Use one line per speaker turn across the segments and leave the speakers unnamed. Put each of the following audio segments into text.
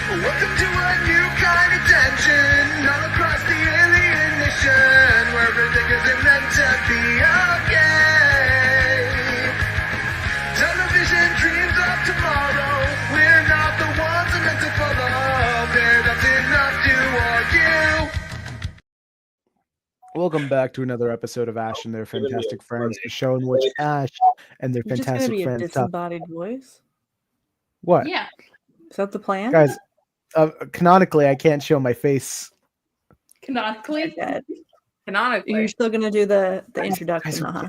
Welcome to a new kind of tension all across the alien mission, where everything isn't meant to be okay. Television dreams of tomorrow, we're not the ones are meant to follow. That's enough to argue.
Welcome back to another episode of Ash and Their Fantastic Friends, the show in which Ash and their
You're just gonna
fantastic
be a
friends talk.
disembodied voice?
What?
Yeah.
Is that the plan?
Guys, canonically, I can't show my face.
Canonically.
Yeah.
Canonically.
You're still gonna do the
Guys,
introduction, huh?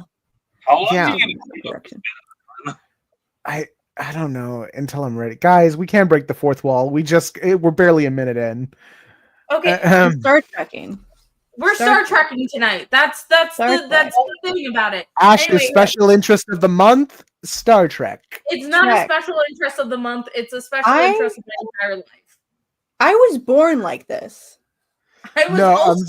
How long
Yeah.
are you gonna keep up?
Introduction.
I don't know until I'm ready. Guys, we can't break the fourth wall. We're barely a minute in.
Okay.
Star trekking.
We're Star Trekking tonight. That's the thing about it.
Ash's
Anyway,
special interest of the month, Star Trek.
It's not
Trek.
a special interest of the month. It's a special
I-
interest of my entire life.
I was born like this.
I was
No,
also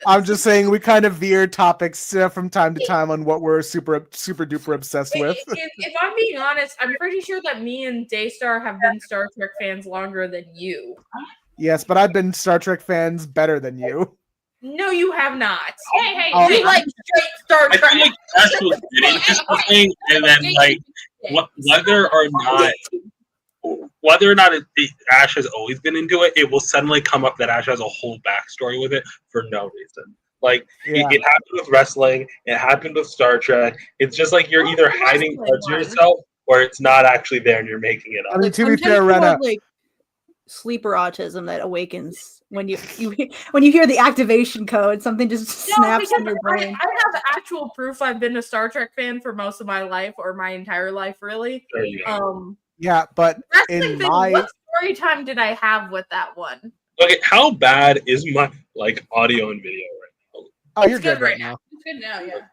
I'm just saying we kind of veer topics from time to time on what we're super duper obsessed with.
If I'm being honest, I'm pretty sure that me and Daystar have been Star Trek fans longer than you.
Yes, but I've been Star Trek fans better than you.
No, you have not. Hey,
Oh,
we like straight Star
I
Trek.
feel like Ash was getting to something, and then like whether or not Ash has always been into it, it will suddenly come up that Ash has a whole backstory with it for no reason. Like
Yeah.
it happened with wrestling, it happened with Star Trek. It's just like you're either hiding parts of yourself or it's not actually there and you're making it
I
up.
mean, to be
I'm just
fair, Rena,
like sleeper autism that awakens when you when you hear the activation code, something just snaps in your brain.
I have actual proof I've been a Star Trek fan for most of my life, or my entire life, really.
There you go.
yeah, but
Wrestling
in
thing,
my
what story time did I have with that one?
Okay, how bad is my like audio and video right now?
oh, you're
It's good
good right
right
now.
It's good now, yeah.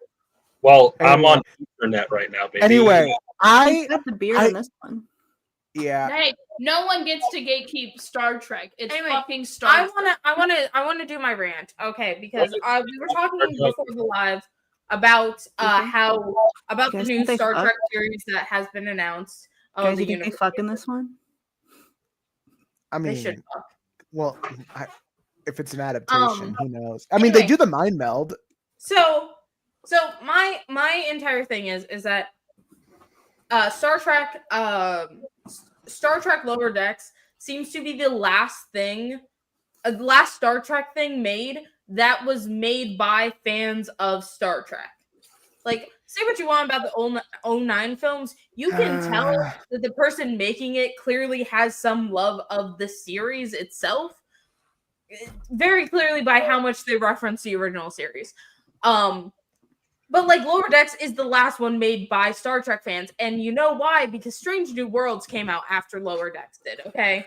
Well, I'm
Anyway.
on internet right now, baby.
Anyway,
I got the beer
I-
in this one.
yeah,
Hey, no one gets to gatekeep Star Trek. It's
Anyway,
fucking Star Trek.
I wanna do my rant, okay? Because we were talking before the live about how about the
Guys,
new
think they
Star
fuck?
Trek series that has been announced.
Guys,
the
you think they
universe.
fuck in this one?
I
They
mean,
should fuck.
well, if it's an adaptation, who knows? I mean,
anyway.
they do the mind meld.
So my entire thing is that Star Trek Lower Decks seems to be the last Star Trek thing made that was made by fans of Star Trek. Like, say what you want about the 09 films, you can tell that the person making it clearly has some love of the series itself, very clearly by how much they reference the original series. But like Lower Decks is the last one made by Star Trek fans, and you know why? Because Strange New Worlds came out after Lower Decks did, okay?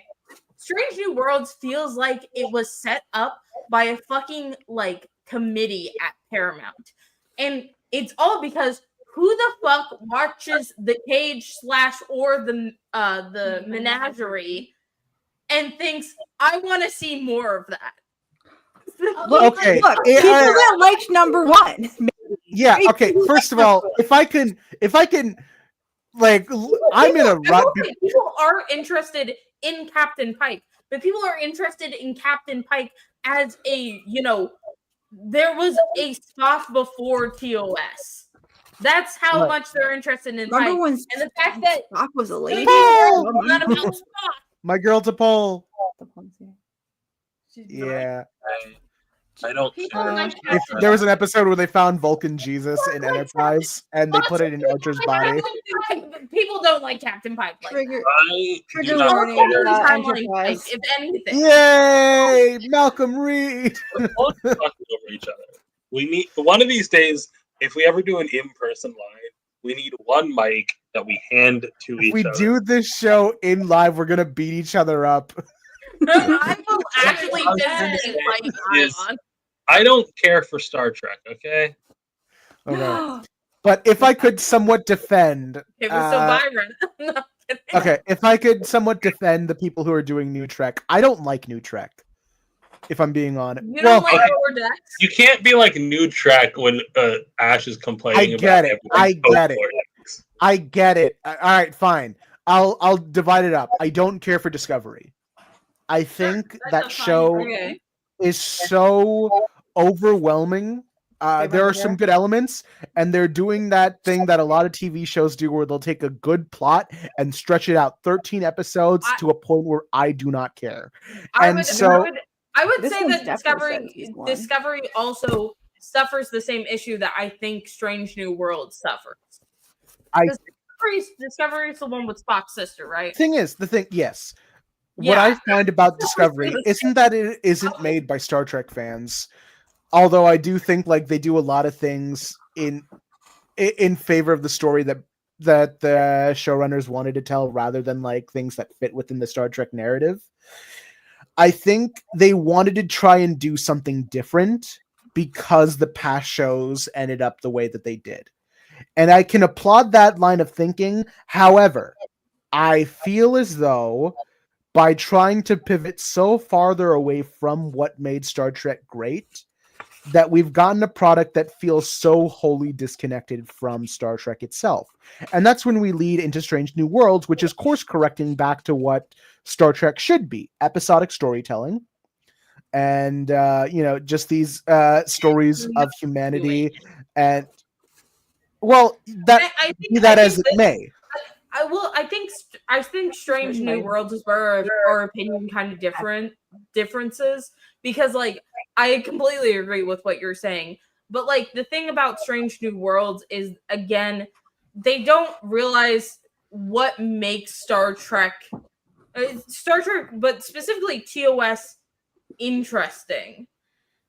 Strange New Worlds feels like it was set up by a fucking like committee at Paramount. And it's all because who the fuck watches the Cage / or the Menagerie and thinks I want to see more of that?
Okay,
Look,
yeah,
people that liked number one.
Yeah.
Maybe
Okay.
people
First of
like
all, if I can, like, I'm in a rut.
People are interested in Captain Pike, but people are interested in Captain Pike as there was a spot before TOS. That's how
Right.
much they're interested in
Remember
Pike.
when
And the fact that
Spock was a lady?
Oh!
not about Spock.
My girl to pole.
She's not.
Yeah.
I don't.
People like
If there was an episode where they found Vulcan Jesus in Enterprise and they put it in Archer's body.
People don't like Captain Pike. Like that.
Trigger.
I
Trigger
do not
warning.
care.
Timeline
Enterprise.
Pike, if anything.
Yay! Malcolm Reed.
We're all talking over each other. We need one of these days. If we ever do an in-person live, we need one mic that we hand to
If
each
we
other.
do this show in live, we're gonna beat each other up.
I will actually
Yeah.
physically fight
Yes.
Ayaan.
I don't care for Star Trek. Okay.
Okay. But if I could somewhat defend,
It was so Byron. No, kidding.
okay, if I could somewhat defend the people who are doing New Trek, I don't like New Trek. If I'm being honest,
You don't like
okay.
Lower Decks?
You can't be like new track when Ash is complaining
I get it.
about
I get it.
Lower Decks.
I get it. All right, fine. I'll divide it up. I don't care for Discovery. I think
That's
that
a fine
show
Okay.
is so overwhelming. There are some good elements, and they're doing that thing that a lot of TV shows do, where they'll take a good plot and stretch it out 13 episodes
I-
to a point where I do not care.
I
And
would,
so,
I would
This
say
one's
that
definitely set season one.
Discovery also suffers the same issue that I think Strange New World suffers.
I-
Because Discovery is the one with Spock's sister, right?
yes. What
Yeah.
I find about Discovery
It's-
isn't that it isn't made by Star Trek fans, although I do think like they do a lot of things in favor of the story that the showrunners wanted to tell, rather than like things that fit within the Star Trek narrative. I think they wanted to try and do something different because the past shows ended up the way that they did. And I can applaud that line of thinking. However, I feel as though by trying to pivot so farther away from what made Star Trek great, that we've gotten a product that feels so wholly disconnected from Star Trek itself. And that's when we lead into Strange New Worlds, which is course correcting back to what Star Trek should be: episodic storytelling. And, just these stories of humanity. And, well, that
I
be that as it may.
I think Strange New Worlds is where our opinion kind of differences, because like I completely agree with what you're saying, but like the thing about Strange New Worlds is, again, they don't realize what makes Star Trek, but specifically TOS, interesting,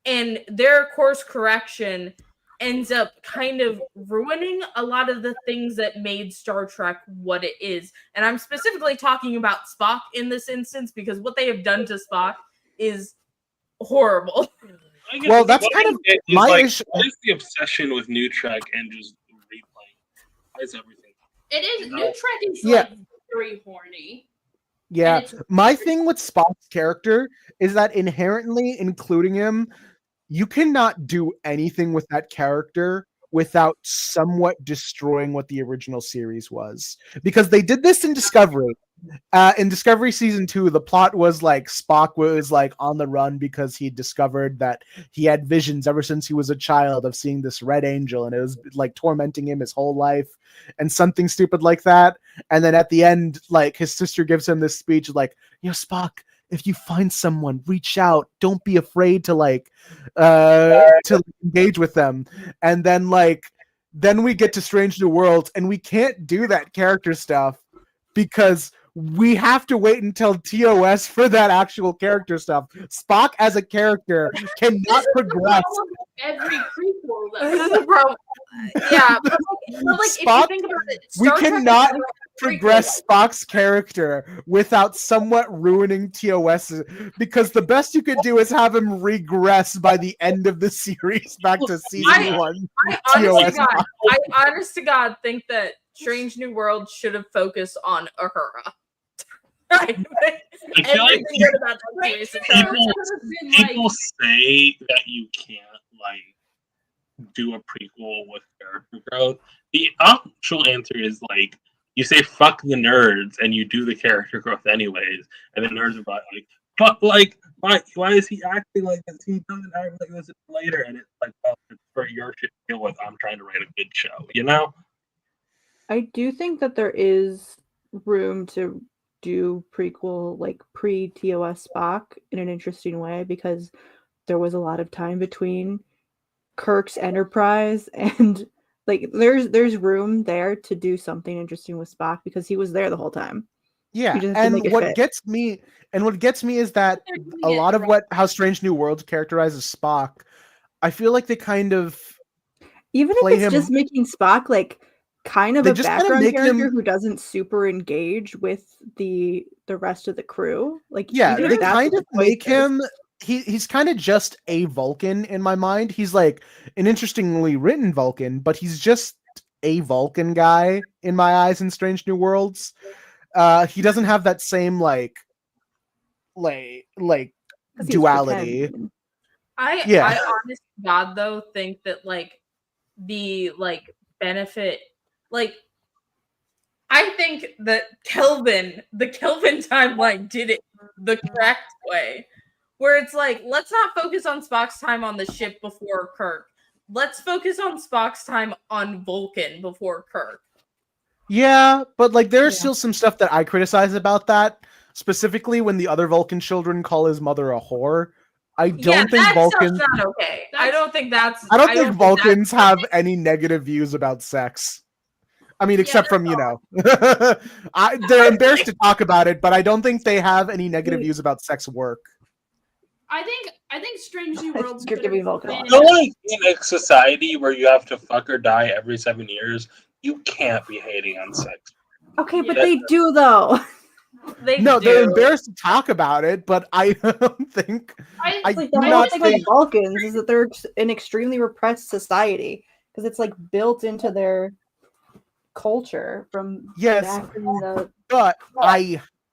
and their course correction ends up kind of ruining a lot of the things that made Star Trek what it is. And I'm specifically talking about Spock in this instance, because what they have done to Spock is horrible.
Well, that's kind of my issue.
What is the obsession with New Trek and just replaying? Why is everything?
It is. New Trek is
Yeah.
like very horny.
Yeah,
And it's-
my thing with Spock's character is that inherently, including him, you cannot do anything with that character without somewhat destroying what the original series was. Because they did this in Discovery. In Discovery season 2, the plot was like Spock was like on the run because he discovered that he had visions ever since he was a child of seeing this red angel, and it was like tormenting him his whole life, and something stupid like that. And then at the end, like his sister gives him this speech like, Spock, if you find someone, reach out. Don't be afraid to to engage with them. And then then we get to Strange New Worlds, and we can't do that character stuff because we have to wait until TOS for that actual character stuff. Spock as a character cannot progress.
Every prequel,
This is
though.
the problem. Yeah, but like if you
Spock,
think about it,
we
Star Trek
cannot
is
progress Spock's character without somewhat ruining TOS, because the best you could do is have him regress by the end of the series back to season 1.
I honest to God think that Strange New World should have focused on Uhura.
I feel like
Everything good about that
Right,
series is
sure.
Uhura.
people say that you can't do a prequel with character growth. The actual answer is you say fuck the nerds and you do the character growth anyways, and the nerds are but why is he acting like this? He doesn't act like this later, and it's well, it's for your shit to deal with. I'm trying to write a good show,
I do think that there is room to do prequel, like pre-TOS Spock, in an interesting way, because there was a lot of time between Kirk's Enterprise and there's room there to do something interesting with Spock, because he was there the whole time.
Yeah,
You just have to make
and
it
what
fit.
gets me is that a lot of how Strange New Worlds characterizes Spock, I feel like they kind of
Even
play
if it's
him-
just making Spock kind of
They
a
just kinda
background
make
character
him-
who doesn't super engage with the rest of the crew.
Yeah,
even if
they
that's
kind
what
of
the choice
make
is.
him. He's kind of just a Vulcan in my mind. He's an interestingly written Vulcan, but he's just a Vulcan guy in my eyes in Strange New Worlds. He doesn't have that same
'Cause he's
duality.
pretending.
I honest to God though think that the benefit, I think that the Kelvin timeline did it the correct way. Where it's like, let's not focus on Spock's time on the ship before Kirk. Let's focus on Spock's time on Vulcan before Kirk.
Yeah, but like there's
Yeah.
still some stuff that I criticize about that. Specifically, when the other Vulcan children call his mother a whore. I don't think
that
Vulcans.
stuff's not okay. I don't think that's.
I don't think
that's
Vulcans have any negative views about sex. I mean, except from they're embarrassed to talk about it, but I don't think they have any negative views about sex work.
I think Strange New Worlds
You're
could
giving
have
Vulcan a
been-
lot.
You know, like in a society where you have to fuck or die every 7 years, you can't be hating on sex.
Okay, but
Yeah.
they do though.
No,
do.
they're embarrassed to talk about it, but I don't think.
I,
I
Like
do
the whole
not
thing with
think.
Vulcans is that they're an extremely repressed society because it's like built into their culture from
Yes,
back in the.
but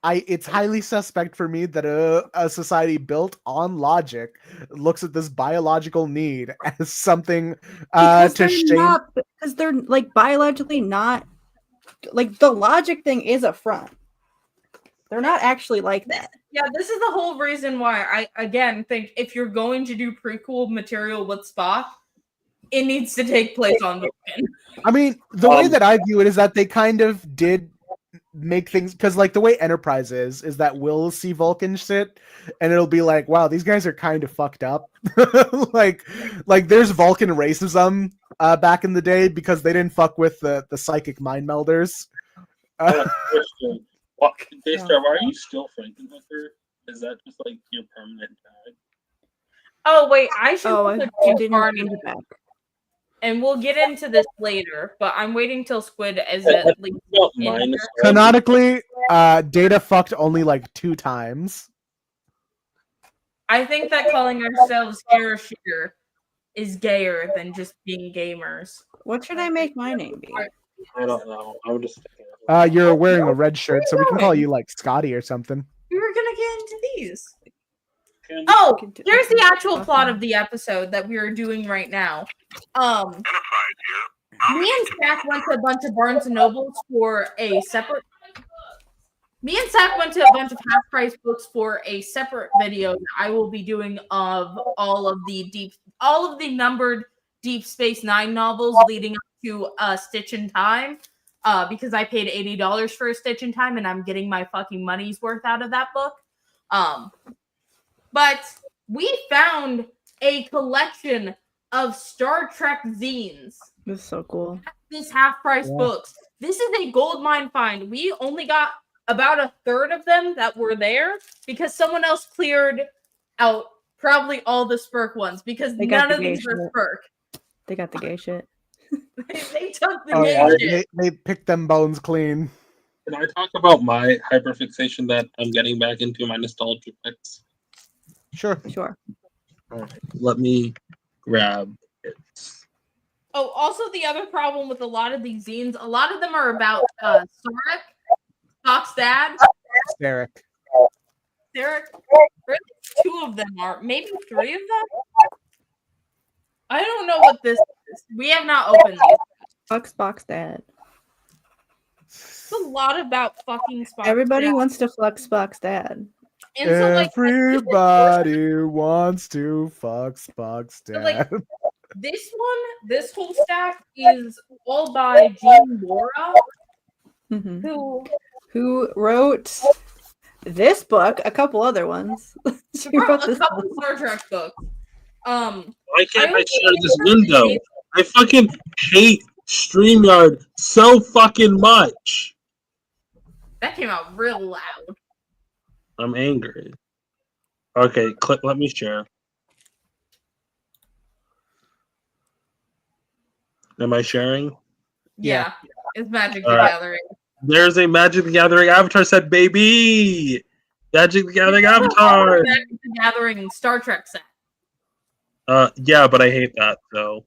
it's highly suspect for me that a society built on logic looks at this biological need as something
Because
to
they're
shame.
not, because they're like biologically not, like the logic thing is a front. They're not actually like that.
Yeah, this is the whole reason why I again think if you're going to do prequel material with Spock, it needs to take place on Vulcan.
I mean, the way that I view it is that they kind of did make things, because like the way Enterprise is that we'll see Vulcan sit and it'll be like, wow, these guys are kind of fucked up. like there's Vulcan racism back in the day because they didn't fuck with the psychic mind melders.
Question. What, Daystar, why are you still Frankenhooker? Is that just like your permanent tag?
Oh wait, I should
Oh,
put
I
the
didn't
card
change
in,
it back.
and we'll get into this later. But I'm waiting till Squid is at least
Well,
in
mine
here.
is
Canonically, Data fucked only like 2 times.
I think that calling ourselves Garashir is gayer than just being gamers.
What should I make my name be?
I don't know. I'm just thinking.
You're wearing a red shirt, so we can call you like Scotty or something.
We were gonna get into these.
Can-
Oh,
can do-
here's the
okay.
actual plot of the episode that we are doing right now. Me and Zach went to a bunch of Barnes and Nobles for a separate. Me and Zach went to a bunch of half-price books for a separate video that I will be doing of all of the numbered Deep Space Nine novels leading up to Stitch in Time. Because I paid $80 for a Stitch in Time, and I'm getting my fucking money's worth out of that book. But we found a collection of Star Trek zines.
This is so cool.
This half-price
Yeah.
books. This is a gold mine find. We only got about a third of them that were there because someone else cleared out probably all the Spurk ones because
They got
none
the
of these
gay
were
shit.
Spurk.
They got the gay shit.
They took the
Oh,
gay
yeah,
shit.
they picked them bones clean.
Can I talk about my hyperfixation that I'm getting back into my nostalgia fix?
Sure.
Sure.
Alright, let me grab it.
Oh, also the other problem with a lot of these zines, a lot of them are about Sarek, Spock's dad.
Derek.
Sarek, or at least 2 of them are, maybe 3 of them. I don't know what this is. We have not opened these.
Fuck Spock's dad.
It's a lot about fucking Spock's
Everybody
dad.
wants to fuck Spock's dad.
And so, like,
Everybody wants to fuck Spock's
So, like,
dad.
this whole stack is all by Gene Wara,
Mhm.
who
Who wrote this book? A couple other ones. She
wrote
wrote
a
this
couple
book.
Star Trek books.
Why can't I
I
share this window? I fucking hate StreamYard so fucking much.
That came out real loud.
I'm angry. Okay, let me share. Am I sharing?
Yeah, it's Magic the
Alright.
Gathering.
There's a Magic the Gathering Avatar set, baby! Magic the Gathering Avatar!
Magic the Gathering Star Trek set.
Yeah, but I hate that, though.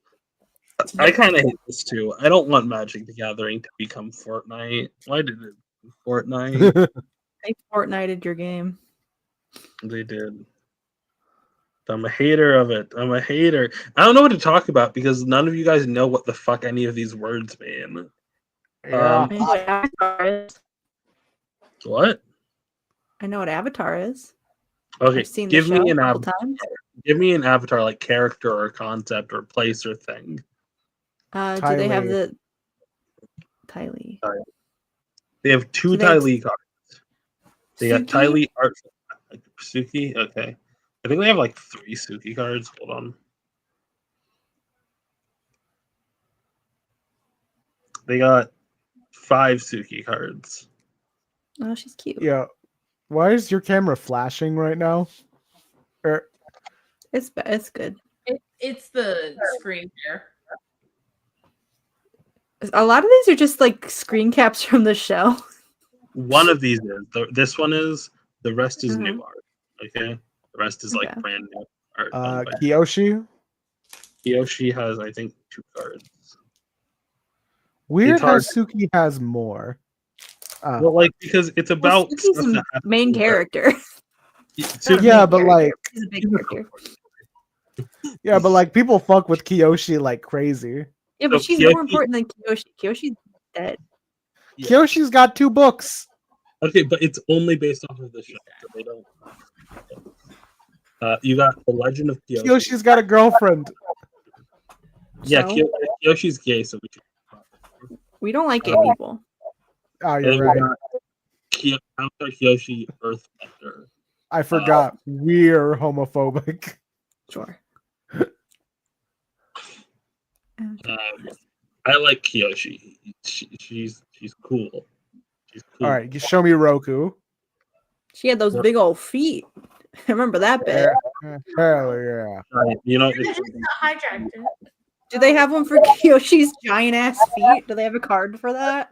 I kind of hate this, too. I don't want Magic the Gathering to become Fortnite. Why did it Fortnite?
They Fortnited your game.
They did. I'm a hater of it. I'm a hater. I don't know what to talk about because none of you guys know what the fuck any of these words mean.
Yeah.
I know what Avatar is.
What?
I know what Avatar is.
Okay,
I've seen
give
the show
me an
a couple
avatar.
times.
Give me an avatar like character or concept or place or thing.
Do they have
Ty Lee.
the Ty Lee?
They have two
Do they
Ty
have
Lee cards. They got Ty
Suki?
Lee art Suki. Okay, I think they have like 3 Suki cards. Hold on. They got 5 Suki cards.
Oh, she's cute.
Yeah. Why is your camera flashing right now?
It's good.
It's the screen share.
A lot of these are just like screen caps from the show.
One of these is this one is. The rest is new
Mhm.
art. Okay, the rest is like
Okay.
brand new art. done by
Kiyoshi.
Kiyoshi has I think 2 cards.
Weird
It's
how
hard.
Suki has more.
Well, like because it's
Well,
about
Suki's
stuff
the
that happens
main
in her-
character.
Suki-
Yeah,
Main
but
character.
like,
She's a big
she's a
character.
yeah, but like people fuck with Kiyoshi like crazy.
Yeah, but
So
she's
Kiyoshi-
more important than Kiyoshi. Kiyoshi's dead.
Yeah.
Kiyoshi's got 2 books.
Okay, but it's only based off of the show, so they don't. You got the Legend of Kiyoshi.
Kiyoshi's got a girlfriend.
Yeah,
So,
Kiyoshi's gay, so we can.
we don't like gay
Uh,
people.
Oh,
And then
you're
we
right.
got Avatar Kiyoshi Earthbender.
I forgot. We're homophobic.
Sure.
I like Kiyoshi. She's cool. She's cool.
All right, you show me Roku.
She had those big old feet. I remember that bit.
Hell yeah.
You know,
It's not hijacked.
Do they have one for Kiyoshi's giant ass feet? Do they have a card for that?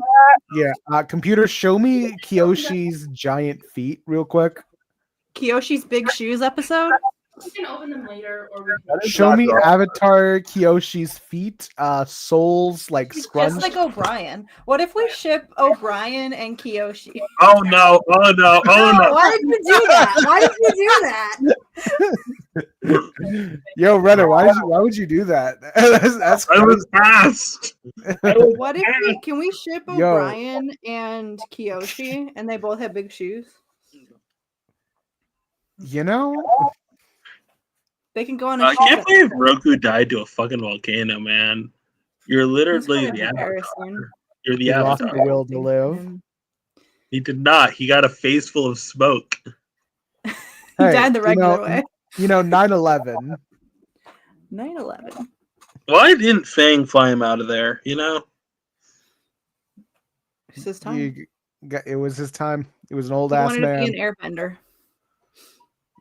Yeah. Computer, show me Kiyoshi's giant feet real quick.
Kiyoshi's big shoes episode?
We can open them later, or we can.
Show me Avatar Kiyoshi's feet, souls like
She's
scrunched.
just like O'Brien. What if we ship O'Brien and Kiyoshi?
oh no! Oh no! Oh no!
Why did you do that? Why did you do that?
Yo, Rena, why would you do that? that's
I was asked.
What if can we ship
Yo.
O'Brien and Kiyoshi and they both have big shoes?
You know,
They can go on a
I
shoe
can't
festival.
believe Roku died to a fucking volcano, man. You're
That's
literally
kind of
the Avatar.
embarrassing.
You're the
he lost
Avatar.
the will to live.
And
He did not. He got a face full of smoke.
He
Hey,
died the
you
regular
know-
way.
9/11.
9/11.
Why didn't Fang fly him out of there? You know?
It's his time.
It was his time. It was an old
He
ass
wanted to
man.
be an airbender.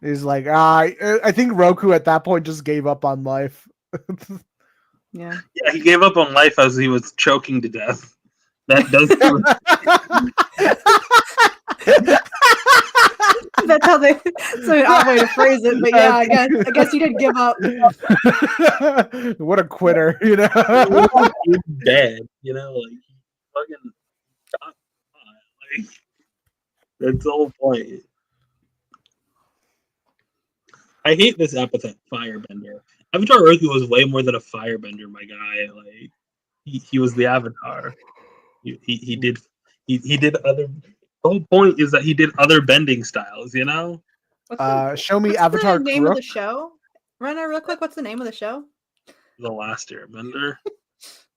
He's like, I think Roku at that point just gave up on life.
Yeah.
Yeah, he gave up on life as he was choking to death. That does.
That's how they. So an odd way to phrase it, but yeah, I guess he did give up.
What a quitter, you know.
He's dead. You know, like he fucking got caught. Like that's the whole point. I hate this epithet, firebender. Avatar Roku was way more than a firebender, my guy. Like he was the Avatar. He did other. The whole point is that he did other bending styles. You know.
Show me
what's
Avatar
the name of
Crook.
the show? Rena, real quick, what's the name of the show?
The Last Airbender.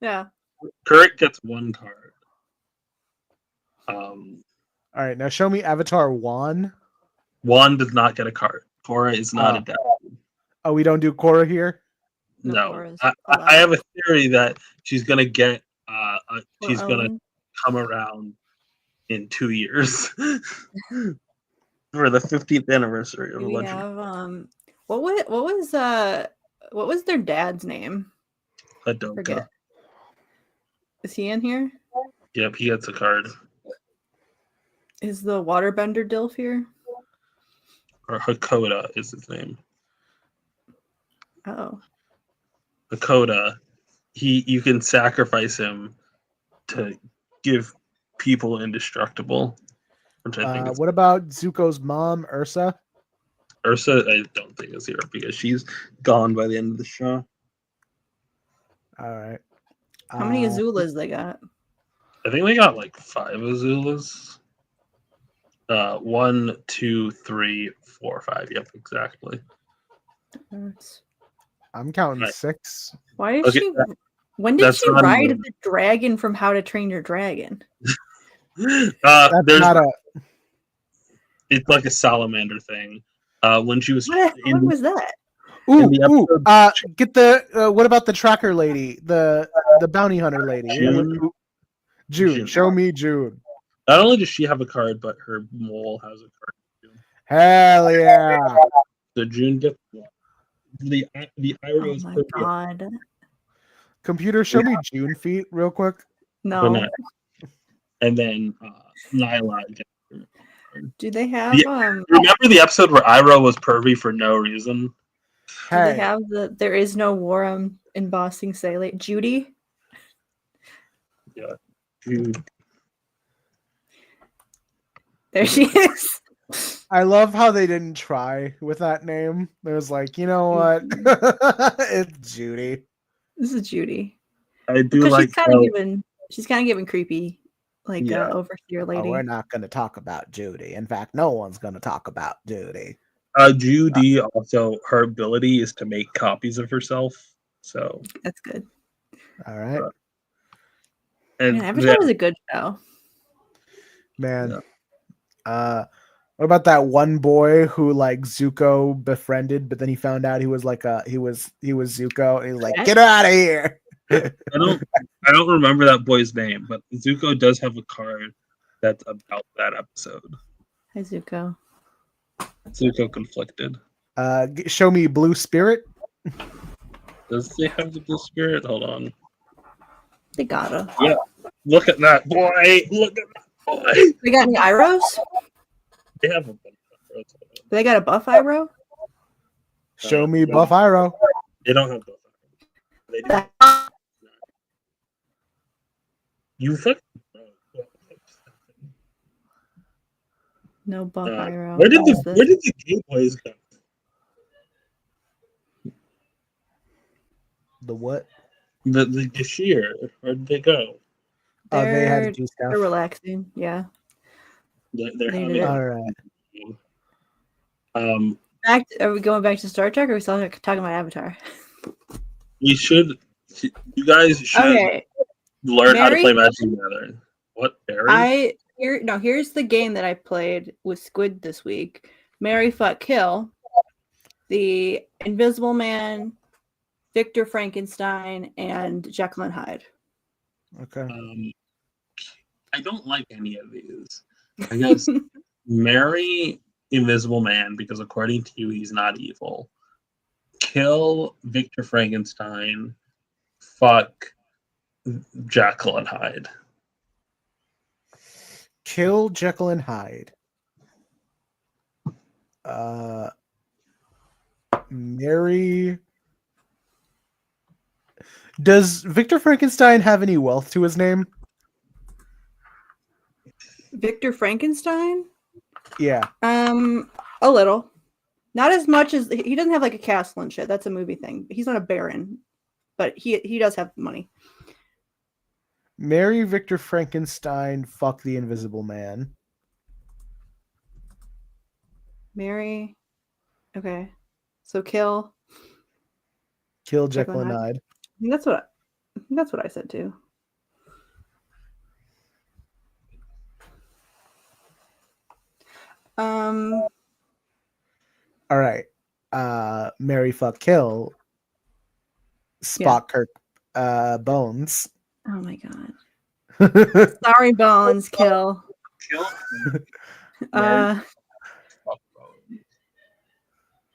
Yeah.
Kuruk gets 1 card.
All right, now show me Avatar Wan.
Juan does not get a card. Korra is not
Oh.
adapted.
Oh, we don't do Korra here.
No,
Korra's
I have a theory that she's gonna get. She's
Her
gonna
own.
come around in 2 years for the 15th anniversary of
Do we
Legend.
have what was their dad's name?
Adoka.
Forget. Is he in here?
Yep, he gets a card.
Is the waterbender Dilf here?
Or Hakoda is his name.
Oh.
Hakoda. You can sacrifice him to give people indestructible. Which I think is
What about Zuko's mom, Ursa?
Ursa. I don't think is here because she's gone by the end of the show.
All right.
How many Azulas they got?
I think they got like 5 Azulas. 1, 2, 3, 4, 5. Yep, exactly.
I'm counting
Right.
6.
Why is
Okay,
she? When did
that's
she
not
ride
even-
the dragon from How to Train Your Dragon?
That's
There's
not a.
it's like a salamander thing. When she was
What
in,
was that?
Ooh,
the
ooh.
episode-
Get the. What about the tracker lady, the bounty hunter lady?
June?
June.
June.
Show me June.
not only does she have a card, but her mole has a card too.
Hell yeah!
So June gets one. The
Oh
Iroh's
my
pretty
god!
Computer, show me June feet real quick.
No.
banana. And then Nyla gets one.
Do they have
Remember the episode where Iroh was pervy for no reason?
Do they
Hey,
have the There Is No War embossing say like Judy?
Dude,
There she is.
I love how they didn't try with that name. It was like, you know what? It's Judy.
This is Judy.
I do
Because
like
she's kind of giving creepy, like
Yeah.
overseer
Oh,
lady.
we're not going to talk about Judy. In fact, no one's going to talk about Judy.
Judy also her ability is to make copies of herself. So
That's good.
All right,
and
Man, Avatar was a good show.
man. What about that one boy who like Zuko befriended, but then he found out he was like he was Zuko, and he's like,
What?
get out of here.
I don't remember that boy's name, but Zuko does have a card that's about that episode.
Hi, Zuko.
Zuko conflicted.
Show me Blue Spirit.
Does they have the blue spirit? Hold on.
They gotta.
Look at that boy. Look at that boy.
They got any Iros?
They have a bunch of cards.
They got a buff Iro?
Show me Buff Iroh.
They don't have both. They do. You fucking.
No buff Iro.
Where did
What is this?
the gay boys go?
The what?
The Garashir. Where did they go?
Oh, they had
They're-
to do stuff.
They're relaxing. Yeah.
They're
They
having.
did.
All right.
Are we going back to Star Trek, or are we still talking about Avatar?
We should. You guys should
Okay.
learn how to
Mary?
play Magic together. What, Barry?
Here's the game that I played with Squid this week. Marry, Fuck, Kill, the Invisible Man, Victor Frankenstein, and Jekyll and Hyde.
Okay.
I don't like any of these. I guess marry Invisible Man because according to you, he's not evil. Kill Victor Frankenstein. Fuck Jekyll and Hyde.
Kill Jekyll and Hyde. Marry. Does Victor Frankenstein have any wealth to his name?
Victor Frankenstein?
Yeah.
A little. Not as much as he doesn't have like a castle and shit. That's a movie thing. He's not a baron, but he does have money.
Marry Victor Frankenstein. Fuck the Invisible Man.
Marry. Okay. So kill.
Kill Jekyll and Hyde.
I think that's what I said too.
All right. Marry, fuck, kill. Spock, Kirk, Bones.
Oh my god. Sorry, Bones. Kill.
Kill.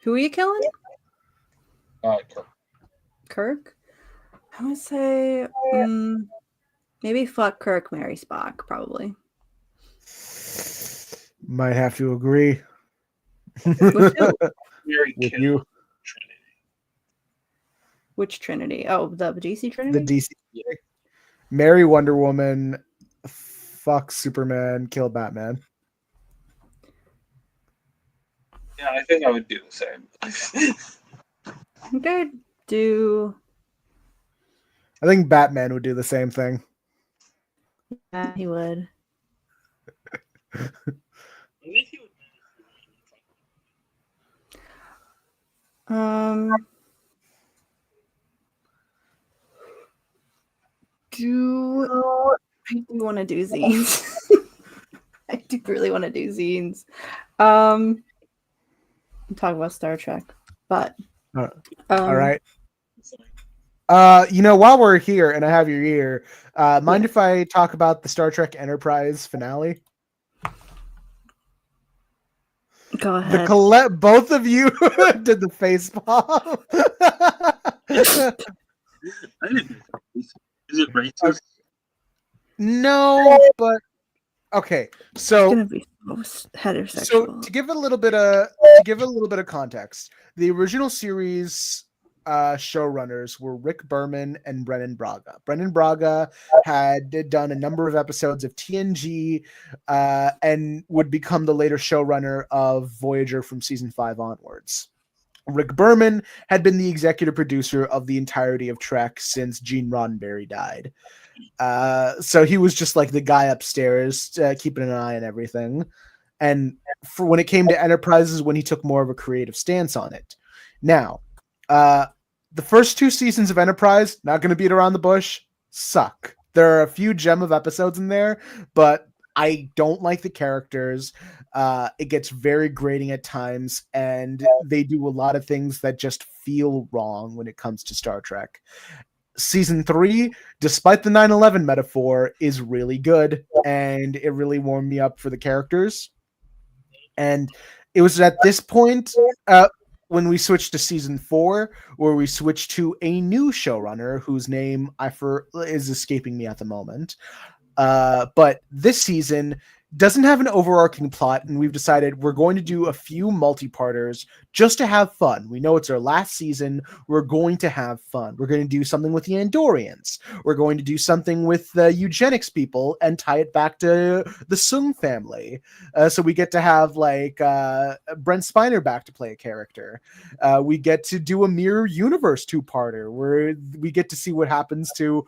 Who are you killing?
Kill.
Kirk. I would say maybe fuck Kirk, marry Spock, probably.
Might have to agree
With who?
Marry
with
Kill.
you.
Trinity.
Which Trinity? Oh, the DC Trinity.
The DC. Marry Wonder Woman. Fuck Superman. Kill Batman.
Yeah, I think I would do the same.
I think I'd do.
I think Batman would do the same thing.
Yeah, he would. I do want to do zines. I do really want to do zines. I'm talking about Star Trek, but
All right. While we're here and I have your ear, mind if I talk about the Star Trek Enterprise finale?
Go ahead.
Both of you did the face palm.
I didn't. Is it racist?
No, but okay.
It's
So
gonna be so heterosexual.
So to give a little bit of context, the original series showrunners were Rick Berman and Brennan Braga. Brennan Braga had done a number of episodes of TNG and would become the later showrunner of Voyager from season 5 onwards. Rick Berman had been the executive producer of the entirety of Trek since Gene Roddenberry died. So he was just like the guy upstairs keeping an eye on everything. And for when it came to Enterprises, when he took more of a creative stance on it. Now, the first 2 seasons of Enterprise, not going to beat around the bush, suck. There are a few gem of episodes in there, but I don't like the characters. It gets very grating at times, and they do a lot of things that just feel wrong when it comes to Star Trek. Season 3, despite the 9/11 metaphor, is really good, and it really warmed me up for the characters. And it was at this point when we switched to season 4, where we switched to a new showrunner whose name is escaping me at the moment. But this season doesn't have an overarching plot, and we've decided we're going to do a few multi-parters just to have fun. We know it's our last season. We're going to have fun. We're going to do something with the Andorians. We're going to do something with the eugenics people and tie it back to the Sung family. So we get to have like Brent Spiner back to play a character. We get to do a Mirror Universe 2-parter where we get to see what happens to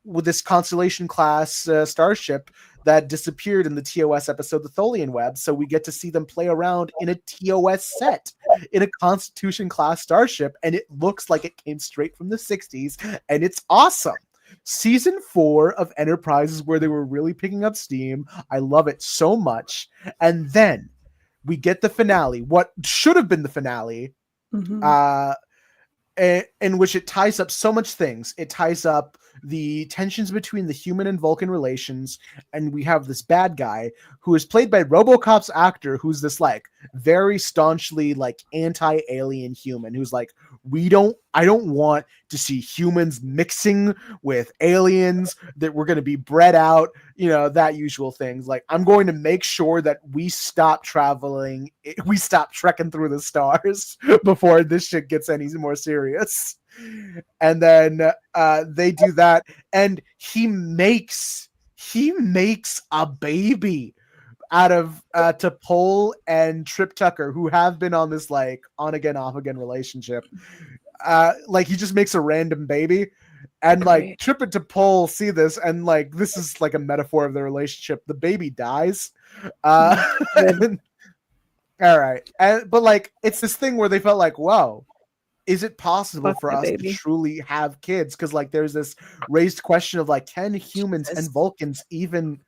with this Constellation class starship that disappeared in the TOS episode The Tholian Web. So we get to see them play around in a TOS set in a Constitution class starship, and it looks like it came straight from the 60s, and it's awesome. Season 4 of Enterprise is where they were really picking up steam. I love it so much. And then we get the finale, what should have been the finale, in which it ties up so much things. It ties up the tensions between the human and Vulcan relations, and we have this bad guy who is played by RoboCop's actor, who's this like very staunchly like anti-alien human, who's like, I don't want to see humans mixing with aliens, that we're going to be bred out, that usual things. Like, I'm going to make sure that we stop trekking through the stars before this shit gets any more serious. And then they do that, and he makes a baby out of T'Pol and Trip Tucker, who have been on this like on again off again relationship. Like, he just makes a random baby, and like Trip and T'Pol see this, and like this is like a metaphor of their relationship. The baby dies. All right, but like it's this thing where they felt like, whoa, is it possible for us to truly have kids? Because like there's this raised question of like, can humans and Vulcans even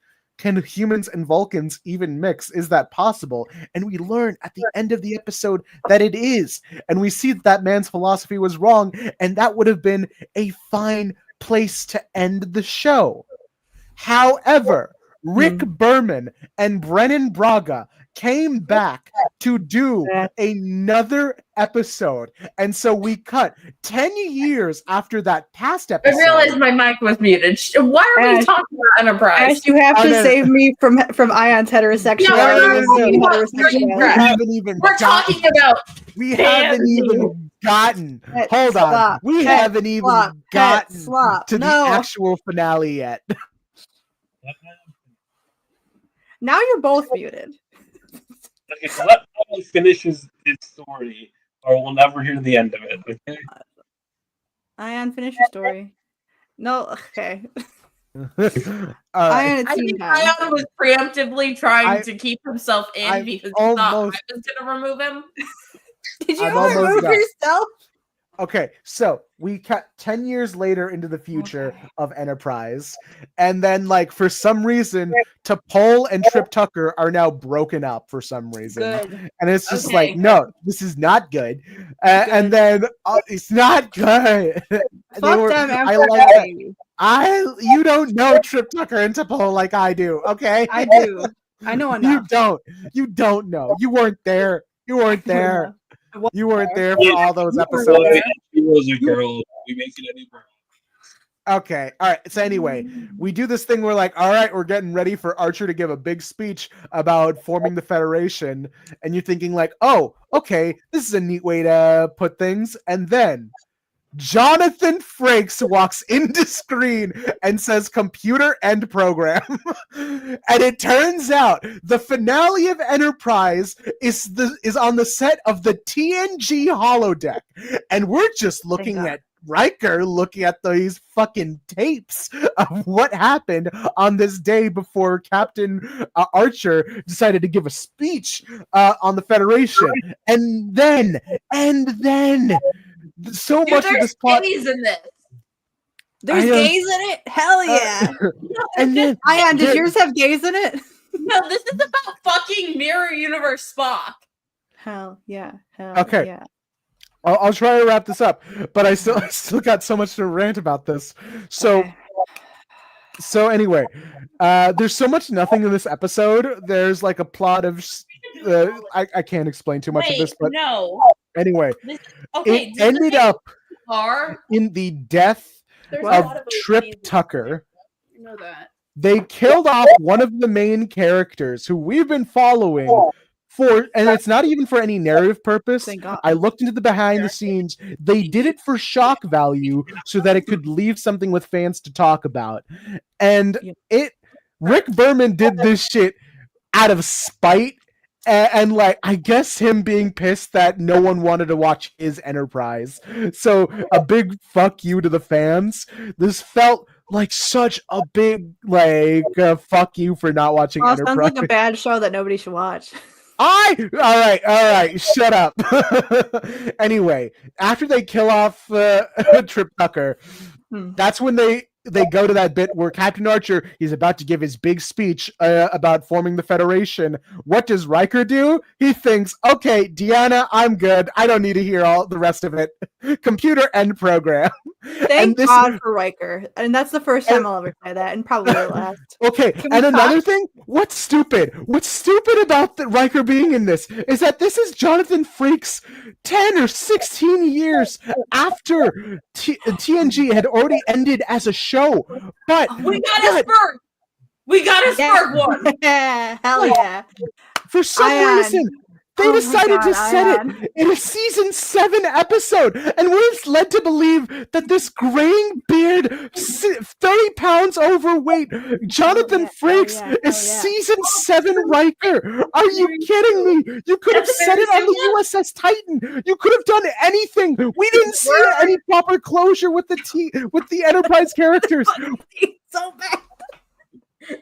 mix? Is that possible? And we learn at the end of the episode that it is, and we see that man's philosophy was wrong, and that would have been a fine place to end the show. However, Rick Berman and Brennan Braga came back to do another episode, and so we cut 10 years after that past episode.
I realized my mic was muted. Why are we talking about Enterprise?
Ash, you have to save me from Ayon's heterosexuality.
We're talking about.
We haven't even gotten. Hold on. We haven't even gotten to the actual finale yet.
Now you're both muted.
Okay, so let Paul finishes his story, or we'll never hear the end of it. Okay.
Ayaan, finish your story. No, okay.
I think Ayaan was preemptively trying to keep himself in because he thought I was going to remove him.
Did you
I'm almost
remove
done.
yourself?
Okay, so we cut 10 years later into the future
Okay.
of Enterprise, and then like for some reason, T'Pol and Trip Tucker are now broken up for some reason,
Good.
and it's just
Okay,
like, no, this is not good. And then it's not good.
Fuck them
I
after
like that.
baby.
You don't know Trip Tucker and T'Pol like I do, okay?
I do. I know enough.
You don't know. You weren't there. You weren't there. You weren't there for
Yeah,
all those
Boy,
episodes.
and she was a girl. We make it any girl.
Okay. All right. So anyway, we do this thing. We're like, all right, we're getting ready for Archer to give a big speech about forming the Federation. And you're thinking like, oh, okay, this is a neat way to put things. And then Jonathan Frakes walks into screen and says computer end program. And it turns out the finale of Enterprise is on the set of the TNG holodeck. And we're just looking
God.
at Riker looking at these fucking tapes of what happened on this day before Captain Archer decided to give a speech on the Federation. And then so
Dude,
much of
there's
this plot.
gays in this.
There's
I,
gays in it? Hell yeah.
And then
Ayaan, did yours have gays in it?
No, this is about fucking Mirror Universe Spock.
Hell yeah. Hell
Okay.
yeah.
I'll try to wrap this up, but I still got so much to rant about this. So
Okay.
so anyway, there's so much nothing in this episode. There's like a plot of I can't explain too much of this, but
no.
anyway,
Okay,
it ended up
are
in the death
There's
of
a lot of
Trip
OPs.
Tucker.
You know that.
They killed off one of the main characters who we've been following for, and it's not even for any narrative purpose.
Thank God.
I looked into the behind the scenes. They did it for shock value so that it could leave something with fans to talk about. And Rick Berman did this shit out of spite. And like, I guess him being pissed that no one wanted to watch his Enterprise. So a big fuck you to the fans. This felt like such a big fuck you for not watching
Oh,
Enterprise.
sounds like a bad show that nobody should watch.
all right, shut up. Anyway, after they kill off Trip Tucker, that's when they go to that bit where Captain Archer, he's about to give his big speech about forming the Federation. What does Riker do? He thinks, okay, Deanna, I'm good. I don't need to hear all the rest of it. Computer end program.
Thank God for Riker. And that's the first time I'll ever say that, and probably the last.
Okay, and another thing, what's stupid about the Riker being in this is that this is Jonathan Frakes 10 or 16 years after TNG had already ended as a show. But
we got a Spurg! We got a Spurg one!
Yeah, hell yeah.
For some
Ayaan.
reason, they decided to set it in a season 7 episode, and we're led to believe that this graying beard, 30 pounds overweight Jonathan Frakes is season 7 Riker. Are you kidding me? You could have set it on the USS Titan. You could have done anything. We didn't see any proper closure with the Enterprise characters.
So bad.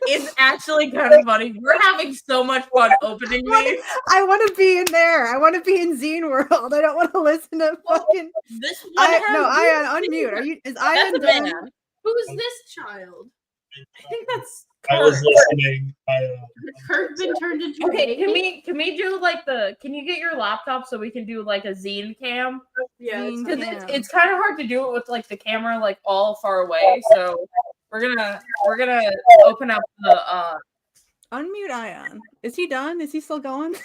It's actually kind of funny. We're having so much fun opening these.
I want to be in there. I want to be in Zine World. I don't want to listen to fucking.
This one has
Ayaan, unmute. Is Ayaan
That's a
done?
man.
Who's this child?
I think that's
I was listening.
Has Kurt been turned into
okay.
a baby?
Can we do like can you get your laptop so we can do like a zine cam?
Yeah,
Zine
Because
cam.
it's kind of hard to do it with like the camera like all far away. So we're gonna open up the
Unmute Ayaan. Is he done? Is he still going?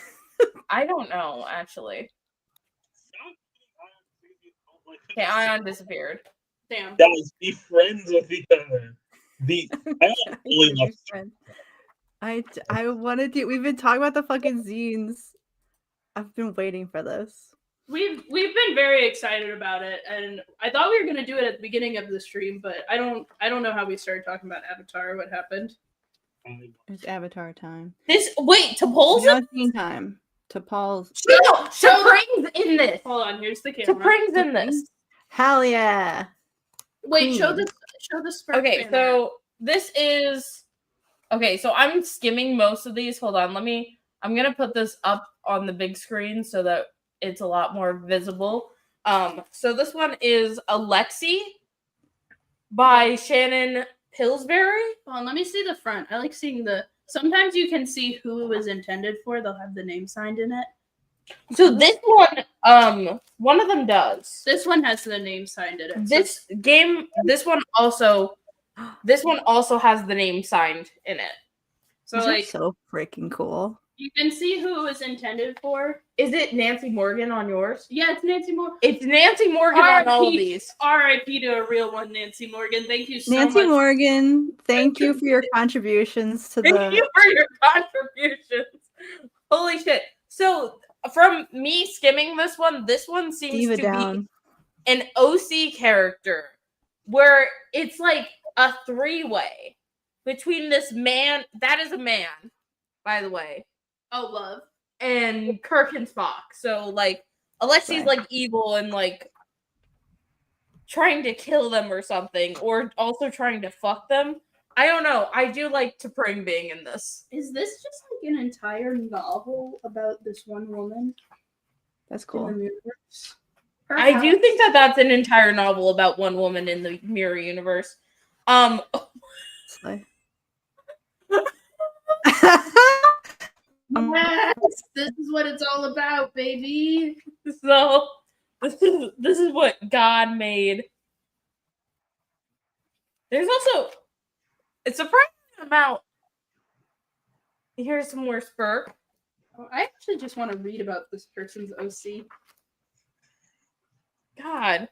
I don't know actually. Okay, Ayaan disappeared.
Damn.
Guys, be friends with each other. I don't really love
I wanted to. We've been talking about the fucking zines. I've been waiting for this.
We've been very excited about it, and I thought we were gonna do it at the beginning of the stream, but I don't know how we started talking about Avatar. What happened?
It's Avatar time.
T'Pol's
Now it's zine time. To Paul's.
T'Pring's in this.
Hold on, here's the camera.
T'Pring's in this.
Hell yeah.
Wait, show
Queen.
the spread.
Okay, so this is so I'm skimming most of these. Hold on, I'm gonna put this up on the big screen so that it's a lot more visible. So this one is Alexi by Shannon Pillsbury.
Well, let me see the front. I like seeing the. Sometimes you can see who it was intended for. They'll have the name signed in it.
So this one of them does.
This one has the name signed in it.
This one also has the name signed in it.
So
These are
like
so freaking cool.
you can see who it was intended for.
Is it Nancy Morgan on yours?
Yeah, it's Nancy Morgan.
It's Nancy Morgan on all of these.
R.I.P. to a real one, Nancy Morgan. Thank you so
Nancy
much.
Morgan, thank you for your contributions to
Thank
the.
you for your contributions. Holy shit. So from me skimming this one seems
Diva
to
down.
be an OC character where it's like a three-way between this man, that is a man, by the way,
Oh, love.
and Kirk and Spock. So like Alexi's
Right.
like evil and like trying to kill them or something, or also trying to fuck them. I don't know. I do like T'Pring being in this.
Is this just like an entire novel about this one woman
That's
in
cool.
the universe?
I do think that that's an entire novel about one woman in the mirror universe.
Slay.
Yes, this is what it's all about, baby.
So this is what God made. There's also a surprising amount. Here's some more Spurk.
Oh, I actually just want to read about this person's OC.
God.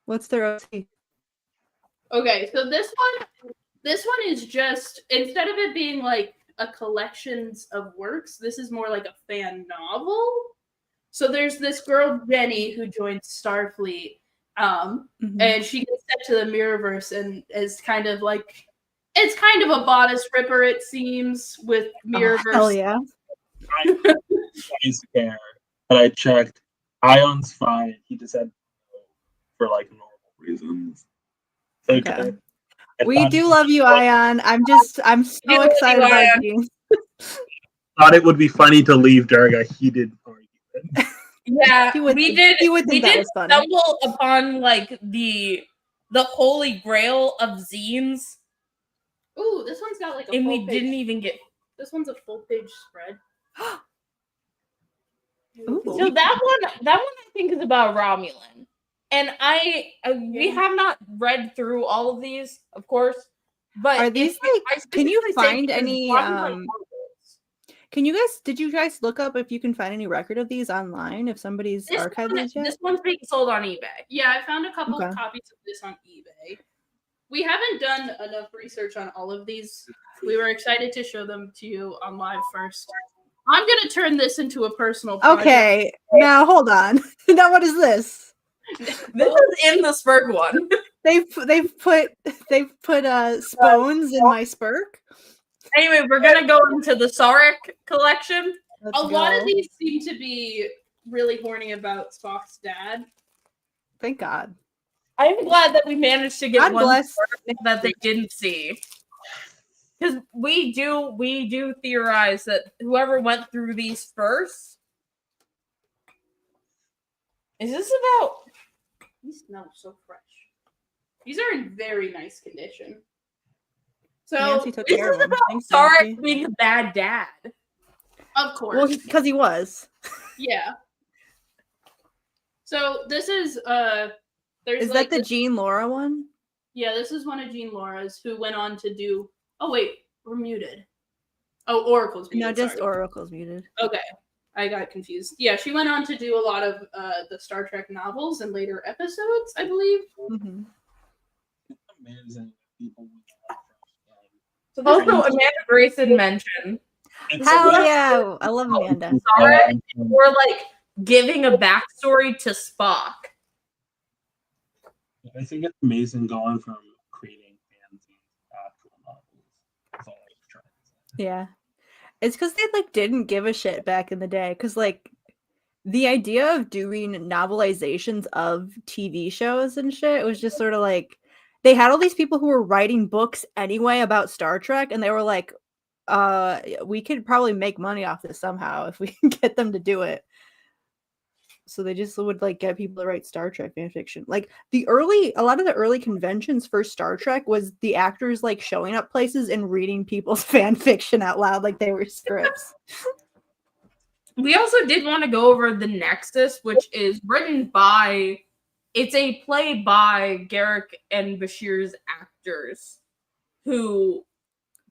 What's their OC?
Okay, so this one is just, instead of it being like a collections of works, this is more like a fan novel. So there's this girl Jenny who joins Starfleet,
Mhm.
and she gets sent to the Mirrorverse and is kind of like, it's kind of a bodice ripper, it seems, with Mirrorverse.
Oh, hell yeah.
He's scared. But I checked. Ayaan's fine. He just had for like normal reasons. Okay.
Okay.
I
We
thought
do
it-
love you, Ayaan. I'm so
We love you,
excited about
Ayaan.
you.
thought it would be funny to leave during a heated argument.
Yeah,
He would
we
think- he would think that
did
was funny.
stumble upon like the holy grail of zines,
Ooh, this one's got like a
and
full
we
page.
didn't even get.
This one's a full page spread.
Ooh.
So that one I think is about Romulan, and we
Yeah.
have not read through all of these, of course. But
Are these,
I
like, can you
specifically say
find
because
any,
Romulan oracles.
Did you guys look up if you can find any record of these online? If somebody's archived these yet?
This one's being sold on eBay.
Yeah, I found a couple
Okay.
of copies of this on eBay. We haven't done enough research on all of these. We were excited to show them to you on live first. I'm gonna turn this into a personal project.
Okay, now hold on. Now what is this?
This is in the Spurg one.
They've put spoons in my Spurk.
Anyway, we're gonna go into the Sarek collection.
Let's
A lot
go.
of these seem to be really horny about Spock's dad.
Thank God.
I'm glad that we managed to get
God
one
bless.
Spurg that they didn't see. Because we do theorize that whoever went through these first. Is this about
These smell so fresh. These are in very nice condition. So,
Nancy took
this
care
is
of them.
about
Thanks,
Sarek
Nancy.
being a bad dad?
of course,
Well, because he was.
yeah. So this is there's
Is
like
that the
this-
Jean Laura one?
Yeah, this is one of Jean Laura's who went on to do. Oh wait, we're muted. Oh, Oracle's muted.
No, just
sorry.
Oracle's muted.
Okay, I got confused. Yeah, she went on to do a lot of the Star Trek novels and later episodes, I believe.
Mm-hmm.
It's amazing that people would love
So this
Also,
one's-
Amanda Grayson mentioned
It's
Hell
amazing.
yeah! I love Amanda.
Sarek or like giving a backstory to Spock.
I think it's amazing going from creating fanzines to actual novels. That's all I was trying to say.
Yeah. It's because they like didn't give a shit back in the day. Because like the idea of doing novelizations of TV shows and shit was just sort of like they had all these people who were writing books anyway about Star Trek, and they were like, we could probably make money off this somehow if we can get them to do it. So they just would like get people to write Star Trek fan fiction. Like a lot of the early conventions for Star Trek was the actors like showing up places and reading people's fan fiction out loud like they were scripts.
We also did want to go over The Nexus, which is written by. It's a play by Garrick and Bashir's actors who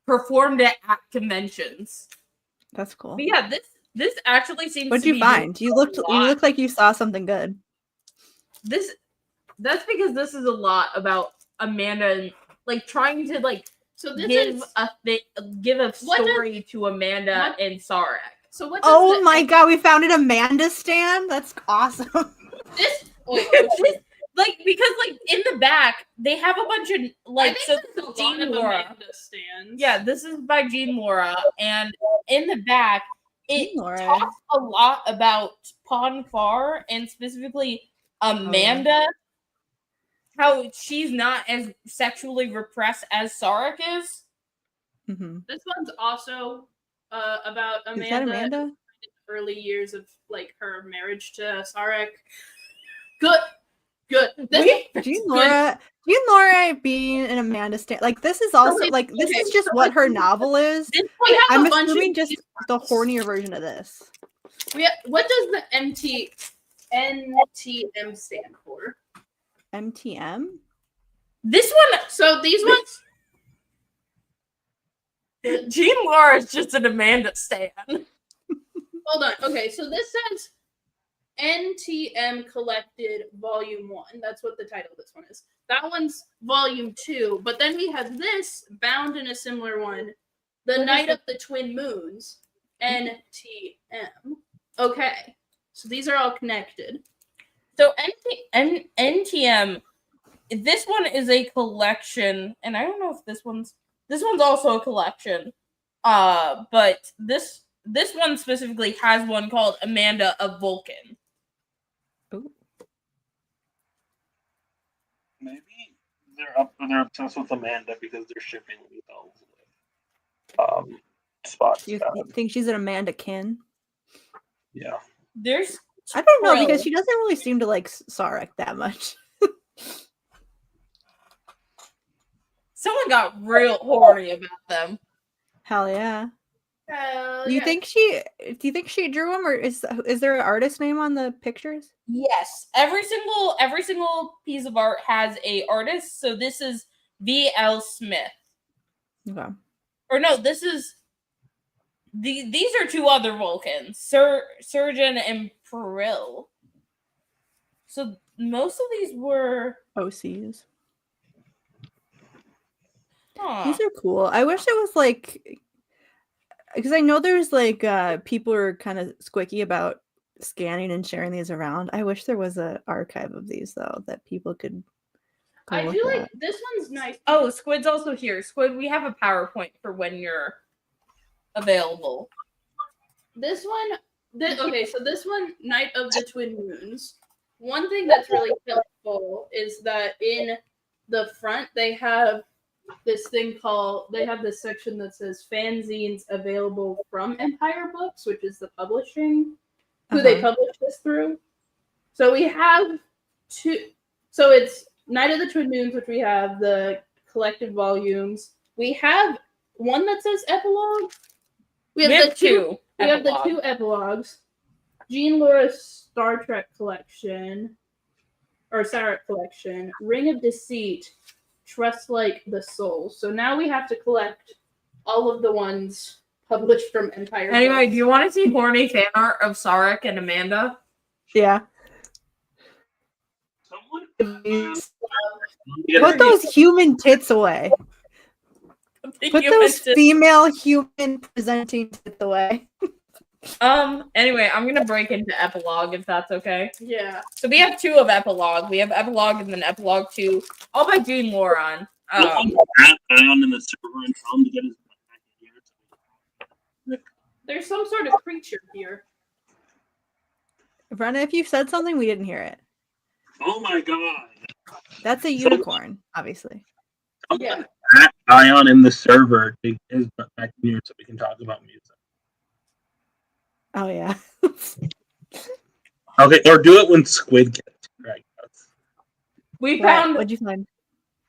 performed it at conventions.
That's cool.
But yeah, this actually seems.
What'd
to
you
be
find? You looked like you saw something good.
That's because this is a lot about Amanda and like trying to like
So this
give
is
a story to Amanda and Sarek.
so what? Does
Oh
the-
my god, we found an Amanda stand. That's awesome.
This wait,
Like because like in the back they have a bunch of like
I
so
think there's a lot
Jean
of
Laura.
Amanda stands.
Yeah, this is by Jean Laura, and in the back it
Jean Laura.
talks a lot about Pon farr and specifically Amanda. How she's not as sexually repressed as Sarek is.
Mm-hmm.
This one's also about
Is that
Amanda.
Amanda?
In the early years of like her marriage to Sarek. Good.
Jean Laura being an Amanda stand. Like this is also like this is just what her novel is.
We have
I'm
a bunch
assuming
of
just the hornier version of this.
what does the NTM stand for?
MTM?
This one,
So these ones.
Jean Laura is just an Amanda stan.
Hold on. Okay, so this says NTM Collected Volume 1. That's what the title of this one is. That one's Volume 2. But then we have this bound in a similar one, The Night of the Twin Moons, NTM. Okay, so these are all connected.
So NTM, this one is a collection, and I don't know if this one's also a collection. But this one specifically has one called Amanda of Vulcan.
Ooh.
Maybe they're obsessed with Amanda because they're shipping themselves with spots.
You think she's an Amanda Kin?
Yeah.
There's
I don't know
Trill.
because she doesn't really seem to like Sarek that much.
Someone got real horny about them.
Hell yeah.
Hell
Do you
yeah.
think she drew them, or is there an artist name on the pictures?
Yes, every single piece of art has a artist. So this is V.L. Smith.
Okay.
Or no, this is these are two other Vulcans, Surgeon and Perill. So most of these were
OCs.
huh.
These are cool. I wish it was like, because I know there's like people are kind of squicky about scanning and sharing these around. I wish there was an archive of these though that people could. go
I
look
do like
at.
this one's nice.
Oh, Squid's also here. Squid, we have a PowerPoint for when you're available.
This one, okay, so this one, Night of the Twin Moons. One thing that's really helpful is that in the front they have this thing called, they have this section that says fanzines available from Empire Books, which is the publishing, who they publish this through. So we have two, so it's Night of the Twin Moons, which we have the collected volumes. We have one that says epilogue. We have the two. We have the two epilogues. Jean Laura's Star Trek collection, or Sarek collection, Ring of Deceit, Trust Like the Soul. So now we have to collect all of the ones published from Empire.
Anyway,
Books.
do you want to see horny fan art of Sarek and Amanda?
Yeah.
Someone.
Put those human tits away. Put those female human presenting tits away.
Anyway, I'm gonna break into epilogue if that's okay.
Yeah.
So we have two of epilogue. We have epilogue and then epilogue 2, all by Jean Laura.
Ayaan in the server and tell him to get his back here.
There's some sort of creature here.
Brenna, if you said something, we didn't hear it.
Oh my god.
That's a unicorn, obviously.
Yeah.
At Ayaan in the server to get his back here so we can talk about music.
Oh yeah.
Okay, or do it when Squid gets pregnant.
We
Right,
found
what'd you find?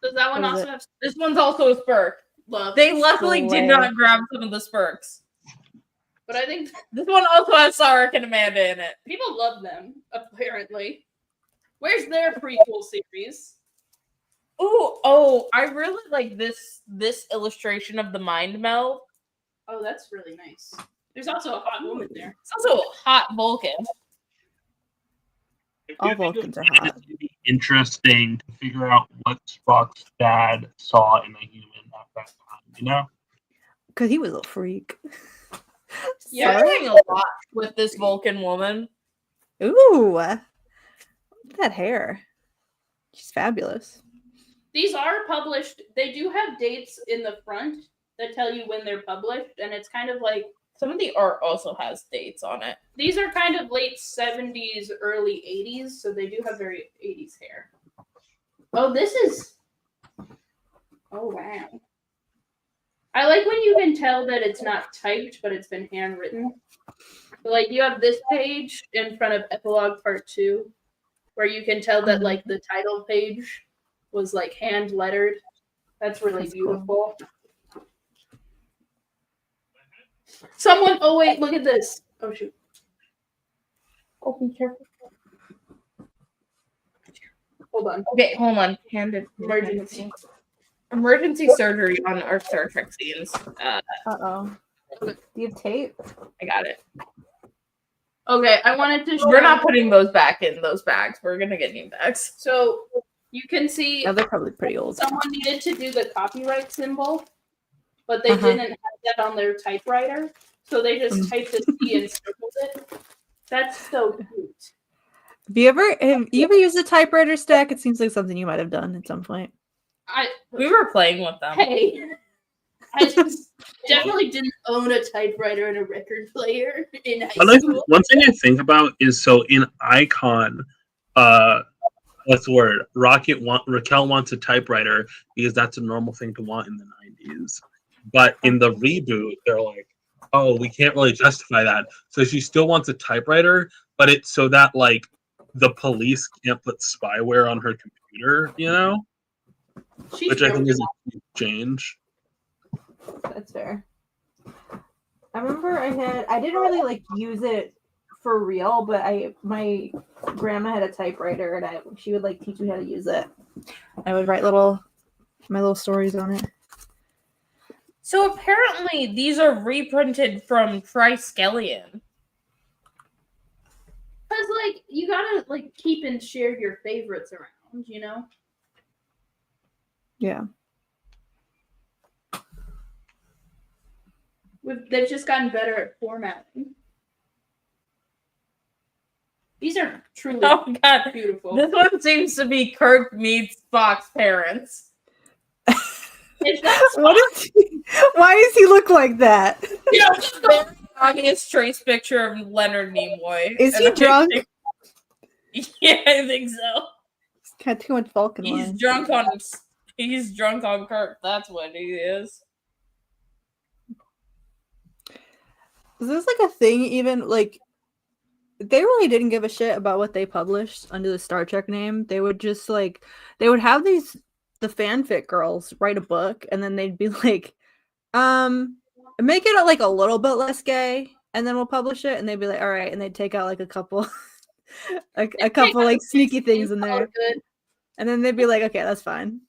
Does that one
What is
also
it?
have
this one's also a spurk.
love?
They luckily did
Slay.
not grab some of the spurks.
But I think
This one also has Sarek and Amanda in it.
people love them, apparently. Where's their prequel series?
Ooh, oh, I really like this illustration of the mind meld.
Oh, that's really nice. There's also a hot woman there.
It's also a hot Vulcan.
All Vulcans are hot.
It'd be interesting to figure out what Spock's dad saw in a human at that time, you know?
Because he was a freak.
Yeah,
Sorry?
I'm doing a lot with this Vulcan woman.
Ooh. Look at that hair. She's fabulous.
These are published. They do have dates in the front that tell you when they're published, and it's kind of like
Some of the art also has dates on it.
these are kind of late 70s, early 80s, so they do have very 80s hair. Oh, this is. Oh, wow. I like when you can tell that it's not typed, but it's been handwritten. So, like, you have this page in front of Epilogue Part 2, where you can tell that, like, the title page was, like, hand lettered. That's really
That's cool.
beautiful. Someone, oh, wait, look at this. Oh, shoot.
Oh, be careful.
Hold on.
Okay, hold on. Handed emergency surgery on our Star Trek scenes.
Uh-oh. Do you have tape?
I got it.
Okay, I wanted to show.
We're not putting those back in those bags. We're gonna get new bags.
So, you can see
Yeah, they're probably pretty old.
someone needed to do the copyright symbol, but they
Uh-huh.
didn't have that on their typewriter, so they just typed a C and circled it. That's so cute.
Have you ever used a typewriter stack? It seems like something you might have done at some point.
We were playing with them.
Hey, I just definitely didn't own a typewriter and a record player in high school.
One thing I think about is so in Icon, what's the word? Raquel wants a typewriter because that's a normal thing to want in the 90s. But in the reboot, they're like, oh, we can't really justify that. So she still wants a typewriter, but it's so that like the police can't put spyware on her computer, you know?
She's
Which I think
really
is a huge change.
That's fair. I remember I didn't really like use it for real, but my grandma had a typewriter and she would like teach me how to use it. I would write my little stories on it.
So apparently these are reprinted from Triskelion.
Because, like, you gotta, like, keep and share your favorites around, you know?
Yeah.
They've just gotten better at formatting. These are truly
Oh god.
beautiful.
This one seems to be Kirk meets Spock's parents.
Is that
Why does he look like that?
Yeah, very obvious trace picture of Leonard Nimoy.
Is he
And I
drunk?
think- Yeah, I think so.
He's got too much Vulcan
He's
lines.
drunk on Kirk. That's what he is.
Is this like a thing even like they really didn't give a shit about what they published under the Star Trek name. They would just like they would have the fanfic girls write a book and then they'd be like, make it like a little bit less gay and then we'll publish it, and they'd be like, all right, and they'd take out like a couple a couple like sneaky things in there.
Good.
And then they'd be like, okay, that's fine.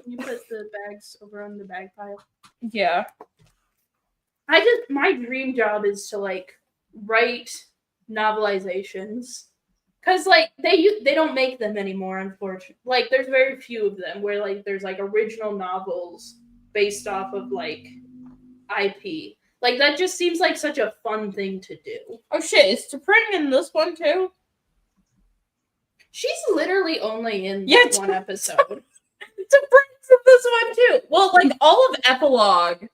Can you put the bags over on the bag pile?
Yeah.
My dream job is to like write novelizations, because like they don't make them anymore, unfortunately. Like there's very few of them where like there's like original novels based off of like IP. Like that just seems like such a fun thing to do.
Oh shit, is T'Pring in this one too?
She's literally only in
Yeah,
one episode.
T'Pring's in this one too. Well, like all of Epilogue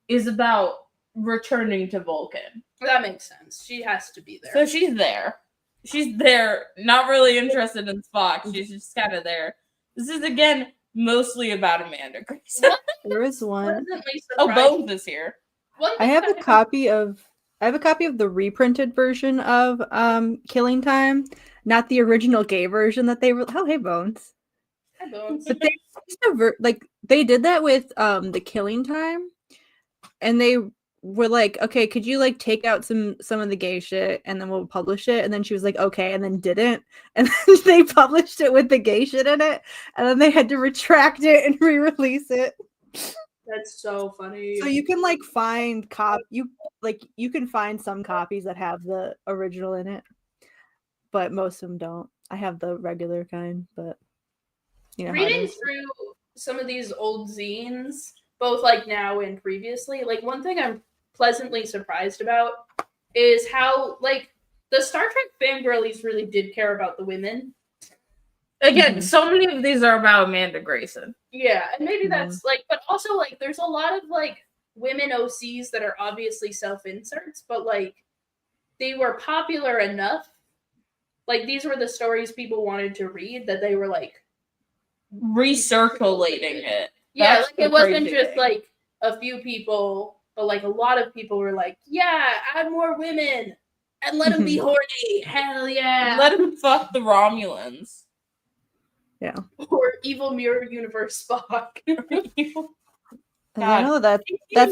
is about returning to Vulcan.
That makes sense. She has to be there.
So she's there. She's there, not really interested in Spock. She's just kind of there. This is again mostly about Amanda Grayson.
There is one.
Pleasantly
Oh,
surprised.
Bones is here.
One
I
thing
have a
that-
copy of I have a copy of the reprinted version of Killing Time, not the original gay version that they were. Oh, hey, Bones.
Hi, Bones.
But they did that with the Killing Time, and they were like, okay, could you like take out some of the gay shit and then we'll publish it? And then she was like, okay, and then didn't, and then they published it with the gay shit in it, and then they had to retract it and re-release it.
That's so funny.
So you can like find you can find some copies that have the original in it, but most of them don't. I have the regular kind, but you know, how it
Reading
is.
through some of these old zines, both like now and previously, like one thing I'm pleasantly surprised about is how like the Star Trek fangirlies really did care about the women.
Again, so many of these are about Amanda Grayson.
Yeah, and maybe that's like, but also like there's a lot of like women OCs that are obviously self-inserts, but like they were popular enough. Like these were the stories people wanted to read that they were like
Recirculating it.
yeah,
That's
like
the
it wasn't
crazy
just
thing.
like a few people, but like a lot of people were like, yeah, add more women and let them be horny. Hell yeah.
Let him fuck the Romulans.
Or evil mirror universe Spock.
I know that's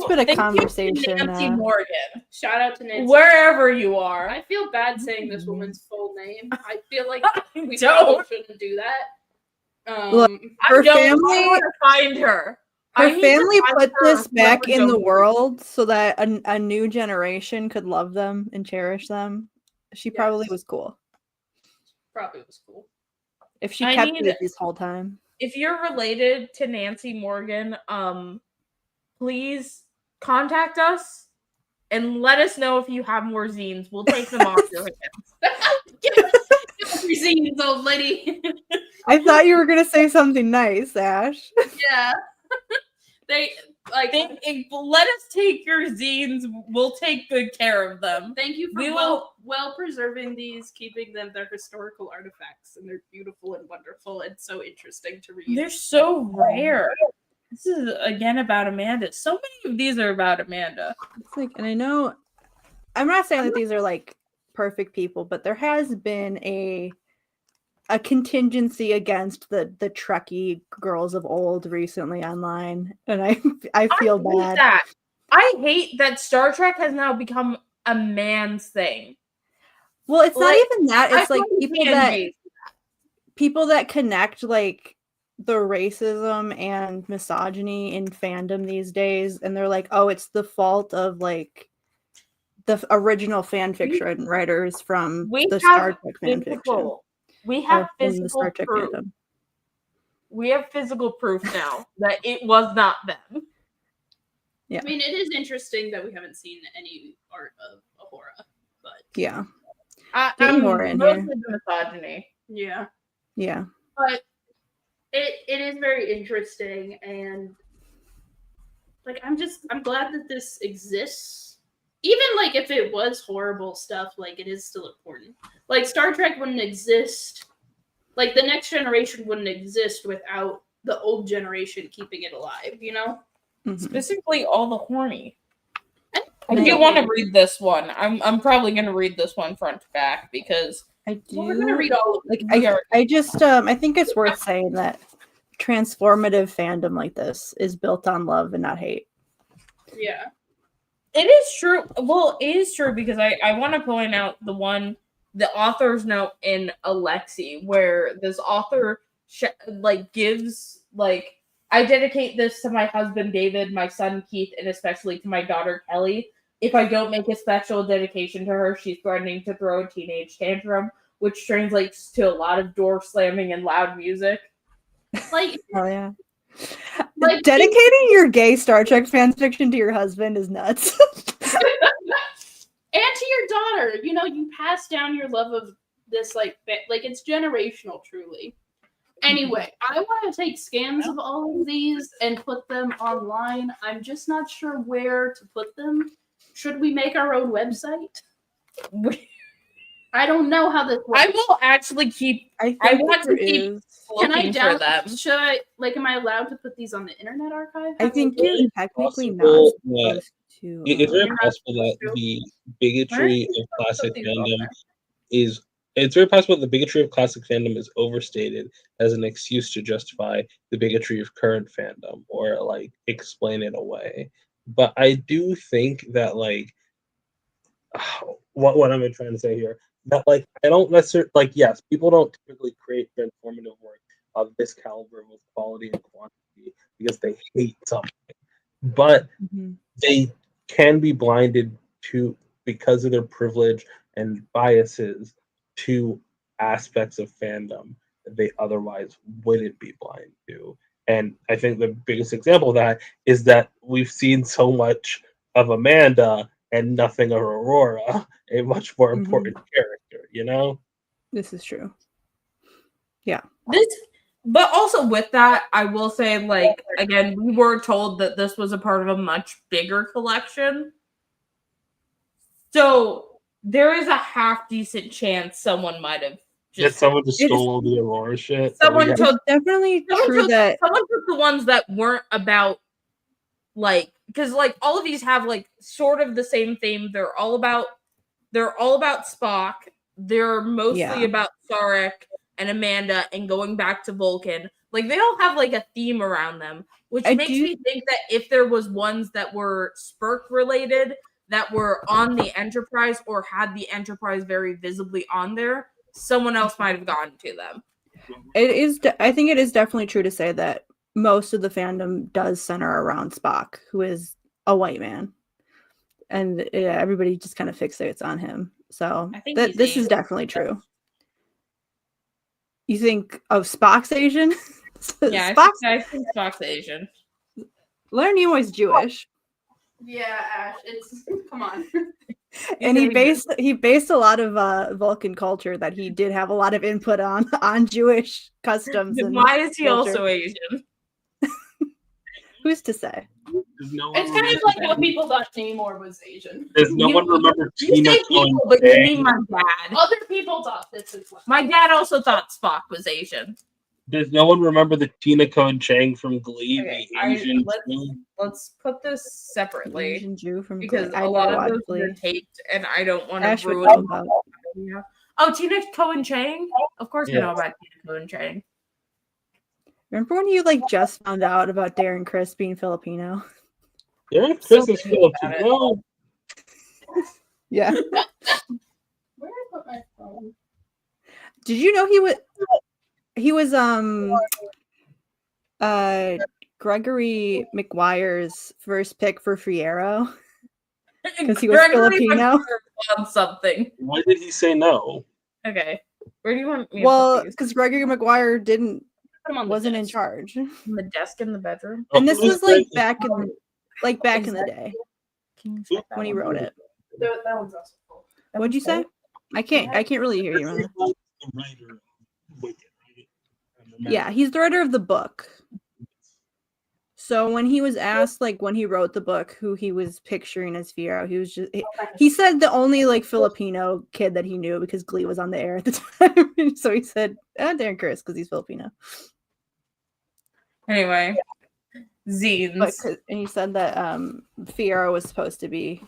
been a
Thank you to
conversation.
Nancy Morgan.
Shout out to Nancy.
Wherever you are.
I feel bad saying this woman's full name. I feel like we
Don't.
probably shouldn't do that.
Look, her
I
family
want to find her. I
her
need to
family
find
put
her
this back in the
Lumberjack.
world so that a new generation could love them and cherish them. She probably
Yes.
was cool.
Probably was cool.
If she
I
kept
need-
it this whole time.
If you're related to Nancy Morgan, please contact us and let us know if you have more zines. We'll take them off your hands.
Give us your zines, old lady.
I thought you were gonna say something nice, Ash.
Yeah. They like
Let us take your zines. We'll take good care of them.
thank you for
We
well preserving these, keeping them. They're historical artifacts and they're beautiful and wonderful and so interesting to read.
They're so rare. This is again about Amanda. So many of these are about Amanda.
It's like, and I know I'm not saying that these are like perfect people, but there has been a contingency against the Trekkie girls of old recently online, and I feel
hate
bad.
that. I hate that Star Trek has now become a man's thing.
Well, it's not
Like,
even that. It's
I
like
find
people that connect like the racism and misogyny in fandom these days, and they're like, oh, it's the fault of like the original fan fiction writers from
we
the
have
Star Trek fan fiction.
physical. We have
from the
physical
Star Trek
proof.
fandom.
We have physical proof now that it was not them.
Yeah.
I mean, it is interesting that we haven't seen any art of Ahura, but
Yeah.
I'm
more in
mostly
here.
the misogyny.
yeah.
Yeah.
But it is very interesting, and like I'm glad that this exists. Even like if it was horrible stuff, like it is still important. Like Star Trek wouldn't exist, like the next generation wouldn't exist without the old generation keeping it alive, you know?
Mhm.
Specifically all the horny. I
Yeah.
do want to read this one. I'm probably gonna read this one front to back because
I do.
Well, we're gonna read all of
Like
them.
I just I think it's worth saying that transformative fandom like this is built on love and not hate.
Yeah.
it is true. Well, it is true because I want to point out the author's note in Alexi where this author gives like, I dedicate this to my husband David, my son Keith, and especially to my daughter Kelly. If I don't make a special dedication to her, she's threatening to throw a teenage tantrum, which translates to a lot of door slamming and loud music.
Like,
Oh yeah.
Like-
Dedicating your gay Star Trek fan fiction to your husband is nuts.
and to your daughter, you know, you pass down your love of this, like it's generational, truly. Anyway, I want to take scans of all of these and put them online. I'm just not sure where to put them. Should we make our own website? I don't know how this works.
I will actually keep.
I
want to
there
keep-
is.
Can I
looking for
download
them.
Should I, like, am I allowed to put these on the Internet Archive?
I think
Very
you're technically not
possible
supposed to
It's very
You're not
possible that
supposed to.
the bigotry of
Put
classic
these
fandom
over.
is it's very possible that the bigotry of classic fandom is overstated as an excuse to justify the bigotry of current fandom or like explain it away. But I do think that like what am I trying to say here? That like I don't necessarily like yes, people don't typically create transformative work of this caliber with quality and quantity because they hate something. But
Mhm.
they can be blinded to because of their privilege and biases to aspects of fandom that they otherwise wouldn't be blind to. And I think the biggest example of that is that we've seen so much of Amanda and nothing of Aurora, a much more important character, you know?
This is true. Yeah.
This, but also with that, I will say, like, again, we were told that this was a part of a much bigger collection. So there is a half decent chance someone might have
That
just
someone just
It is-
stole all the Aurora shit. that we
someone
got-
took
It's definitely true that
someone took the ones that weren't about like because like all of these have like sort of the same theme. They're all about Spock. They're mostly
Yeah.
about Sarek and Amanda and going back to Vulcan. Like they all have like a theme around them, which
I
makes
do-
me think that if there was ones that were Spurk related that were on the Enterprise or had the Enterprise very visibly on there, someone else might have gotten to them.
it is. I think it is definitely true to say that most of the fandom does center around Spock, who is a white man, and everybody just kind of fixates on him. So
I think he's
this is
Asian.
definitely true. You think of Spock's Asian?
Yeah,
Spock's
I think Spock's Asian.
Leonard Nimoy's Jewish,
Yeah, Ash, it's come on.
and he
Asian.
based a lot of Vulcan culture that he did have a lot of input on Jewish customs.
Then
And
why is he
culture.
also Asian?
Who's to say?
Does no one
It's kind of
remember-
like what people thought Namor was Asian.
Does no
You-
one remember
You
Tina
say
Cohen
people, but you
Chang?
mean my dad.
Other people thought this as well.
My dad also thought Spock was Asian.
Does no one remember the Tina Cohen Chang from Glee,
Okay,
the Asian
let's-
Jew?
Let's put this separately
Asian Jew from
because
Glee.
a
I
lot
never
of those
watched
are
Glee.
taped, and I don't want
Ash
to
would
ruin.
know about.
Yeah. Oh, Tina Cohen Chang. Of course, I know
Yes.
about Tina Cohen Chang.
Remember when you like just found out about Darren Criss being Filipino?
Yeah,
Still
Chris is
thinking about it.
Filipino.
Yeah.
Where did I put my phone?
Did you know he was Gregory McGuire's first pick for Fiero? 'Cause he was
Gregory
Filipino?
on something.
Why did he say no?
Okay, where do you want me to
Well,
put these?
because Gregory McGuire
Put 'em on the
wasn't in
desk.
charge, and
On the desk in the bedroom.
this
Who's
was like
Greg-
back in the day
Can you
Who-
check that
when he
one?
wrote it.
That one's also full.
That
What'd you
one's
say? I can't really hear you, Rena.
The writer of Wicked, right? I remember.
Yeah, he's the writer of the book. So when he was asked, like when he wrote the book, who he was picturing as Fiero, he said the only like Filipino kid that he knew because Glee was on the air at the time. So he said Darren Criss because he's Filipino.
Anyway, zines.
And he said that Fiero was supposed to be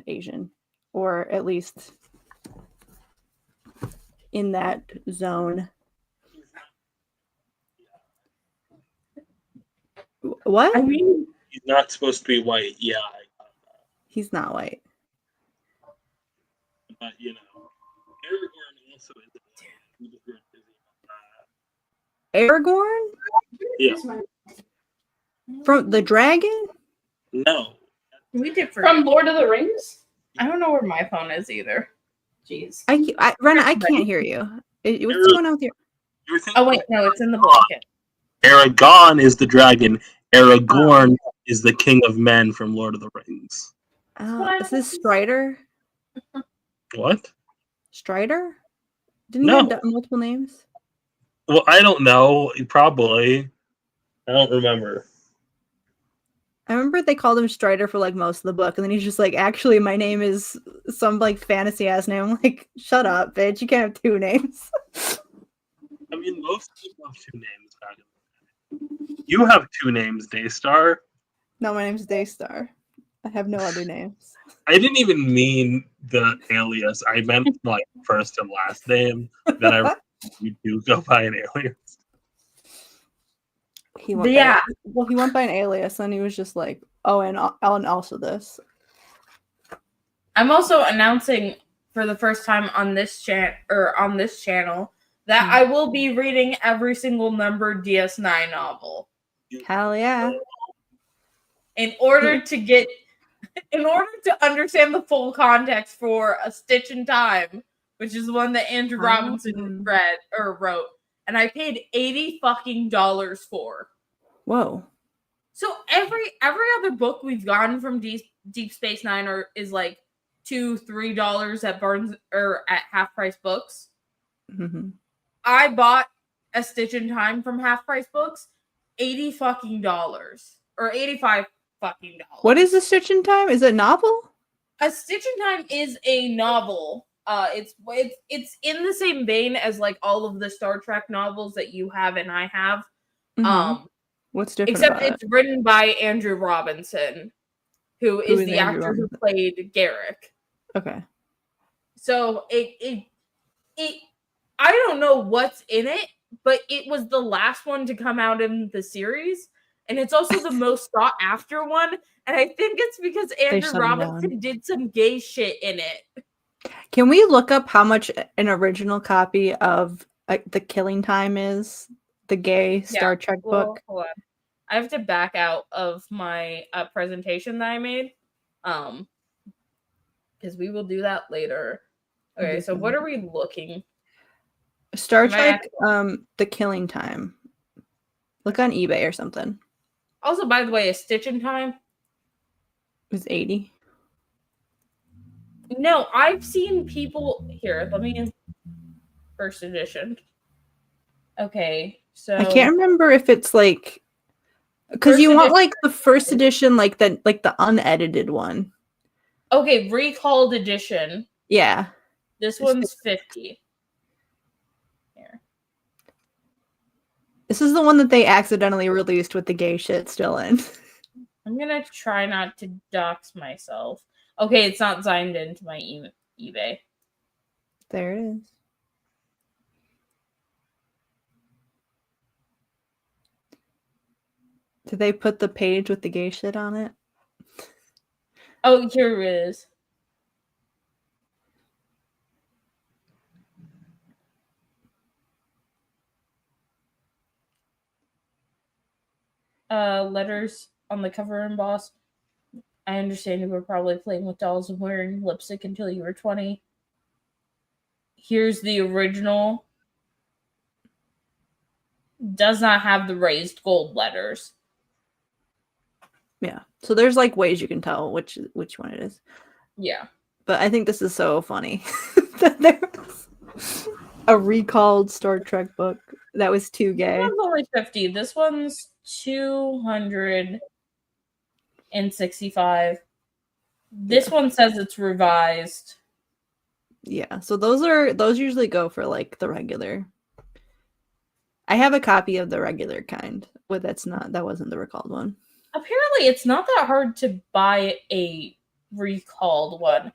Asian, or at least in that zone. What?
I mean,
He's not supposed to be white. Yeah,
He's not white.
but you know, Aragorn also is. He was very busy about
Aragorn
that. Yeah.
from the dragon?
No.
we did for.
From Lord of the Rings?
I don't know where my phone is either.
Jeez.
Rena, I can't hear you. What's going on with you?
You were thinking
Oh wait, no, it's in the blanket.
Aragorn is the dragon. Aragorn is the king of men from Lord of the Rings.
Is this Strider?
What?
Strider? Didn't
No.
he have multiple names?
Well, I don't know. Probably. I don't remember.
I remember they called him Strider for like most of the book, and then he's just like, actually, my name is some like fantasy ass name. I'm like, shut up, bitch. You can't have two names.
I mean, most people have two names back in the day. You have two names, Daystar.
No, my name's Daystar. I have no other names.
I didn't even mean the alias. I meant like first and last name. That I you do go by an alias.
He went
Yeah.
he went by an alias, and he was just like, "Oh, and also this."
I'm also announcing for the first time on this channel that I will be reading every single numbered DS9 novel.
Hell yeah!
In order to understand the full context for A Stitch in Time, which is the one that Andrew Robinson wrote, and I paid $80 fucking for.
Whoa!
So every other book we've gotten from Deep Space Nine is like $2-3 at Barnes or at Half Price Books.
Mm-hmm.
I bought A Stitch in Time from Half Price Books, $80 fucking or $85 fucking.
What is A Stitch in Time? Is it a novel?
A Stitch in Time is a novel. It's in the same vein as like all of the Star Trek novels that you have and I have.
Mm-hmm. What's different?
Except
about
it's written by Andrew Robinson, who is the
Andrew
actor who played Garrick.
Okay.
So it I don't know what's in it, but it was the last one to come out in the series, and it's also the most sought after one. And I think it's because Andrew Robinson did some gay shit in it.
Can we look up how much an original copy of The Killing Time is? The gay Star Trek book.
Hold on. I have to back out of my presentation that I made, because we will do that later. Okay, so what are we looking?
Star Trek, The Killing Time. Look on eBay or something.
Also, by the way, A Stitch in Time
is $80.
No, I've seen people here. Let me first edition. Okay, so
I can't remember if it's like because you want like the first edition, like the unedited one.
Okay, recalled edition.
Yeah,
this one's $50. Here,
this is the one that they accidentally released with the gay shit still in.
I'm gonna try not to dox myself. Okay, it's not signed into my eBay.
There it is. Did they put the page with the gay shit on it?
Oh, here it is. Letters on the cover embossed. I understand you were probably playing with dolls and wearing lipstick until you were 20. Here's the original. Does not have the raised gold letters.
Yeah. So there's like ways you can tell which one it is.
Yeah.
But I think this is so funny that there's a recalled Star Trek book that was too gay.
This one's only $50. This one's $265. This one says it's revised.
Yeah. So those usually go for like the regular. I have a copy of the regular kind, but that wasn't the recalled one.
Apparently, it's not that hard to buy a recalled one.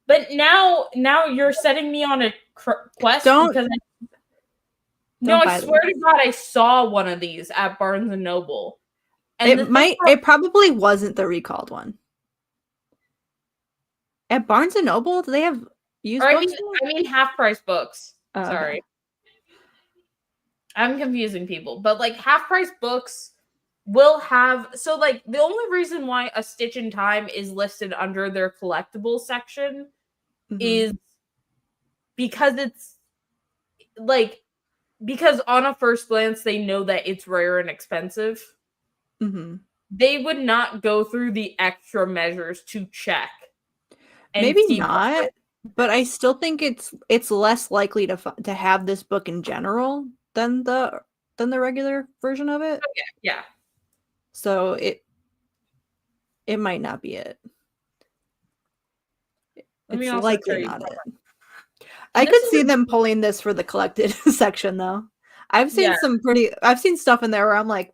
But now you're setting me on a quest because I swear to God, I saw one of these at Barnes and Noble. And
it probably wasn't the recalled one. At Barnes and Noble, do they have used books?
I mean Half Price Books.
Oh,
sorry.
okay.
I'm confusing people, but like Half Price Books will have, so like the only reason why A Stitch in Time is listed under their collectibles section is because it's like, because on a first glance they know that it's rare and expensive. They would not go through the extra measures to check.
Maybe not, but I still think it's less likely to have this book in general than the regular version of it.
Yeah.
So it might not be it. It's likely not it. I could see them pulling this for the collected section though. I've seen stuff in there where I'm like,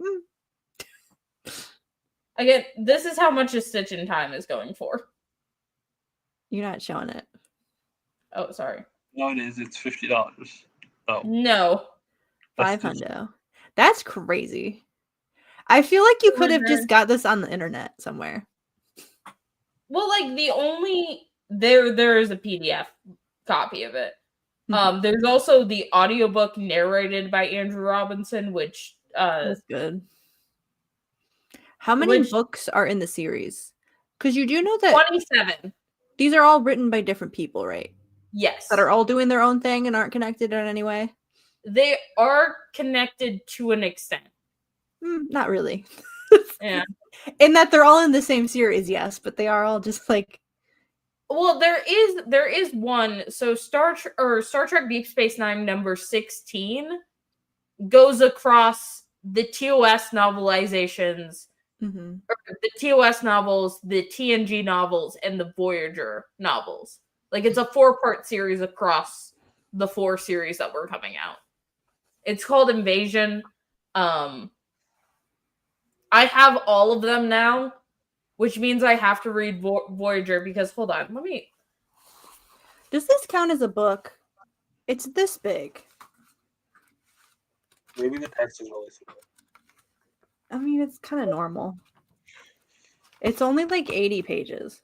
Again, this is how much a Stitch in Time is going for.
You're not showing it.
Oh, sorry.
No, it is. It's $50. Oh,
No.
that's
$500. That's crazy. I feel like you could have
Mhm.
just got this on the internet somewhere.
Well, like the only there is a PDF copy of it. There's also the audiobook narrated by Andrew Robinson, which
That's good. How many
which-
books are in the series? Because you do know that
27.
these are all written by different people, right?
Yes.
That are all doing their own thing and aren't connected in any way?
They are connected to an extent.
Not really.
Yeah.
In that they're all in the same series, yes, but they are all just like
Well, there is one. So Star Trek Deep Space Nine number 16 goes across the TOS novelizations, or the TOS novels, the TNG novels, and the Voyager novels. Like it's a 4-part series across the 4 series that were coming out. It's called Invasion. I have all of them now, which means I have to read Voyager because hold on, let me.
Does this count as a book? It's this big.
maybe the text is really small.
I mean, it's kind of normal. It's only like 80 pages.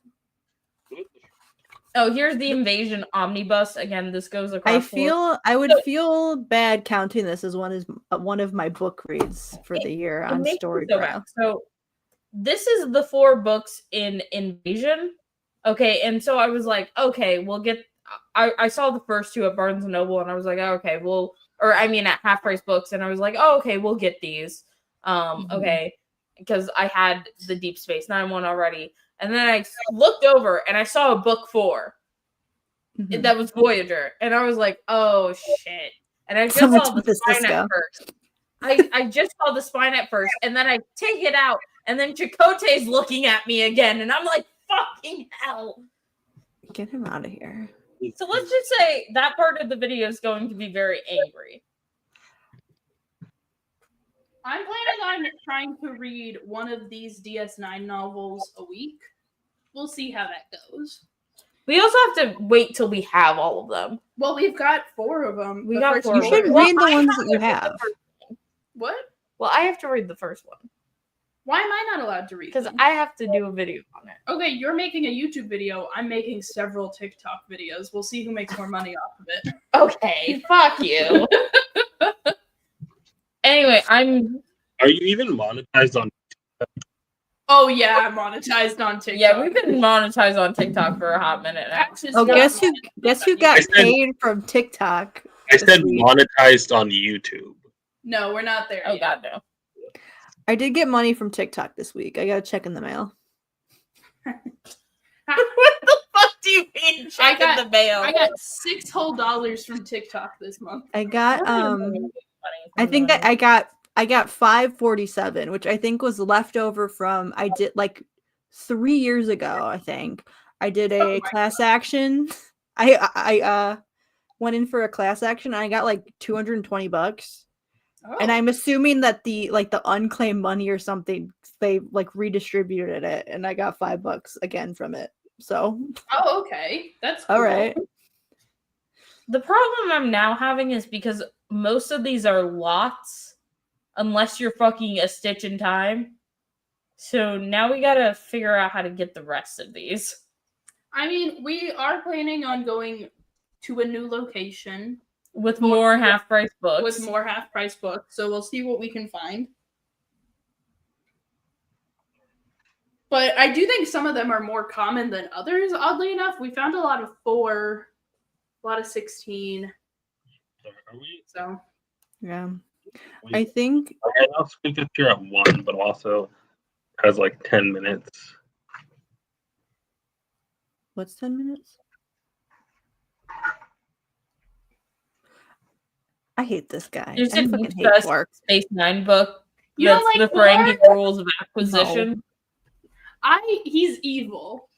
Oh, here's the Invasion Omnibus. Again, this goes across.
I would feel bad counting this as one of my book reads for the year on Storybrand.
So this is the 4 books in Invasion. Okay, and so I was like, okay, we'll get. I saw the first 2 at Barnes and Noble, and I was like, oh, okay, at Half Price Books, and I was like, oh, okay, we'll get these. Okay, because I had the Deep Space Nine one already, and then I looked over and I saw a book 4 that was Voyager, and I was like, oh shit! And I just saw the spine at first. I just saw the spine at first, and then I take it out, and then Chakotay's looking at me again, and I'm like, fucking hell!
Get him out of here.
So let's just say that part of the video is going to be very angry.
I'm planning on trying to read one of these DS9 novels a week. We'll see how that goes.
We also have to wait till we have all of them.
Well, we've got 4 of them.
We got 4.
You should read the ones that you have.
What?
Well, I have to read the first one.
Why am I not allowed to read?
Because
them?
I have to do a video on it.
Okay, you're making a YouTube video. I'm making several TikTok videos. We'll see who makes more money off of it.
Okay, fuck you. Anyway,
Are you even monetized on?
Oh yeah, I'm monetized on TikTok.
Yeah, we've been monetized on TikTok for a hot minute now.
Oh, guess who got paid from TikTok?
I said monetized on YouTube.
No, we're not there.
Oh
yet.
god, no.
I did get money from TikTok this week. I got a check in the mail.
What the fuck do you mean check in the mail?
I got $6 whole from TikTok this month.
I got I think that I got $5.47, which I think was leftover from I did like 3 years ago. I think I did a class action. I went in for a class action. And I got like $220, and I'm assuming that the unclaimed money or something they like redistributed it, and I got $5 again from it. So
Oh, okay, that's cool.
all right.
The problem I'm now having is because most of these are lots, unless you're fucking a Stitch in Time. So now we gotta figure out how to get the rest of these.
I mean, we are planning on going to a new location
With more half-price books.
with more half-price books, so we'll see what we can find. But I do think some of them are more common than others, oddly enough. We found a lot of 4, a lot of 16.
Are we?
So
Yeah. I think
I know Squid gets here at 1, but also has like 10 minutes.
what's 10 minutes? I hate this guy.
There's
I
a
fucking
Deep
hate Quark.
Space Nine book.
You
That's
don't like
the Ferengi
Quark?
rules of acquisition.
he's evil.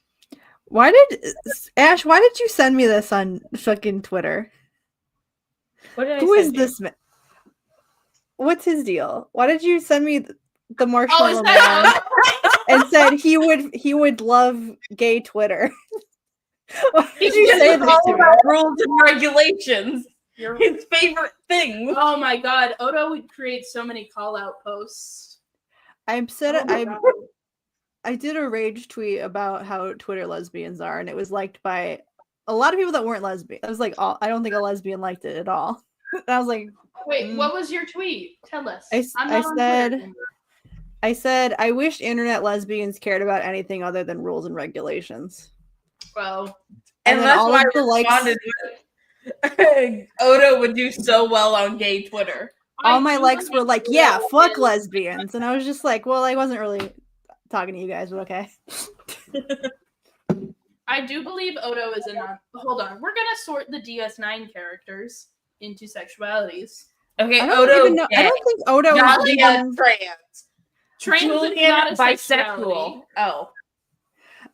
Why did Ash? Why did you send me this on fucking Twitter?
What did I
Who is
send you?
this man? What's his deal? Why did you send me the
Oh,
marshmallow
is that
man and said he would love gay Twitter. Why did you say this
all
to me?
about rules and regulations. His favorite thing.
Oh my god, Odo would create so many call out posts.
I said
Oh my
I
God.
I did a rage tweet about how Twitter lesbians are, and it was liked by a lot of people that weren't lesbian. I was like, I don't think a lesbian liked it at all. And I was like,
Wait, what was your tweet? Tell us.
I
I'm not on Twitter
said,
anymore.
I wish internet lesbians cared about anything other than rules and regulations.
Well,
And
And
then
that's
all
why
of the likes,
responded with Odo would do so well on gay Twitter.
all
I
my
do
likes were
believe
like,
Odo
yeah, fuck
is-
lesbians. And I was just like, well, I wasn't really talking to you guys, but okay.
I do believe Odo is a non. Hold on, we're gonna sort the DS9 characters into sexualities.
Okay,
I don't
Odo
even know. I
gay.
don't think Odo is
Julian
even,
trans.
Trans is
Julian
not a
bisexual.
sexuality.
Oh.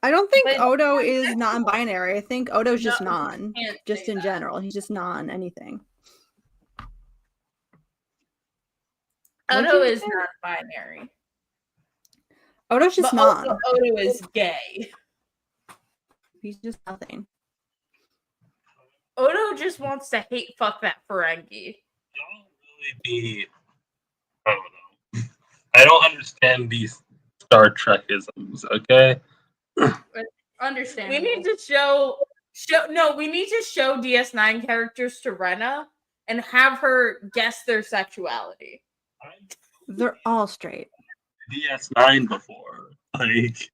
I don't think
But-
Odo is non-binary. I think Odo's just
No,
non,
can't
just
say
in
that.
general. He's just non anything. What'd
Odo
you
is
say?
not binary.
Odo's just
But
non.
also Odo is gay.
He's just nothing.
Odo just wants to hate fuck that Ferengi.
Y'all really be. I don't know. I don't understand these Star Trekisms. Okay.
Understand.
We need to show we need to show DS9 characters to Rena and have her guess their sexuality.
They're all straight.
DS9 before. Like,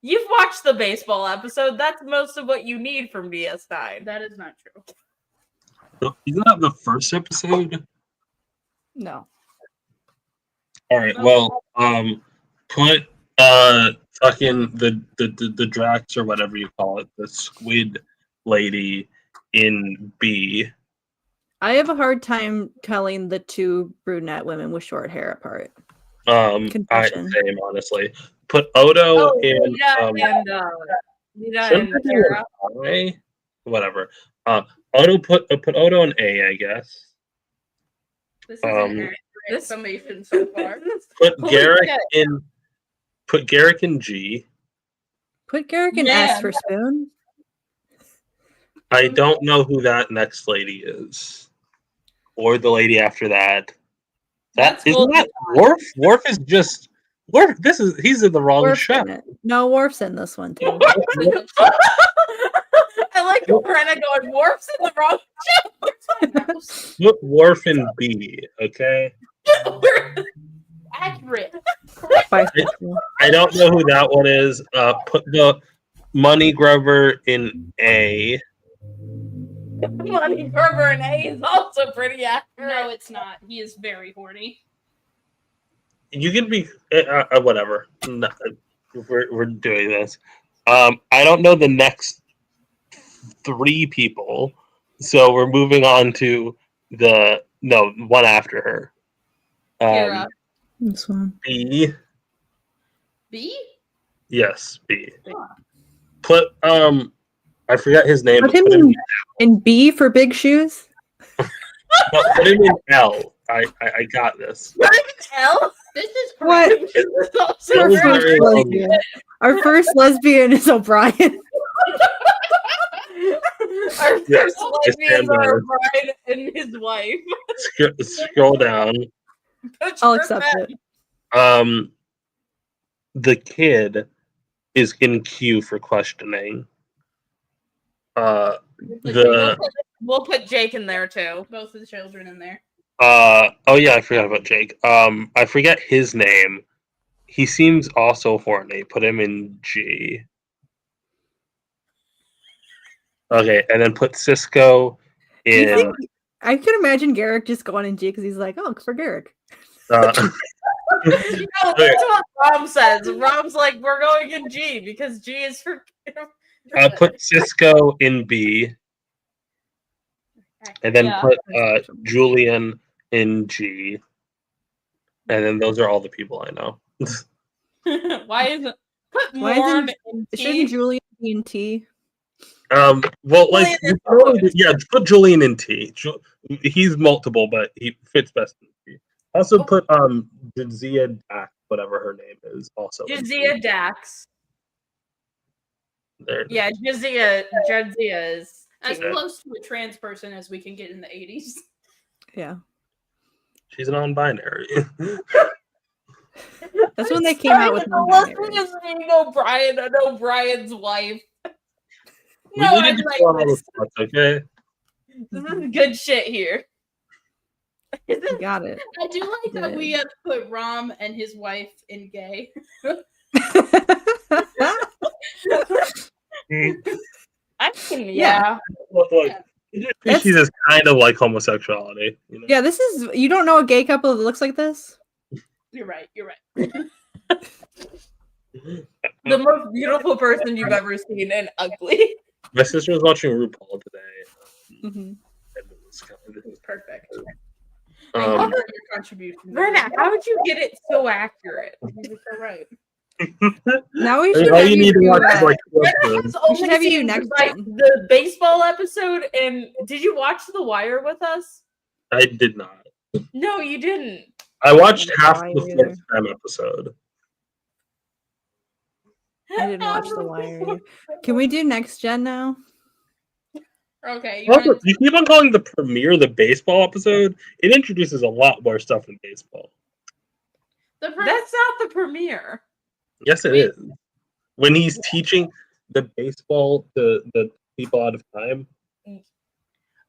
You've watched the baseball episode. That's most of what you need from DS9.
That is not true.
isn't that the first episode?
No.
All right. Well, put fucking the Drax or whatever you call it, the Squid lady in B.
I have a hard time telling the two brunette women with short hair apart.
I
Confession.
same honestly. Put Odo
Oh,
in.
Lita
shouldn't
and
I do
Kara.
an I? Whatever. Odo put Odo in A, I guess.
This is
Um,
an accurate
this-
summation so far.
Put
Holy
Garrick
shit.
in. Put Garrick in G.
Put Garrick in S
Man.
for Spoon.
I don't know who that next lady is, or the lady after that. That
That's
isn't that
Goldie
Worf. Worf is just Worf. He's in the wrong
Worf's
show.
in it. No, Worf's in this one too.
I like Rena going, Worf's in the wrong
Put Worf in B. Okay.
Accurate.
Bisexual.
I don't know who that one is. Put the Money Grubber in A.
Money Gerber and A is also pretty accurate.
No, it's not. He is very horny.
You can be whatever. No, we're doing this. I don't know the next three people, so we're moving on to the one after her.
Kira.
This one.
B.
B?
Yes, B. Put I forgot his name.
Put
but
him
Put him,
in B for big shoes.
no, put him in L. I got this.
Put him in L?
This is
What?
correct.
This is also
That
Our
was
first
very
lesbian. Our first lesbian is O'Brien.
Our
Yes,
first
I
lesbians
stand by
are
it.
Brian and his wife.
Scroll down.
I'll accept it.
The kid is in queue for questioning.
We'll put Jake in there too.
Both of the children in there.
Oh yeah, I forgot about Jake. I forget his name. He seems also horny. Put him in G. Okay, and then put Cisco
Do you
in.
think, I can imagine Garrick just going in G because he's like, oh, for Garrick.
Uh,
No, that's what Rom says. Rom's like, we're going in G because G is for.
put Cisco in B, and then
Yeah.
put Julian in G, and then those are all the people I know.
Why isn't put
Why
Morn
isn't-
in T?
Shouldn't Julian be in T?
Well, like,
Julian is
yeah, put Julian in T. He's multiple, but he fits best in T. Also put Jadzia Dax whatever her name is, also in
Jazia Dax.
there.
Yeah, Jadzia is
As
Okay.
close to a trans person as we can get in the 80s.
Yeah.
She's non-binary.
That's when they came out with non-binary.
is being O'Brien and O'Brien's wife.
We
No, I
needed to
like
go on all
this.
the thoughts, okay?
This is good shit here.
You got it.
I do like that
Did.
we have put Rom and his wife in gay.
I can, yeah.
Look, species is kind of like homosexuality. You know?
Yeah, this is. You don't know a gay couple that looks like this?
You're right.
The most beautiful person you've ever seen and ugly.
My sister was watching RuPaul today.
Mhm.
And it was kind of,
It's perfect.
um,
Your contribution.
Rena, how did you get it so accurate?
You're so right.
Now we
I mean,
should
all
have
you need to
do
watch is
that.
like
Rena
clips.
has only
have you do
seen
next
like
gen.
the baseball episode, and did you watch The Wire with us?
I did not.
No, you didn't.
I watched
I
half
didn't
the
either.
fourth time episode.
I didn't watch The Wire. Either. Can we do next gen now?
Okay.
Also, you keep on calling the premiere the baseball episode. It introduces a lot more stuff in baseball.
That's not the premiere.
Yes, it is. When he's teaching the baseball to the people out of time.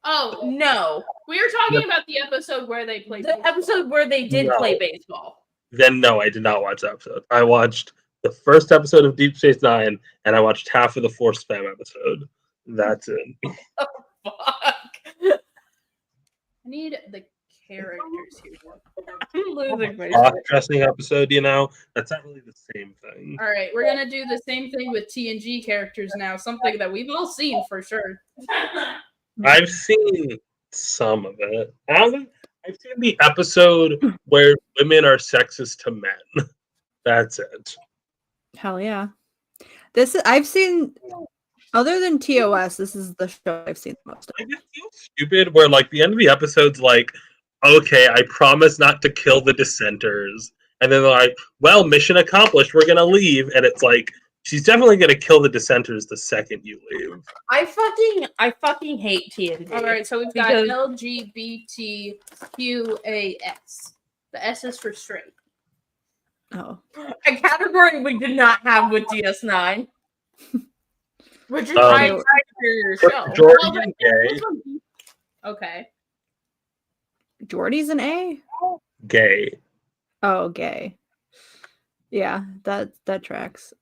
Oh,
No,
we were talking about the episode where they played.
the episode where they did
No.
play baseball.
Then no, I did not watch that episode. I watched the first episode of Deep Space Nine, and I watched half of the Force Spam episode. That's it.
Fuck.
I need the characters here.
I'm losing my
Cross
shit.
dressing episode, you know, that's not really the same thing.
All right, we're gonna do the same thing with TNG characters now. Something that we've all seen for sure.
I've seen some of it. I've seen the episode where women are sexist to men. That's it.
Hell yeah. This is, I've seen, other than TOS, this is the show I've seen the most of.
Like, it feels stupid where like the end of the episode's like, okay, I promise not to kill the dissenters. And then they're like, well, mission accomplished, we're gonna leave. And it's like, she's definitely gonna kill the dissenters the second you leave.
I fucking hate TNG.
All right, so we've got
Because-
LGBTQAS. The S is for straight.
Oh.
A category we did not have with DS9. Which is
Um,
why I'm excited for your show.
Jordan
Well,
and Gay.
Okay.
Jordy's an A?
Gay.
Oh, gay. Yeah, that tracks.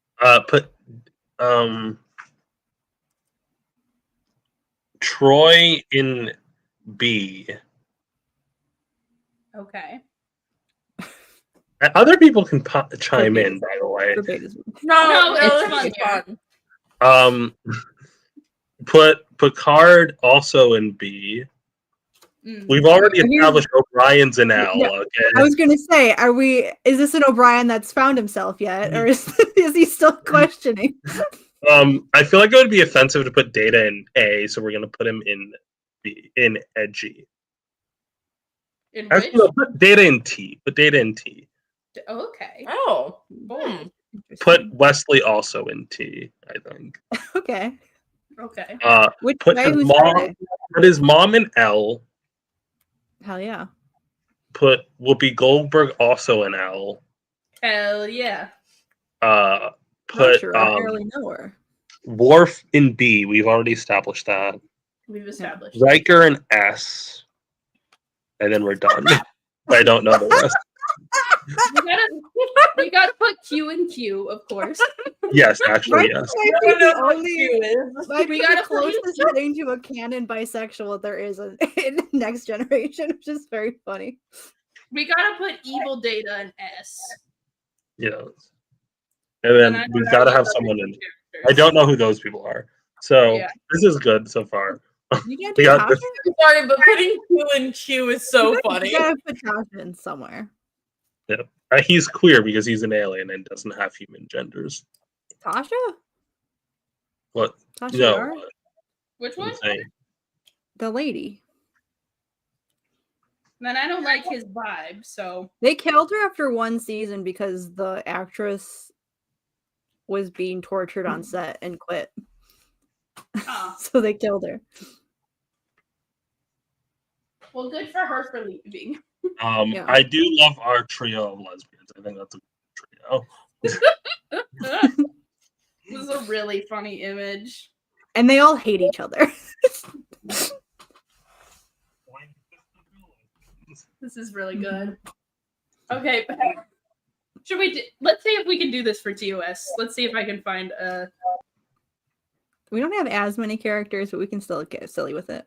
Put Troy in B.
Okay.
Other people can chime in, by the way.
For betas.
No, it's
this is
fun.
Put Picard also in B.
Mm.
We've already
Here's-
established O'Brien's in L.
Yeah.
Okay.
I was gonna say, is this an O'Brien that's found himself yet? Or is he still questioning?
I feel like it would be offensive to put Data in A, so we're gonna put him in B, in G.
In
Actually,
which?
no, put Data in T. Put Data in T.
Okay.
Oh.
Put Wesley also in T. I think.
Okay.
Okay.
Which
Put
way?
his
Who's
mom.
way?
Put his mom in L.
Hell yeah.
Put Whoopi Goldberg also in L.
Hell yeah.
Not
Put
sure. I barely know her.
Worf in B. We've already established that.
We've established.
Riker in S. And then we're done. I don't know the rest.
We gotta put Q in Q, of course.
Yes, actually,
Right?
yes.
Might be the only, might
We
be
gotta
the closest thing to a canon bisexual there is in Next Generation, which is very funny.
We gotta put evil Data in S.
Yes. And then
And
we've got to have someone in. I don't know who those people are. So
Yeah.
this is good so far.
You can't
We
do
got
Tasha?
this.
Sorry, but putting Q in Q is so funny.
You gotta put Tasha in somewhere.
He's queer because he's an alien and doesn't have human genders.
Tasha?
What?
Tasha
No.
Yar?
Which
I'm
one?
saying.
The lady.
Then I don't like his vibe, so
They killed her after one season because the actress was being tortured on set and quit. So they killed her.
well, good for her for leaving.
Yeah.
I do love our trio of lesbians. I think that's a good trio.
This is a really funny image.
And they all hate each other.
This is really good. Okay, should we? Let's see if we can do this for TOS. Let's see if I can find a.
We don't have as many characters, but we can still get silly with it.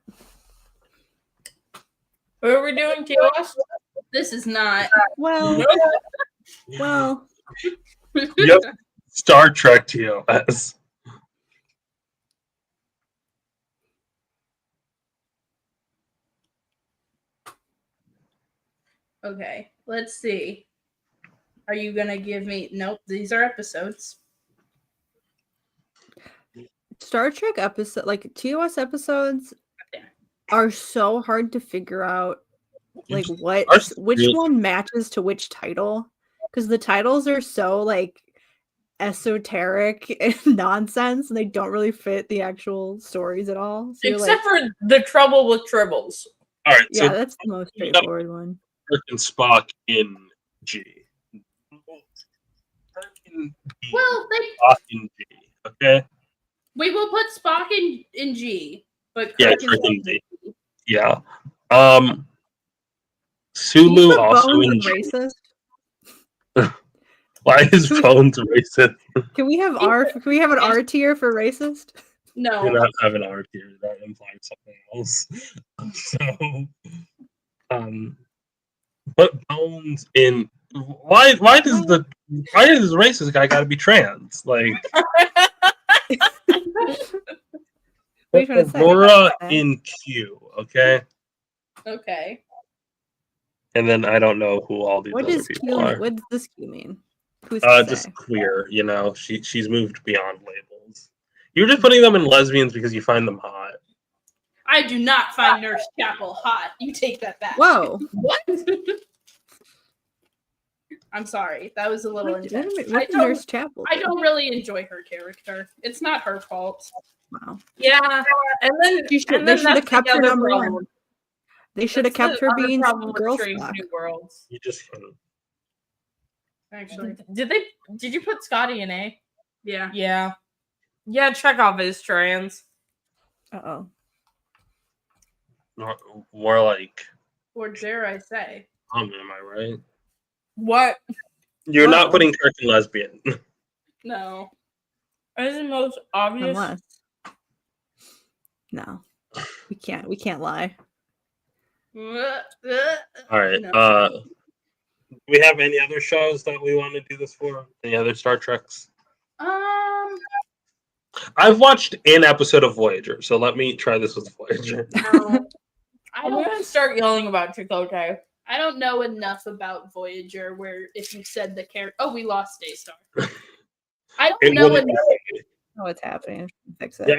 What are we doing, TOS?
This is not.
Well,
Yep. Star Trek TOS.
Okay, let's see. Are you gonna give me? Nope, these are episodes.
Star Trek episode, like TOS episodes, are so hard to figure out, like which one matches to which title, because the titles are so like esoteric and nonsense, and they don't really fit the actual stories at all. So
Except for the trouble with tribbles.
All right,
yeah,
so
that's the most straightforward one.
Kirk and Spock in G.
Well,
Spock in G. Okay.
we will put Spock in G, but
Yeah,
Kirk is
Kirk in
in
D.
G.
Yeah.
Can
Sulu
you put
also
Bones
in
and
G.
racist?
Why is Bones racist?
Can we have Can we have an R tier for racist?
Do
No,
not have an R here. That implies something else. So, put Bones in. Why does the racist guy got to be trans? Like,
What are you trying to say?
Aurora in Q. Okay.
okay.
And then I don't know who all these
What
other
does
people
Q?
are.
What does this Q mean? Who's to say?
Just queer, you know. She's moved beyond labels. You're just putting them in lesbians because you find them hot.
I do not find Nurse Chapel hot. You take that back.
Whoa!
What? I'm sorry. That was a little intense.
What did Nurse Chapel?
I don't really enjoy her character. It's not her fault.
Wow.
Yeah, and then
They should
that's
have kept
the
her
other
number
problem.
one. They should have
That's
kept
the
her
other
being
problem with
girl
Strange
Spock.
New Worlds.
You just
Actually,
Did you put Scotty in A?
yeah.
Yeah. Chekhov is trans.
Uh oh.
more like,
Or dare I say?
am I right?
What
You're not
Uh-oh.
putting Kirk in lesbian.
No.
is the most obvious?
Unless. No. We can't lie.
All right.
No.
Do we have any other shows that we want to do this for? Any other Star Treks? I've watched an episode of Voyager, so let me try this with Voyager.
No.
I'm gonna start yelling about Chakotay.
I don't know enough about Voyager where if you said the character. Oh, we lost Daystar. I don't
It
know
wouldn't be
enough.
funny.
Oh, it's happening. Fix it.
Yeah,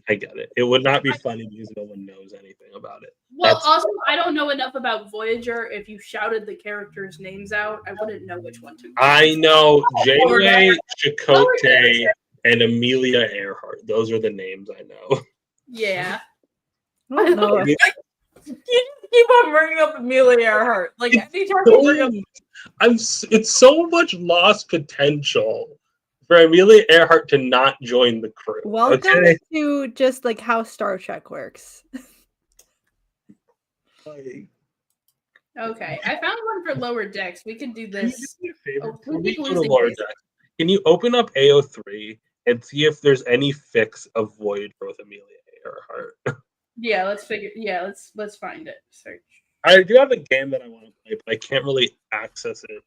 I get it. It would not be funny because no one knows anything about it.
Well,
That's-
also, I don't know enough about Voyager. If you shouted the characters' names out, I wouldn't know which one to.
I know
Lower
Janeway,
Decks.
Chakotay, and Amelia Earhart. Those are the names I know.
Yeah.
I don't know.
You keep on bringing up Amelia Earhart. Like anytime you bring up
It's so much lost potential for Amelia Earhart to not join the crew.
Welcome
Okay?
to just like how Star Trek works.
Like,
Okay. I found one for Lower Decks. We could do
can you
this.
do me a favor?
Oh,
Before
we
we
keep
go to
losing
Lower
Daisy.
Decks, can you open up AO3 and see if there's any fix of Voyager with Amelia Earhart?
Yeah, let's figure. Yeah, let's find it. Search.
I do have a game that I want to play, but I can't really access it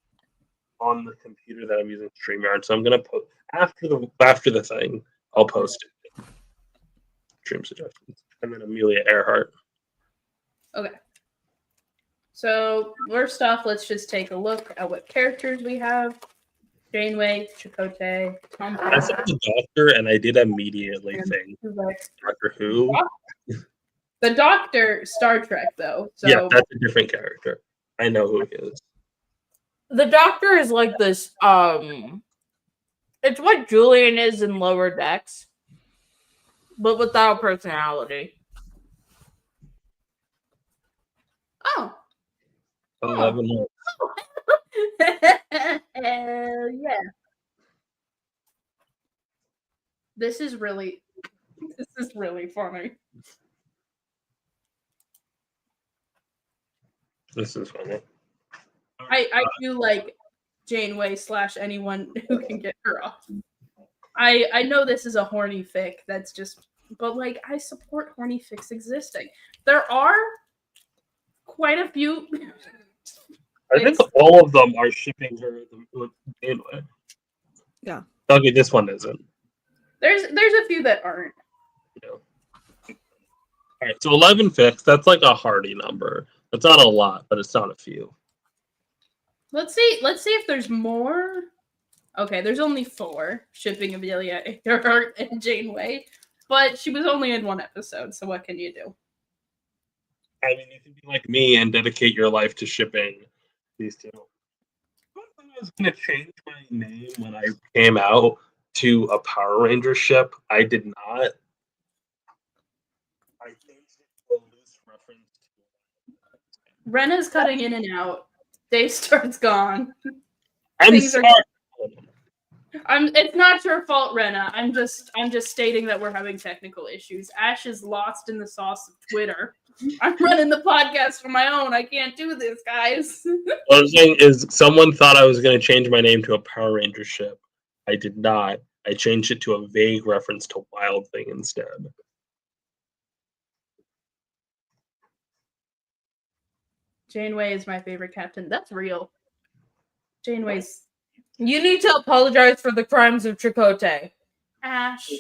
on the computer that I'm using StreamYard. So I'm gonna post after the thing. I'll post it. Stream suggestions, and then Amelia Earhart.
Okay. So first off, let's just take a look at what characters we have. Janeway, Chakotay, Tom.
I saw the Doctor, and I did immediately think
Tuvok.
Doctor Who.
The Doctor, Star Trek, though. So
Yeah, that's a different character. I know who he is.
The Doctor is like this. It's what Julian is in Lower Decks, but without personality.
oh.
11.
Hell yeah. This is really funny.
This is funny.
I do like Janeway / anyone who can get her off. I know this is a horny fic. That's just, but like I support horny fics existing. There are quite a few.
I think all of them are shipping her with Janeway.
Yeah.
Okay, this one isn't.
There's a few that aren't.
Yeah. All right, so 11 fics. That's like a hardy number. That's not a lot, but it's not a few.
Let's see if there's more. Okay, there's only 4 shipping Amelia Earhart and Janeway, but she was only in one episode, so what can you do?
I mean, you can be like me and dedicate your life to shipping these two. I was going to change my name when I came out to a Power Ranger ship. I did not. I changed it to a loose reference to.
Rena's cutting in and out. Daystar's gone.
I'm
Things are-
sorry.
It's not your fault, Rena. I'm just stating that we're having technical issues. Ash is lost in the sauce of Twitter. I'm running the podcast for my own. I can't do this, guys.
What I'm saying is, someone thought I was going to change my name to a Power Ranger ship. I did not. I changed it to a vague reference to Wild Thing instead.
Janeway is my favorite captain. That's real. Janeway's
You need to apologize for the crimes of Chakotay.
Ash.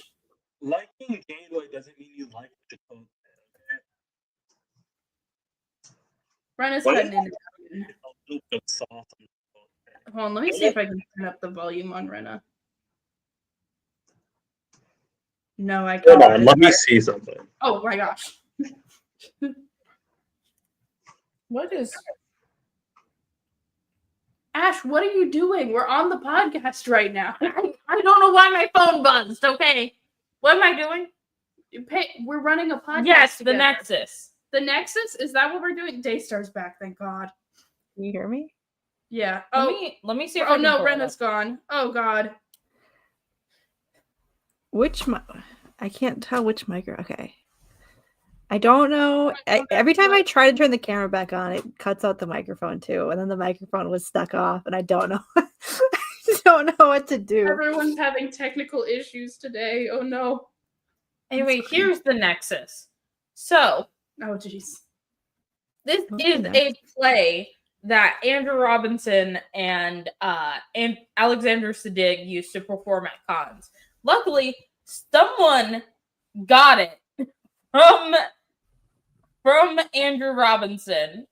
Liking Janeway doesn't mean you like Dakota.
Rena's
What?
cutting in and out.
A little bit soft on Dakota.
Hold on, let me see if I can turn up the volume on Rena. No, I
Hold
can't.
on, let me see something.
Oh my gosh.
What is?
Ash, what are you doing? We're on the podcast right now.
I don't know why my phone buzzed. Okay, what am I doing?
We're running a podcast.
Yes,
together.
the Nexus.
The Nexus? Is that what we're doing? Daystar's back, thank God.
Can you hear me?
Yeah.
Let me see. If I
Oh
can
no,
pull it
Rena's
up.
gone. Oh God.
I can't tell which micro. Okay. I don't know. Every time I try to turn the camera back on, it cuts out the microphone too, and then the microphone was stuck off, and I don't know. I don't know what to do.
Everyone's having technical issues today. Oh no.
Anyway, here's the Nexus. So
Oh jeez.
this
What's
is
the
a play that Andrew Robinson and Alexander Siddig used to perform at cons. Luckily, someone got it from Andrew Robinson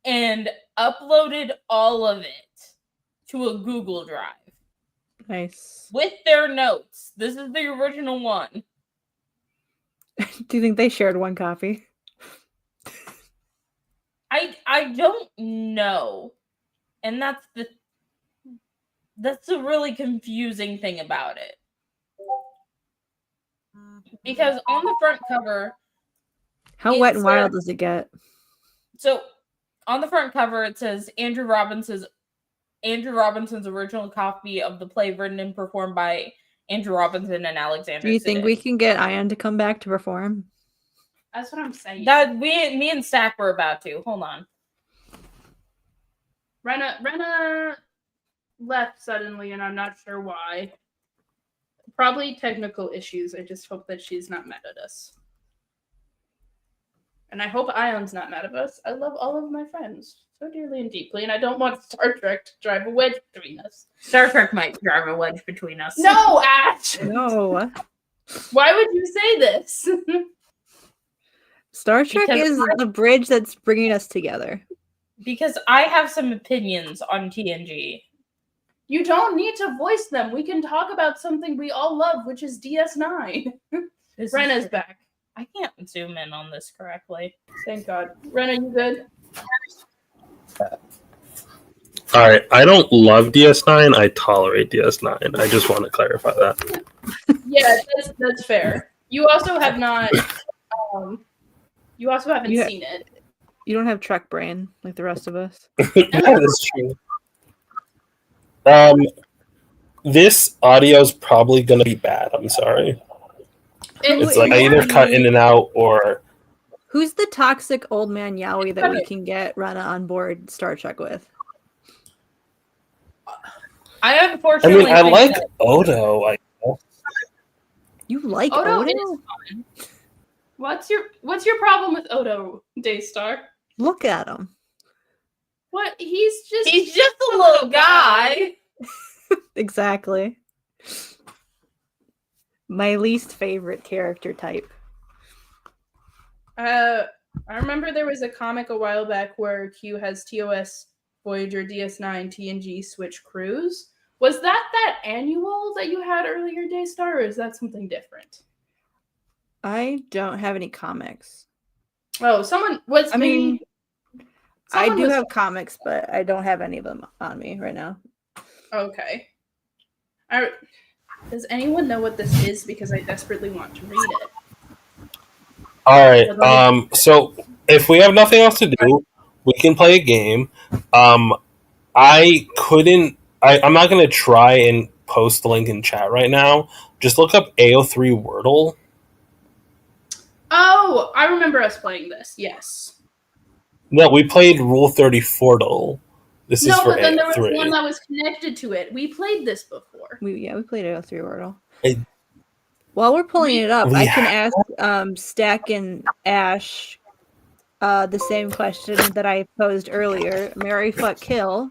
and uploaded all of it to a Google Drive
Nice.
with their notes. This is the original one.
Do you think they shared one copy?
I don't know. And that's the really confusing thing about it. Because on the front cover,
How wet and wild does it get?
so on the front cover it says Andrew Robinson's original copy of the play written and performed by Andrew Robinson and Alexander.
Do you think
Siddig.
we can get Ayaan to come back to perform?
That's what I'm saying.
That me and Stack were about to. Hold on.
Rena left suddenly, and I'm not sure why. Probably technical issues. I just hope that she's not mad at us. And I hope Ayaan's not mad at us. I love all of my friends so dearly and deeply, and I don't want Star Trek to drive a wedge between us.
Star Trek might drive a wedge between us.
No, Ash!
No.
Why would you say this?
Star Trek
Because
is the bridge that's bringing us together.
Because I have some opinions on TNG.
You don't need to voice them. We can talk about something we all love, which is DS9.
This is
Rena's
true.
back.
I can't zoom in on this correctly.
Thank God. Rena, you good?
All right, I don't love DS9. I tolerate DS9. I just want to clarify that.
Yeah, that's fair. You also have not. You also haven't
You ha-
seen it.
You don't have Trek brain like the rest of us.
That is true. This audio is probably gonna be bad. I'm sorry. It's like I either cut in and out or.
Who's the toxic old man Yowie that we can get Rena on board Star Trek with?
I
I
unfortunately
mean, I
think
like
that-
Odo.
You like
Odo
Odo?
is fun. What's your problem with Odo, Daystar?
Look at him.
What? He's just
a little guy.
Exactly. My least favorite character type.
I remember there was a comic a while back where Q has TOS, Voyager, DS9, TNG switch crews. Was that annual that you had earlier, Daystar, or is that something different?
I don't have any comics.
Oh, someone was.
I mean, I
someone
do
was-
have comics, but I don't have any of them on me right now.
Okay. Does anyone know what this is? Because I desperately want to read it.
All right. So if we have nothing else to do, we can play a game. I couldn't. I'm not going to try and post the link in chat right now. Just look up AO3 Wordle.
Oh, I remember us playing this. Yes.
No, we played Rule 34. This is
No,
for
but then there was
AO3.
one that was connected to it. We played this before.
We played AO3 Wordle.
Hey.
While we're pulling it up,
We
I can ask Stack and Ash the same question that I posed earlier. Marry, fuck, kill.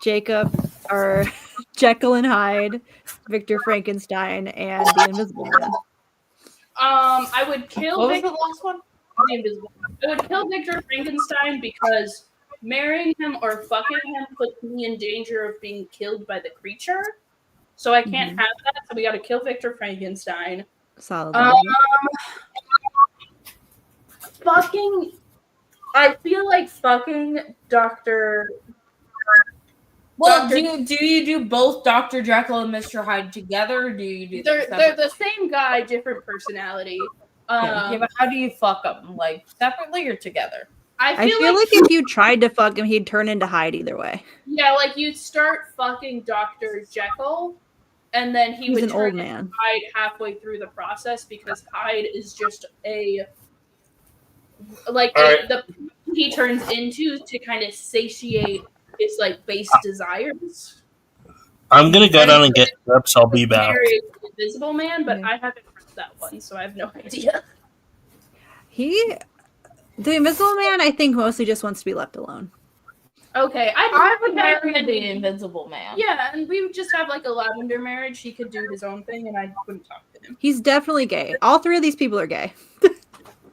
Jacob or Jekyll and Hyde, Victor Frankenstein, and the Invisible Man.
I would kill
What was
Victor.
the last one?
The Invisible Man. I would kill Victor Frankenstein because marrying him or fucking him puts me in danger of being killed by the creature. So I can't have that. So we got to kill Victor Frankenstein.
Solid.
Fucking. I feel like fucking Dr.
Well,
Dr.
do you do both Dr. Jekyll and Mr. Hyde together, or do you do them
They're the same guy, different personality.
yeah, but how do you fuck them? Like separately or together?
I
I feel like if you tried to fuck him, he'd turn into Hyde either way.
yeah, like you'd start fucking Dr. Jekyll, and then he
He's
would
an
turn
old
into
man.
Hyde halfway through the process because Hyde is just he turns into to kind of satiate his like base desires.
I'm going to go down and get reps. I'll be back.
Married the Invisible Man, but
Yeah.
I haven't read that one, so I have no idea.
The Invisible Man, I think, mostly just wants to be left alone.
Okay,
I would marry the Invincible Man.
Yeah, and we would just have like a lavender marriage. He could do his own thing, and I wouldn't talk to him.
He's definitely gay. All three of these people are gay.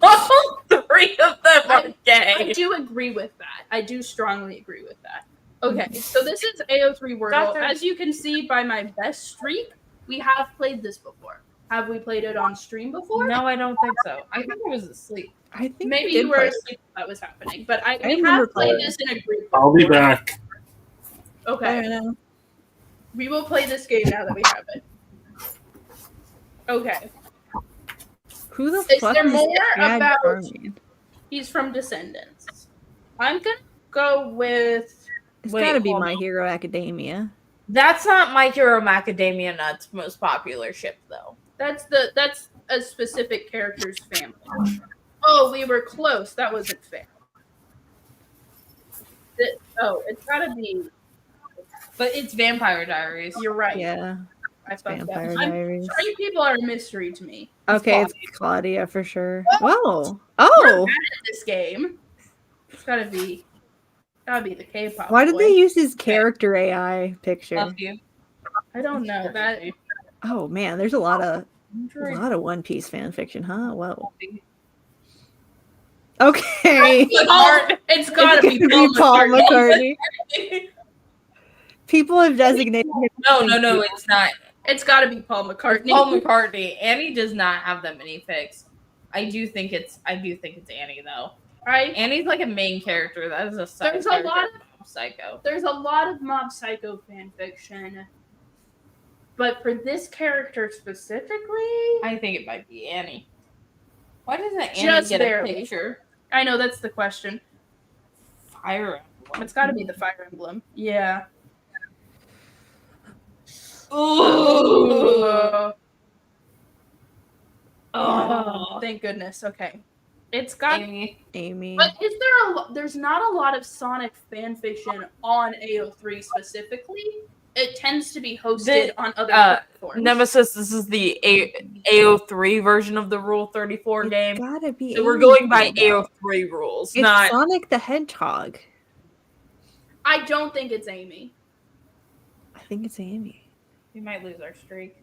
All three of them are
I
gay.
do agree with that. I do strongly agree with that. Okay, so this is AO3 Wordle.
Doctor-
As you can see by my best streak, we have played this before. Have we played it on stream before?
No, I don't think so. I think I was asleep.
I think
Maybe
we did
you were
play.
asleep when that was happening, but we
remember
have played
playing.
this in a group.
I'll be
before.
back.
I
Okay,
don't know.
we will play this game now that we have it. Okay,
Who the
Is
fuck
there
is
more
Brad
about-
Garman?
he's from Descendants. I'm gonna go with.
It's
Wait,
gotta be
hold
My
on.
Hero Academia.
That's not My Hero Macadamia Nut's most popular ship, though.
That's a specific character's family. Oh, we were close. That wasn't fair. It's gotta be.
But it's Vampire Diaries.
You're right.
Yeah,
I fucked up.
Vampire
I'm
Diaries.
sorry, people are a mystery to me.
Okay, it's Claudia for sure. Whoa!
We're
Oh!
bad at this game. It's gotta be the K-pop.
Why did
boy.
they use his character AI picture?
Love you.
I don't know that.
Oh man, there's a lot of One Piece fan fiction, huh? Whoa. Okay.
It's gotta be
Paul McCartney. People have designated him.
No, it's not.
It's gotta be Paul McCartney.
Paul McCartney. Annie does not have that many fics. I do think it's Annie though.
Right?
Annie's like a main character. That is a side
There's a
character
lot
of Mob Psycho.
There's a lot of Mob Psycho fan fiction, but for this character specifically,
I think it might be Annie. Why doesn't Annie
Just
get
barely.
a picture?
I know that's the question.
Fire Emblem.
It's got to be the Fire Emblem. Yeah.
Ooh.
Oh, thank goodness. Okay. It's got.
Amy.
But there's not a lot of Sonic fan fiction on AO3 specifically. It tends to be hosted on other platforms.
Nemesis, this is the AO3 version of the Rule 34
It's
game.
gotta be.
So we're
Amy
going by
though.
AO3 rules,
It's
not
Sonic the Hedgehog.
I don't think it's Amy.
I think it's Amy.
we might lose our streak.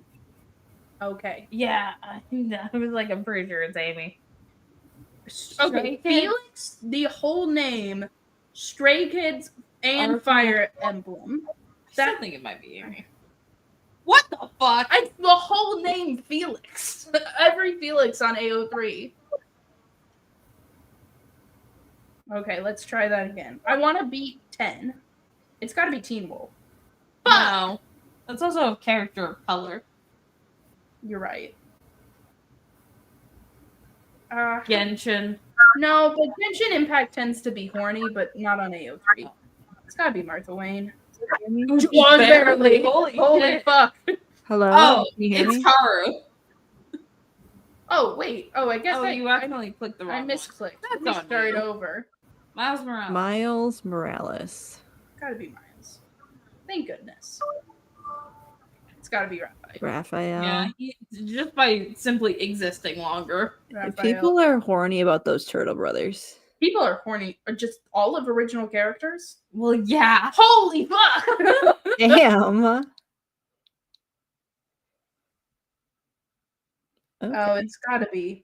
Okay.
Yeah, I was like, I'm pretty sure it's Amy.
Okay. Felix, the whole name, Stray Kids, and Fire Emblem.
I still think it might be Amy. What the fuck?
The whole name Felix. Every Felix on AO3. Okay, let's try that again. I want to beat 10. It's got to be Teen Wolf.
No. That's also a character of color.
You're right.
Genshin.
No, but Genshin Impact tends to be horny, but not on AO3. It's got to be Martha Wayne. Juan Barely.
Holy shit.
fuck.
Hello.
Oh,
Can you hear
it's
me?
Haru.
Oh, wait. Oh, I guess
You accidentally clicked the wrong
I
one.
misclicked.
That's
Let me
on
start
you.
over.
Miles Morales.
Miles Morales.
Gotta be Miles. Thank goodness. It's gotta be Raphael.
Raphael.
Yeah, just by simply existing longer.
People are horny about those Turtle Brothers.
People are horny. Or just all of original characters?
Well, yeah.
Holy fuck!
Damn. Okay.
Oh, it's gotta be.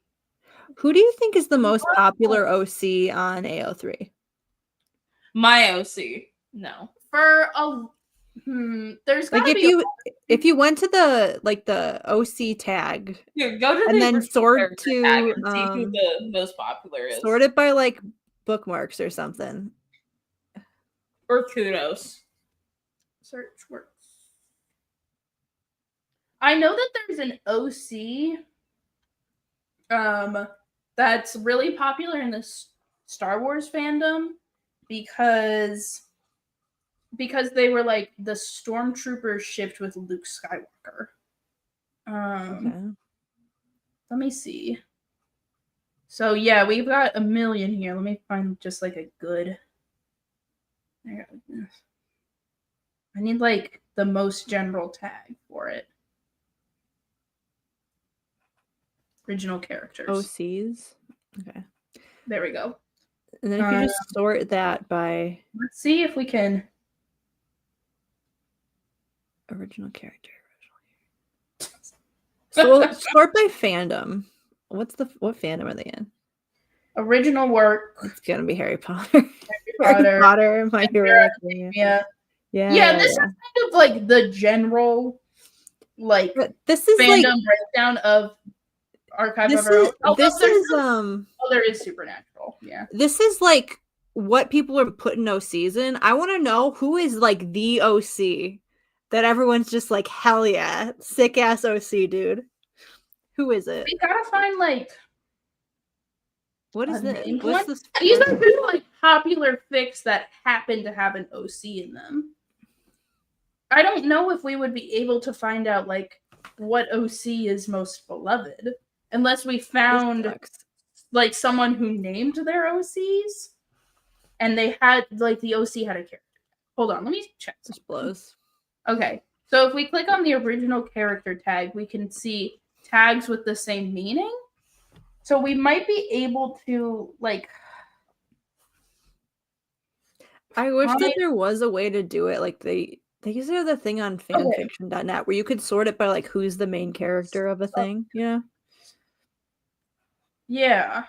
Who do you think is the most popular OC on AO3?
My OC. No.
For a there's gotta
Like
be
if you went to the OC tag,
Here, go to
and
the
then
original
sort
character
to,
tag and see who the most popular is.
sort it by like bookmarks or something.
Or kudos.
search works. I know that there's an OC that's really popular in the Star Wars fandom because they were like the stormtroopers shipped with Luke Skywalker.
Okay.
Let me see. So yeah, we've got a million here. Let me find just like a good. I need like the most general tag for it. Original characters.
OCs. Okay.
There we go.
And then if you just sort that by
Let's see if we can.
original character. Sort by fandom. What fandom are they in?
Original work.
It's gonna be Harry Potter.
Potter.
Harry Potter, My Hero Academia.
Yeah.
Yeah.
Yeah, this is kind of like the general like
But this is
fandom
like
breakdown of Archive
this
of Our Own.
is
Although
this
there's
is
still- there is Supernatural. Yeah.
this is like what people are putting OCs in. I want to know who is like the OC that everyone's just like, hell yeah, sick ass OC, dude. Who is it?
We gotta find like
What is
a
this?
named
What's
one?
this?
These are just like popular fics that happen to have an OC in them. I don't know if we would be able to find out like what OC is most beloved unless we found like someone who named their OCs and they had like the OC had a character. Hold on, let me check.
This blows.
Okay, so if we click on the original character tag, we can see tags with the same meaning. So we might be able to like.
I wish that there was a way to do it. Like they used to have the thing on fanfiction.net where you could sort it by like who's the main character of a thing, you know?
Yeah.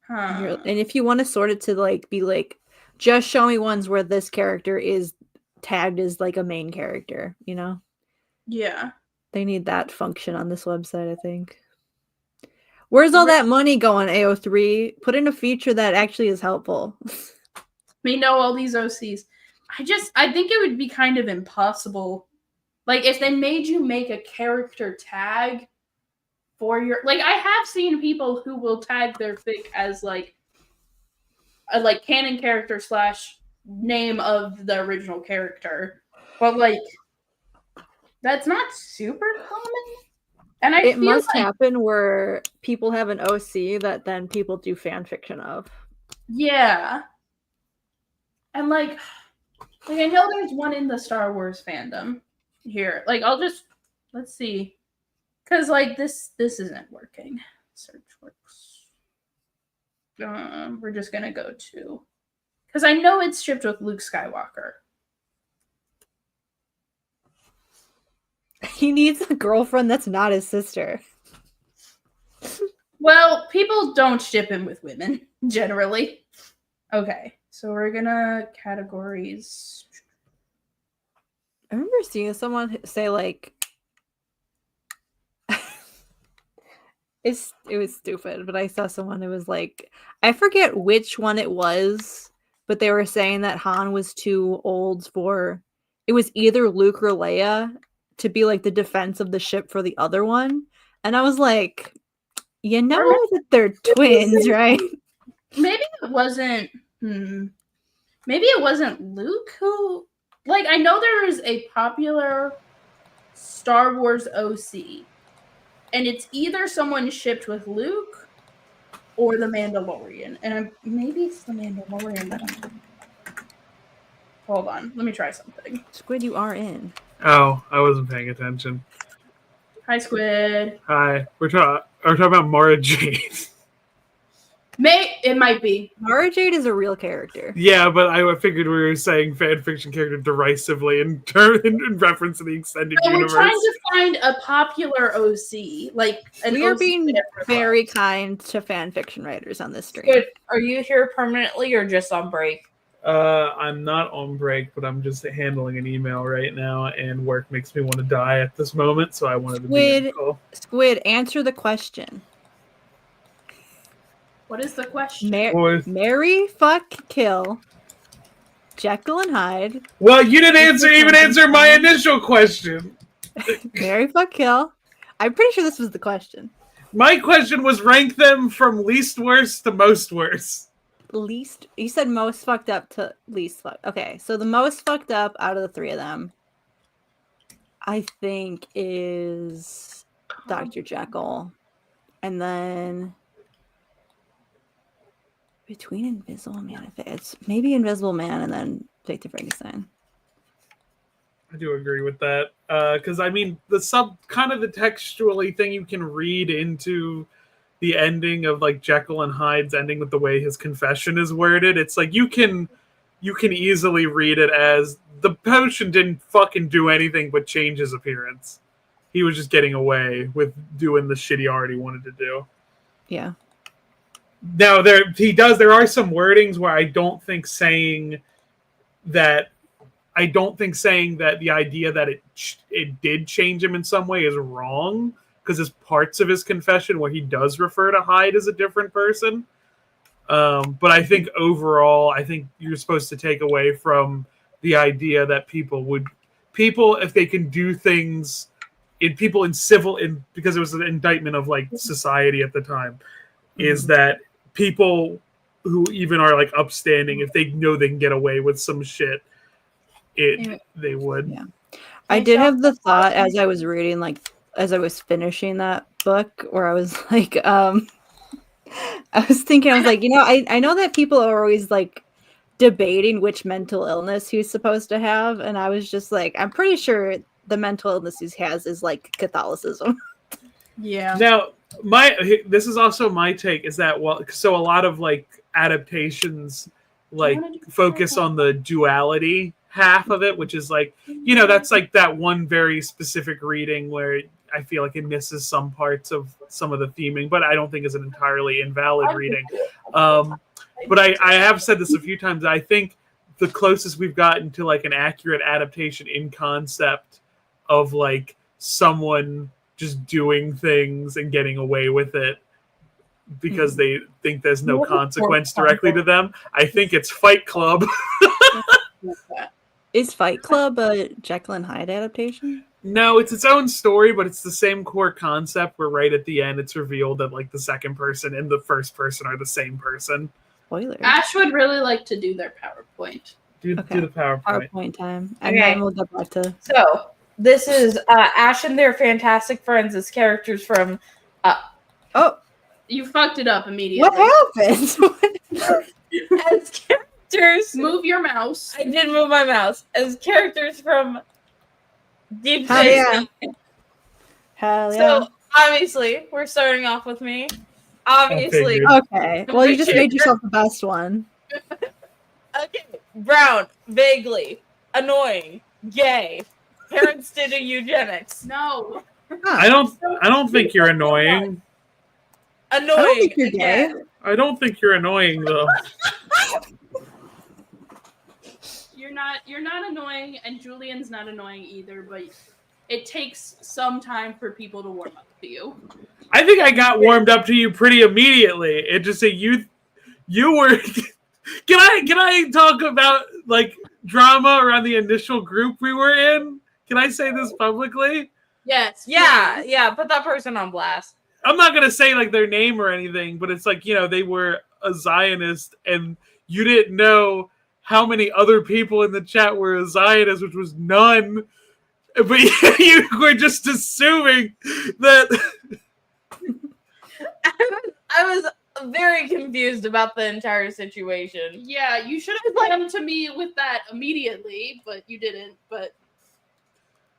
Huh.
And if you want to sort it to like be like, just show me ones where this character is tagged as like a main character, you know?
Yeah.
They need that function on this website, I think. Where's all that money going, AO3? Put in a feature that actually is helpful.
We know all these OCs. I think it would be kind of impossible. Like, if they made you make a character tag for your... Like, I have seen people who will tag their fic as, like, a, like, canon character / name of the original character. But, like, that's not super common. And I
It
feel
must
like...
happen where people have an OC that then people do fan fiction of.
Yeah. And, like I know there's one in the Star Wars fandom here. Like, let's see. Because, like, this isn't working. Search works. We're just going to go to... Because I know it's shipped with Luke Skywalker.
He needs a girlfriend that's not his sister.
Well, people don't ship him with women, generally. Okay, so we're going to categories...
I remember seeing someone say, like, it was stupid, but I saw someone who was like, I forget which one it was, but they were saying that Han was too old for, it was either Luke or Leia to be like the defense of the ship for the other one. And I was like, you know that they're twins, right?
Maybe it wasn't, maybe it wasn't Luke who... Like, I know there is a popular Star Wars OC, and it's either someone shipped with Luke or the Mandalorian. And maybe it's the Mandalorian that I'm... Hold on, let me try something.
Squid, you are in.
Oh, I wasn't paying attention.
Hi, Squid.
Hi. We're talking about Mara Jade.
It might be.
Mara Jade is a real character.
Yeah, but I figured we were saying fan fiction character derisively in reference to the extended universe.
We're trying to find a popular OC. Like,
We are being very kind to fan fiction writers on this stream.
Good. Are you here permanently or just on break?
I'm not on break, but I'm just handling an email right now, and work makes me want to die at this moment, so I wanted to be on the call.
Squid, answer the question.
What is the question?
Marry, fuck, kill, Jekyll and Hyde.
Well, you didn't even answer my initial question.
Marry, fuck, kill. I'm pretty sure this was the question.
My question was rank them from least worst to most worst.
Least, you said most fucked up to least fucked. Okay, so the most fucked up out of the three of them, I think, is Dr. Jekyll. And then between Invisible Man, it's maybe Invisible Man and then Victor Frankenstein.
I do agree with that. Because, I mean, the textually thing you can read into the ending of, like, Jekyll and Hyde's ending with the way his confession is worded, it's like you can easily read it as the potion didn't fucking do anything but change his appearance. He was just getting away with doing the shit he already wanted to do.
Yeah.
Now, there are some wordings where I don't think saying that the idea that it did change him in some way is wrong, because there's parts of his confession where he does refer to Hyde as a different person. But I think overall, I think you're supposed to take away from the idea that people, if they can do things, because it was an indictment of, like, society at the time, is that people who even are, like, upstanding, if they know they can get away with some shit, they would.
Yeah. I did have the thought as I was reading, like, as I was finishing that book, where I was like, I was thinking, I was like, I know that people are always, like, debating which mental illness he's supposed to have, and I was just like, I'm pretty sure the mental illness he has is, like, Catholicism.
Yeah.
Now, this is also my take, is that, so a lot of, like, adaptations, like, focus on the duality half of it, which is, like, that's, like, that one very specific reading where I feel like it misses some parts of some of the theming, but I don't think is an entirely invalid reading. But I have said this a few times. I think the closest we've gotten to, like, an accurate adaptation in concept of, like, someone just doing things and getting away with it because they think there's no
What a
consequence
poor
directly to them. I think it's Fight Club.
Is Fight Club a Jekyll and Hyde adaptation?
No, it's its own story, but it's the same core concept where right at the end it's revealed that like the second person and the first person are the same person.
Spoiler.
Ash would really like to do their PowerPoint.
Do the PowerPoint.
PowerPoint time. And
Okay.
then we'll get back to...
So this is Ash and their fantastic friends as characters from.
Oh,
You fucked it up immediately.
what happened?
As characters.
Move your mouse.
I did move my mouse. As characters from Deep
Hell
Space
yeah.
Nine.
Hell yeah.
So obviously, we're starting off with me. Obviously,
figured.
Okay. Well, you just made yourself the best one.
okay. Brown, vaguely, annoying, gay. Parents did a eugenics.
No.
I don't think you're annoying.
Annoying.
I don't think you're gay.
again.
I don't think you're annoying though.
You're not annoying, and Julian's not annoying either, but it takes some time for people to warm up to you.
I think I got warmed up to you pretty immediately. It just said you were. Can I talk about like drama around the initial group we were in? Can I say this publicly?
Yes.
Yeah. Put that person on blast.
I'm not gonna say like their name or anything, but it's like they were a Zionist, and you didn't know how many other people in the chat were a Zionist, which was none. But you were just assuming that.
I was very confused about the entire situation.
Yeah, you should have come to me with that immediately, but you didn't. But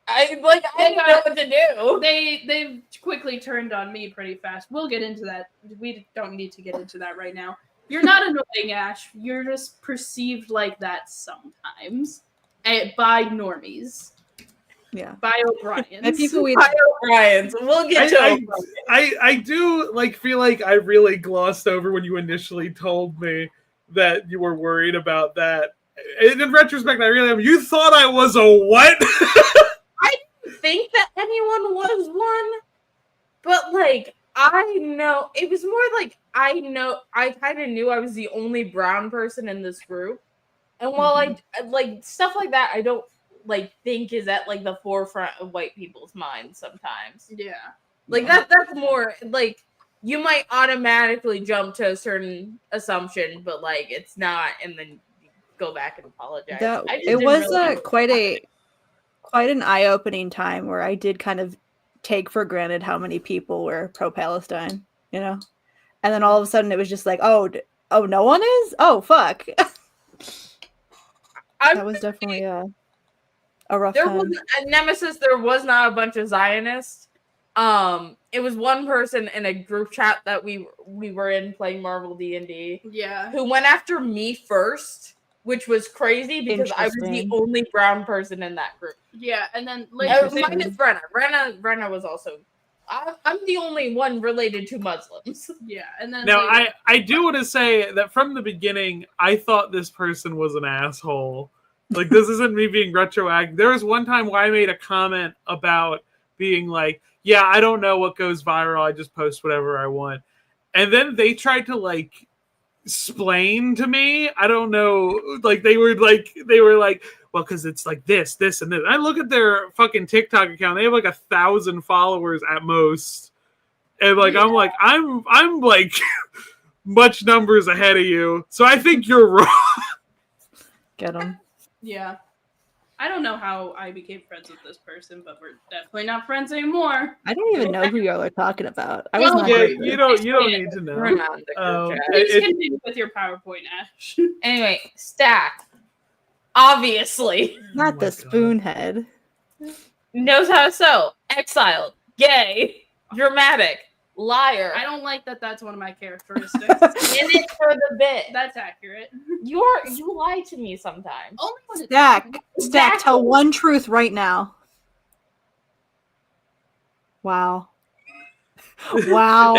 I didn't know what to do.
they've quickly turned on me pretty fast. We'll get into that. We don't need to get into that right now. You're not annoying, Ash. You're just perceived like that sometimes by normies,
Yeah.
by O'Briens.
And people we
Hi, O'Brien's. We'll get to it.
I do feel like I really glossed over when you initially told me that you were worried about that. And in retrospect, I really am. You thought I was a what?
I didn't think that anyone was one, but like I know it was more like I kind of knew I was the only brown person in this group, and while I like stuff like that, I don't like think is at like the forefront of white people's minds sometimes.
Yeah.
Like that's more like you might automatically jump to a certain assumption, but like it's not, and then you go back and apologize.
It was quite an eye-opening time where I did kind of take for granted how many people were pro-Palestine, and then all of a sudden it was just like, oh, no one is? Oh, fuck. That was definitely a rough
There
time.
was a Nemesis. There was not a bunch of Zionists. It was one person in a group chat that we were in playing Marvel D&D
Yeah.
who went after me first, which was crazy because I was the
Interesting.
only brown person in that group.
Yeah, and then later.
Minus Brenna. Brenna was also. I'm the only one related to Muslims.
Yeah, and then
Now,
later-
I do want to say that from the beginning, I thought this person was an asshole. Like, this isn't me being retroactive. There was one time where I made a comment about being like, yeah, I don't know what goes viral. I just post whatever I want. And then they tried to, like, explain to me. I don't know. Like, they were like, well, because it's like this, and this. I look at their fucking TikTok account. They have like 1,000 followers at most. And like,
Yeah.
I'm like much numbers ahead of you. So I think you're wrong.
Get them.
yeah. I don't know how I became friends with this person, but we're definitely not friends anymore.
I don't even know who y'all are talking about. I was
Well,
not
Yeah,
here.
you don't need to
We're
know.
not in the
Um,
group chat.
Please
It-
continue with your PowerPoint, Ash.
Anyway, Stack. Obviously.
Not
Oh
the
my God.
spoonhead.
Knows how to sew. Exiled. Gay. Dramatic. Liar.
I don't like that that's one of my characteristics.
In it for the bit.
That's accurate.
You lie to me sometimes.
Only when it's
Stack, tell one truth right now. Wow. Wow.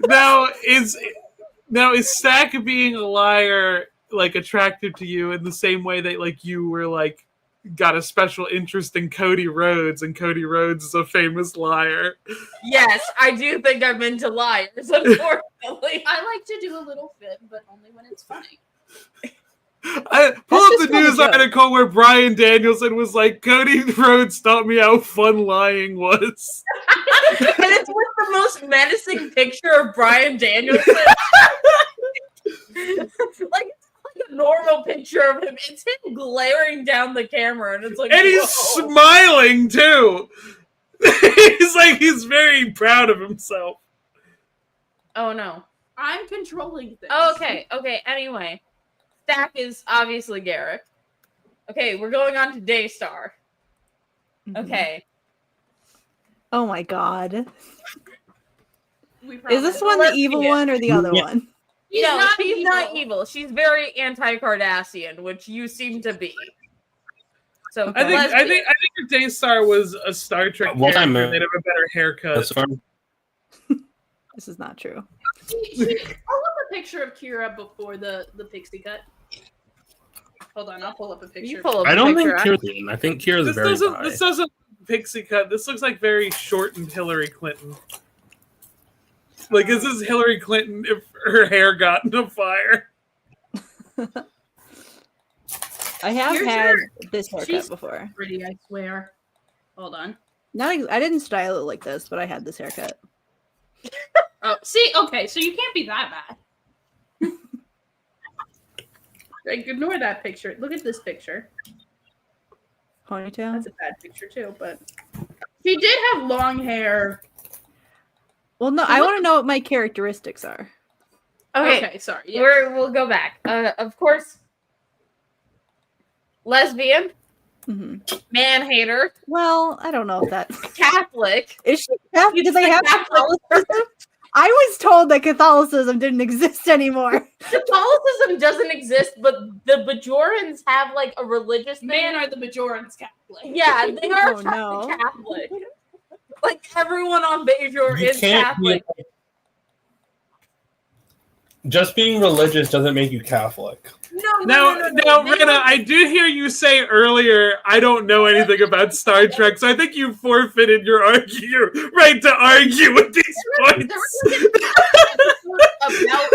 Now is Stack being a liar like attractive to you in the same way that like you were like got a special interest in Cody Rhodes, and Cody Rhodes is a famous liar.
Yes, I do think I'm into liars, unfortunately.
I like to do a little fib, but only when it's funny.
Pull up the news article where Bryan Danielson was like, Cody Rhodes taught me how fun lying was.
And it's with the most menacing picture of Bryan Danielson. like a normal picture of him. It's him glaring down the camera, and it's like,
and he's smiling too. he's very proud of himself.
Oh no,
I'm controlling things.
Okay. Anyway, Stack is obviously Garrick. Okay, we're going on to Daystar. Okay.
Oh my god.
We
Is this one the evil one or the other one?
No, she's not evil. She's very anti-Cardassian, which you seem to be. So
I think if Daystar was a Star Trek character, they'd have a better haircut.
This is not true.
I'll up a picture of Kira before the pixie cut. Hold on, I'll pull up a picture.
I don't think Kira's in. I think Kira's very high.
This doesn't pixie cut. This looks like very shortened Hillary Clinton. Like, is this Hillary Clinton if her hair got in a fire?
I have had this haircut before.
Pretty, I swear. Hold on.
I didn't style it like this, but I had this haircut.
Oh, see, okay, so you can't be that bad. Like, ignore that picture. Look at this picture.
Ponytail?
That's a bad picture too, but she did have long hair.
Well, no, I want to know what my characteristics are.
Okay,
sorry. Yeah.
We'll go back. Of course, lesbian, man-hater.
Well, I don't know if that...
Catholic.
Is she Catholic? Do they have Catholicism? I was told that Catholicism didn't exist anymore.
Catholicism doesn't exist, but the Bajorans have like a religious thing.
Man, are the Bajorans Catholic?
Yeah, they are
no.
Catholic. Like everyone on Bajor is Catholic.
Just being religious doesn't make you Catholic.
No,
Rena, I did hear you say earlier, I don't know anything about Star Trek, so I think you forfeited your right to argue with these points.
About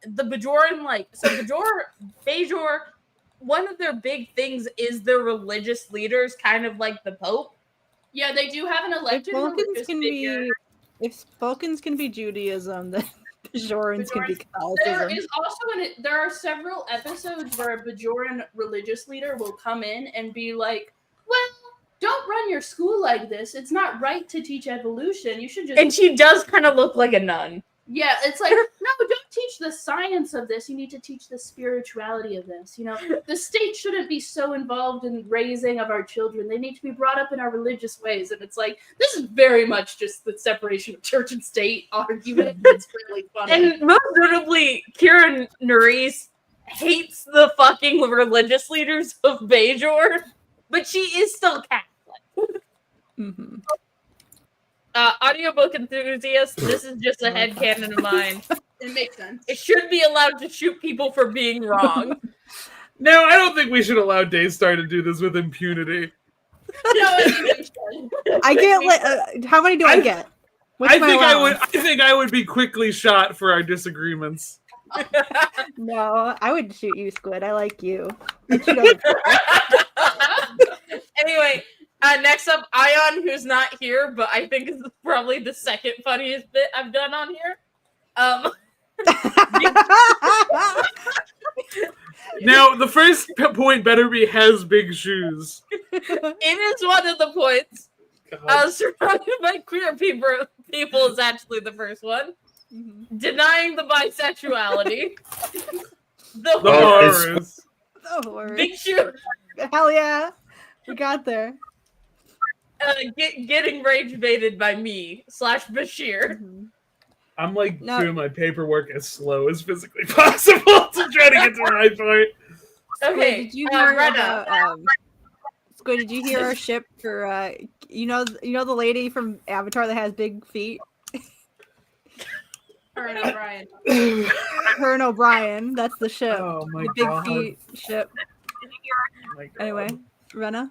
the Bajoran, like, so Bajor, one of their big things is their religious leaders, kind of like the Pope.
Yeah, they do have an elected religious figure.
If Vulcans can be Judaism, then Bajorans can be Catholicism.
There are several episodes where a Bajoran religious leader will come in and be like, well, don't run your school like this. It's not right to teach evolution. You should just...
And she does kind of look like a nun.
Yeah, it's like, no, don't teach the science of this. You need to teach the spirituality of this. You know, the state shouldn't be so involved in raising of our children. They need to be brought up in our religious ways. And it's like, this is very much just the separation of church and state argument. It's really funny.
And most notably, Kira Nerys hates the fucking religious leaders of Bajor, but she is still Catholic. Audiobook enthusiasts, this is just a headcanon of mine.
It makes sense.
It should be allowed to shoot people for being wrong.
No, I don't think we should allow Daystar to do this with impunity.
No, I think we should.
I get how many do I get?
I think I would be quickly shot for our disagreements.
No, I would shoot you, Squid. I like you.
Anyway, next up, Ayaan, who's not here, but I think is probably the second funniest bit I've done on here.
Now, the first point better be has big shoes.
It is one of the points. Surrounded by queer people is actually the first one. Denying the bisexuality. The
horrors.
The horrors.
Big shoe.
Hell yeah. We got there.
Getting rage baited by me / Bashir.
I'm like doing my paperwork as slow as physically possible to try to get to my point.
Okay,
did you hear
Rena.
Squid, did you hear our ship for you know the lady from Avatar that has big feet?
Her and O'Brien.
Her and O'Brien, that's the ship.
Oh my
the big
God.
feet ship.
my God.
Anyway, Rena.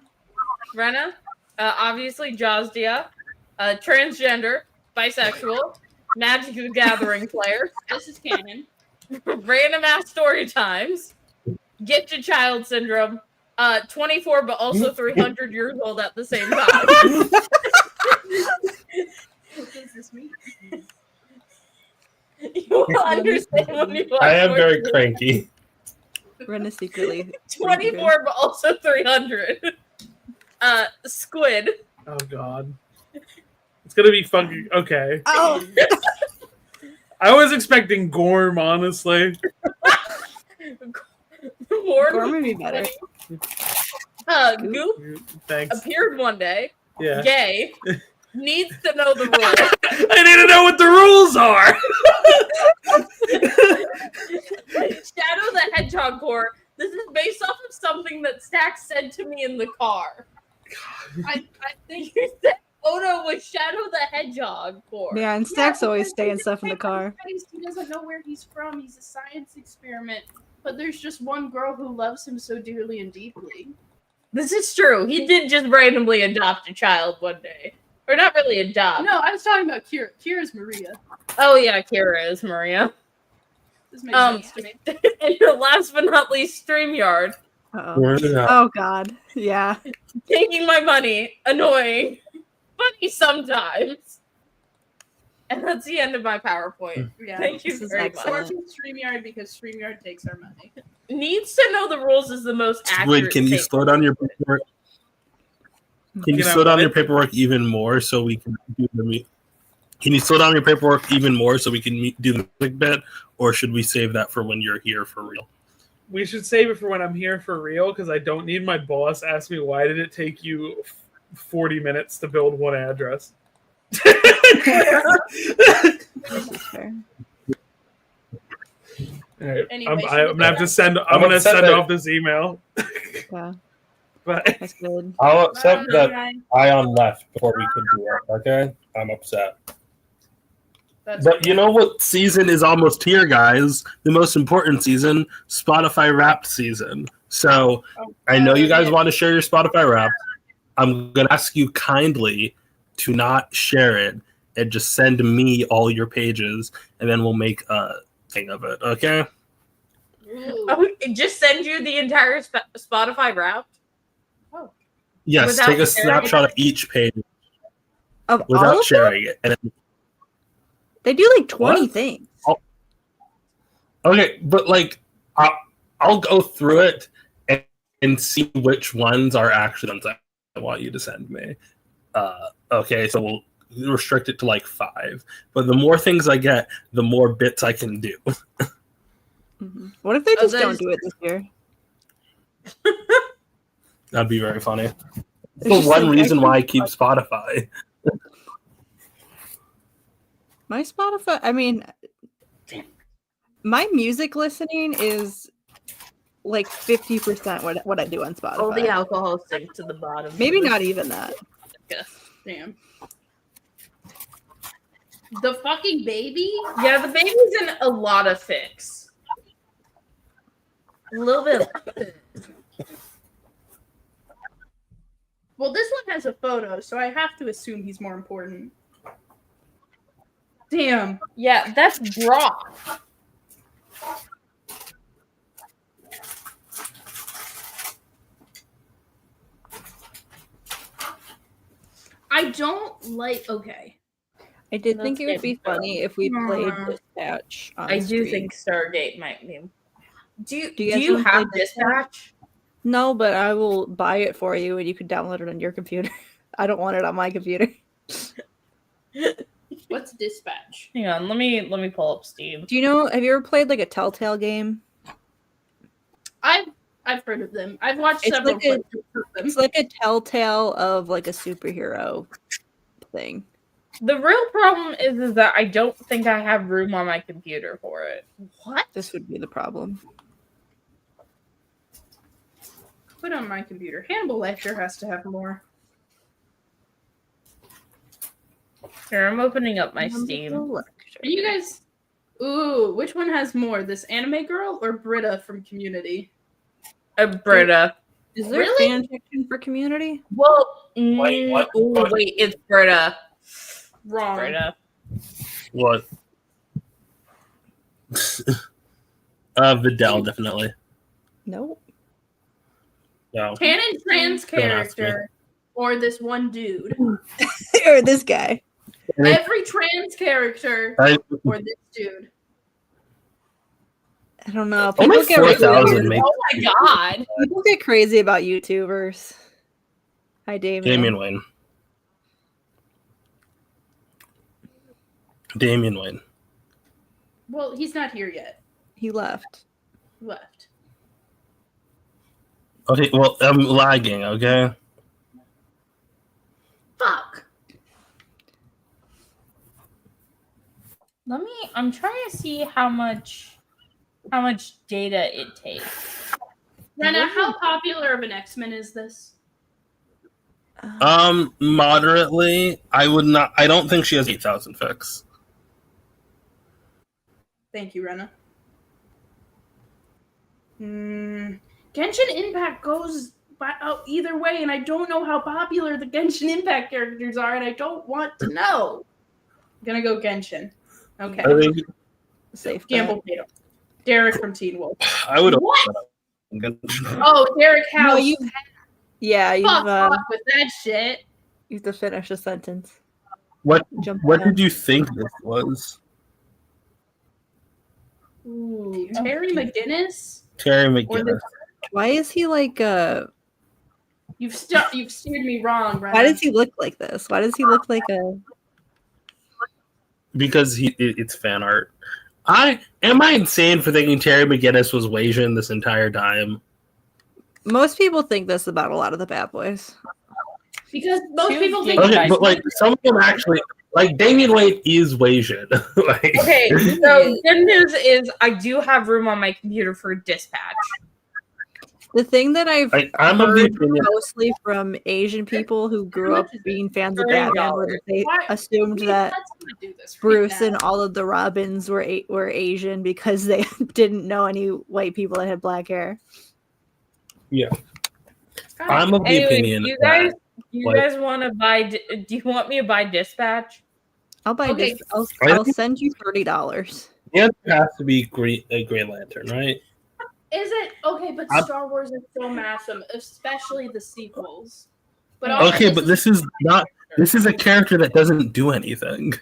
Rena, obviously Jazdia, transgender, bisexual, Magic the Gathering player,
This is canon.
random ass story times, gifted child syndrome, 24 but also 300 years old at the same time.
What does this mean?
You will understand when you watch
I am very
more.
cranky.
Rena secretly.
24 but also 300. Squid.
Oh God. It's gonna be fucking okay.
Oh,
I was expecting Gorm, honestly.
Gorm would be better.
Goop
Thanks.
appeared one day,
Yeah.
gay, needs to know the rules.
I need to know what the rules are.
Shadow the Hedgehog core. This is based off of something that Stack said to me in the car. I think you said Odo was Shadow the Hedgehog core.
Yeah, and Stacks
but
always
there's
saying stuff in the car.
He doesn't know where he's from. He's a science experiment. But there's just one girl who loves him so dearly and deeply.
This is true. He did just randomly adopt a child one day. Or not really adopt.
No, I was talking about Kira. Kira's Maria.
Oh yeah, Kira is Maria.
This makes sense to me.
And last but not least, StreamYard.
Uh-oh. Oh God. Yeah.
Taking my money. Annoying. Funny sometimes. And that's the end of my PowerPoint.
Yeah.
Thank you
This is
very
excellent.
much.
StreamYard because StreamYard takes our money.
Needs to know the rules is the most accurate.
Squid, can you
statement.
slow down your paperwork? Can you
Can I
slow down
what?
your paperwork even more so we can do the meet? Can you slow down your paperwork even more so we can do the music bit, or should we save that for when you're here for real?
We should save it for when I'm here for real, because I don't need my boss ask me why did it take you 40 minutes to build one address.
Fair.
All right.
Anyway,
I'm
should
gonna
we
have
go
to send. I'm
I'm
gonna
upset
send
that-
off this email.
Yeah,
But
that's good.
I'll accept that
Bye.
Ayaan left before we could do it. Okay, I'm upset.
That's
But you know what season is almost here, guys? The most important season, Spotify Wrapped season. So I know you guys want to share your Spotify Wrapped. I'm gonna ask you kindly to not share it and just send me all your pages, and then we'll make a thing of it. Okay?
Ooh.
Oh, just send you the entire Spotify Wrapped.
Yes.
Without
take a
sharing
snapshot
it?
of each page
Of all
without
of them,
sharing it. And
they do like 20
What?
things.
okay, but like I'll go through it and see which ones are actually ones I want you to send me. Okay, so we'll restrict it to like 5. But the more things I get, the more bits I can do.
Mhm. What if they just
those-
don't do it this year?
That'd be very funny.
It's
The
just
one
like,
reason why I keep Spotify.
My Spotify, I mean, my music listening is like 50% what I do on Spotify.
All the alcohol sink to the bottom.
Maybe not even that.
Damn. The fucking baby?
Yeah, the baby's in a lot of fix. A little bit.
Well, this one has a photo, so I have to assume he's more important. Damn.
Yeah, that's Brock.
I don't like. Okay.
I did
Let's
think it would
get
be
Bro.
funny if we played
Aw.
Dispatch on
I do
stream.
think Stargate might be. Do you
Do you guys wanna
have
play
Dispatch?
No, but I will buy it for you and you can download it on your computer. I don't want it on my computer.
What's dispatch?
Hang on, let me pull up Steam.
Do you know, have you ever played like a Telltale game?
I've heard of them. I've watched
It's
several
like a-
clips of them.
It's like a Telltale of like a superhero thing.
The real problem is that I don't think I have room on my computer for it.
What?
This would be the problem.
Put on my computer. Hannibal Lecter has to have more.
Here, I'm opening up my Steam.
Are you guys? Ooh, which one has more? This anime girl or Britta from Community?
Britta.
Is there
Really?
fan fiction for Community?
Well,
Wait, what?
wait, it's Britta.
Wrong.
Britta.
What? Vidal, definitely.
Nope.
No.
Canon trans
Don't ask me.
character or this one dude.
Or this guy.
Every trans character or this dude.
I don't know.
Only
People get,
4,000 makes
Oh my god.
people get crazy about YouTubers. Hi,
Damian Wayne. Damian Wayne.
Well, he's not here yet.
He left.
Left.
Okay, well, I'm lagging, okay?
Fuck.
I'm trying to see how much data it takes.
Rena, how popular of an X-Men is this?
Moderately. I don't think she has 8,000 fix.
Thank you, Rena. Genshin Impact goes either way, and I don't know how popular the Genshin Impact characters are, and I don't want to know. I'm gonna go Genshin. Okay.
I think
Safe bet.
Gamble paid off. Derek from Teen Wolf.
I would.
What? Oh, Derek House.
No, you've
Fuck off with that shit.
you have to finish a sentence.
What
Jump
What
ahead.
did you think this was?
Ooh, Terry McGinnis.
Terry
Or
McGinnis.
the,
Why is he like
you've steered me wrong, Rena.
why does he look like this? Why does he look like a
Because it's fan art. Am I insane for thinking Terry McGinnis was Asian this entire time?
most people think this about a lot of the bad boys.
Because most people think
Okay, but like some of them actually, like Damian Wayne is Asian. Like,
Okay, so good news is I do have room on my computer for dispatch.
The thing that I've
I'm of the
heard
opinion.
mostly from Asian people who grew up being fans of Batman was that they
Why-
assumed that
Let's not do this right
Bruce
now.
and all of the Robins were Asian because they didn't know any white people that had black hair.
Yeah, I'm of the
Anyway,
opinion.
you
that,
guys want to buy? Do you want me to buy dispatch?
I'll buy
Okay.
this. I'll
I think-
send you $30.
the answer has to be a Green Lantern, right?
Is it okay? But
I'm-
Star Wars is so massive, especially the sequels. But
Okay, but this is not. This is a character that doesn't do anything.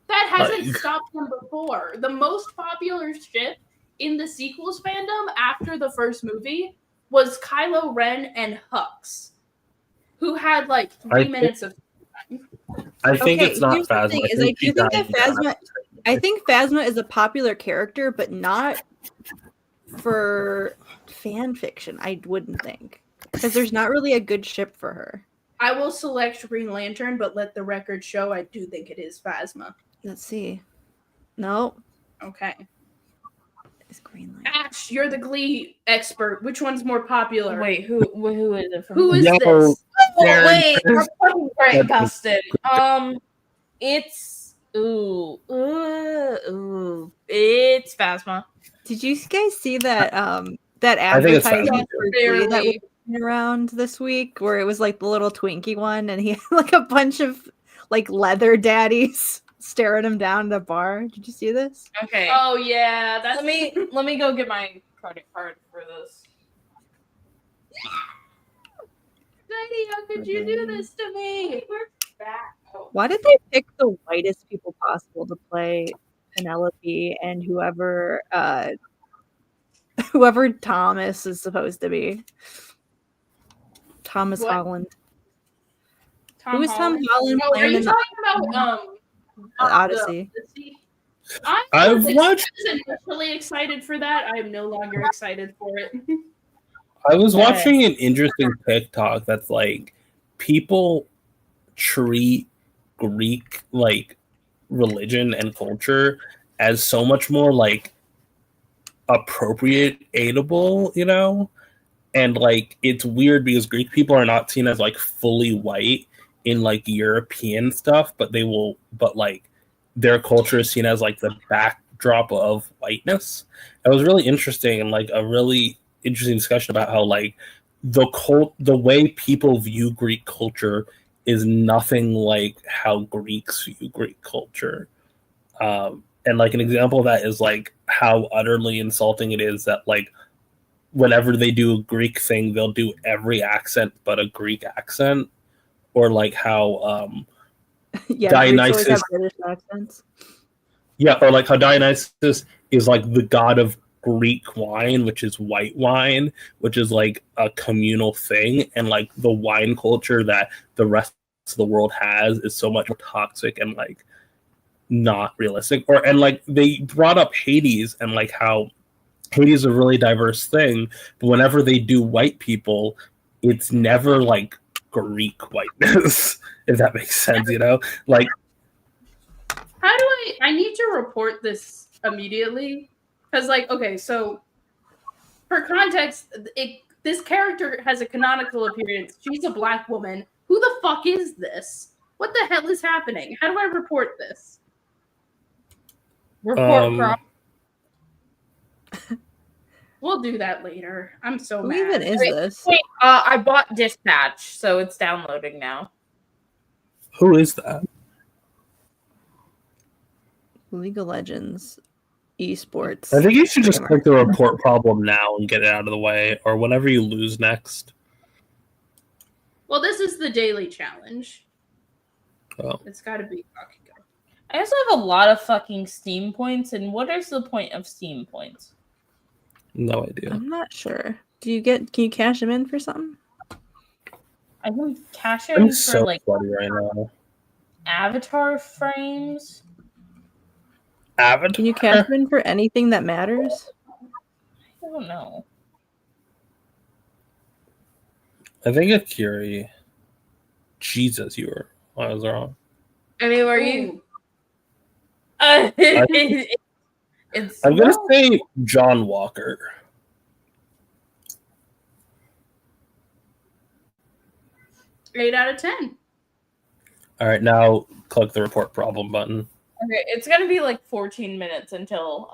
that hasn't
like-
stopped them before. The most popular ship in the sequels fandom after the first movie was Kylo Ren and Hux, who had like 3
think-
minutes of.
I think
Okay,
it's not
here's the
Phasma.
thing,
I
is
think
I do think that
he died.
I think Phasma is a popular character, but not for fan fiction. I wouldn't think because there's not really a good ship for her.
I will select Green Lantern, but let the record show I do think it is Phasma.
Let's see. No,
Okay.
it's Green Lantern.
Ash, you're the Glee expert. Which one's more popular?
Wait, who is it from?
Who is
Yo,
this?
Oh,
Darren
wait,
Criss.
we're fucking great, Dustin. It's it's Phasma.
Did you guys see that that
I think it's
advertisement
Phasma.
for Glee that was
Barely.
going around this week where it was like the little Twinkie one and he had like a bunch of like leather daddies staring him down at a bar? Did you see this?
Okay.
Oh yeah, that's
Let me go get my credit card for this.
Daddy, how could you do this to me?
Why did they pick the whitest people possible to play Penelope and whoever whoever Thomas is supposed to be? Thomas
What?
Holland. Who is Tom Holland
Oh, are
playing
you
in the
talking about
Odyssey?
I've
I
watched.
was initially excited for that. I am no longer excited for it.
I was watching an interesting TikTok that's like people treat Greek like religion and culture as so much more like appropriatable, you know? And like it's weird because Greek people are not seen as like fully white in like European stuff, but like their culture is seen as like the backdrop of whiteness. It was really interesting and like a really interesting discussion about how like the way people view Greek culture is nothing like how Greeks view Greek culture. And like an example of that is like how utterly insulting it is that like whenever they do a Greek thing, they'll do every accent but a Greek accent, or like how
Yeah, Greeks always have
Dionysus,
British accents.
yeah, or like how Dionysus is like the god of Greek wine, which is white wine, which is like a communal thing, and like the wine culture that the rest of the world has is so much more toxic and like not realistic. Or and like they brought up Hades and like how Hades is a really diverse thing, but whenever they do white people, it's never like Greek whiteness, if that makes sense, you know? Like,
How do I need to report this immediately? Because, like, okay, so for context, this character has a canonical appearance. She's a black woman. Who the fuck is this? What the hell is happening? How do I report this?
Report crop.
We'll do that later. I'm so
Who
mad.
even is this?
Wait, I bought Dispatch, so it's downloading now.
who is that?
League of Legends esports.
I think you should just click the report problem now and get it out of the way, or whenever you lose next.
Well, this is the daily challenge.
Oh.
It's got to be fucking go.
I also have a lot of fucking Steam points, and what is the point of Steam points?
No idea.
I'm not sure. Can you cash them in for something?
I can cash in
I'm
for
so
like
sweaty right now.
avatar frames.
Avatar?
Can you cash them in for anything that matters?
I don't know.
I think it's Curie. Jesus, I was wrong.
I mean, were you? It's.
I'm gonna say John Walker.
8 out of 10.
All right, now click the report problem button.
Okay, it's gonna be like 14 minutes until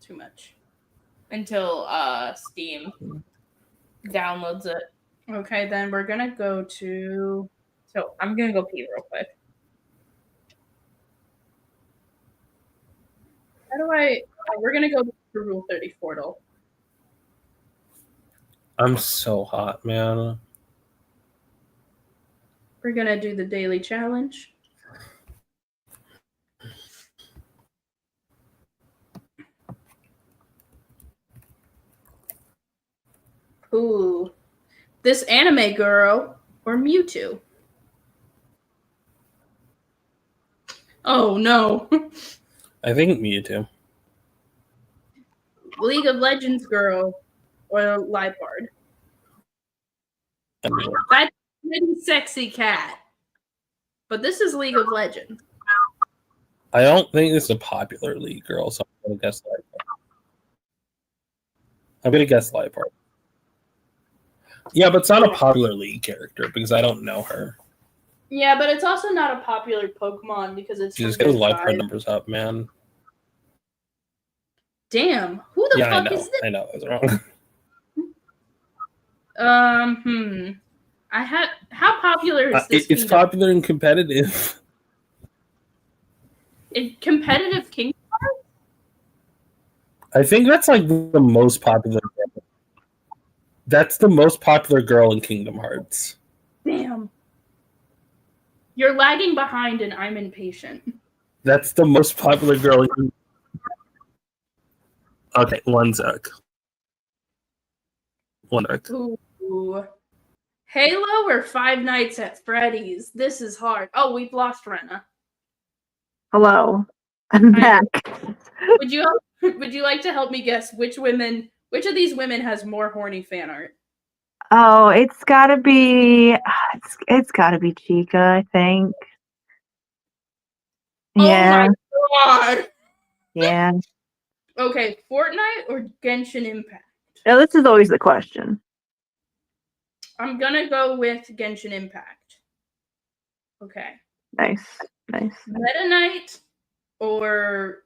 Too much.
Until Steam downloads it.
Okay, then we're gonna go to.
So I'm gonna go pee real quick.
How do I? We're gonna go to Rule 30 portal.
I'm so hot, man.
We're gonna do the daily challenge. Ooh, this anime girl or Mewtwo? Oh no.
I think Mewtwo.
League of Legends girl or Lipard? That's a pretty sexy cat. But this is League of Legends.
I don't think this is a popular league girl, so I'm gonna guess Lipard. I'm gonna guess Lipard. Yeah, but it's not a popular league character because I don't know her.
Yeah, but it's also not a popular Pokemon because it's
Just
from
get
Big
Lipard
Five.
numbers up, man.
Damn, who the
Yeah,
fuck is this?
I know, I was wrong.
How popular is this?
It's
Kingdom?
popular and competitive.
In competitive Kingdom Hearts?
I think that's like the most popular. That's the most popular girl in Kingdom Hearts.
Damn. You're lagging behind and I'm impatient.
That's the most popular girl in. Okay, one sec.
Ooh. Halo or Five Nights at Freddy's? This is hard. Oh, we've lost Rena.
Hello. I'm back.
Would you like to help me guess which of these women has more horny fan art?
Oh, it's gotta be Chica, I think. Yeah,
Oh my god.
yeah.
Okay, Fortnite or Genshin Impact?
Now, this is always the question.
I'm gonna go with Genshin Impact. Okay.
Nice.
Meta Knight or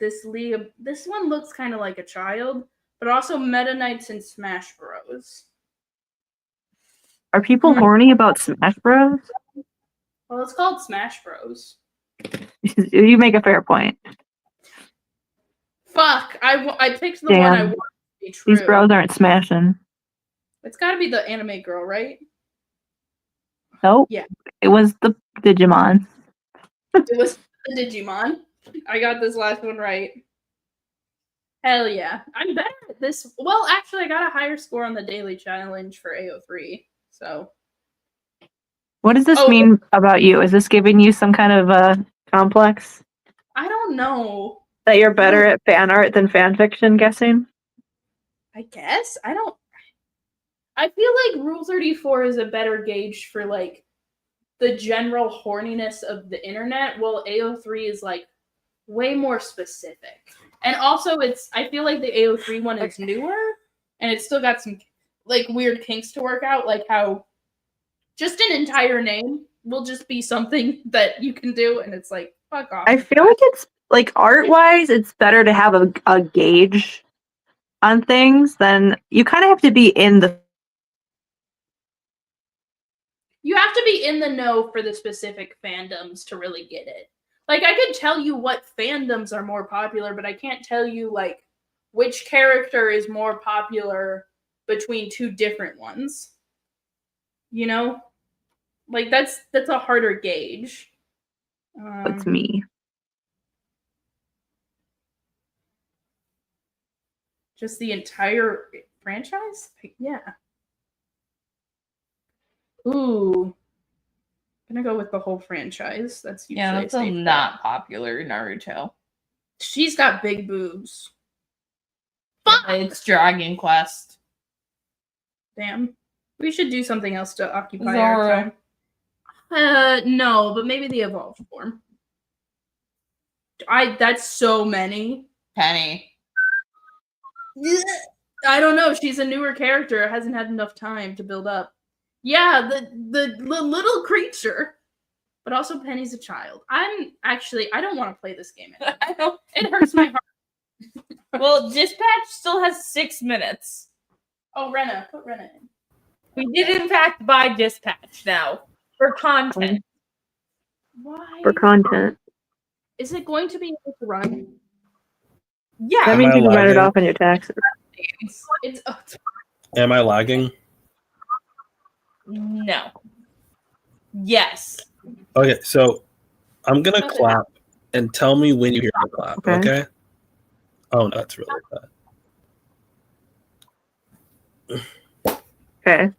this Leah. This one looks kind of like a child, but also Meta Knights and Smash Bros.
Are people horny about Smash Bros?
Well, it's called Smash Bros.
You make a fair point.
Fuck! I picked the one I
Damn.
wanted to be true.
These bros aren't smashing.
It's got to be the anime girl, right?
Nope.
Yeah.
It was the Digimon.
It was the Digimon. I got this last one right. Hell yeah. I'm better at this. Well, actually, I got a higher score on the daily challenge for AO3. So.
What does this
Oh.
mean about you? Is this giving you some kind of complex
I don't know.
that you're better at fan art than fan fiction? Guessing.
I guess. I feel like Rule 34 is a better gauge for like the general horniness of the internet, while AO3 is like way more specific. And also I feel like the AO3 one is newer and it's still got some like weird kinks to work out, like how just an entire name will just be something that you can do, and it's like, fuck off.
I feel like it's like art wise, it's better to have a gauge on things than you kind of have to be in the.
You have to be in the know for the specific fandoms to really get it. Like, I could tell you what fandoms are more popular, but I can't tell you, like, which character is more popular between two different ones. You know? Like, that's a harder gauge.
That's me.
Just the entire franchise? Yeah. Ooh. I'm gonna go with the whole franchise. That's usually
Yeah,
a
that's a
safe bet.
not popular Naruto.
She's got big boobs.
It's Dragon Quest.
Damn. We should do something else to occupy
Zoro.
our time. No, but maybe the evolved form. That's so many.
Penny.
I don't know. She's a newer character. Hasn't had enough time to build up. Yeah, the little creature. But also Penny's a child. I don't want to play this game anymore.
I don't.
It hurts my heart.
Well, Dispatch still has 6 minutes.
Oh, Rena. Put Rena in.
We did, in fact, buy Dispatch now for content.
Why?
For content.
Is it going to be able to run?
Yeah.
That
Am
means
I
you can write it
lagging?
off on your taxes.
It's
Am I lagging?
No. Yes.
Okay, so I'm gonna
Okay.
clap and tell me when you hear the clap.
Okay.
Okay. Oh, no, that's really bad.
Okay.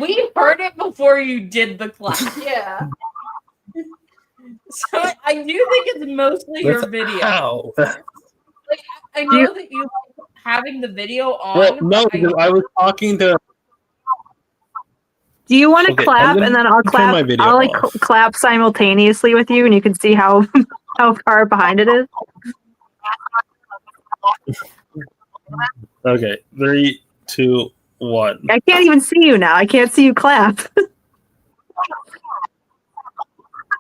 We heard it before you did the clap.
yeah.
So I do think it's mostly your
That's
video.
how.
I know that you like having the video on.
Well, no,
but
because I was talking to.
Do you want to
Okay, I'm
clap
gonna
and then I'll
turn my
clap?
video
I'll like
off.
clap simultaneously with you, and you can see how how far behind it is.
Okay, 3, 2, 1.
I can't even see you now. I can't see you clap.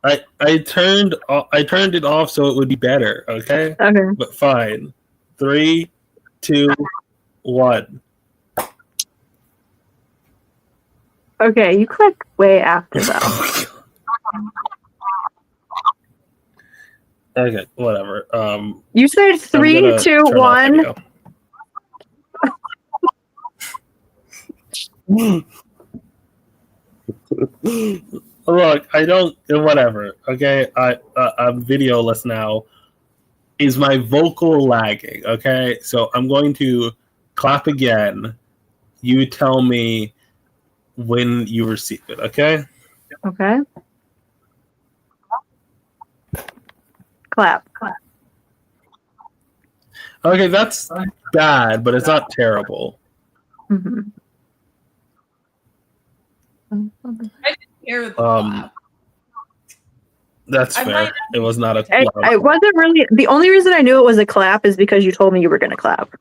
I turned it off so it would be better. Okay,
Okay.
but fine. 3, 2, 1.
Okay, you click way after that.
Okay, whatever.
You said
I'm
3,
gonna
2,
turn off
1.
video. Look, I don't. Whatever. Okay, I'm videoless now. Is my vocal lagging? Okay, so I'm going to clap again. You tell me when you receive it. Okay.
Okay. Clap.
Okay, that's bad, but it's not terrible.
Mm-hmm.
Hear the clap.
That's
I
fair.
might-
It was not a.
I wasn't really. The only reason I knew it was a clap is because you told me you were going to clap.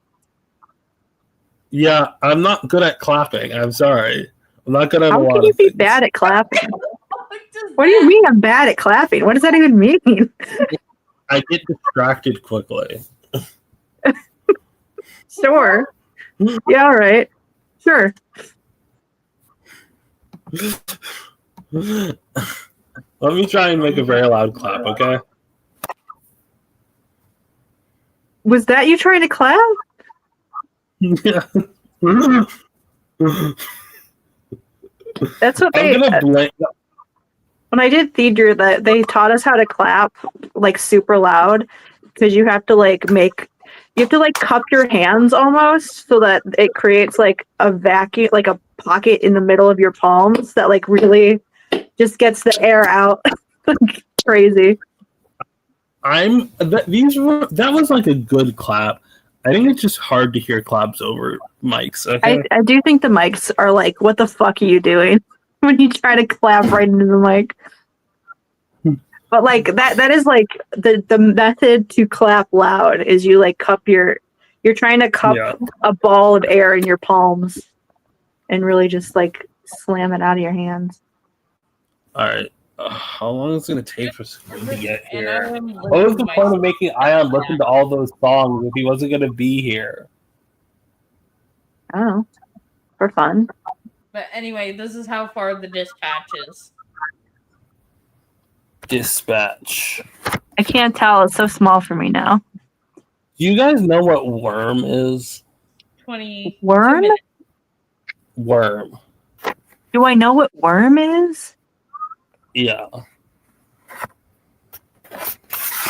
Yeah, I'm not good at clapping. I'm sorry. I'm not good at a
How
lot
can you
of
be
things.
bad at clapping?
What does
What do you
that-
mean I'm bad at clapping? What does that even mean?
I get distracted quickly.
Sure. Yeah, all right. Sure.
Let me try and make a very loud clap, okay?
Was that you trying to clap? That's what
I'm
they.
gonna blame.
When I did theater, that they taught us how to clap like super loud because you have to like cup your hands almost so that it creates like a vacuum, like a pocket in the middle of your palms that like really just gets the air out. Crazy.
That was like a good clap. I think it's just hard to hear claps over mics. Okay.
I do think the mics are like, what the fuck are you doing when you try to clap right into the mic? But like that is like the method to clap loud is you like you're trying to cup a ball of air in your palms and really just like slam it out of your hands.
All right. How long is it going to take for Squid to get
And I
here?
am
What was the
listening
point of
myself.
making Ayaan listen to all those songs if he wasn't going to be here?
I don't know. For fun.
But anyway, this is how far the dispatch is.
Dispatch.
I can't tell. It's so small for me now.
Do you guys know what worm is?
22
Worm?
minutes.
Worm.
Do I know what worm is?
Yeah.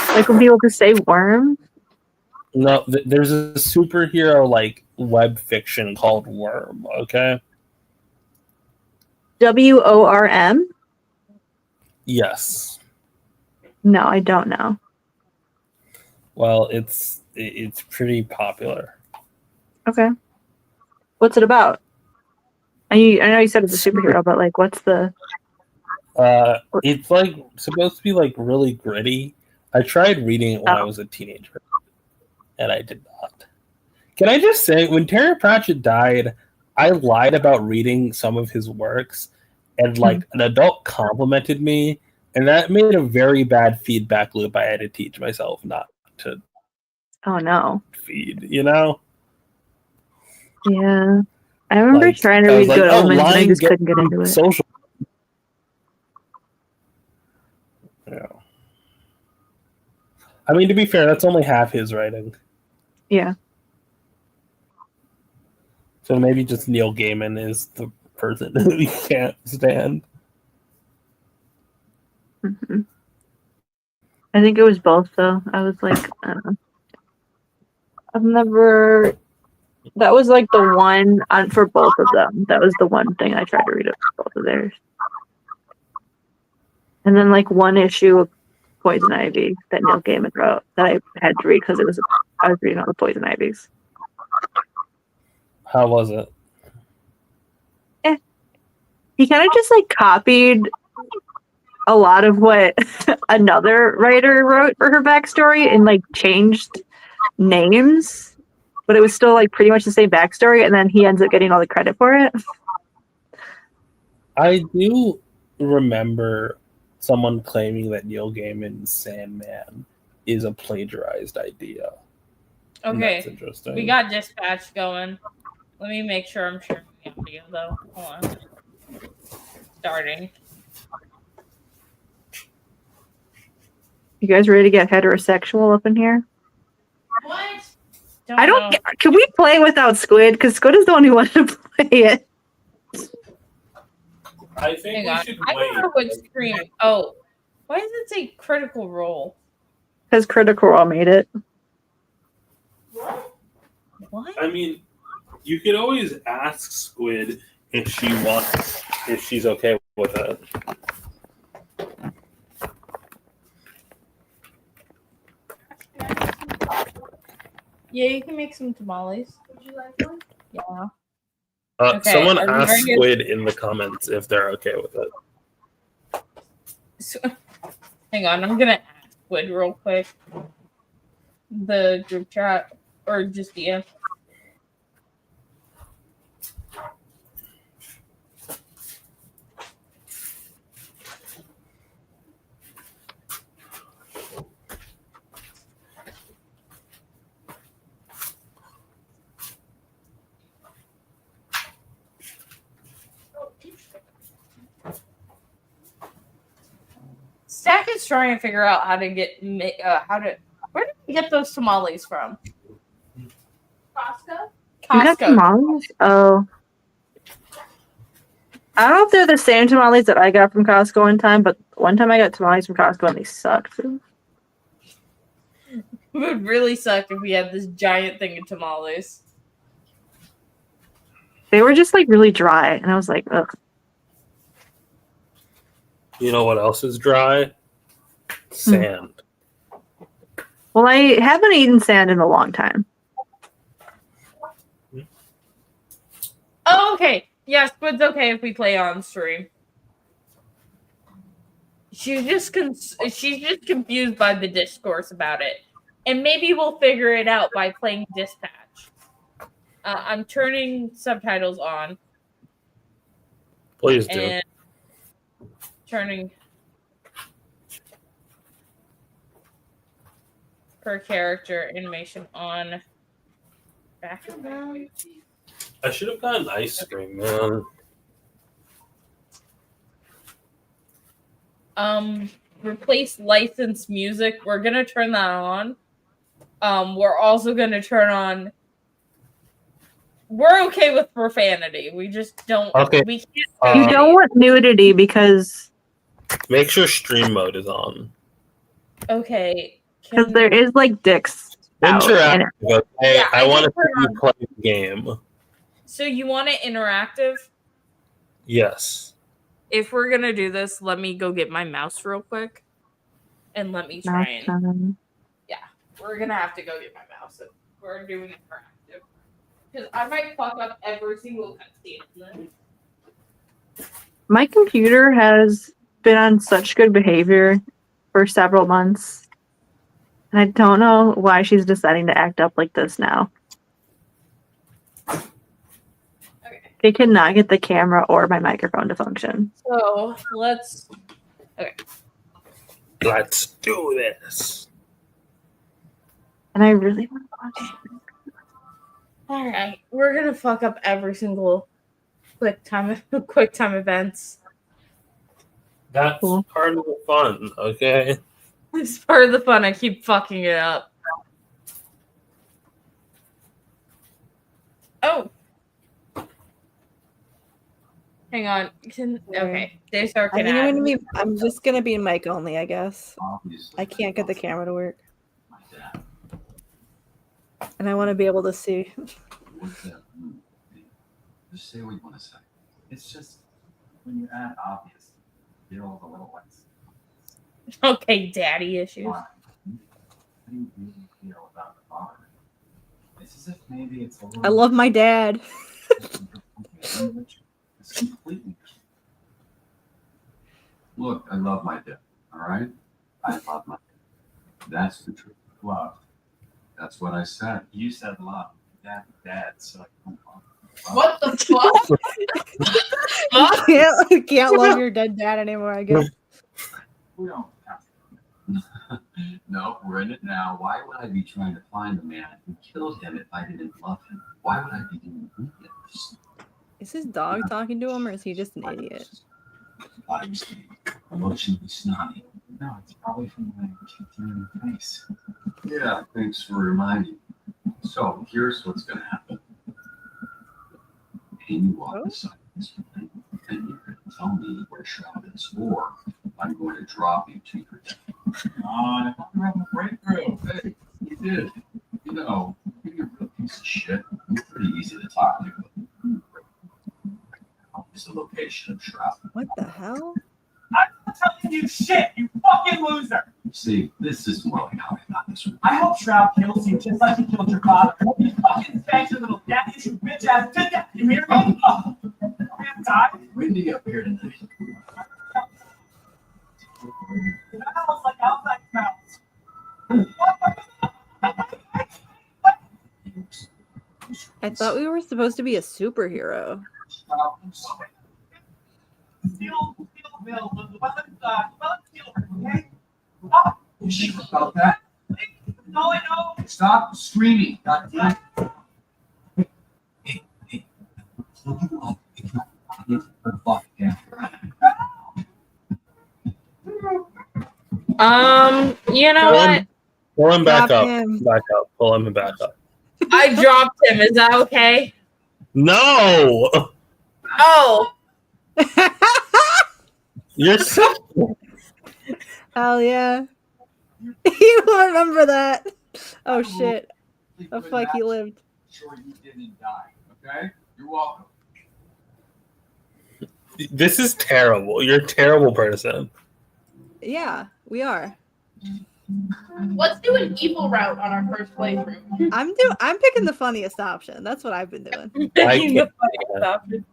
Like when people just say worm?
No, there's a superhero like web fiction called Worm. Okay.
WORM?
Yes.
No, I don't know.
Well, it's pretty popular.
Okay. What's it about? I know you said it's a superhero, but like, what's the?
It's like supposed to be like really gritty. I tried reading it when I was a teenager, and I did not. Can I just say, when Terry Pratchett died, I lied about reading some of his works, and like an adult complimented me, and that made a very bad feedback loop. I had to teach myself not to.
Oh no.
Feed, you know?
Yeah. I remember
Like,
trying to
I
read
was like,
Good
oh,
Omens and I
lying
just
gets
couldn't get into it.
social. Yeah. I mean, to be fair, that's only half his writing.
Yeah.
So maybe just Neil Gaiman is the person who you can't stand.
Mm-hmm. I think it was both though. I was like, I don't know. I've never. That was like the one for both of them. That was the one thing I tried to read of both of theirs. And then like one issue of Poison Ivy that Neil Gaiman wrote that I had to read because I was reading all the Poison Ivies.
How was it?
He kind of just like copied a lot of what another writer wrote for her backstory and like changed names, but it was still like pretty much the same backstory, and then he ends up getting all the credit for it.
I do remember someone claiming that Neil Gaiman's Sandman is a plagiarized idea.
Okay.
That's interesting.
We got dispatch going. Let me make sure I'm sharing the audio though. Hold on. Starting.
You guys ready to get heterosexual up in here?
What?
I don't get, can we play without Squid? Because Squid is the one who wanted to play it.
I think
Hang
we
on.
should
I don't know what screen. Oh, why does it say Critical Role?
Because Critical Role made it.
What?
I mean, you could always ask Squid if she's okay with it.
Yeah, you can make some tamales. Would you like one? Yeah. Okay,
Someone
are we
ask
ready to-
Squid in the comments if they're okay with it.
So, hang on, I'm gonna ask Squid real quick. The group chat or just DM. Stack is trying to figure out how to where did we get those tamales from?
Costco?
You got
Costco.
tamales? Oh. I don't know if they're the same tamales that I got from Costco one time, but one time I got tamales from Costco and they sucked.
It would really suck if we had this giant thing of tamales.
They were just like really dry, and I was like, ugh.
You know what else is dry? Sand.
Well, I haven't eaten sand in a long time.
Oh, okay. Yeah, Squid's okay if we play on stream. She's just confused by the discourse about it, and maybe we'll figure it out by playing Dispatch. I'm turning subtitles on.
Please do.
And turning per character animation on. Background.
I should have gotten ice cream, man.
Replace licensed music. We're gonna turn that on. We're also gonna turn on. We're okay with profanity. We just don't.
Okay.
We can't.
You don't want nudity because
Make sure stream mode is on.
Okay.
because there is like dicks out in it.
Interactive. Okay,
Yeah,
I
I
want to
can
see you play the game.
So you want it interactive?
Yes.
If we're gonna do this, let me go get my mouse real quick, and let me try and. We're gonna have to go get my mouse if we're doing interactive, because I might fuck up every single cutscene.
My computer has been on such good behavior for several months, and I don't know why she's deciding to act up like this now.
Okay.
They cannot get the camera or my microphone to function.
So let's.
Let's do this.
And I really want to watch it.
All right, we're gonna fuck up every single quick time events.
That's
Cool.
part of the fun, okay?
It's part of the fun. I keep fucking it up. Oh. Hang on. Okay. Daystar
I
can
think
add.
I'm just gonna be mic only, I guess. I can't get the camera to work. And I want to be able to see.
What's that? Just say what you want to say. It's just when you add obvious, you get all the little ones.
Okay, daddy issues.
Why? How do you really feel about the father? It's as if maybe it's a little.
I love my dad.
It's completely. Look, I love my dad. All right, I love my dad. That's the truth. Love. That's what I said. You said love. Dad. So
What the fuck?
I can't love your dead dad anymore, I guess.
We don't have to. No, we're in it now. Why would I be trying to find the man who killed him if I didn't love him? Why would I be doing this?
Is his dog talking to him, or is he just an idiot?
I'm emotionally snotty. No, it's probably from when I kicked you in the face. Yeah, thanks for reminding me. So here's what's gonna happen. And you walk beside this man, and you're gonna tell me where Shroud is, or I'm going to drop you to your death. I thought you were having a breakthrough. Hey, you did. You know, you're a real piece of shit. You're pretty easy to talk to. It's the location of Shroud.
What the hell?
I'm not telling you shit, you fucking loser!
See, this is more like how I thought this would be.
I hope Shroud kills you just like he killed your father. You fucking spank your little daddy, you bitch ass to death, you hear me? Oh, I'm gonna die.
Windy up here tonight.
It smells like outside smells.
I thought we were supposed to be a superhero.
Steel mill, the weapons, steel, okay? Stop!
You sure about that?
No, I know.
Stop screaming. God damn it. Hey. Look you up. If not, I get the fuck down.
You know what?
Pull him back
Drop
up.
him.
Back up. Pull him back up.
I dropped him. Is that okay?
No!
Oh,
You're so.
Hell yeah. You will remember that. Oh shit. Oh fuck, he lived.
Sure you didn't die, okay? You're welcome.
This is terrible. You're a terrible person.
Yeah, we are.
Let's do an evil route on our first playthrough.
I'm picking the funniest option. That's what I've been doing.
I
the
can't-
funniest option.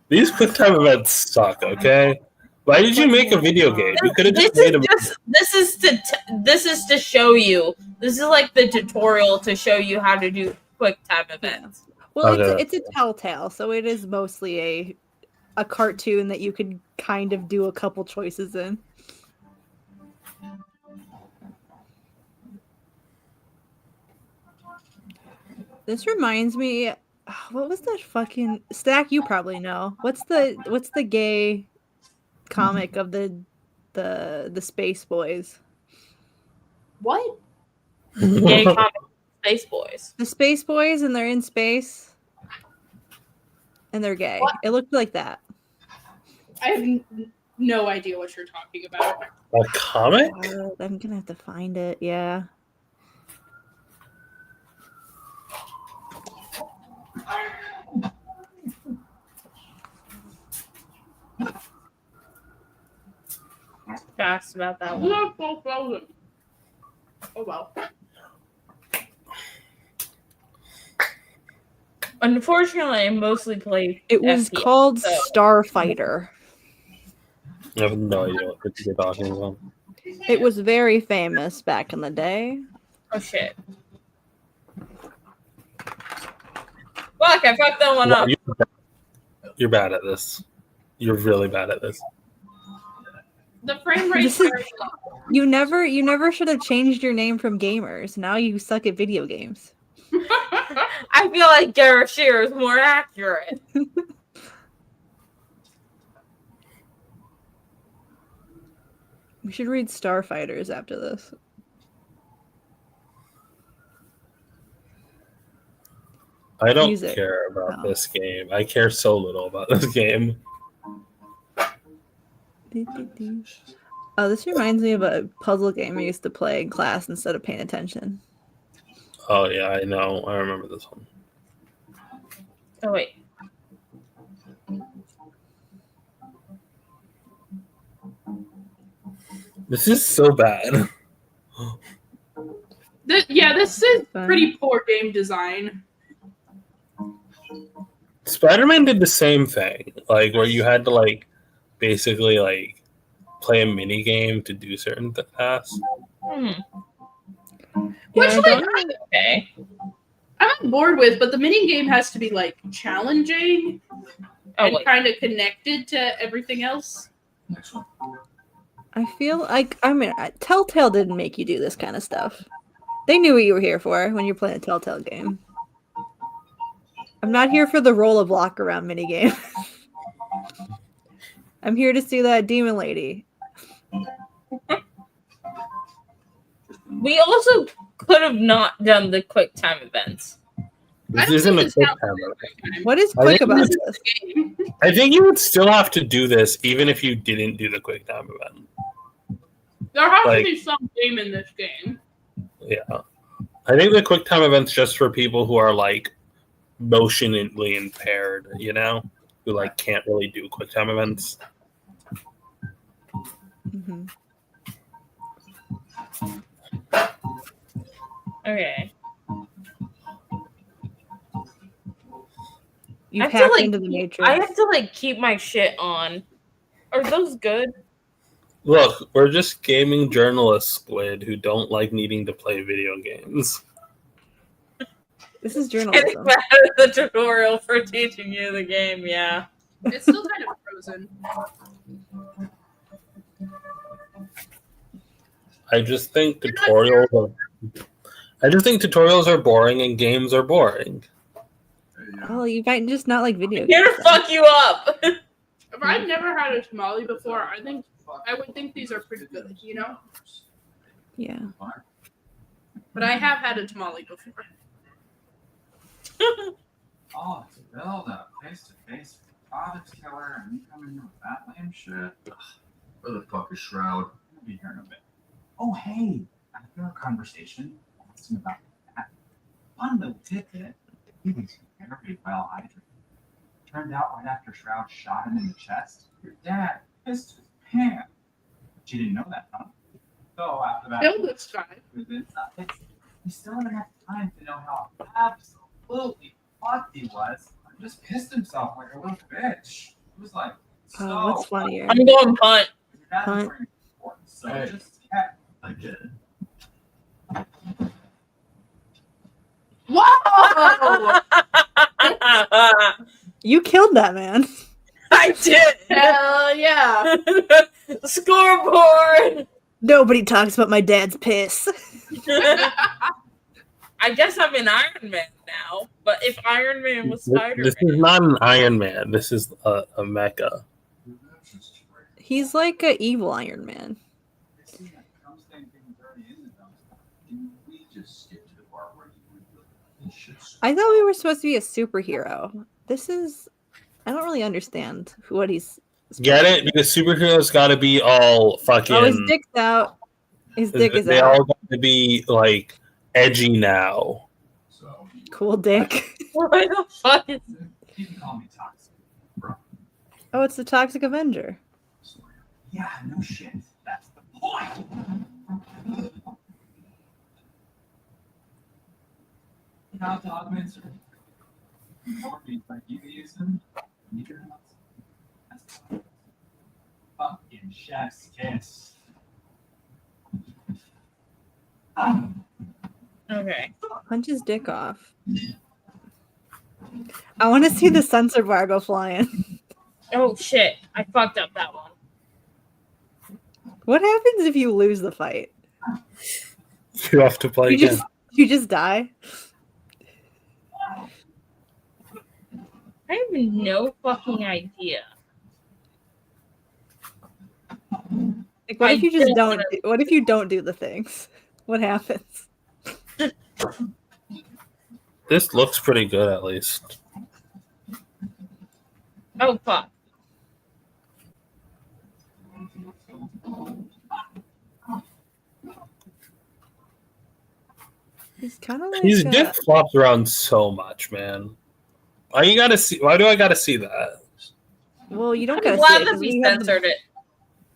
These quick time events suck, okay? Why did you make a video game? You could have just made a
This is to show you. This is like the tutorial to show you how to do quick time events.
Well,
Okay.
it's a Telltale, so it is mostly a cartoon that you could kind of do a couple choices in. This reminds me, what was that fucking Stack? You probably know. What's the gay comic of the Space Boys?
What?
Gay comic Space Boys.
The Space Boys, and they're in space, and they're gay.
What?
It looked like that.
I have no idea what you're talking about.
A comic?
I'm gonna have to find it. Yeah.
Fast about that one.
Oh well.
Unfortunately, I mostly play.
It was
FPS,
called
so-
Starfighter.
I have no idea what you're talking about.
It was very famous back in the day.
Oh shit! Fuck! I fucked that one up.
You're bad at this. You're really bad at this.
The frame rate.
This is- You never should have changed your name from gamers. Now you suck at video games.
I feel like Garashir is more accurate.
We should read Starfighters after this.
I don't
Music.
care about
No.
this game. I care so little about this game.
Oh, this reminds me of a puzzle game I used to play in class instead of paying attention.
Oh yeah, I know. I remember this one.
Oh wait.
This is so bad.
This is
Fun.
pretty poor game design.
Spider-Man did the same thing, like where you had to like basically like play a mini game to do certain tasks.
Which,
Yeah,
like,
Okay.
I'm on board with, but the mini game has to be like challenging
Oh
and
wait.
kind of connected to everything else.
Next one.
I feel like Telltale didn't make you do this kind of stuff. They knew what you were here for when you're playing a Telltale game. I'm not here for the roll a block around minigame. I'm here to see that demon lady.
We also could have not done the quick time events.
I
This
don't
isn't
think
a
this
quick
counts
time
as
event.
a quick time.
What is
I
quick
think
about
this-
this?
Game.
I think you would still have to do this even if you didn't do the quick time event.
There has
Like-
to be some game in this game.
Yeah. I think the quick time event's just for people who are like motionally impaired, you know? Who like can't really do quick time events.
Mhm.
Okay.
You
I have to,
hacked
like,
into the
keep-
matrix.
I have to like keep my shit on. Are those good?
Look, we're just gaming journalists, Squid, who don't like needing to play video games.
This is
Getting
journalism.
mad at the tutorial for teaching you the game, yeah.
It's still kind of frozen.
I just think tutorials are boring and games are boring.
Oh, you might just not like video
Here
games.
to fuck you up.
I've never had a tamale before. I would think these are pretty good, you know?
Yeah.
But I have had a tamale before.
Oh, it's Bill, though. Face to face with the father's killer, and you come in here with that lame shit. Ugh. Where the fuck is Shroud? I'll be here in a bit. Oh, hey. After our conversation, I asked him about that. One little tidbit. He was very well hydrated. Turned out right after Shroud shot him in the chest, your dad pissed his pants. But you didn't know that, huh? So after that,
Kill this guy.
we still haven't had time to know how absolutely fucked he was. He just pissed himself like a little bitch. It was like so.
What's funnier?
I'm going punt.
Your dad was
Punt.
wearing shorts, so just yeah. I get it.
Whoa!
You killed that man.
I did.
Hell yeah.
Scoreboard.
Nobody talks about my dad's piss.
I guess I'm an Iron Man now. But if Iron Man was Spider-Man,
This is not an Iron Man. This is a mecha.
He's like an evil Iron Man. I thought we were supposed to be a superhero. This is... I don't really understand what he's...
Get it? Because superheroes got to be all fucking.
Oh, his dick's out. His dick is
they
out.
all got to be like edgy now.
Cool dick.
what the fuck is
You can call me toxic, bro.
Oh, it's the Toxic Avenger.
Yeah, no shit. That's the point. Now, dogments are more beats like you use them. Neither else. That's fucking chef's kiss.
Okay.
Punch his dick off. I want to see the censored bar go flying.
Oh shit! I fucked up that one.
What happens if you lose the fight?
You have to play again.
You just die?
I have no fucking idea.
Like, what if you just don't? What if you don't do the things? What happens?
This looks pretty good, at least.
Oh fuck!
He's kind of like
His dick flops around so much, man. Why you gotta see? Why do I gotta see that?
Well, you don't
I'm
gotta see
glad
it
that
'cause
we
we have
censored it.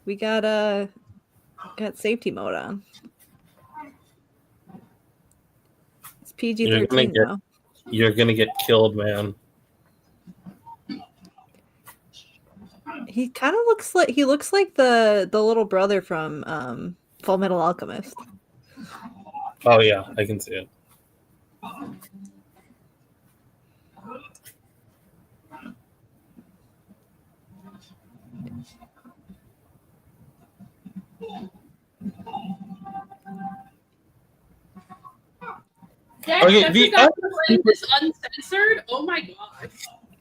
We got safety mode on. It's PG-13 though.
You're gonna get killed, man.
He kind of looks like the little brother from Full Metal Alchemist.
Oh yeah, I can see it.
Dad,
Okay,
that's
the
the guy
other
who played this uncensored? Oh my god.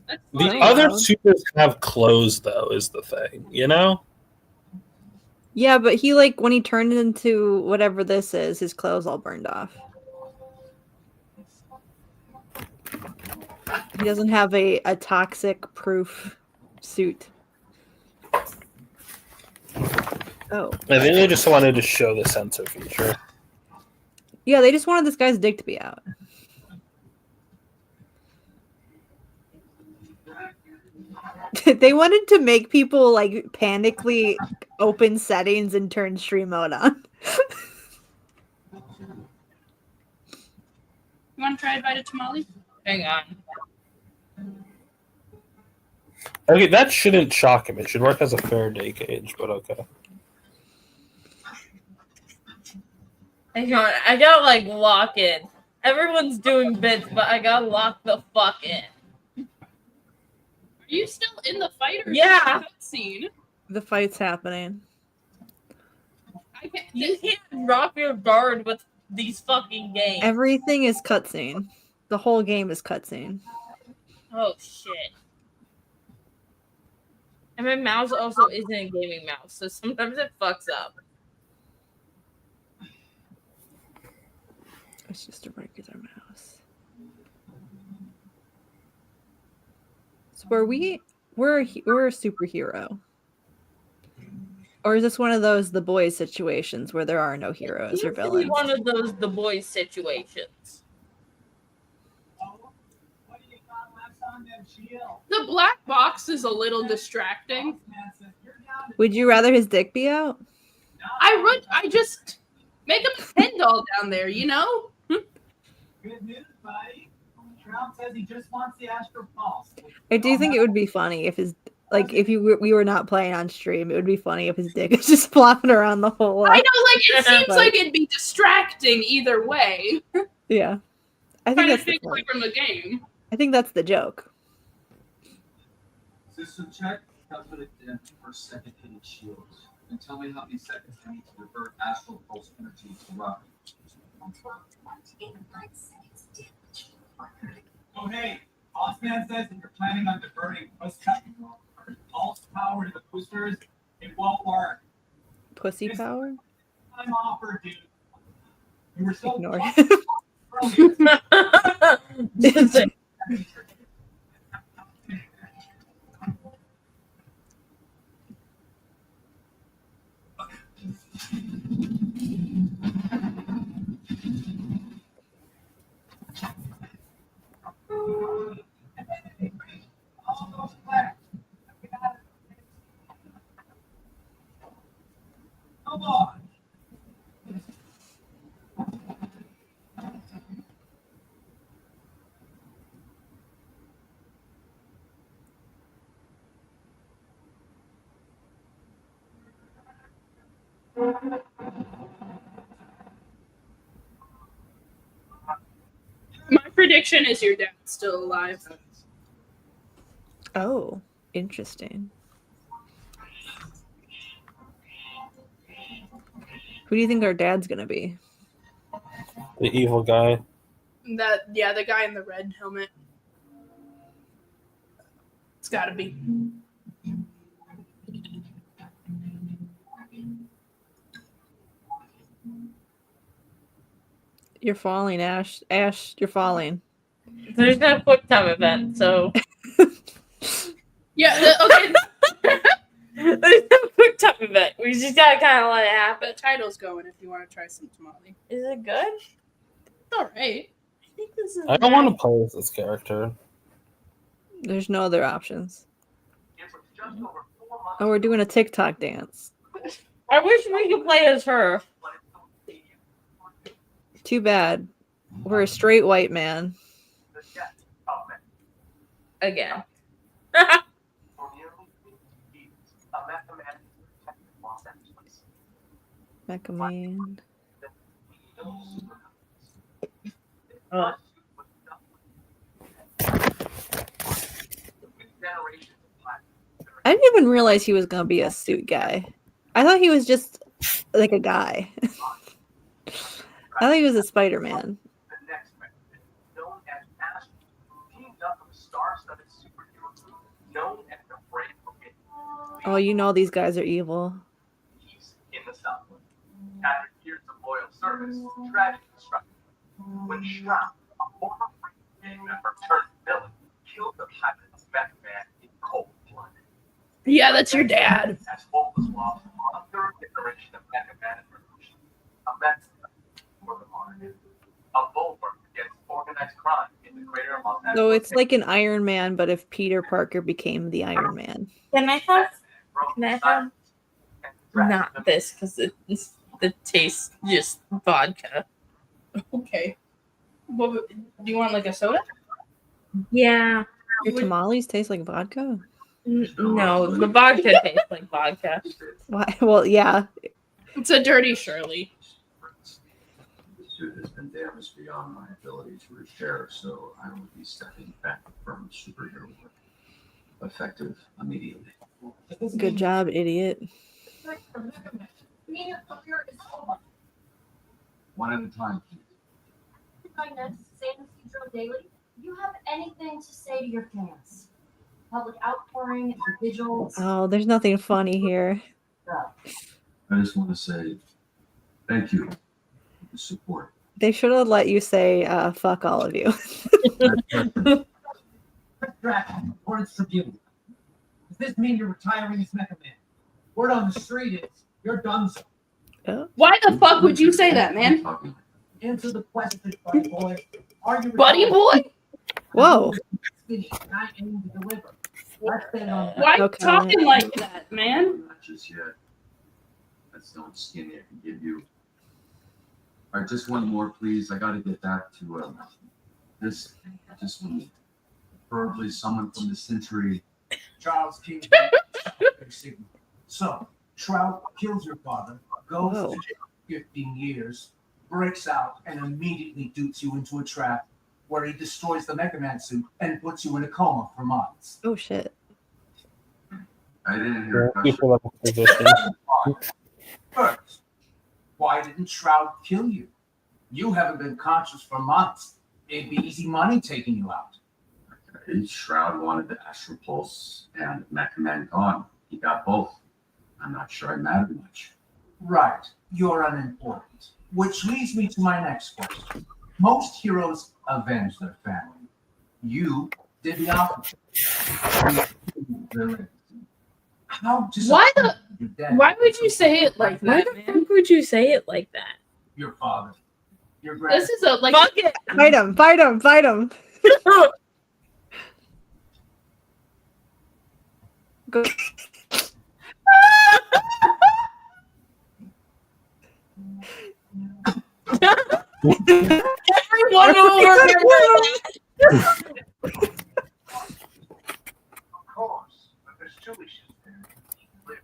That's
The
funny.
other supers have clothes, though, is the thing. You know?
Yeah, but he when he turned into whatever this is, his clothes all burned off. He doesn't have a toxic proof suit. Oh.
I think they just wanted to show the sensor feature.
Yeah, they just wanted this guy's dick to be out. They wanted to make people panically open settings and turn stream mode on.
You want to try to bite a tamale?
Hang on.
Okay, that shouldn't shock him. It should work as a Faraday cage, but okay.
Hang on. I gotta lock in. Everyone's doing bits, but I gotta lock the fuck in.
Are you still in the fight or
Yeah.
scene?
The fight's happening.
You can't drop your guard with these fucking games.
Everything is cutscene. The whole game is cutscene.
Oh shit. And my mouse also isn't a gaming mouse, so sometimes it fucks up.
It's just a regular mouse. So we're a superhero, or is this one of those the boys situations where there are no heroes or
Seems to be
villains?
one of those the boys situations.
The black box is a little distracting.
Would you rather his dick be out?
I just make him a Ken doll down there, you know?
Good news, buddy. Trump says he just wants the Astro Pulse.
I do think it would be funny if his if we were not playing on stream, it would be funny if his dick was just flopping around the whole lot.
I know, like, it seems
But-
like it'd be distracting either way.
Yeah, I think
Trying to
that's the
take away
point.
from the game.
I think that's the joke.
System check. Calculate the per second hidden shields. And tell me how many seconds I need to divert astral pulse energy to rocket.
Oh, hey, Bossman says if you're planning on diverting pulse power to the boosters, it won't work.
Pussy power.
I'm offer, dude. You were so
Ignore
earlier. Come on.
My prediction is your dad's still alive.
Oh, interesting. Who do you think our dad's gonna be?
The evil guy.
The guy in the red helmet. It's gotta be.
You're falling, Ash. Ash, you're falling.
There's no quick time event, so
Yeah, okay.
there's no quick time event. We just gotta kind of let it
The
happen.
title's going if you want to try some tamale.
Is it good?
It's alright.
I think this is.
I don't want to play as this character.
There's no other options. Oh, we're doing a TikTok dance.
I wish we could play as her.
Too bad. We're a straight white man.
Again.
Mecha man.
Oh.
I didn't even realize he was gonna be a suit guy. I thought he was just like a guy. I thought he was a Spider-Man. Oh, you know these guys are evil.
In the Southland. After years of loyal service, tragic destruction. When Shroud, a former gang member turned villain, killed the pilot of Mech Man in cold blood.
Yeah, that's your dad.
As hope was lost, a third generation of Mech Man emerged. A Mexican for the market. A bulwark against organized crime in the greater Los Angeles.
So it's like an Iron Man, but if Peter Parker became the Iron Man.
Can I have not this because the taste just vodka?
Okay. What, do you want like a soda?
Yeah.
Your tamales taste like vodka?
No, the vodka tastes like vodka.
Why? Well, yeah.
It's a dirty Shirley.
The suit has been damaged beyond my ability to repair, so I will be stepping back from superhero work. Effective immediately.
Good job, idiot.
One at a time.
Kindness, same as you drove daily. You have anything to say to your fans? public outpouring and vigils.
Oh, there's nothing funny here.
I just want to say thank you for the support.
They should have let you say fuck all of you.
Dragon, Hornets Tribune. Does this mean you're retiring as Mecha Man? Word on the street is you're done so.
Why the fuck would you say that, man?
Answer the question, buddy boy. Are you
Buddy boy?
Whoa.
Skinny, and I aim to deliver. Let's stay on
Why you
Okay.
talking like that, man?
Not just yet. That's not skinny I can give you. All right, just one more, please. I got to get back to this. Just one. Preferably someone from the Century.
Charles King. So, Shroud kills your father, goes
Whoa.
to jail 15 years, breaks out, and immediately dupes you into a trap where he destroys the Mega Man suit and puts you in a coma for months.
Oh shit.
I didn't hear a
People level position.
First, why didn't Shroud kill you? You haven't been conscious for months. It'd be easy money taking you out.
Shroud wanted the Astral Pulse and Mecha Man gone. He got both. I'm not sure I mattered much.
Right, you're unimportant. Which leads me to my next question. Most heroes avenge their family. You did the opposite. How
Why the-
your dad-
Why would you say it like
Why
that,
the
man?
fuck would you say it like that?
Your father. Your grand.
This is a like.
Fuck it.
Fight him, fight him, fight him. Go.
Everyone will remember that.
Of course, but there's two issues there. He lived.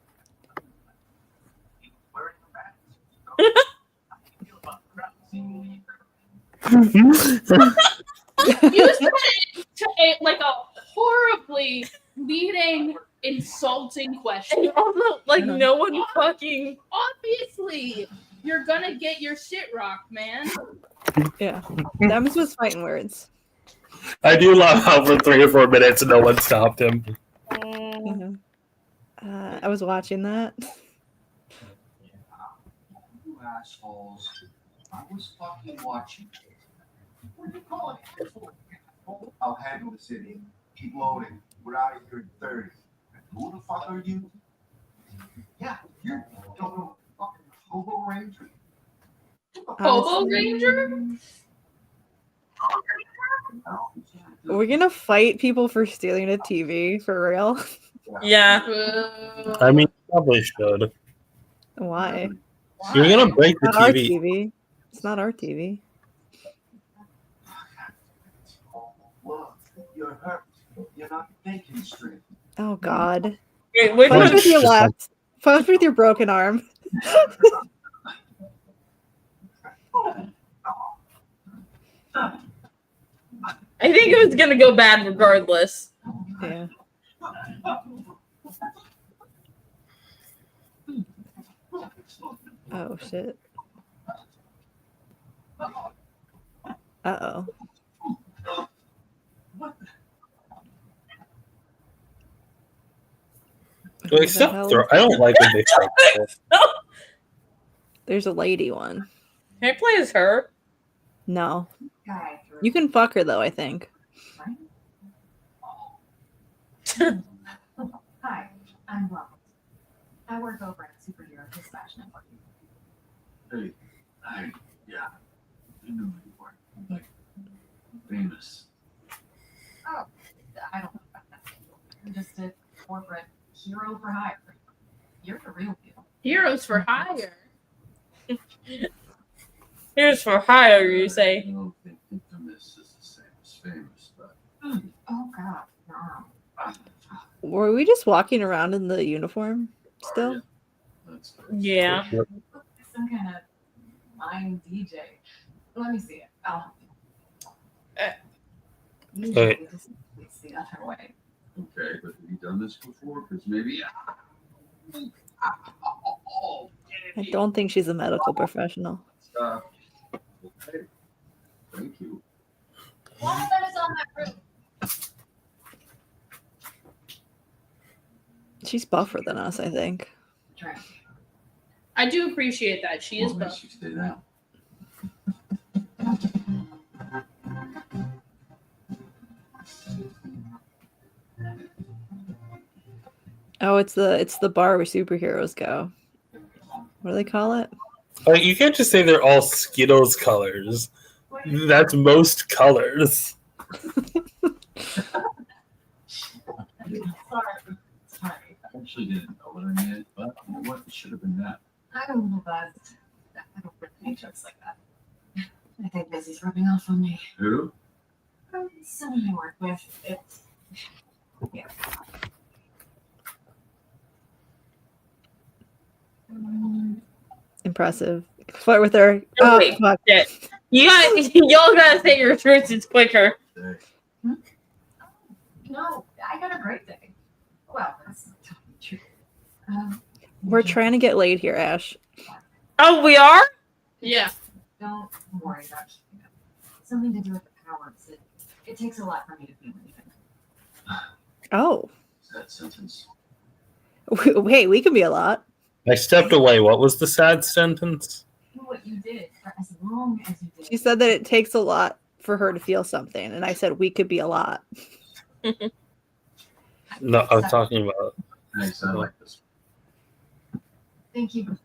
He was wearing a mask. So, how do you feel about the crowd seeing
You said it to like a horribly leading, insulting question.
And also, like, no one fucking.
Obviously, you're gonna get your shit rocked, man.
Yeah. That was with fighting words.
I do love how for 3 or 4 minutes no one stopped him.
Mhm. I was watching that.
You assholes. I was fucking watching.
What do you call an asshole?
I'll handle the city. Keep loading. We're out of here in 30. Who the fuck are you?
Yeah, you're
Don't fucking Hobo Ranger?
Hobo Ranger?
We're gonna fight people for stealing a TV for real.
Yeah.
I mean, probably should.
Why?
You're gonna break the
It's not our
TV.
TV. It's not our TV.
Look, you're hurt. You're not thinking straight.
Oh God.
Wait, which
Punch
one?
with your left. Punch with your broken arm.
I think it was gonna go bad regardless.
Yeah. Oh shit. Uh-oh.
Like,
the
stop
hell?
I don't like when they stop this.
There's a lady one.
Can I play as her?
No.
guy.
You can fuck her though, I think.
Hi, I'm Robert. I work over at Superhero Dispatch Network.
Hey, yeah. I know you are. Like, famous.
Oh, I don't know about that. I'm just a corporate hero for hire. You're the real deal.
Heroes for hire.
Here's for hire, you say.
I don't think infamous is the same as famous, but
Oh God, no.
Were we just walking around in the uniform still?
that's
Yeah.
Some kind of mind DJ. Let me see it. I'll help you. Usually
Okay.
it's the other way.
okay. But have you done this before? Because maybe.
I don't think she's a medical professional.
Okay. Thank you.
One of them is on that room.
She's buffer than us, I think.
I do appreciate that. She is
What
buff.
makes you say that?
Oh, it's the bar where superheroes go. What do they call it?
Like, you can't just say they're all Skittles colors. That's most colors.
I actually didn't know what I meant, but you know what? It should have been that.
I'm a little buzzed. I don't really make jokes like that. I think Busy's rubbing off on me.
Who?
Someone I work with. It's yeah.
Impressive. Flirt with her.
Oh,
Oh,
wait.
fuck.
Shit. Y'all gotta say your truths. It's quicker.
No, I got a great day. Well, that's not totally true.
We're trying to get laid here, Ash.
Oh, we are?
Yeah.
Don't worry about keeping up. Something to do with the powers. It takes a lot for me to feel anything.
Oh.
That sentence.
Wait, we can be a lot.
I stepped away. What was the sad sentence?
Do what you did for as long as you did.
She said that it takes a lot for her to feel something, and I said we could be a lot.
No, I was talking about.
Nice, I like this.
Thank you.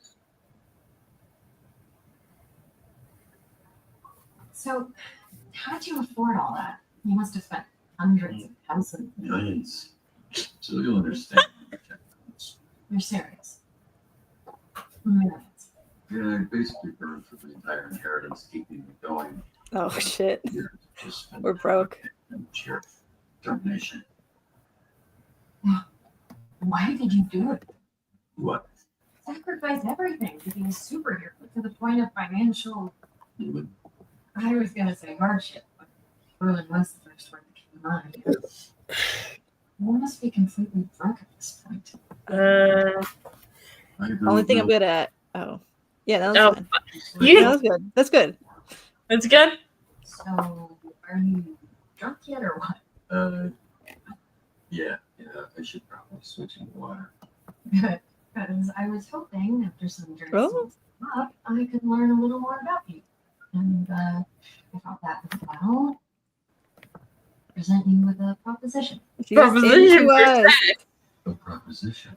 So, how did you afford all that? You must have spent hundreds of thousands.
Millions. So you'll understand.
You're serious. Millions.
Yeah, I basically burned through the entire inheritance, keeping me going.
Oh shit.
Years just spent
We're broke.
and sheer determination.
Why did you do it?
What?
Sacrifice everything to be a superhero to the point of financial.
You
I was gonna say hardship, but Berlin was the first word that came to mind. You must be completely broke at this point.
Only thing I'm good at. Oh. Yeah, that was
Oh,
fine.
you-
That was good. That's good.
That's good.
So, are you drunk yet or what?
Yeah, I should probably switch into water.
Good, because I was hoping after some drinks
Oh.
up, I could learn a little more about you. And if all that was well, present you with a proposition.
She's
Proposition
into us.
A proposition.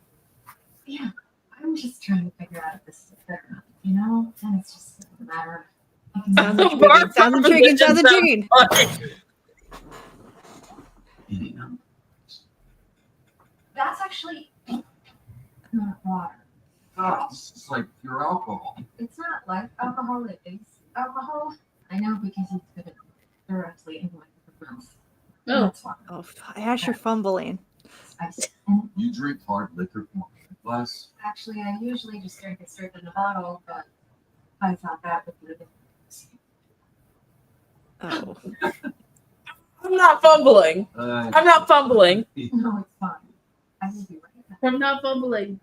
Yeah, I'm just trying to figure out if this is a fit or not, you know? And it's just a matter of
Sounds
Our
intriguing. Sounds intriguing. Sounds
proposition
intriguing.
Any numbers?
That's actually not water.
Oh, this is like pure alcohol.
It's not like alcohol, it is alcohol. I know because you put it directly in my mouth.
Oh.
That's water.
Oh, Ash, you're fumbling.
Ice. And
You drink hard liquor from a glass?
actually, I usually just drink it straight in a bottle, but I thought that would be a bit.
Oh.
I'm not fumbling.
Uh,
I'm not fumbling.
No, it's fine. I will be right back.
I'm not fumbling.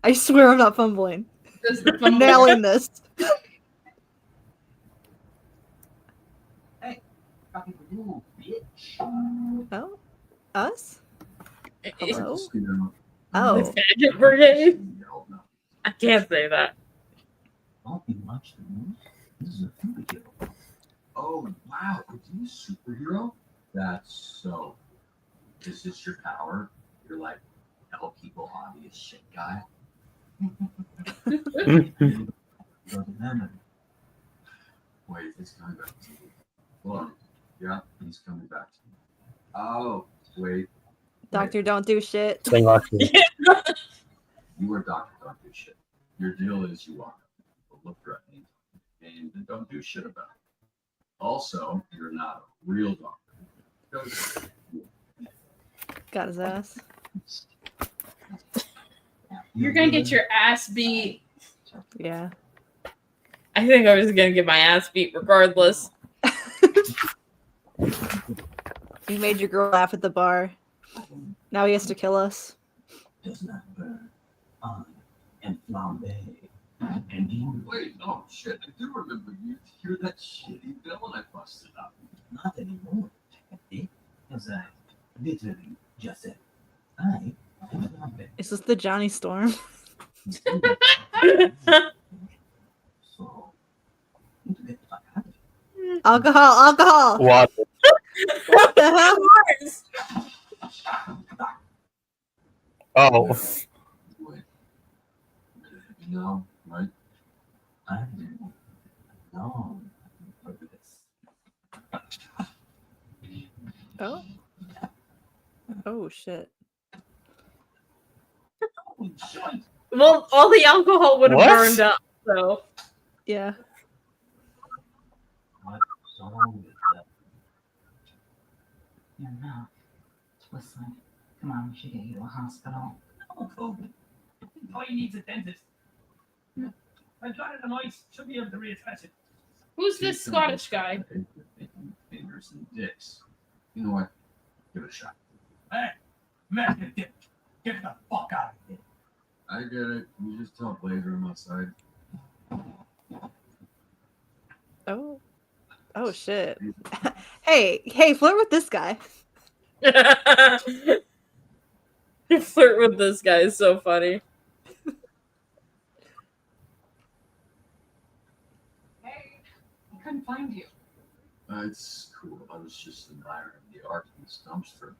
I swear I'm not fumbling.
This is the
I'm
fumble.
nailing this.
Fucking you, bitch.
Oh? Us? Hello?
you know,
The
Oh.
Faggot Brigade?
yell, no.
I can't say that.
Don't be much the news. This is a superhero.
Oh, wow. Are you a superhero? That's so. Is this your power? You're like, help people obvious shit guy?
Doesn't matter.
Wait, it's coming back to you. Hold on. Yeah, he's coming back to me. Oh, wait.
Doctor, don't do shit.
Saying last week.
You are Doctor Don't Do Shit. Your deal is you are. But look threatening. And then don't do shit about it. Also, you're not a real doctor. Because
Got his ass.
You're gonna get your ass beat.
Yeah.
I think I was gonna get my ass beat regardless.
You made your girl laugh at the bar. Now he has to kill us.
Does not burn on and flambe. And you
wait, oh shit, I do remember you hear that shitty villain I busted up.
not anymore, Kathy, as I literally just said. I
Is this the Johnny Storm?
So, need to get the fuck out of here.
Alcohol.
Water.
What the hell?
Oh.
Wait. You know, right? I didn't know. Look at this.
Oh. Oh shit.
Holy shit.
Well, all the alcohol would have
What?
burned up, so.
Yeah.
What's wrong with that?
Your mouth twisting. Come on, we should get you to a hospital.
Oh, COVID. All you need's a dentist. I've got it on ice. Should be able to reattach it.
Who's this Scottish guy?
Fingers and dicks. You know what? Give it a shot.
Hey, man, get the fuck out of here.
I get it. You just tell Blazer I'm outside.
Oh. Oh shit. Hey, flirt with this guy.
You flirt with this guy is so funny.
Hey, I couldn't find you.
It's cool. I was just admiring the art in this dumpster.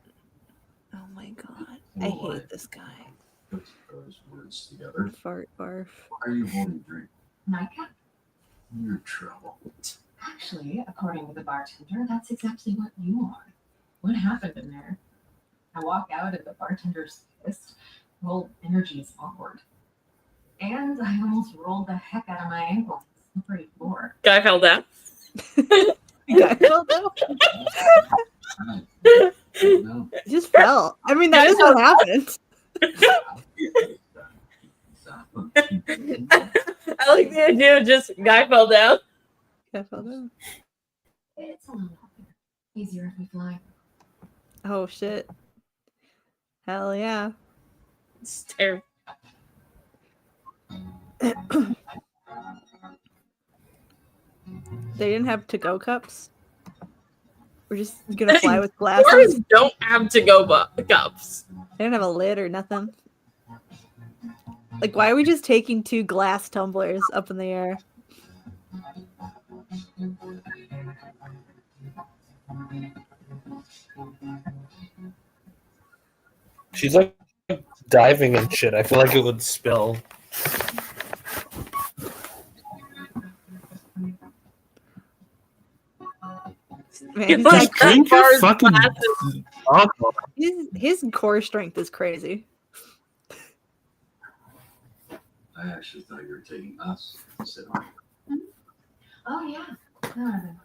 Oh my god. I hate this guy.
Put those words together.
Fart barf.
Why are you holding a drink?
Nightcap?
You're trouble.
Actually, according to the bartender, that's exactly what you are. What happened in there? I walk out and the bartender's pissed. Well, energy is awkward. And I almost rolled the heck out of my ankle to the slippery floor.
Guy fell down.
Guy fell down.
No.
Just fell. I mean, that is what happened.
I like the idea of just guy fell down.
Guy fell down.
It's a little happier. Easier if we fly.
Oh shit. Hell yeah.
It's terrible.
They didn't have to-go cups? We're just gonna fly with
Bars
glasses?
don't have to-go cups.
They don't have a lid or nothing. Like, why are we just taking 2 glass tumblers up in the air?
She's like diving and shit. I feel like it would spill.
Man,
It
he's
looks
got-
Drink your
bars,
fucking
glasses.
alcohol.
his core strength is crazy.
I actually thought you were taking us. I said,
Oh, yeah. No.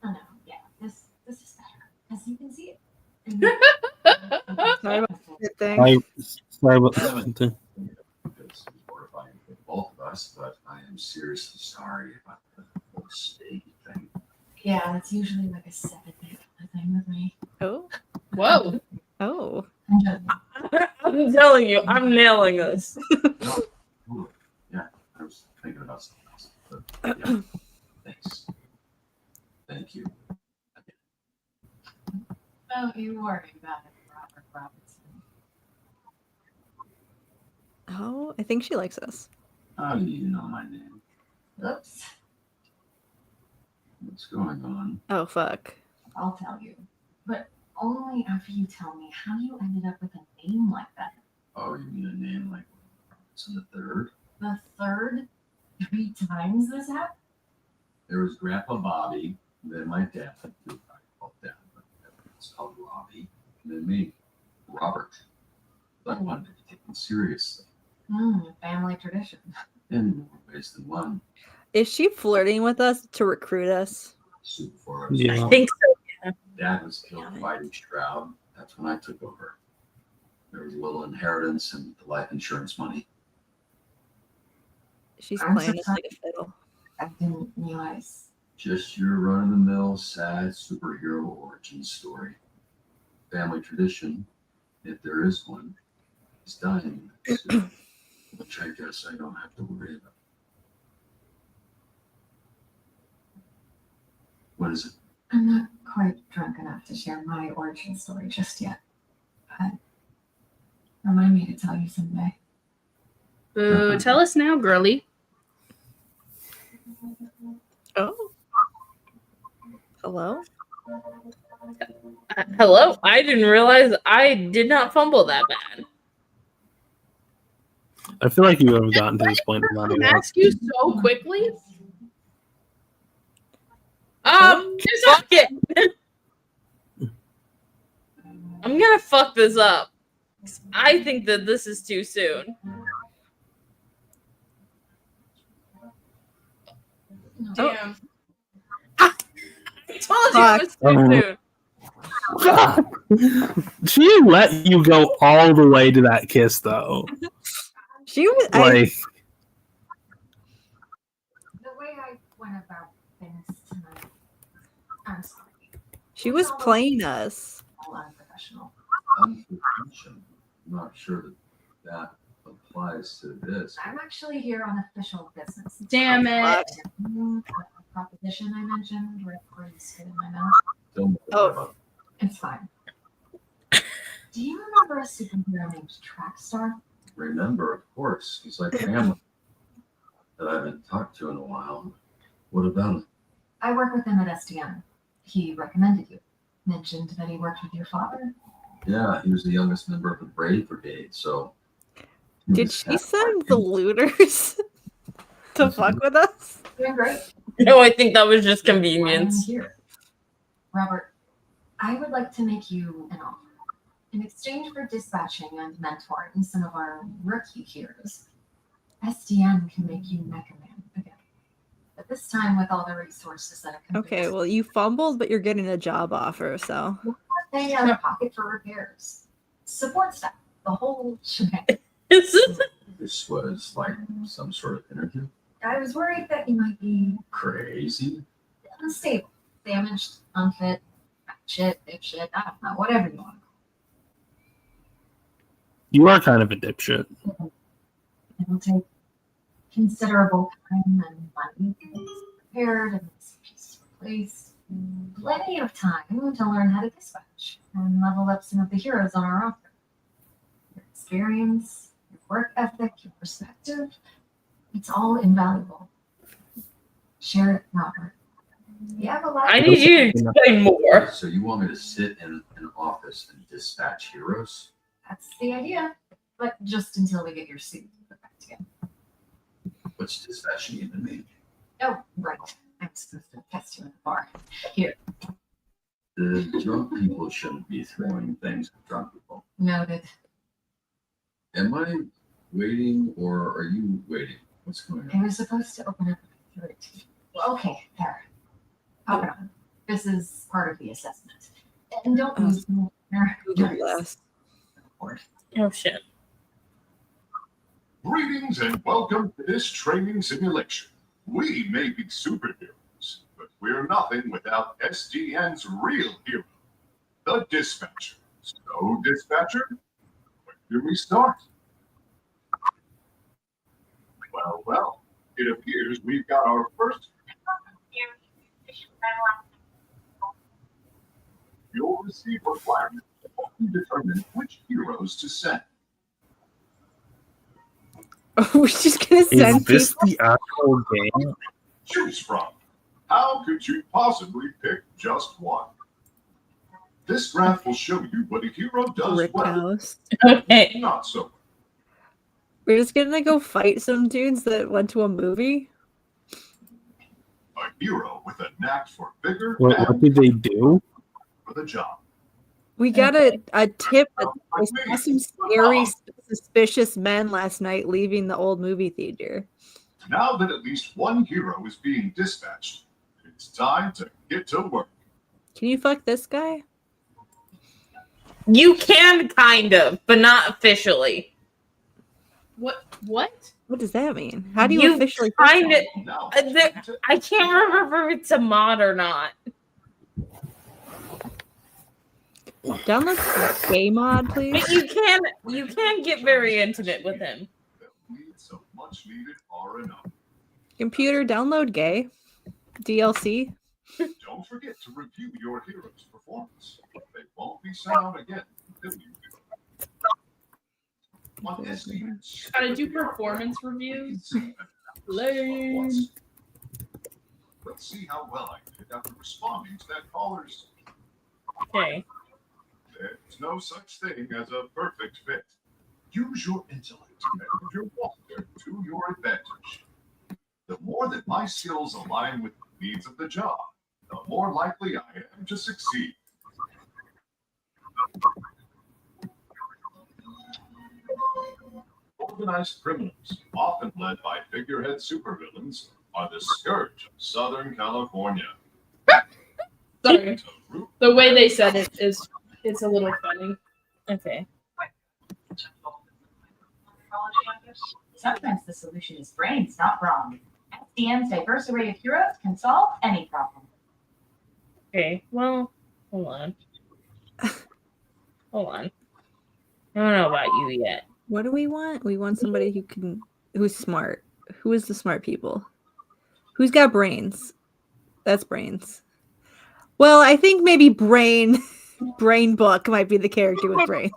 Oh, no. Yeah, this is better. As you can see it.
Sorry about that thing.
Sorry about that.
it's mortifying for both of us, but I am seriously sorry about the whole steak thing.
Yeah, it's usually like a 7-day thing with me.
Oh.
Whoa.
Oh.
I'm joking.
I'm telling you, I'm nailing this.
No, totally. Yeah, I was thinking about something else. But yeah, thanks. Thank you.
Oh, you worry about it, Robert Robinson.
Oh, I think she likes us.
How do you know my name?
Oops.
What's going on?
Oh, fuck.
I'll tell you. But only after you tell me how you ended up with a name like that.
Oh, you mean a name like Robinson the Third?
The third 3 times this happened?
There was Grandpa Bobby, then my dad, who I called Dad, but it's called Robbie, and then me, Robert. I wanted to be taken seriously,
Family tradition.
in more ways than one.
Is she flirting with us to recruit us?
Soup for us.
Yeah.
I think so.
Dad was killed fighting Stroud. That's when I took over. There was a little inheritance and the life insurance money.
She's
I'm
playing us
surprised.
like a fiddle.
I didn't realize.
Just your run-of-the-mill, sad superhero origin story. Family tradition, if there is one, is dying soon, which I guess I don't have to worry about. What is it?
I'm not quite drunk enough to share my origin story just yet. Remind me to tell you someday.
Boo, tell us now, girly.
Oh. Hello?
Hello? I didn't realize I did not fumble that bad.
I feel like you have gotten to this point in my life.
Ask you so quickly.
Fuck it. I'm gonna fuck this up. I think that this is too soon.
Damn.
I told you it was too soon.
She let you go all the way to that kiss, though.
She was
Like,
The way I went about things tonight, I'm sorry.
she was playing us.
All unprofessional.
Unprofessional. I'm not sure that applies to this.
I'm actually here on official business.
Damn it.
The proposition I mentioned right before you spit in my mouth.
Don't worry about
It's fine. Do you remember a superhero named Trackstar?
Remember, of course. He's like family that I haven't talked to in a while. What about him?
I work with him at SDN. He recommended you. Mentioned that he worked with your father.
Yeah, he was the youngest member of the Brave Brigade, so. he
Did
was
she
half
send the looters to fuck with us?
Doing great.
No, I think that was just
Why am I
convenience.
here? Robert, I would like to make you an offer. In exchange for dispatching and mentoring some of our rookie heroes, SDN can make you Mecha Man again. But this time with all the resources that it can
Okay, well, you fumbled, but you're getting a job offer, so.
pay out of pocket for repairs. Support staff, the whole shebang.
This was like some sort of interview.
I was worried that you might be
Crazy.
unstable, damaged, unfit, shit, dipshit, I don't know, whatever you want.
you are kind of a dipshit.
It'll take considerable time and money to get prepared and just replaced. Plenty of time to learn how to dispatch and level up some of the heroes on our roster. Your experience, your work ethic, your perspective, it's all invaluable. Share it, Robert. You have a lot.
I need you to explain more.
So you want me to sit in an office and dispatch heroes?
That's the idea. But just until we get your suit put back together.
What's dispatching even mean?
Oh, right. I'm supposed to test you in the bar. Here.
The drunk people shouldn't be throwing things at drunk people.
Noted.
Am I waiting or are you waiting? What's going
I
on?
was supposed to open up at 13. Well, okay, there. Pop it on. This is part of the assessment. And don't lose me.
Oh shit.
Greetings and welcome to this training simulation. We may be superheroes, but we're nothing without SDN's real hero, the Dispatcher. So, Dispatcher, when do we start? Well, it appears we've got our first. You'll receive requirements to help you determine which heroes to send.
We're just gonna send
Is this
people.
the actual game?
Choose from. How could you possibly pick just one? This graph will show you what a hero does
Rick
well,
House.
Okay.
not so well.
We're just gonna go fight some dudes that went to a movie.
A hero with a knack for vigor
What
and
did they do?
for the job.
We got a tip that I saw some scary, suspicious men last night leaving the old movie theater.
Now that at least one hero is being dispatched, it's time to get to work.
Can you fuck this guy?
You can kind of, but not officially.
What?
What does that mean? How do you officially fuck
kind of?
someone?
Now,
I can't remember if it's a mod or not.
Download gay mod, please.
But you can get very intimate with him.
that leads so much needed R&O.
Computer, download gay. DLC.
Don't forget to review your hero's performance. They won't be sent out again until you do. On SDN's
Gotta do performance reviews. Lame.
Let's see how well I did after responding to that caller's.
Okay.
There's no such thing as a perfect fit. Use your intellect and your walker to your advantage. The more that my skills align with the needs of the job, the more likely I am to succeed. Organized criminals, often led by figurehead supervillains, are the scourge of Southern California.
Sorry. The way they said it is it's a little funny.
Okay.
Sometimes the solution is brains, not brawn. SDN's diverse array of heroes can solve any problem.
Okay. Well, hold on. Hold on. I don't know about you yet.
What do we want? We want somebody who's smart. Who is the smart people? Who's got brains? That's brains. Well, I think maybe Brain Book might be the character with brains.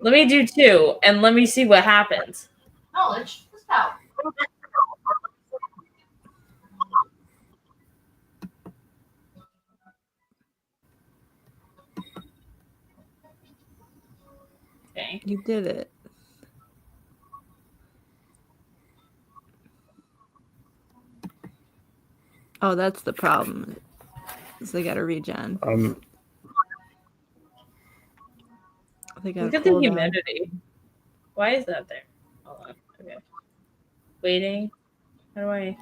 Let me do 2, and let me see what happens.
Knowledge is power.
Okay.
You did it. Oh, that's the problem. Is they gotta regen. They gotta
Look at the
cool down.
humidity. Why is that there? Hold on. Okay. Waiting. How do I?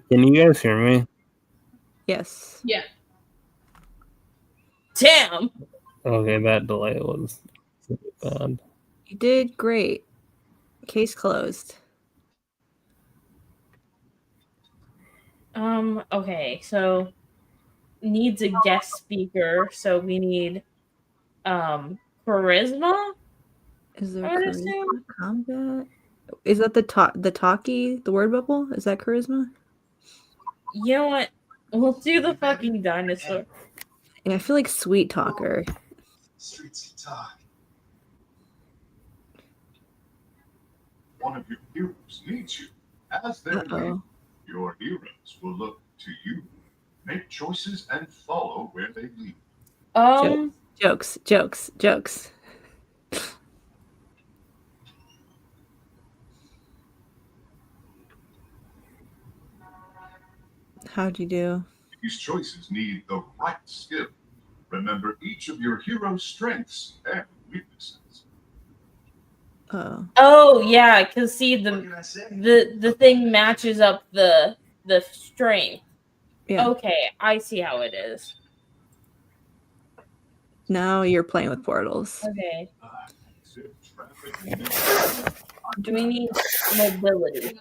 Can you guys hear me?
Yes.
Yeah.
Damn.
Okay, that delay was bad.
You did great. Case closed.
Okay, so needs a guest speaker, so we need charisma.
Is there
I would
charisma
assume.
combat? Is that the talkie, the word bubble? Is that charisma?
You know what? We'll do the fucking dinosaur.
Yeah, I feel like sweet talker.
Streets talk. One of your heroes needs you. As their leader, your heroes will look to you. Make choices and follow where they lead.
Jokes. How'd you do?
These choices need the right skill. Remember each of your hero's strengths and weaknesses.
Oh yeah, cause see the thing matches up the strength.
Yeah.
Okay, I see how it is.
Now you're playing with portals.
Okay. Do we need mobility?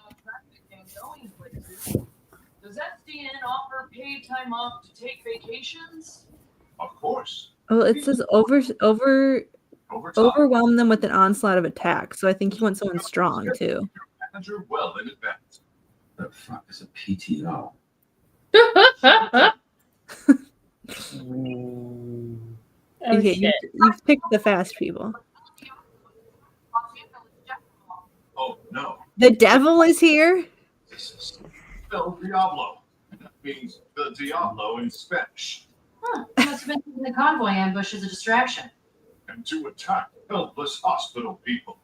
Does SDN offer paid time off to take vacations?
Of course.
Oh, it says overwhelm them with an onslaught of attack. So I think you want someone strong too.
Manager well in advance.
The fuck is a PTO?
Okay, you've picked the fast people.
Oh no.
The devil is here?
This is El Diablo. That means the Diablo in Spanish.
Huh. Must have been using the convoy ambush as a distraction.
And to attack helpless hospital people.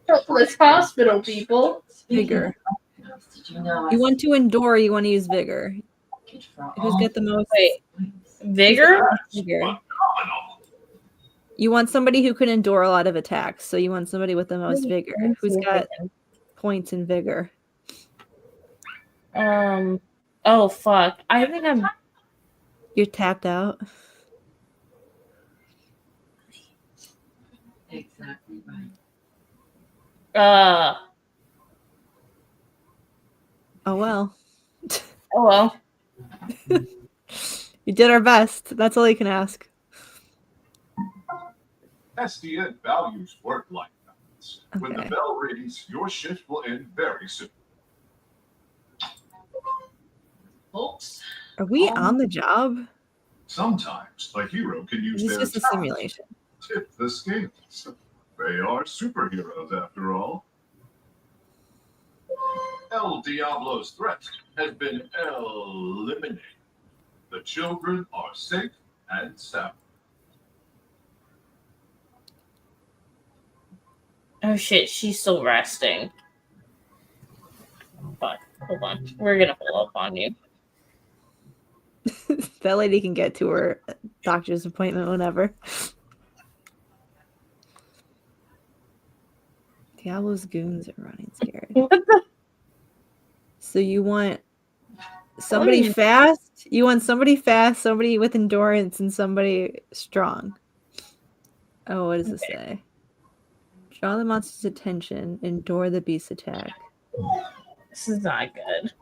Helpless hospital people.
Vigor.
Did you know?
You want to endure, you want to use vigor. Who's got the most
vigor?
Vigor. You want somebody who can endure a lot of attacks, so you want somebody with the most vigor. Who's got points in vigor?
Oh fuck. I think I'm.
You're tapped out.
Exactly right.
Oh well.
Oh well.
You did our best. That's all you can ask.
SDN values work-life balance. When the bell rings, your shift will end very soon.
Folks,
Are we on the job?
Sometimes a hero can use
Is this
their
just a
talents
simulation?
tip the scales. They are superheroes after all. El Diablo's threat has been eliminated. The children are safe and sound.
Oh shit, she's still resting. Fuck, hold on. We're gonna pull up on you.
That lady can get to her doctor's appointment whenever. Diablo's goons are running scared.
What the?
So you want somebody fast? You want somebody fast, somebody with endurance, and somebody strong. Oh, what does this say? Draw the monster's attention, endure the beast's attack.
This is not good.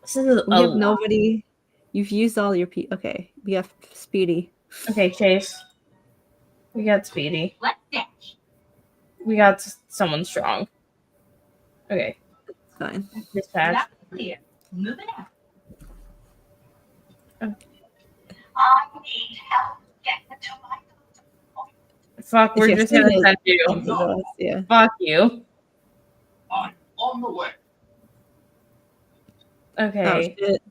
This is
We have nobody. You've used all your Okay, we have Speedy.
Okay, Chase. We got Speedy.
Let's dash.
We got someone strong. Okay.
It's fine.
Dispatch.
That's clear. Moving out.
Okay.
I need help getting to my
Fuck, we're just gonna send you.
Yeah.
Fuck you.
I'm on the way.
Okay.
Oh, shit.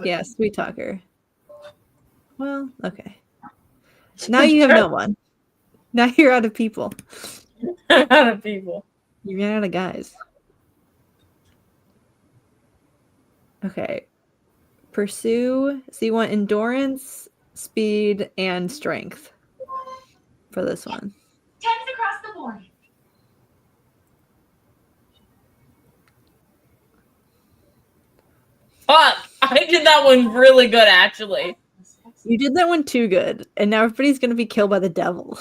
Yeah, sweet talker. Well, okay. Now you have no one. Now you're out of people.
Out of people.
You ran out of guys. Okay. Pursue. So you want endurance, speed, and strength for this one.
10s across the board.
Fuck! I did that one really good, actually.
You did that one too good, and now everybody's gonna be killed by the devil.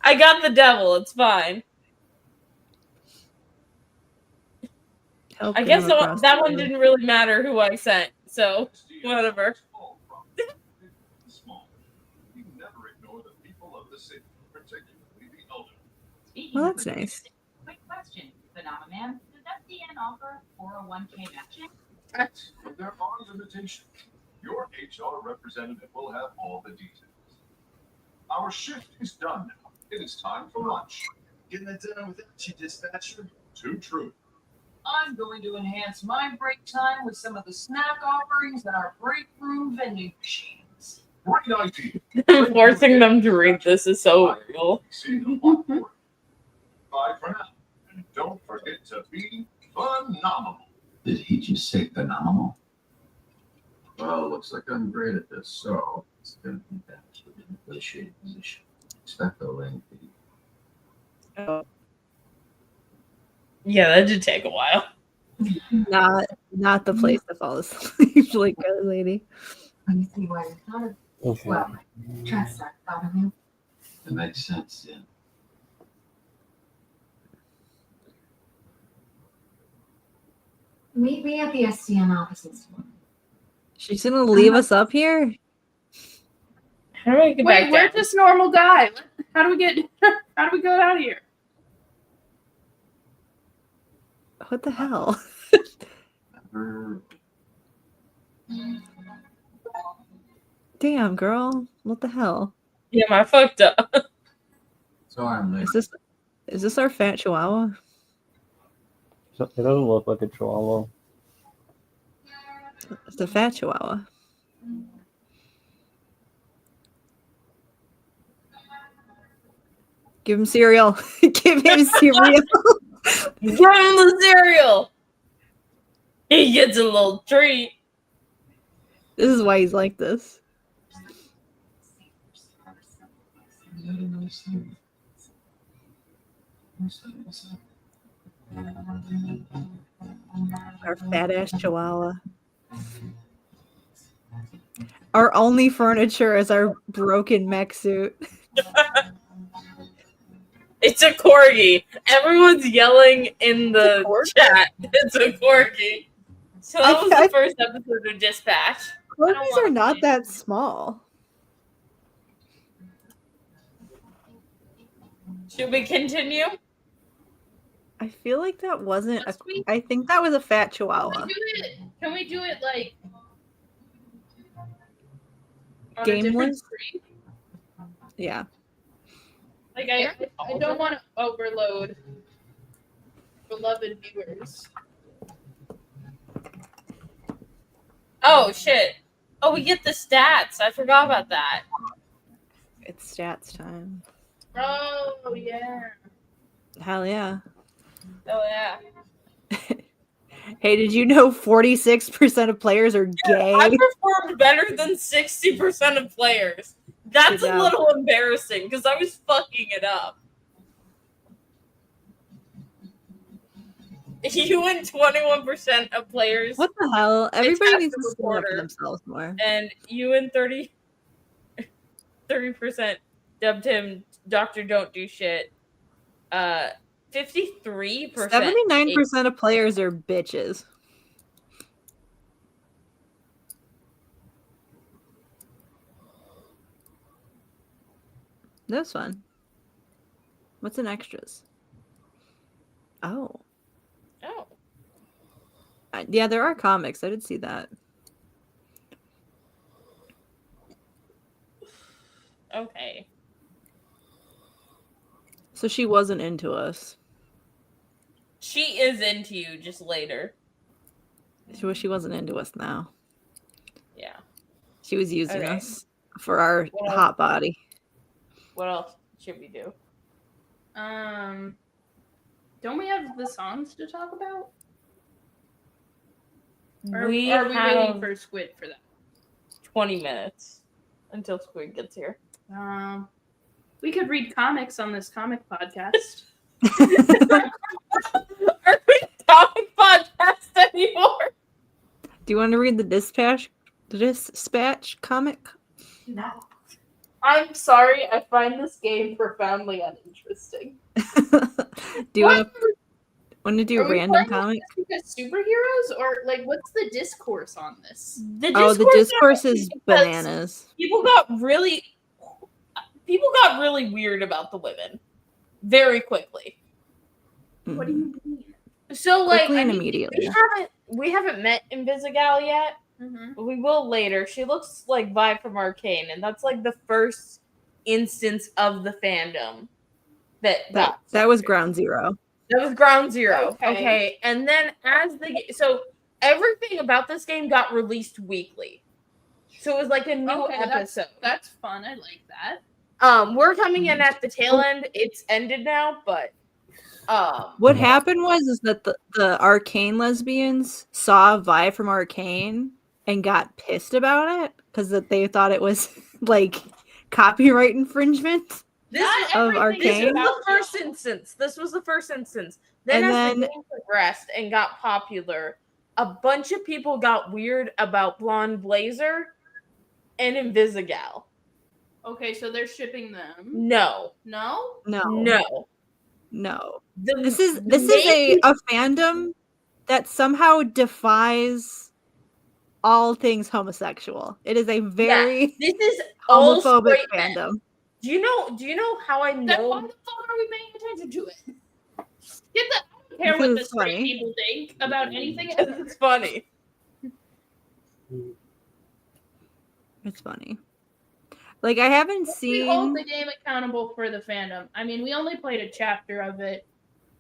I got the devil. It's fine.
Help
I guess
him across
that
the
one
road.
didn't really matter who I sent, so whatever.
We never ignore the people of the city, particularly the elderly.
Well, that's nice.
Quick question, Phenomena Man. Does FDN offer 401k matching?
There are limitations. Your HR representative will have all the details. Our shift is done now. It is time for lunch.
Getting it done without you, dispatcher.
Too true.
I'm going to enhance my break time with some of the snack offerings in our break room vending machines.
Great idea.
Forcing them to read this is so real.
See you tomorrow. Bye for now. And don't forget to be phenomenal.
Did he just say phenomenal? Well, looks like I'm great at this, so it's going to be back to the negotiating position. Expect a lengthy.
Yeah, that did take a while.
Not the place to fall asleep, like a lady.
Let me see why you're not
Okay.
well. Trust that thought of you.
It makes sense, yeah.
Meet me at the SDN offices.
She's gonna leave us up here?
How do I get
Wait,
back
we're
down?
just normal guy. How do we get? How do we go out of here?
What the hell? Damn, girl. What the hell?
Yeah, I fucked up.
So I'm late.
Is this our fat chihuahua?
So it doesn't look like a chihuahua.
It's a fat chihuahua. Give him cereal. Give him cereal.
Give him the cereal. He gets a little treat.
This is why he's like this. Our fat ass chihuahua. Our only furniture is our broken mech suit.
It's a corgi. Everyone's yelling in the chat. It's a corgi. So that was the first episode of Dispatch.
Corgis are not that small.
Should we continue?
I feel like that wasn't I think that was a fat chihuahua.
Can we do it like? on a different
Gameless?
screen.
Yeah.
Like I don't want to overload beloved viewers.
Oh shit! Oh, we get the stats. I forgot about that.
It's stats time.
Oh yeah.
Hell yeah.
Oh yeah.
Hey, did you know 46% of players are gay?
I performed better than 60% of players. That's
Good
a
job.
little embarrassing because I was fucking it up. You and 21% of players.
What the hell? Everybody
Attach
needs
the
to stand up for
reporter.
themselves more.
And you and 30% dubbed him Dr. Don't Do Shit. 53%.
79% of players are bitches. That's fun. What's in extras? Oh.
Oh.
Yeah, there are comics. I did see that.
Okay.
So she wasn't into us.
She is into you just later.
She wasn't into us now.
Yeah.
She was using
Okay.
us for our
Well-
hot body.
What else should we do?
Don't we have the songs to talk about? Or are
We
we waiting
have
for Squid for that?
20 minutes until Squid gets here.
We could read comics on this comic podcast.
Are we comic podcast anymore?
Do you want to read the Dispatch comic?
No.
I'm sorry, I find this game profoundly uninteresting.
Do you want to do
Are we
random
playing
comics?
Because superheroes, or like, what's the discourse on this?
The
The discourse is
because
bananas.
People got really weird about the women very quickly.
What do you mean?
So like,
Quickly and
I mean,
immediately.
we haven't met Invisigal yet.
Mm-hmm.
But we will later. She looks like Vi from Arcane, and that's like the first instance of the fandom
That was ground zero.
That was ground zero.
Okay.
Okay. And then so everything about this game got released weekly. So it was like a new episode.
That's fun. I like that.
We're coming in at the tail end. It's ended now, but
What happened was that the Arcane lesbians saw Vi from Arcane and got pissed about it because they thought it was like copyright infringement of Arcane.
This was the first instance. Then as the game progressed and got popular, a bunch of people got weird about Blonde Blazer and Invisigal.
Okay, so they're shipping them.
No.
No?
No. This is a fandom that somehow defies all things homosexual. It is a very
this is all
homophobic
straight men.
fandom.
Do you know how I know?
Then why the fuck are we paying attention to it? Get the I don't care what
Because
the
it's
straight
funny.
people think about anything.
It's funny.
It's funny. Like I haven't
We hold
seen
the game accountable for the fandom. I mean, we only played a chapter of it.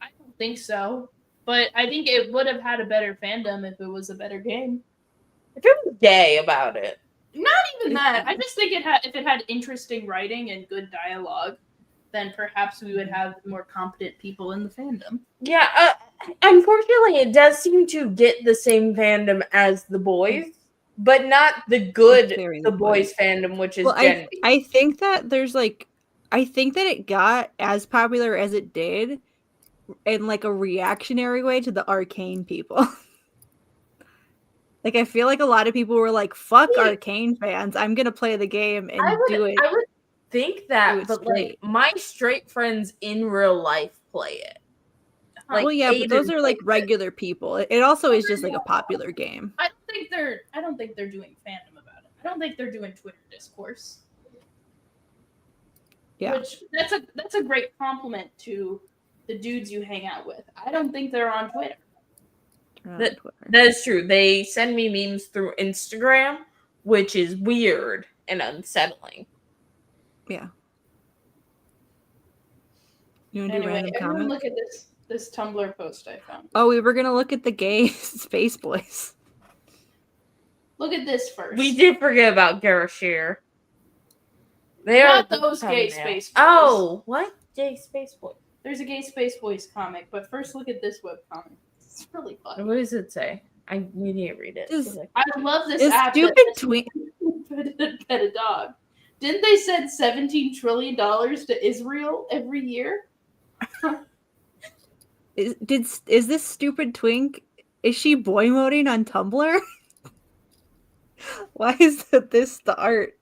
I don't think so, but I think it would have had a better fandom if it was a better game.
If it was gay about it.
Not even that. I just think if it had interesting writing and good dialogue, then perhaps we would have more competent people in the fandom.
Yeah, unfortunately, it does seem to get the same fandom as the boys, but not the good the boys fandom, which is Gen B.
I think that I think that it got as popular as it did in like a reactionary way to the Arcane people. Like I feel like a lot of people were like, "Fuck Arcane fans! I'm gonna play the game and do it."
I would think that, but
straight.
like my straight friends in real life play it.
Well, yeah, but those
Aiden
are like
plays
regular people. It also is just like a popular game.
I don't think they're doing fandom about it. I don't think they're doing Twitter discourse.
Yeah.
Which that's a great compliment to the dudes you hang out with. I don't think they're on Twitter.
That is true. They send me memes through Instagram, which is weird and unsettling.
Yeah. You want to do
Anyway,
random
everyone
comments?
look at this Tumblr post I found.
Oh, we were gonna look at the gay space boys.
Look at this first.
We did forget about Garashir. They
Not
are
those gay
thumbnail.
space boys.
Oh, what? Gay space boy.
There's a gay space boys comic, but first look at this webcomic. It's really fun.
What does it say? I need to read it.
I love this
Is
app.
stupid
that pet a dog. Didn't they send $17 trillion to Israel every year?
Is this stupid twink? Is she boy moding on Tumblr? Why is this the art?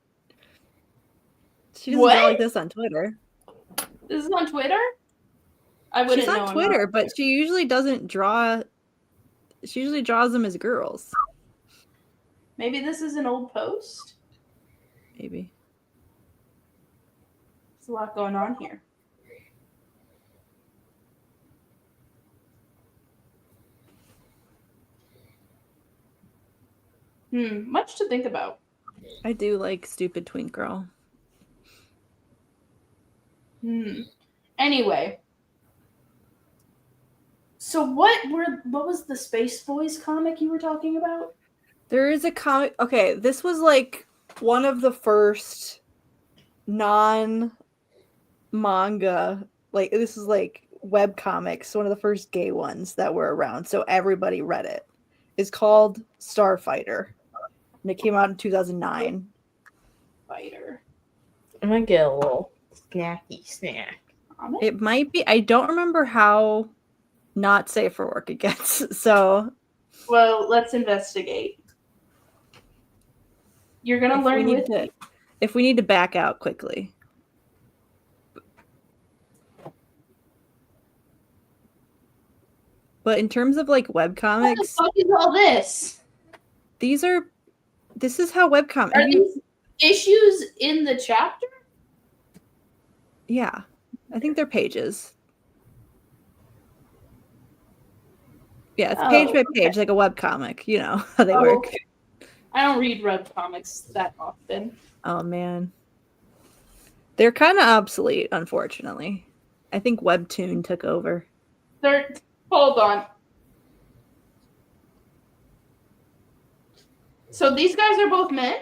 She doesn't draw like this on Twitter.
This is on Twitter? I wouldn't
She's
know.
on
I'm
Twitter,
not-
but she usually doesn't draw. She usually draws them as girls.
Maybe this is an old post.
Maybe.
There's a lot going on here. Much to think about.
I do like stupid twink girl.
Anyway. So what was the Space Boys comic you were talking about?
There is a comic. Okay, this was like one of the first non-manga, like this is like web comics, one of the first gay ones that were around, so everybody read it. It's called Starfighter, and it came out in 2009.
Fighter.
I'm gonna get a little snacky snack.
It might be. I don't remember how not safe for work it gets. So,
well, let's investigate. You're gonna learn with me.
If we need to back out quickly. But in terms of like webcomics,
what the fuck is all this?
This is how webcomics.
Are these issues in the chapter?
Yeah, I think they're pages. Yeah, it's page by page, like a webcomic. You know how they work.
Okay. I don't read web comics that often.
Oh man, they're kind of obsolete, unfortunately. I think Webtoon took over.
Hold on. So these guys are both men?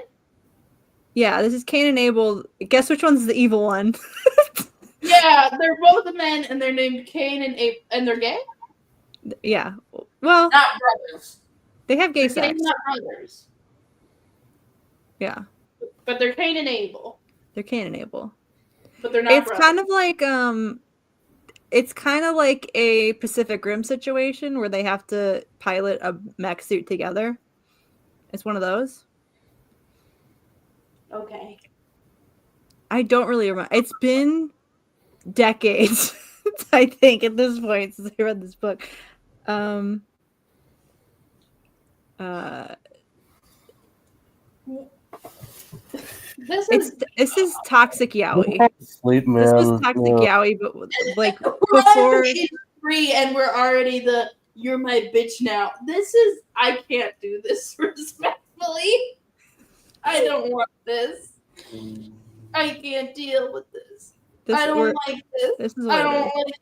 Yeah, this is Cain and Abel. Guess which one's the evil one?
Yeah, they're both men, and they're named Cain and Abel, and they're gay?
Yeah. Well,
not brothers.
They have gay
They're
sex.
not brothers.
Yeah,
But they're Cain and Abel.
they're Cain and Abel.
But they're not
It's
brothers.
kind of like a Pacific Rim situation where they have to pilot a mech suit together. It's one of those.
Okay.
I don't really remember. It's been decades, I think, at this point since I read this book. This is Toxic Yaoi.
Sleep, man.
This was Toxic
Yeah.
Yaoi, but like
We're
before.
on page 3 and we're already the you're my bitch now. I can't do this respectfully. I don't want this. I can't deal with this. I don't like this.
This is
I
what it
don't
is.
like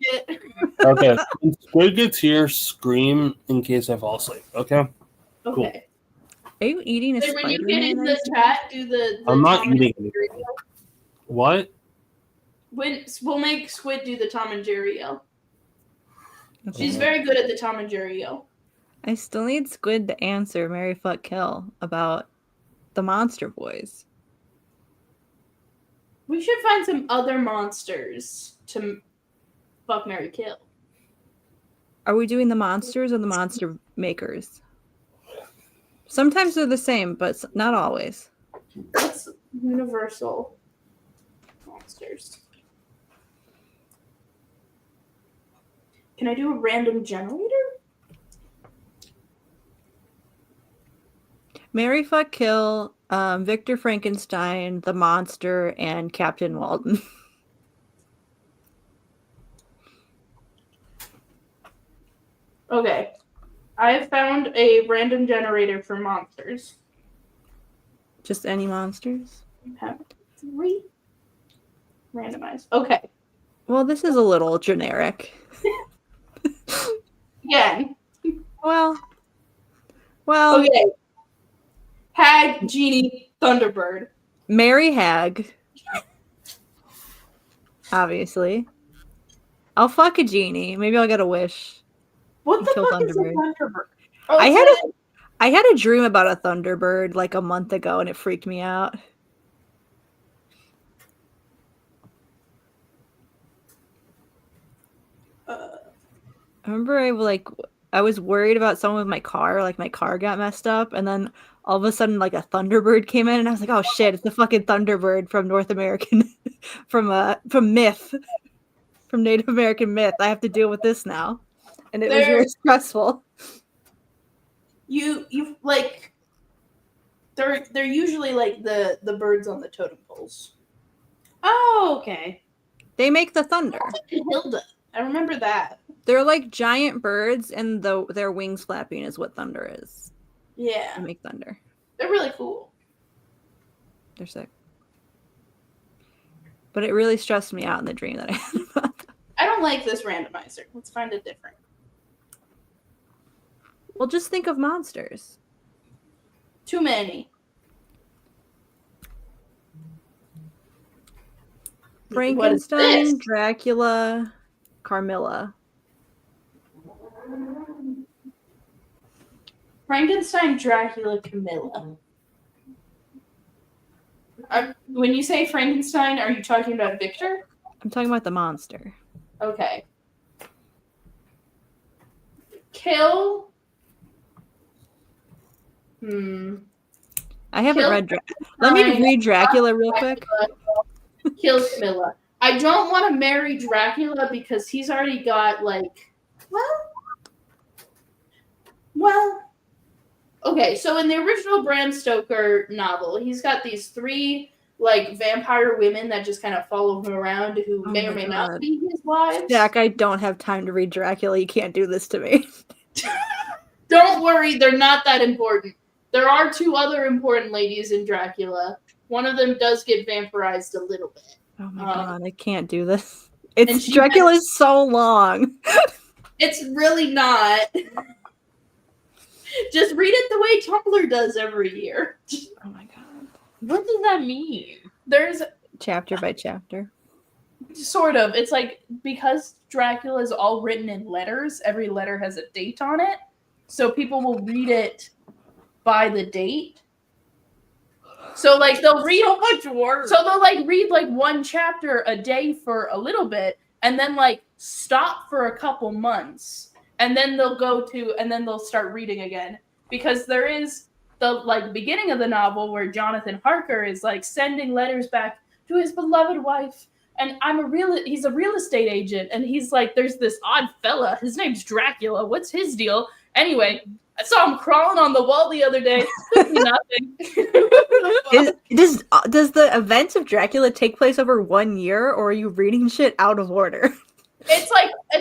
it.
Okay. When Squid gets here, scream in case I fall asleep. Okay? Cool.
Okay.
Are you eating a
So when you get in
Spider-Man?
the chat, do the
I'm not
Tom and
eating
Jerry
anything.
yell.
What?
We'll make Squid do the Tom and Jerry yell. She's
Okay.
very good at the Tom and Jerry yell.
I still need Squid to answer Mary Fuck Kill about the Monster Boys.
We should find some other monsters to fuck, marry, kill.
Are we doing the monsters or the monster makers? Sometimes they're the same, but not always.
What's universal monsters? Can I do a random generator?
Mary Fuck Kill, Victor Frankenstein, the Monster, and Captain Walden.
Okay. I have found a random generator for monsters.
Just any monsters?
You have 3 randomized. Okay.
Well, this is a little generic.
Again.
Well.
Okay. Hag, Genie, Thunderbird.
Mary Hag. Obviously. I'll fuck a genie. Maybe I'll get a wish.
What the
kill
fuck is a
Thunderbird.
Thunderbird? Oh,
I had a dream about a Thunderbird like a month ago, and it freaked me out. I remember I was worried about someone with my car, like my car got messed up, and then all of a sudden like a Thunderbird came in, and I was like, oh shit, it's the fucking Thunderbird from North American from myth. From Native American myth. I have to deal with this now. And it was very stressful.
You like they're usually like the birds on the totem poles. Oh, okay.
They make the thunder.
Hilda. I remember that.
They're like giant birds, and their wings flapping is what thunder is.
Yeah.
They make thunder.
They're really cool.
They're sick. But it really stressed me out in the dream that I had about them.
I don't like this randomizer. Let's find it different.
Well, just think of monsters.
Too many.
Frankenstein, Dracula, Carmilla.
Frankenstein, Dracula, Camilla. When you say Frankenstein, are you talking about Victor?
I'm talking about the monster.
Okay. Kill.
I haven't read Let me read Dracula real quick.
Kill Camilla. I don't want to marry Dracula because he's already got like well okay, so in the original Bram Stoker novel, he's got these 3 like vampire women that just kind of follow him around who may or may not be his wives.
Jack, I don't have time to read Dracula. You can't do this to me.
Don't worry, they're not that important. There are 2 other important ladies in Dracula. One of them does get vampirized a little bit.
Oh my god, I can't do this. Dracula is so long.
It's really not. Just read it the way Tumblr does every year.
Oh my god.
What does that mean?
There's
chapter by chapter.
Sort of. It's like because Dracula is all written in letters, every letter has a date on it. So people will read it by the date. So like they'll read so much work. So they'll like read like 1 chapter a day for a little bit and then like stop for a couple months. And then they'll start reading again. Because there is the like beginning of the novel where Jonathan Harker is like sending letters back to his beloved wife. And he's a real estate agent. And he's like, there's this odd fella. His name's Dracula. What's his deal? Anyway, I saw him crawling on the wall the other day. Nothing.
Does the events of Dracula take place over 1 year, or are you reading shit out of order?
It's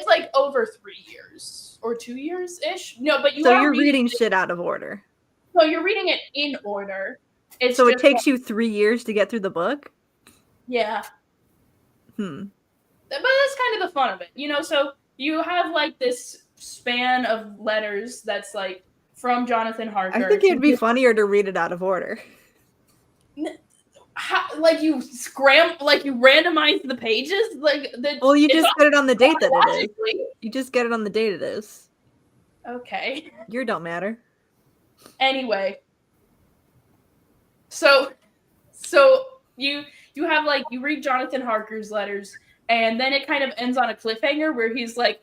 like over 3 years or 2 years ish. No, but
you're reading shit out of order.
No, you're reading it in order.
So it takes you 3 years to get through the book?
Yeah. But that's kind of the fun of it, you know. So you have like this span of letters that's like from Jonathan Harker.
I think it'd be funnier to read it out of order.
Like you randomize the pages,
Well, you just get it on the date that it is. You just get it on the date it is.
Okay.
You don't matter.
Anyway, so you have like you read Jonathan Harker's letters, and then it kind of ends on a cliffhanger where he's like,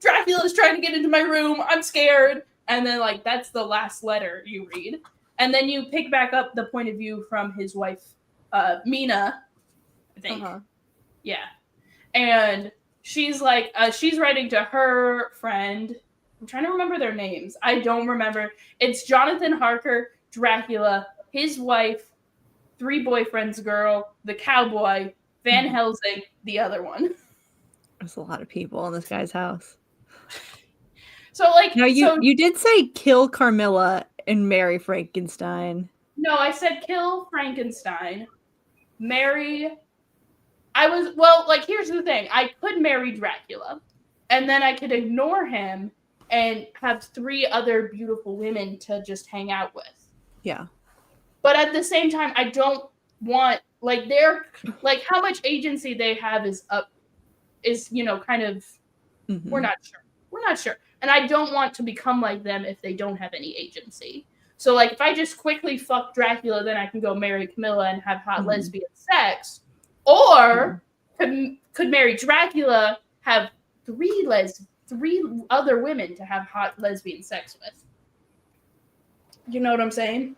Dracula's trying to get into my room. I'm scared. And then like that's the last letter you read. And then you pick back up the point of view from his wife, Mina, I think. Yeah. And she's like, she's writing to her friend. I'm trying to remember their names. I don't remember. It's Jonathan Harker, Dracula, his wife, 3 boyfriends girl, the cowboy, Van Helsing, the other one.
There's a lot of people in this guy's house.
So like
now you did say kill Carmilla and marry Frankenstein.
No, I said kill Frankenstein, marry. Here's the thing. I could marry Dracula, and then I could ignore him and have 3 other beautiful women to just hang out with.
Yeah.
But at the same time, I don't want they're how much agency they have is kind of
Mhm.
we're not sure, and I don't want to become like them if they don't have any agency. So if I just quickly fuck Dracula, then I can go marry Camilla and have hot lesbian sex, or could marry Dracula, have 3 other women to have hot lesbian sex with. You know what I'm saying?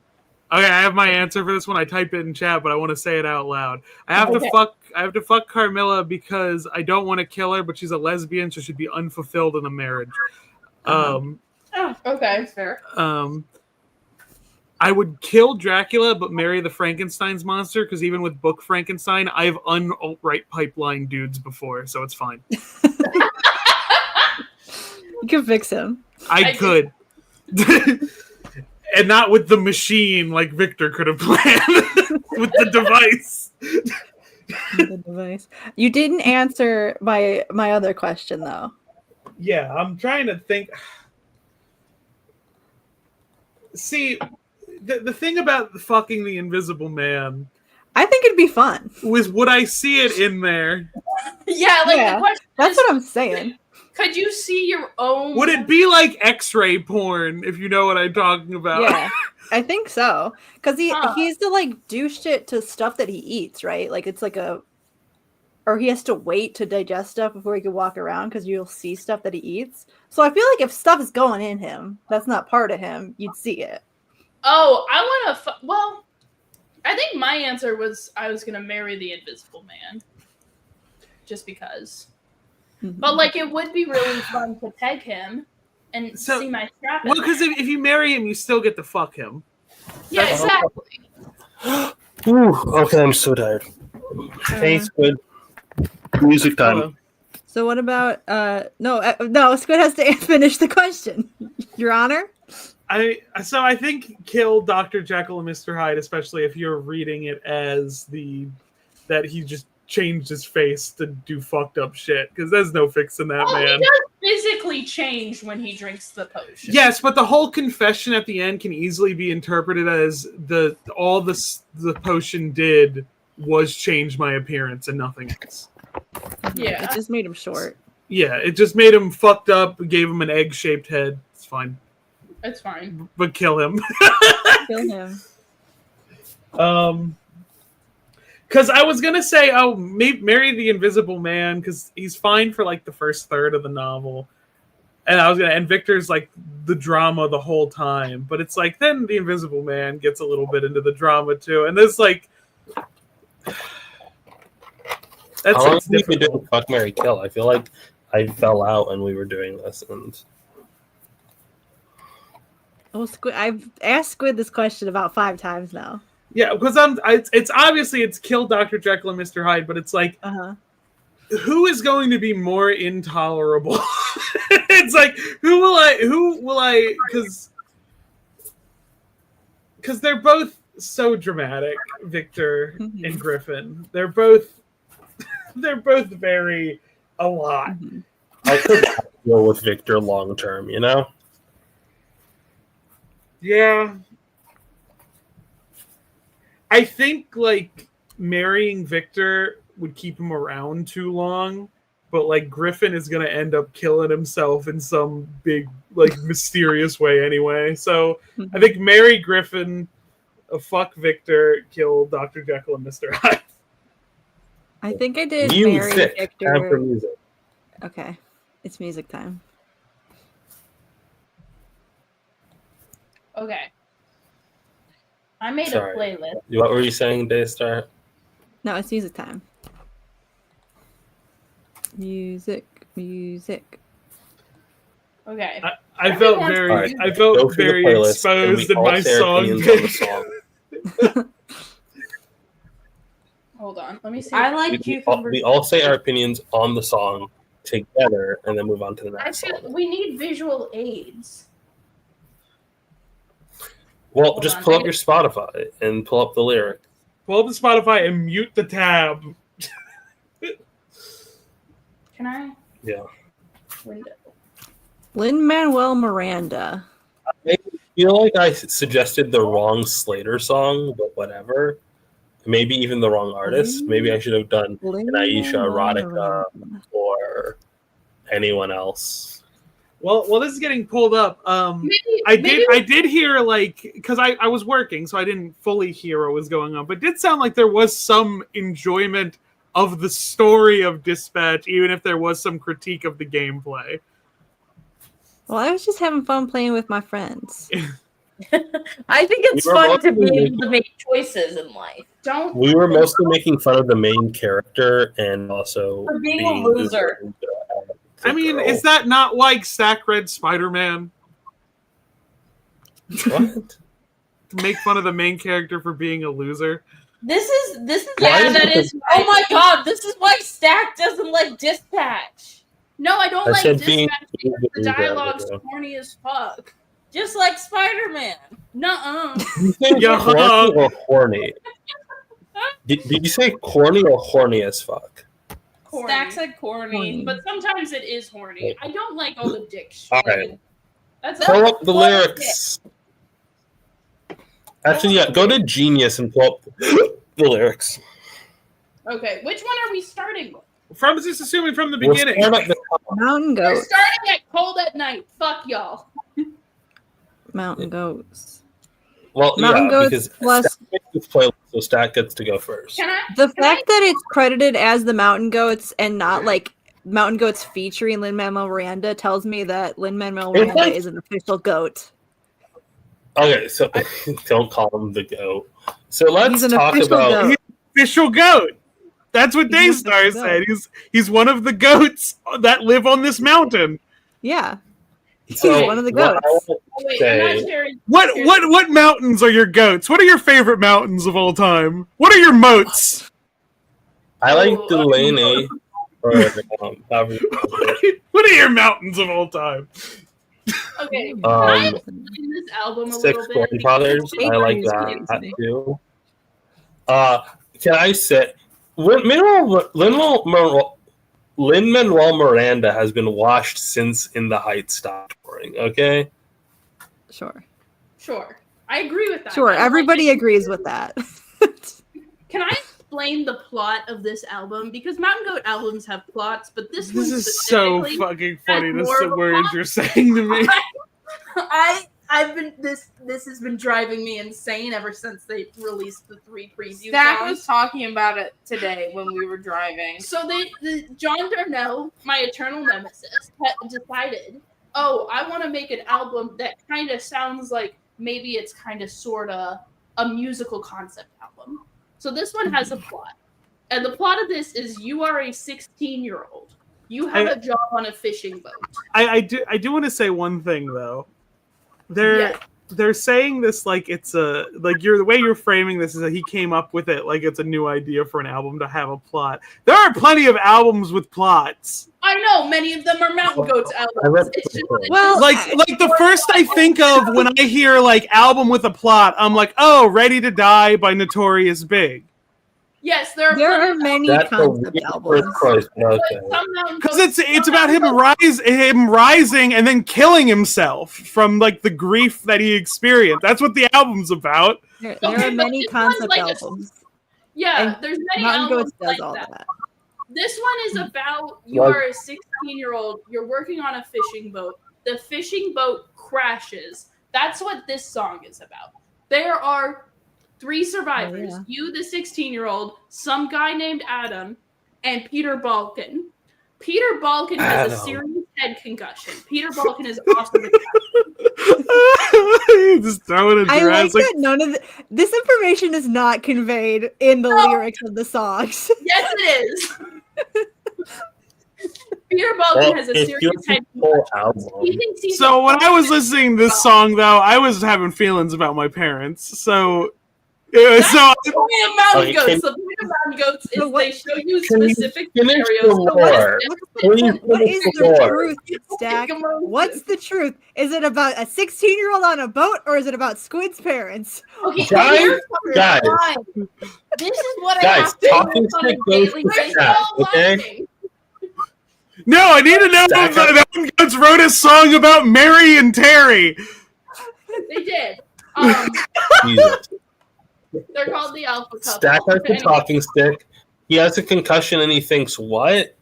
Okay, I have my answer for this one. I typed it in chat, but I want to say it out loud. I have
Okay.
to fuck Carmilla because I don't want to kill her, but she's a lesbian, so she'd be unfulfilled in a marriage.
Oh, okay, fair.
I would kill Dracula, but marry the Frankenstein's monster, because even with book Frankenstein, I've alt-right pipeline dudes before, so it's fine.
You can fix him.
I could. And not with the machine like Victor could have planned with the device.
The device. You didn't answer my other question though.
Yeah, I'm trying to think. See, the thing about fucking the Invisible Man,
I think it'd be fun.
Was would I see it in there?
Yeah, the question
that's
is,
what I'm saying.
Could you see your own?
Would it be like X-ray porn, if you know what I'm talking about?
Yeah, I think so. Because he has to do shit to stuff that he eats, right? It's or he has to wait to digest stuff before he can walk around because you'll see stuff that he eats. So I feel like if stuff is going in him, that's not part of him, you'd see it.
Oh, I want to. Well, I think my answer was I was going to marry the Invisible Man. Just because.
Mm-hmm.
But it would be really fun to peg him and see my strap.
Well, because if you marry him, you still get to fuck him.
Yeah, exactly.
Ooh, okay, I'm so tired. Hey, Squid. Music time.
So what about no, Squid has to finish the question. Your Honor?
I think kill Dr. Jekyll and Mr. Hyde, especially if you're reading it as that he just changed his face to do fucked up shit, because there's no fixing that man.
He does physically change when he drinks the potion.
Yes, but the whole confession at the end can easily be interpreted as the potion did was change my appearance and nothing else.
Yeah,
it just made him short.
Yeah, it just made him fucked up, gave him an egg-shaped head. It's fine.
It's fine.
But kill him.
Kill him.
Because I was gonna say, marry the Invisible Man, because he's fine for the first third of the novel, and Victor's the drama the whole time. But it's then the Invisible Man gets a little bit into the drama too, and there's
How long have we been doing Fuck, Marry, Kill? I feel like I fell out when we were doing this, and
Well, Squid, I've asked Squid this question about 5 times now.
Yeah, because it's obviously it's kill Dr. Jekyll and Mr. Hyde, but it's who is going to be more intolerable? It's who will I because they're both so dramatic, Victor and Griffin. They're both very a lot.
I could deal with Victor long term, you know?
Yeah. I think marrying Victor would keep him around too long, but Griffin is gonna end up killing himself in some big mysterious way anyway. So I think marry Griffin, fuck Victor, kill Dr. Jekyll and Mr. Hyde.
I think I did marry Victor.
Time for music.
Okay, it's music time.
Okay. I made
Sorry.
a playlist.
What were you saying, Daystar?
No, it's music time. Music.
Okay.
I felt very exposed in my song.
Hold on. Let me see.
I like
we all say our opinions on the song together and then move on to the next song.
We need visual aids.
Well,
Hold
just
on,
pull
I
up your Spotify and pull up the lyric.
Pull up the Spotify and mute the tab.
Can I?
Yeah.
Window.
Lin-Manuel Miranda.
I feel like I suggested the wrong Slater song, but whatever. Maybe even the wrong artist. Maybe I should have done an Aisha Erotica or anyone else.
Well, this is getting pulled up. I did hear because I was working, so I didn't fully hear what was going on, but it did sound like there was some enjoyment of the story of Dispatch, even if there was some critique of the gameplay.
Well, I was just having fun playing with my friends.
I think it's fun to be able to make choices in life.
We were mostly making fun of the main character and also
For being a loser.
I mean, is that not like Stack Red Spider-Man?
What?
To make fun of the main character for being a loser?
This is
Yeah, that is.
Oh my god, this is why Stack doesn't like Dispatch.
No, I don't
I
like
said
Dispatch
being
because the
loser,
dialogue's
bro.
corny as fuck.
Just like Spider-Man.
Nuh-uh.
Yeah. Corny or horny? Did you say corny or horny as fuck?
Corny.
Stack said corny.
But sometimes it is horny. I don't like all the dick shit.
All right.
That's
Pull up the lyrics. Actually, yeah, go to Genius and pull up the lyrics.
Okay, which one are we starting with?
From just assuming from the
We'll
beginning.
start at the
Mountain
We're
goats.
starting at cold at night. Fuck y'all.
Mountain goats.
Well,
Mountain
yeah,
goats
because
plus
Stack makes this playlist, so Stack gets to go first.
the fact that it's credited as the Mountain Goats and not like Mountain Goats featuring Lin-Manuel Miranda tells me that Lin-Manuel Miranda is an official goat.
Okay, so don't call him the goat. So let's
He's an
talk
official
about.
goat.
He's an official goat. That's what
He's an
Daystar
official
said. He's one of the goats that live on this mountain.
Yeah.
So
He's one of the
what I
goats.
want to
Wait,
say-
I'm not sharing.
What mountains are your goats? What are your favorite mountains of all time? What are your moats?
I like Delaney. Or, however you call it.
What are your mountains of all time?
Okay, can I
Um,
explain this album a
Six
little bit?
Grandfathers. I like that too. Can I say Lin-Manuel Miranda has been washed since In the Heights stopped touring, okay?
Sure.
Sure, I agree with that.
Sure.
I don't
Everybody
like it.
agrees with that.
Can I explain the plot of this album? Because Mountain Goat albums have plots, but this one
This is so
specifically
fucking funny.
has
This
more
is
of
the
a
words
plot.
you're saying to me.
I've been this has been driving me insane ever since they released the 3 preview
Stack
songs.
was talking about it today when we were driving.
So John Darnell, my eternal nemesis, decided, oh, I want to make an album that kind of sounds like maybe it's kind of sort of a musical concept album. So this one has a plot. And the plot of this is you are a 16-year-old. You have a job on a fishing boat.
I do want to say one thing though. They're saying this like it's a the way you're framing this is that he came up with it like it's a new idea for an album to have a plot. There are plenty of albums with plots.
I know many of them are Mountain Goats albums. It's just
Like the first I think of when I hear like album with a plot, I'm like, oh, Ready to Die by Notorious Big.
yes, there
are many
That's a
concept
weird
albums.
choice, but okay.
Because it's about him rising and then killing himself from like the grief that he experienced. That's what the album's about.
There
Okay,
are
but
many
this one's
concept
like a-
albums.
Yeah,
And
there's many
Mountain
albums
Goats does
like
all
that.
that.
This one is about you
Like-
are a 16-year-old, you're working on a fishing boat. The fishing boat crashes. That's what this song is about. There are 3 survivors.
Oh, yeah.
You, the 16-year-old, some guy named Adam, and Peter Balkan. Peter Balkan has a
Adam.
serious head concussion. Peter Balkan is also the
Just throwing a
I like
Jurassic.
that none of this information is not conveyed in the lyrics of the songs.
Yes, it is. Peter Balkan
Well,
has a
if
serious
you
head
have the whole album,
He thinks he's
So when I was listening to this song, though, I was having feelings about my parents. So,
Mountain
Okay,
Goats.
can-
So Peter about goats is
what-
they show you
Can you
specific
finish
scenarios.
the
So what
lore?
is
Please
What
finish
is
the
the
lore.
truth, Stack? What's the truth? Is it about a 16-year-old on a boat, or is it about Squid's parents?
Okay,
Guys,
here's
guys,
This is what I
guys,
have to
talking
do on a
stick goes
daily
to
basis.
Stack, okay?
No, I need to know
Stack
if the Mountain Goats wrote a song about Mary and Terry.
They did.
Jesus.
They're called the Alpha Couple.
Stack has the
Anyway.
talking stick. He has a concussion and he thinks, what?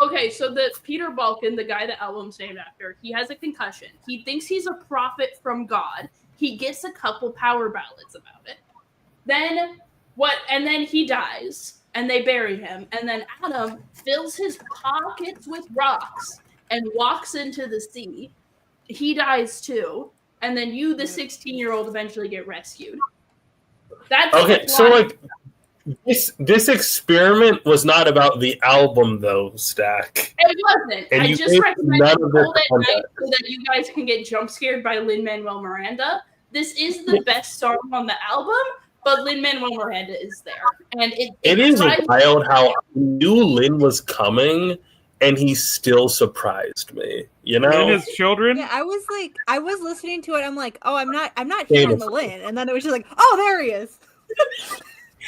Okay, so the Peter Balkan, the guy the album's named after, he has a concussion. He thinks he's a prophet from God. He gets a couple power ballads about it. Then what? And then he dies, and they bury him. And then Adam fills his pockets with rocks and walks into the sea. He dies too, and then you, the 16-year-old, eventually get rescued. That's
Okay,
the
so
plot.
like this experiment was not about the album though, Stack.
It wasn't.
And
I
you
just
gave
recommend
none of this
Cold at Night
context.
so that you guys can get jump scared by Lin-Manuel Miranda. This is the best song on the album, but Lin-Manuel Miranda is there. And
It is
drives-
wild how I knew Lin was coming and he still surprised me. You know?
And his children.
Yeah, I was listening to it. I'm like, oh, I'm not
Same.
hearing the Lin, and then it was just like, oh, there he is.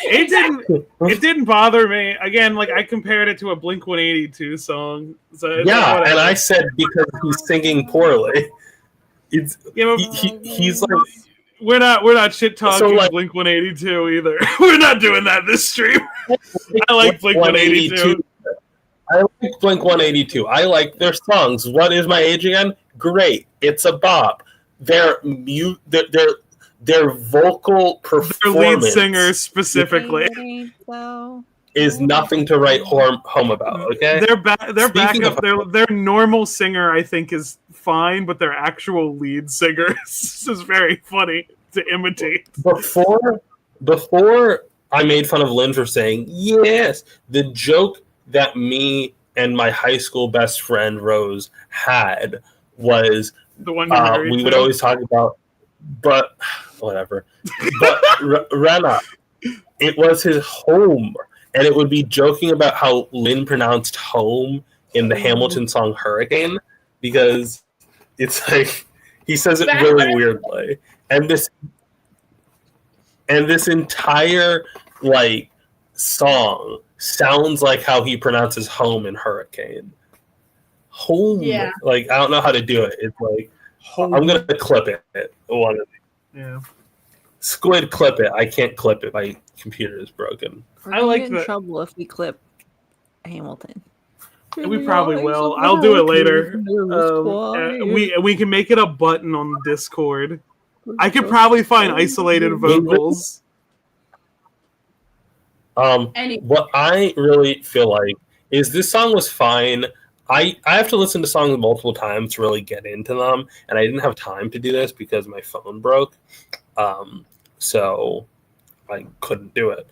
It didn't bother me. Again, like I compared it to a Blink-182 song. So it's
Yeah,
whatever.
and I said because he's singing poorly. It's
Yeah, but
he's like
we're not shit talking
So, like-
Blink-182 either. We're not doing that this stream. I like Blink-182.
I like Blink-182. I like their songs. What is my age again? Great. It's a bop. Their vocal
Their
performance
lead singer specifically.
is nothing to write home about. Okay,
Their
Speaking
backup,
of-
their normal singer, I think, is fine, but their actual lead singer is very funny to imitate.
before I made fun of Lynn for saying yes, the joke that me and my high school best friend Rose had was
The one you're married
we would
to.
always talk about, but whatever. But Rena, it was his home, and it would be joking about how Lynn pronounced home in the Hamilton song Hurricane because it's like he says it really weirdly, and this entire like song sounds like how he pronounces home in Hurricane. Home,
Yeah.
like I don't know how to do it. It's like
Home.
I'm gonna clip it. One of these.
Yeah.
Squid, clip it. I can't clip it. My computer is broken.
We're
I
gonna
like
get in
the-
trouble if we clip Hamilton.
We probably will. I'll do it later. We can make it a button on Discord. I could probably find isolated vocals.
What I really feel like is this song was fine. I have to listen to songs multiple times to really get into them, and I didn't have time to do this because my phone broke. So I couldn't do it.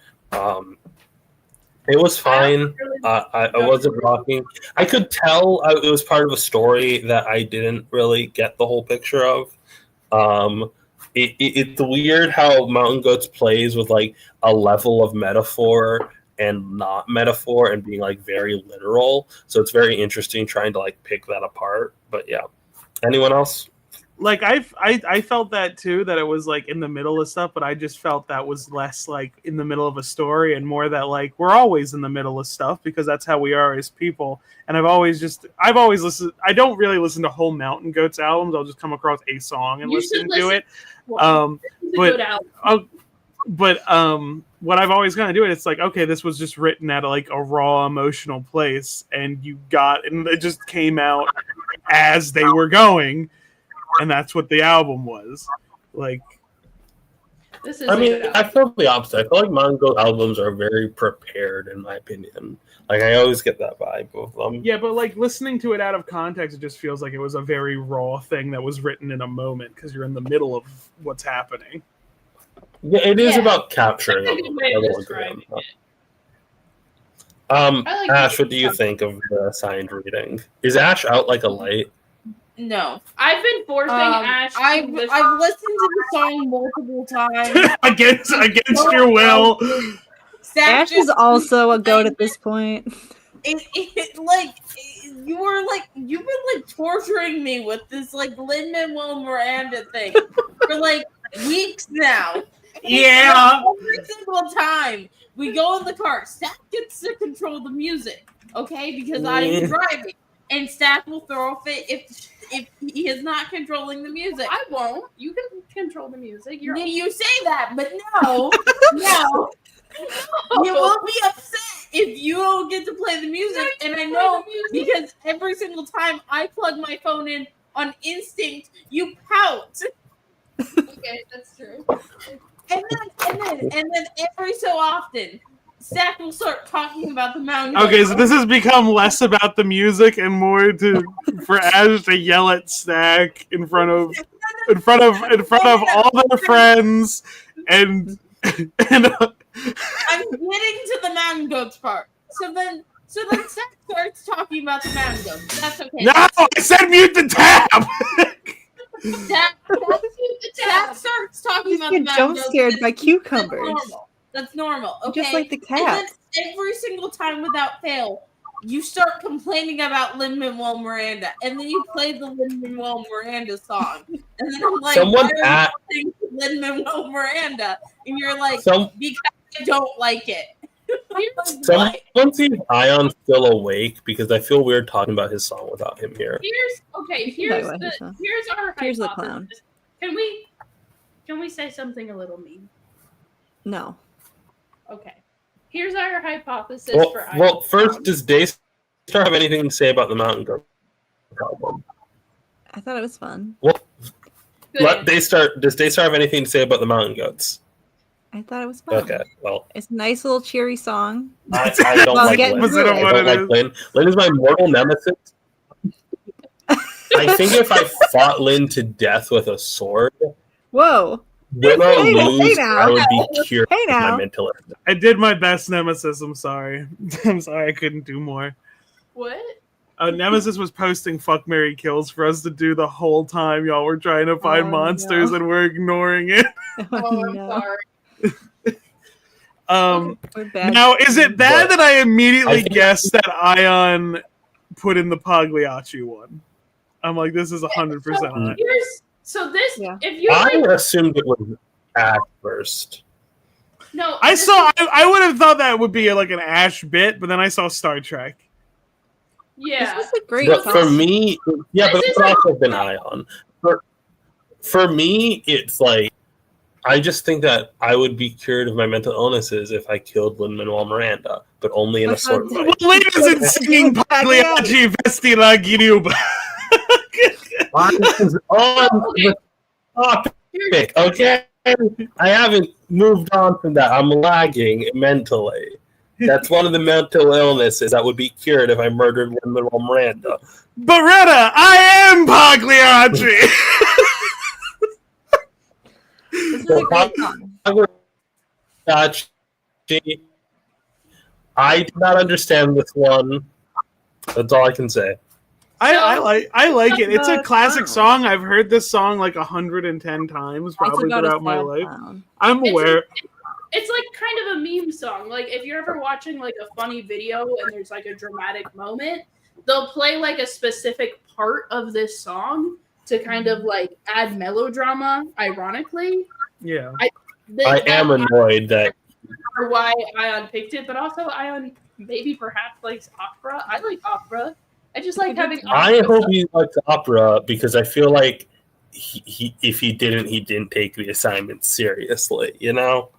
It was fine. I wasn't rocking. I could tell it was part of a story that I didn't really get the whole picture of. It's weird how Mountain Goats plays with like a level of metaphor and not metaphor and being like very literal. So it's very interesting trying to like pick that apart. But yeah. Anyone else?
Like I felt that too, that it was like in the middle of stuff, but I just felt that was less like in the middle of a story and more that like we're always in the middle of stuff because that's how we are as people. And I've always listened. I don't really listen to whole Mountain Goats albums. I'll just come across a song and
You
listen
should
to
listen-
it.
It's a good album.
What I've always kind of do it, it's like, okay, this was just written at like a raw emotional place, and and it just came out as they were going, and that's what the album was. Like,
This is
I mean, I feel the opposite. I feel like Mountain Goat albums are very prepared, in my opinion. Like I always get that vibe of them.
yeah, but like listening to it out of context, it just feels like it was a very raw thing that was written in a moment because you're in the middle of what's happening.
Yeah, it is
Yeah.
about capturing
That's a
them.
good way
I
of
will agree
describing
on that.
I like
Ash,
the-
what do you think of the signed reading? Is Ash out like a light?
No.
I've been forcing Ash. to
I've
listen-
listened to the song multiple times.
against your will.
Ash is also a goat at this point.
You've been like torturing me with this like Lin-Manuel Miranda thing for like weeks now.
Yeah.
Every single time we go in the car, Stack gets to control the music, okay? Because I am driving, and Stack will throw a fit if he is not controlling the music.
I won't. You can control the music.
You say that, but no. You will be upset if you don't get to play the music, and I know because every single time I plug my phone in on instinct, you pout.
Okay, that's true.
And then every so often, Stack will start talking about the mountain.
Okay, so this has become less about the music and more for Ash to yell at Stack in front of all their friends and
I'm getting to the mountain goats part. So then Stack starts talking about the mountain goats. That's okay.
No, I said mute the tab.
Stack starts talking about the mountain
Jump
goats.
scared by cucumbers.
That's normal. Okay.
Just like the cat.
And then every single time without fail, you start complaining about Lin-Manuel Miranda, and then you play the Lin-Manuel Miranda song, and then I'm like,
Someone
why are you playing Lin-Manuel Miranda? And you're like, because I don't like it.
Someone see if Ayaan still awake because I feel weird talking about his song without him here.
Here's our
Here's the
hypothesis.
clown.
Can we say something a little mean?
No.
Okay. Here's our hypothesis for Ayaan.
Well, first, does Daystar have anything to say about the Mountain Goat album?
I thought it was fun.
Well, does Daystar have anything to say about the Mountain Goats?
I thought it was fun.
Okay, well,
It's a nice little cheery song.
I don't
Well,
like
getting
Lynn.
through
I don't like Lynn. Lynn is my mortal nemesis. I think if I fought Lynn to death with a sword,
Whoa.
win or
Hey
lose,
now.
I would be cured
Hey
of my
now.
mental illness.
I did my best, Nemesis. I'm sorry. I'm sorry I couldn't do more.
What?
Nemesis was posting fuck, marry, kills for us to do the whole time y'all were trying to find monsters and we're ignoring it.
Oh, I'm sorry.
Now, is it bad that I immediately guessed that Ayaan put in the Pagliacci one? I'm like, this is 100% on.
If you
I
like,
assumed it was Ash first.
no,
I would have thought that would be like an Ash bit, but then I saw Star Trek.
Yeah,
this is a great
But
song.
for me, yeah, but it could also have been Ayaan. For me, it's like I just think that I would be cured of my mental illnesses if I killed Lin-Manuel Miranda, but only in a sword fight.
Well, Lynn isn't singing Pagliacci Vesti la Ginuba.
This is on the topic, okay? I haven't moved on from that. I'm lagging mentally. That's one of the mental illnesses that would be cured if I murdered Lin-Manuel Miranda.
Beretta, I am Pagliacci!
This is a great song.
Pagliacci. I do not understand this one. That's all I can say.
I like it. It's a classic song. I've heard this song like 110 times probably throughout my life. I'm aware.
it's like kind of a meme song. Like if you're ever watching like a funny video and there's like a dramatic moment, they'll play like a specific part of this song to kind of like add melodrama. Ironically,
yeah,
I am annoyed that.
For why Ayaan picked it, but also Ayaan maybe perhaps likes opera. I like opera. I just like having.
I hope he likes opera because I feel like he if he didn't take the assignment seriously. You know,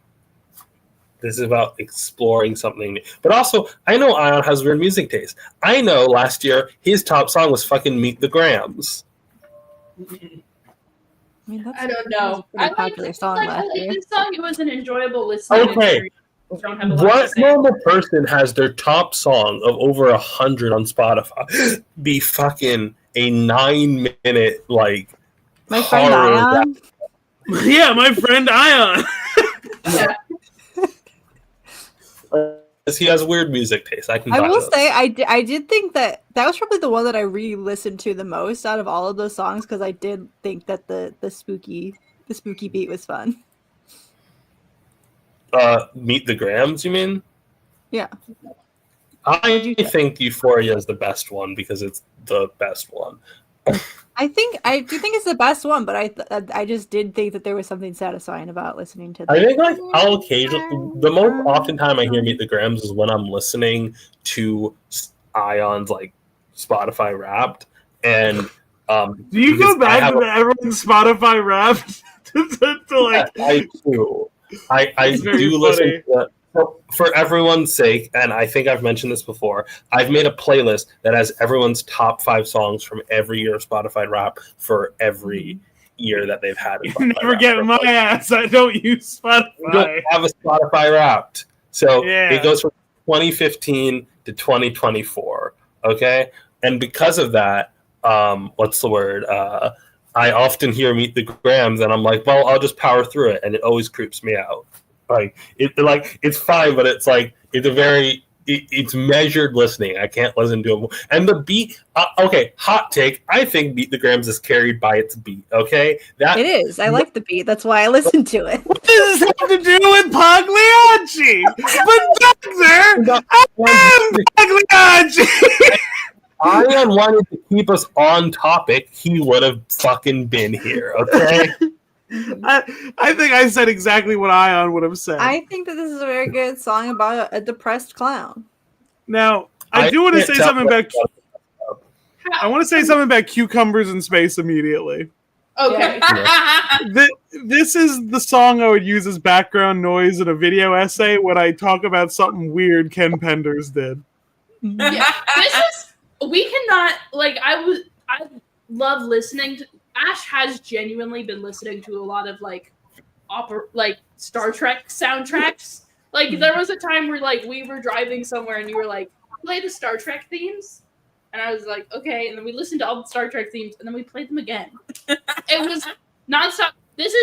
this is about exploring something new. But also, I know Ayaan has weird music taste. I know last year his top song was fucking "Meet the Grams."
I mean, that's
I don't know.
a pretty popular song
I
last
like
year.
this song. It was an enjoyable listen.
Okay.
Don't have a lot to
What
say.
normal person has their top song of over 100 on Spotify be fucking a 9-minute like
My friend
horror
Ayaan.
Yeah, my friend Ayaan.
He has weird music taste. I can.
I
buy
will
those.
say I did think that was probably the one that I re-listened to the most out of all of those songs because I did think that the spooky beat was fun.
Meet the Grams, you mean?
Yeah.
I think Euphoria is the best one because it's the best one.
I do think it's the best one, but I just did think that there was something satisfying about listening to.
I think like I'll occasionally, the most often time I hear Meet the Grams is when I'm listening to Ayon's like Spotify Wrapped, and
do you go back to everyone's Spotify Wrapped to like?
Yeah, I do. I do listen to that. So for everyone's sake, and I think I've mentioned this before, I've made a playlist that has everyone's top 5 songs from every year of Spotify Wrap for every year that they've had.
You never get my ass. I don't use Spotify.
You don't have a Spotify Wrapped. So it goes from 2015 to 2024. Okay? And because of that, what's the word? I often hear Meet the Grams, and I'm like, well, I'll just power through it, and it always creeps me out. It's fine, but it's like it's measured listening. I can't listen to it. And the beat, okay, hot take. I think Meet the Grams is carried by its beat. Okay,
It is. I like the beat. That's why I listen to it.
What does this have to do with Pagliacci? But I am Pagliacci.
Ayaan wanted to keep us on topic. He would have fucking been here. Okay.
I think I said exactly what Ayaan would have said.
I think that this is a very good song about a depressed clown.
Now, I do want to say something about. I want to say something about cucumbers in space immediately.
Okay.
This is the song I would use as background noise in a video essay when I talk about something weird Ken Penders did.
Yeah, we cannot like. I love listening to. Ash has genuinely been listening to a lot of like Star Trek soundtracks. Like there was a time where like we were driving somewhere and you were like, play the Star Trek themes. And I was like, okay, and then we listened to all the Star Trek themes and then we played them again. It was nonstop. This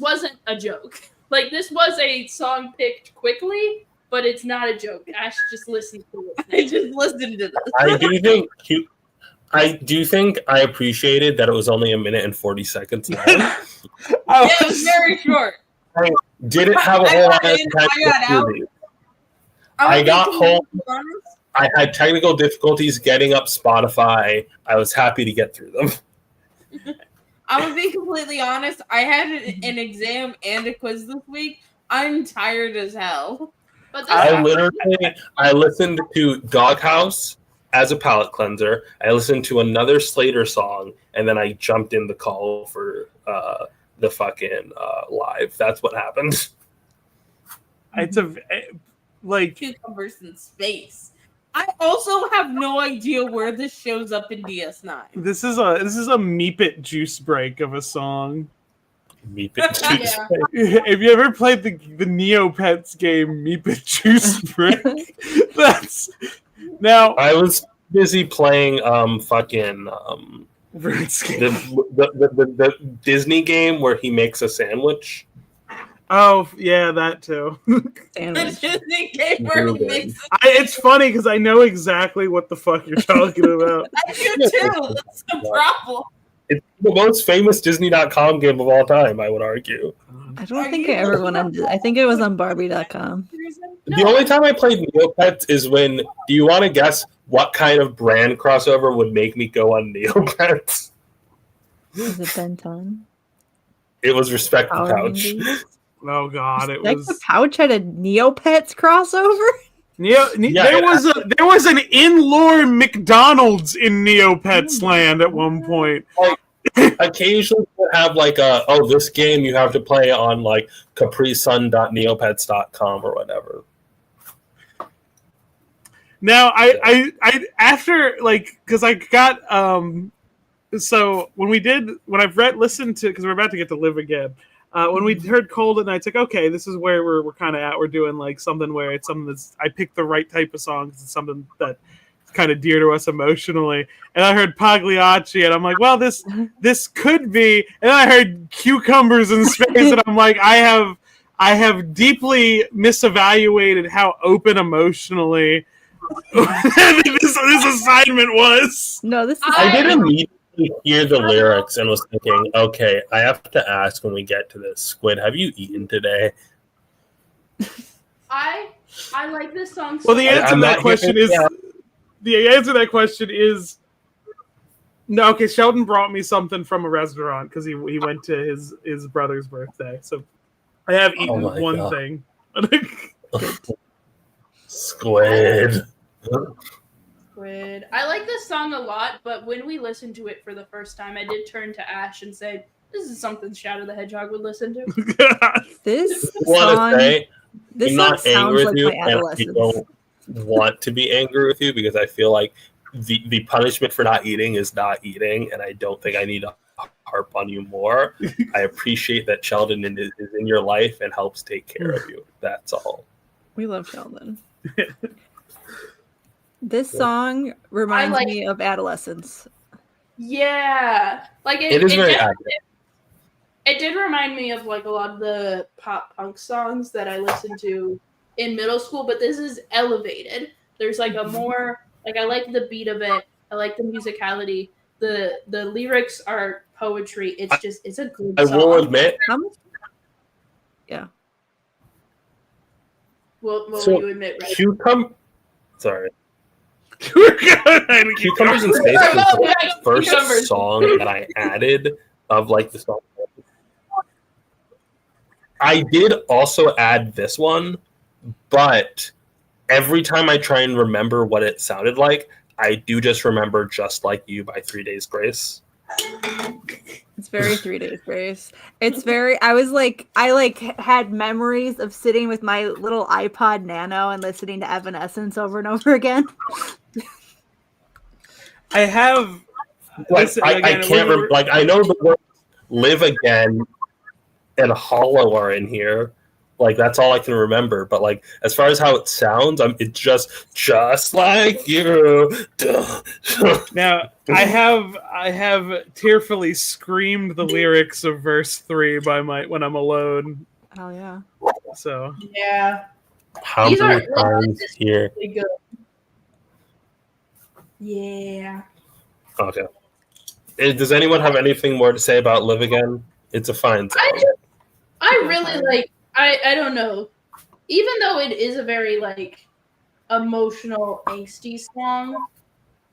wasn't a joke. Like this was a song picked quickly, but it's not a joke. Ash just listened to it.
I just listened to this.
I do think I appreciated that it was only 1 minute and 40 seconds long.
Yeah, it was very short.
I didn't have a whole lot of time. I got home. I had technical difficulties getting up Spotify. I was happy to get through them.
I'm gonna be completely honest. I had an exam and a quiz this week. I'm tired as hell. But
I listened to Doghouse as a palate cleanser. I listened to another Slater song, and then I jumped in the call for the fucking live. That's what happened.
It's like
cucumbers in space. I also have no idea where this shows up in DS9.
This is a Meepit juice break of a song.
Meepit juice
break. Have you ever played the Neopets game Meepit Juice Break? That's now.
I was busy playing the Disney game where he makes a sandwich.
Oh yeah, that too.
The Disney game where he makes.
It's funny because I know exactly what the fuck you're talking about.
I do too. That's the problem.
It's the most famous Disney.com game of all time, I would argue.
I don't think I ever went on. I think it was on Barbie.com.
The only time I played Neopets is when. Do you want to guess what kind of brand crossover would make me go on Neopets?
Was it Ben 10?
It was Respect the
Power
Pouch.
Rangers?
Oh god, it
Like
was.
the Pouch had a Neopets crossover.
There was an in-lore McDonald's in Neopets land at one point.
Like, occasionally we'll have like this game you have to play on like caprisun.neopets.com or whatever.
Now I after like because I got so when I've listened to because we're about to get to Live Again. When we heard Cold at Night, it's like, okay, this is where we're kind of at. We're doing like something where it's something that's I picked the right type of songs. It's something that's kind of dear to us emotionally. And I heard Pagliacci, and I'm like, well, this could be. And then I heard Cucumbers in Space, and I'm like, I have deeply misevaluated how open emotionally this assignment was.
No, this is.
I didn't need actually hear the lyrics and was thinking, okay, I have to ask when we get to this. Squid, have you eaten today?
I like this song.
Well, the answer to that question is no. Okay, Sheldon brought me something from a restaurant because he went to his brother's birthday. So I have eaten one
God.
thing.
Squid.
Squid. I like this song a lot, but when we listened to it for the first time, I did turn to Ash and say, "This is something Shadow the Hedgehog would listen to."
This
song,
this
I'm
song
not angry
sounds
with
like
you,
my
and I
adolescence.
don't want to be angry with you because I feel like the punishment for not eating is not eating, and I don't think I need to harp on you more. I appreciate that Sheldon is in your life and helps take care of you. That's all.
We love Sheldon. This song reminds me of adolescence.
Yeah, like
It is very
it did remind me of like a lot of the pop punk songs that I listened to in middle school, but this is elevated. There's like a more like I like the beat of it. I like the musicality. The lyrics are poetry. It's a good
I
song.
will admit.
Yeah.
What will
So
you admit? Right?
Sorry. Cucumbers and Space was the first song that I added of like the song. I did also add this one, but every time I try and remember what it sounded like, I do just remember Just Like You by 3 Days Grace.
It's very 3 Days Grace. It's very I had memories of sitting with my little iPod Nano and listening to Evanescence over and over again.
I have
I can't remember. Like I know the word "Live Again" and "Hollow" are in here. Like that's all I can remember. But like as far as how it sounds, it's just like you.
Now I have tearfully screamed the lyrics of verse 3 when I'm alone.
Oh yeah.
So
yeah.
How many times here?
Really good. Yeah.
Okay. Does anyone have anything more to say about Live Again? It's a fine song.
I really like. I don't know. Even though it is a very like emotional, angsty song,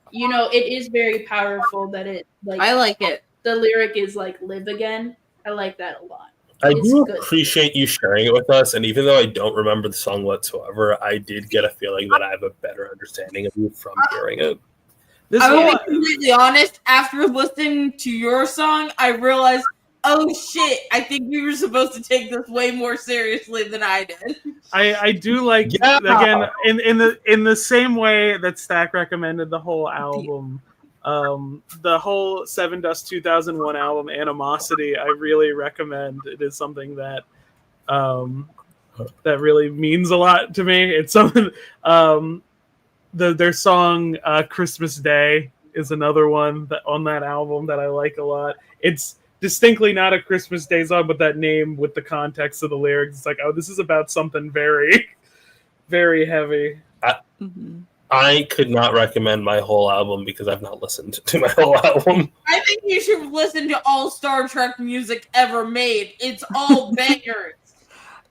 you know, it is very powerful. That it like.
I like it.
The lyric is like "Live Again." I like that a lot.
I do appreciate you sharing it with us, and even though I don't remember the song whatsoever, I did get a feeling that I have a better understanding of you from hearing it.
I will be completely honest. After listening to your song, I realized, oh shit! I think we were supposed to take this way more seriously than I did.
I do like again in the same way that Stack recommended the whole album, the whole Seven Dust 2001 album, Animosity. I really recommend. It is something that that really means a lot to me. It's something. Their song Christmas Day is another one that on that album that I like a lot. It's distinctly not a Christmas Day song, but that name with the context of the lyrics, it's like, oh, this is about something very, very heavy.
I could not recommend my whole album because I've not listened to my whole album.
I think you should listen to all Star Trek music ever made. It's all bangers.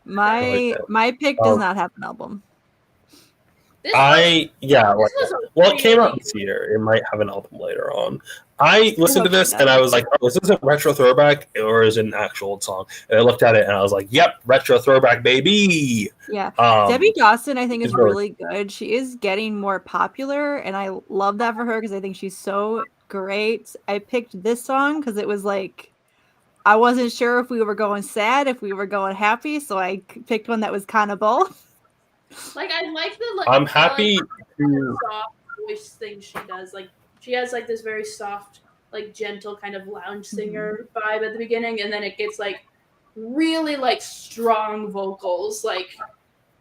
My pick does not have an album.
It came out this year. It might have an album later on. I listened to this and I was like, oh, is this a retro throwback or is it an actual song? And I looked at it and I was like, yep, retro throwback, baby.
Yeah. Debbie Dawson, I think, is really good. She is getting more popular, and I love that for her because I think she's so great. I picked this song because it was like, I wasn't sure if we were going sad, if we were going happy, so I picked one that was kind of both.
Like I like the
I'm happy
to soft voice thing she does. Like she has like this very soft, like gentle kind of lounge singer vibe at the beginning, and then it gets like really like strong vocals like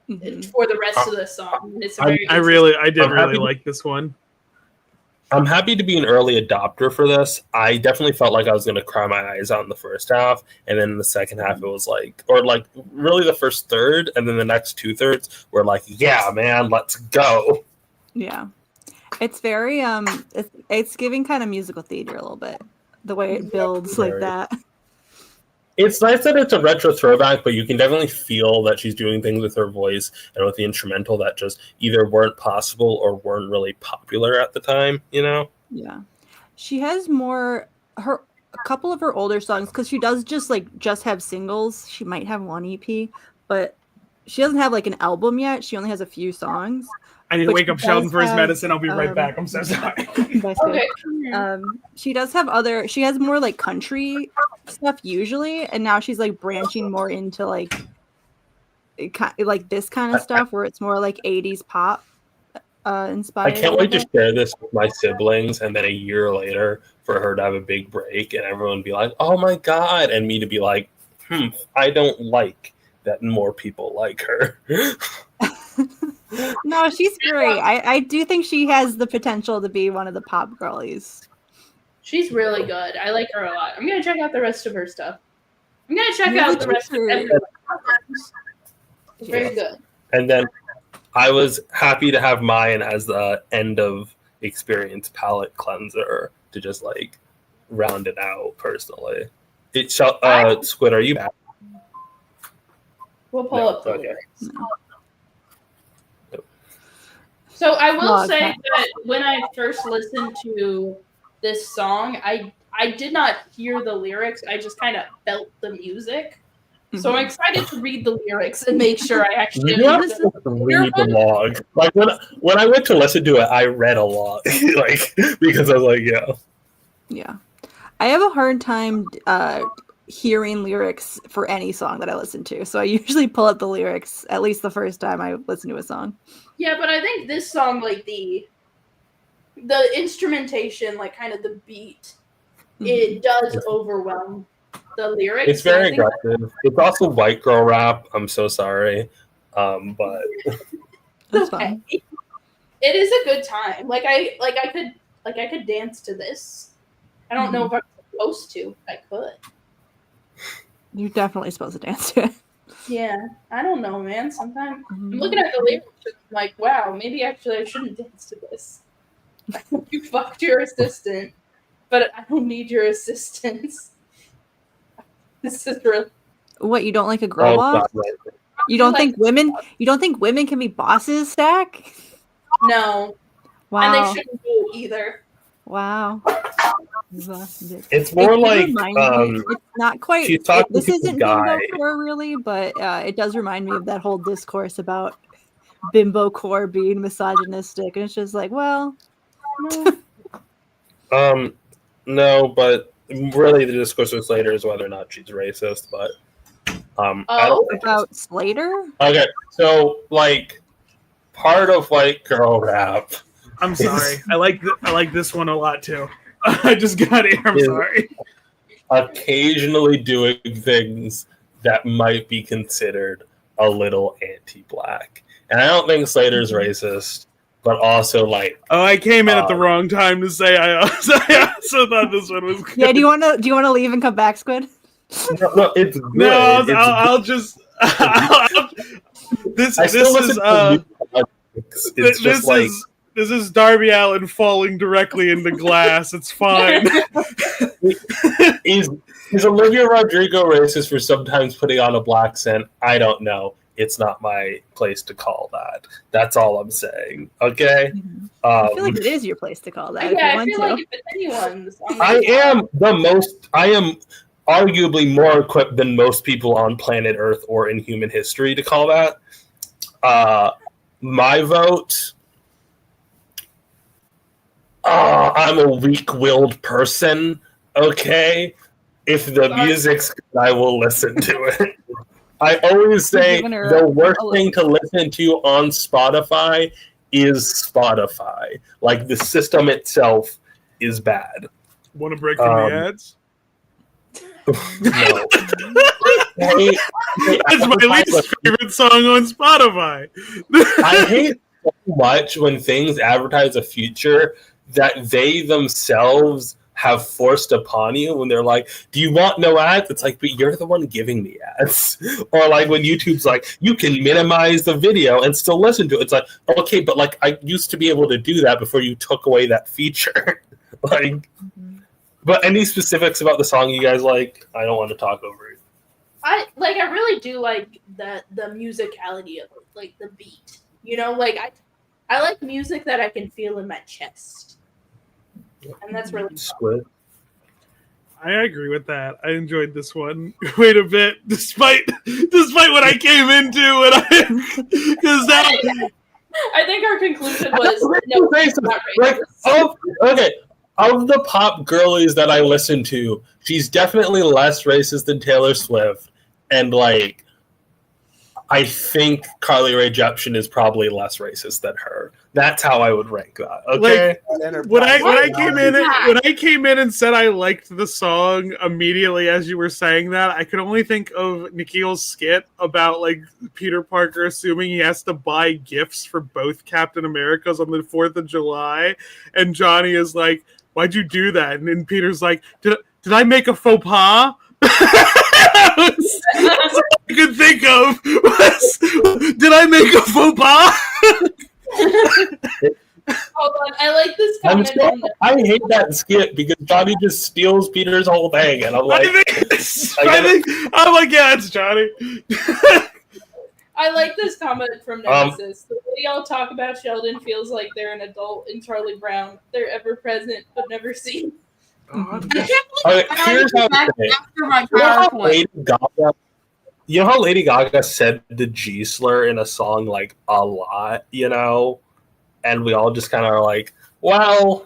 for the rest of the song. And it's
I did really like this one.
I'm happy to be an early adopter for this. I definitely felt like I was going to cry my eyes out in the first half, and then in the second half it was like, or like really the first third, and then the next 2/3 were like, yeah, man, let's go.
Yeah.
It's very it's giving kind of musical theater a little bit. The way it builds like
Very.
that.
It's nice that it's a retro throwback, but you can definitely feel that she's doing things with her voice and with the instrumental that just either weren't possible or weren't really popular at the time, you know?
Yeah. She has more a couple of her older songs, because she does just have singles. She might have one EP, but she doesn't have like an album yet. She only has a few songs.
I need to
But
wake
she
up Sheldon
does
for his
have,
medicine. I'll be right back. I'm so sorry.
That's good. She does have she has more like country stuff usually, and now she's like branching more into like this kind of stuff where it's more like 80s pop inspired.
I can't wait to share this with my siblings, and then a year later for her to have a big break and everyone be like, oh my God, and me to be like, I don't like that more people like her.
No, she's great. I do think she has the potential to be one of the pop girlies.
She's really good. I like her a lot. I'm gonna check out the rest of her stuff. I'm gonna check out the rest of everyone. It's very good.
And then I was happy to have mine as the end of experience palette cleanser to just like round it out personally. Squid, are you back?
We'll pull up the lyrics. So I will say that when I first listened to this song, I did not hear the lyrics. I just kind of felt the music. So I'm excited to read the lyrics and make sure I actually listen.
Read the log. Like when I went to listen to it, I read a lot, like because I was like,
yeah. I have a hard time hearing lyrics for any song that I listen to, so I usually pull up the lyrics at least the first time I listen to a song.
Yeah, but I think this song, like the instrumentation, like kind of the beat, it does overwhelm the lyrics.
It's very aggressive. It's also white girl rap. I'm so sorry, but
that's okay. It is a good time. I could dance to this. I don't know if I'm supposed to. I could.
You're definitely supposed to dance to it.
Yeah, I don't know, man. Sometimes I'm looking at the lyrics and I'm like, wow, maybe actually I shouldn't dance to this. You fucked your assistant, but I don't need your assistance. This is real.
What, you don't like a girl boss? You don't think women can be bosses, Stack?
No.
Wow.
And they shouldn't be either.
Wow.
It's more like
it's not quite.
She's talking
This
to
isn't
a guy.
bimbo core really, but it does remind me of that whole discourse about bimbo core being misogynistic, and it's just like, well, no.
No, but really the discourse with Slater is whether or not she's racist. But
about Slater.
Okay, so like part of white girl rap.
I'm sorry. I like this one a lot too. I just got here. I'm sorry.
Occasionally doing things that might be considered a little anti-black, and I don't think Slater's racist, but also like.
Oh, I came in at the wrong time to say. I also thought this one was good.
Yeah. Do you want to leave and come back, Squid?
No, it's good.
No, I'll just. This is Darby Allin falling directly into glass. It's fine.
Is Olivia Rodrigo racist for sometimes putting on a black scent? I don't know. It's not my place to call that. That's all I'm saying. Okay.
I feel like it is your place to call that.
Yeah, I feel like if it's anyone's.
I am arguably more equipped than most people on planet Earth or in human history to call that. My vote. I'm a weak-willed person, okay? If the music's good, I will listen to it. I always say the worst thing to listen to on Spotify is Spotify. Like, the system itself is bad.
Want to break from the ads?
No.
That's my least favorite song on Spotify.
I hate so much when things advertise a future that they themselves have forced upon you when they're like, do you want no ads? It's like, but you're the one giving me ads. Or like when YouTube's like, you can minimize the video and still listen to it. It's like, okay, but like I used to be able to do that before you took away that feature. Like, but any specifics about the song you guys like? I don't want to talk over it.
I really do like the musicality of it, like the beat. You know, like I like music that I can feel in my chest. And that's really
Squid.
I agree with that. I enjoyed this one quite a bit, despite what I came into, and because that.
I think our conclusion was no, it's not
like, of the pop girlies that I listen to, she's definitely less racist than Taylor Swift, and like, I think Carly Rae Jepsen is probably less racist than her. That's how I would rank that. Okay.
Like, when I came in and said I liked the song immediately as you were saying that, I could only think of Nikhil's skit about like Peter Parker assuming he has to buy gifts for both Captain Americas on the 4th of July, and Johnny is like, "Why'd you do that?" And then Peter's like, "Did I make a faux pas?" That's all I could think of was, did I make a faux pas?
Hold on, I like this comment.
I hate that skit because Johnny just steals Peter's whole thing, and I'm like,
I'm like, yeah, it's Johnny.
I like this comment from Nemesis. The way y'all talk about Sheldon feels like they're an adult in Charlie Brown. They're ever present but never seen.
Here's how
after my
you know how Lady Gaga said the G slur in a song like a lot, you know, and we all just kind of are like, well,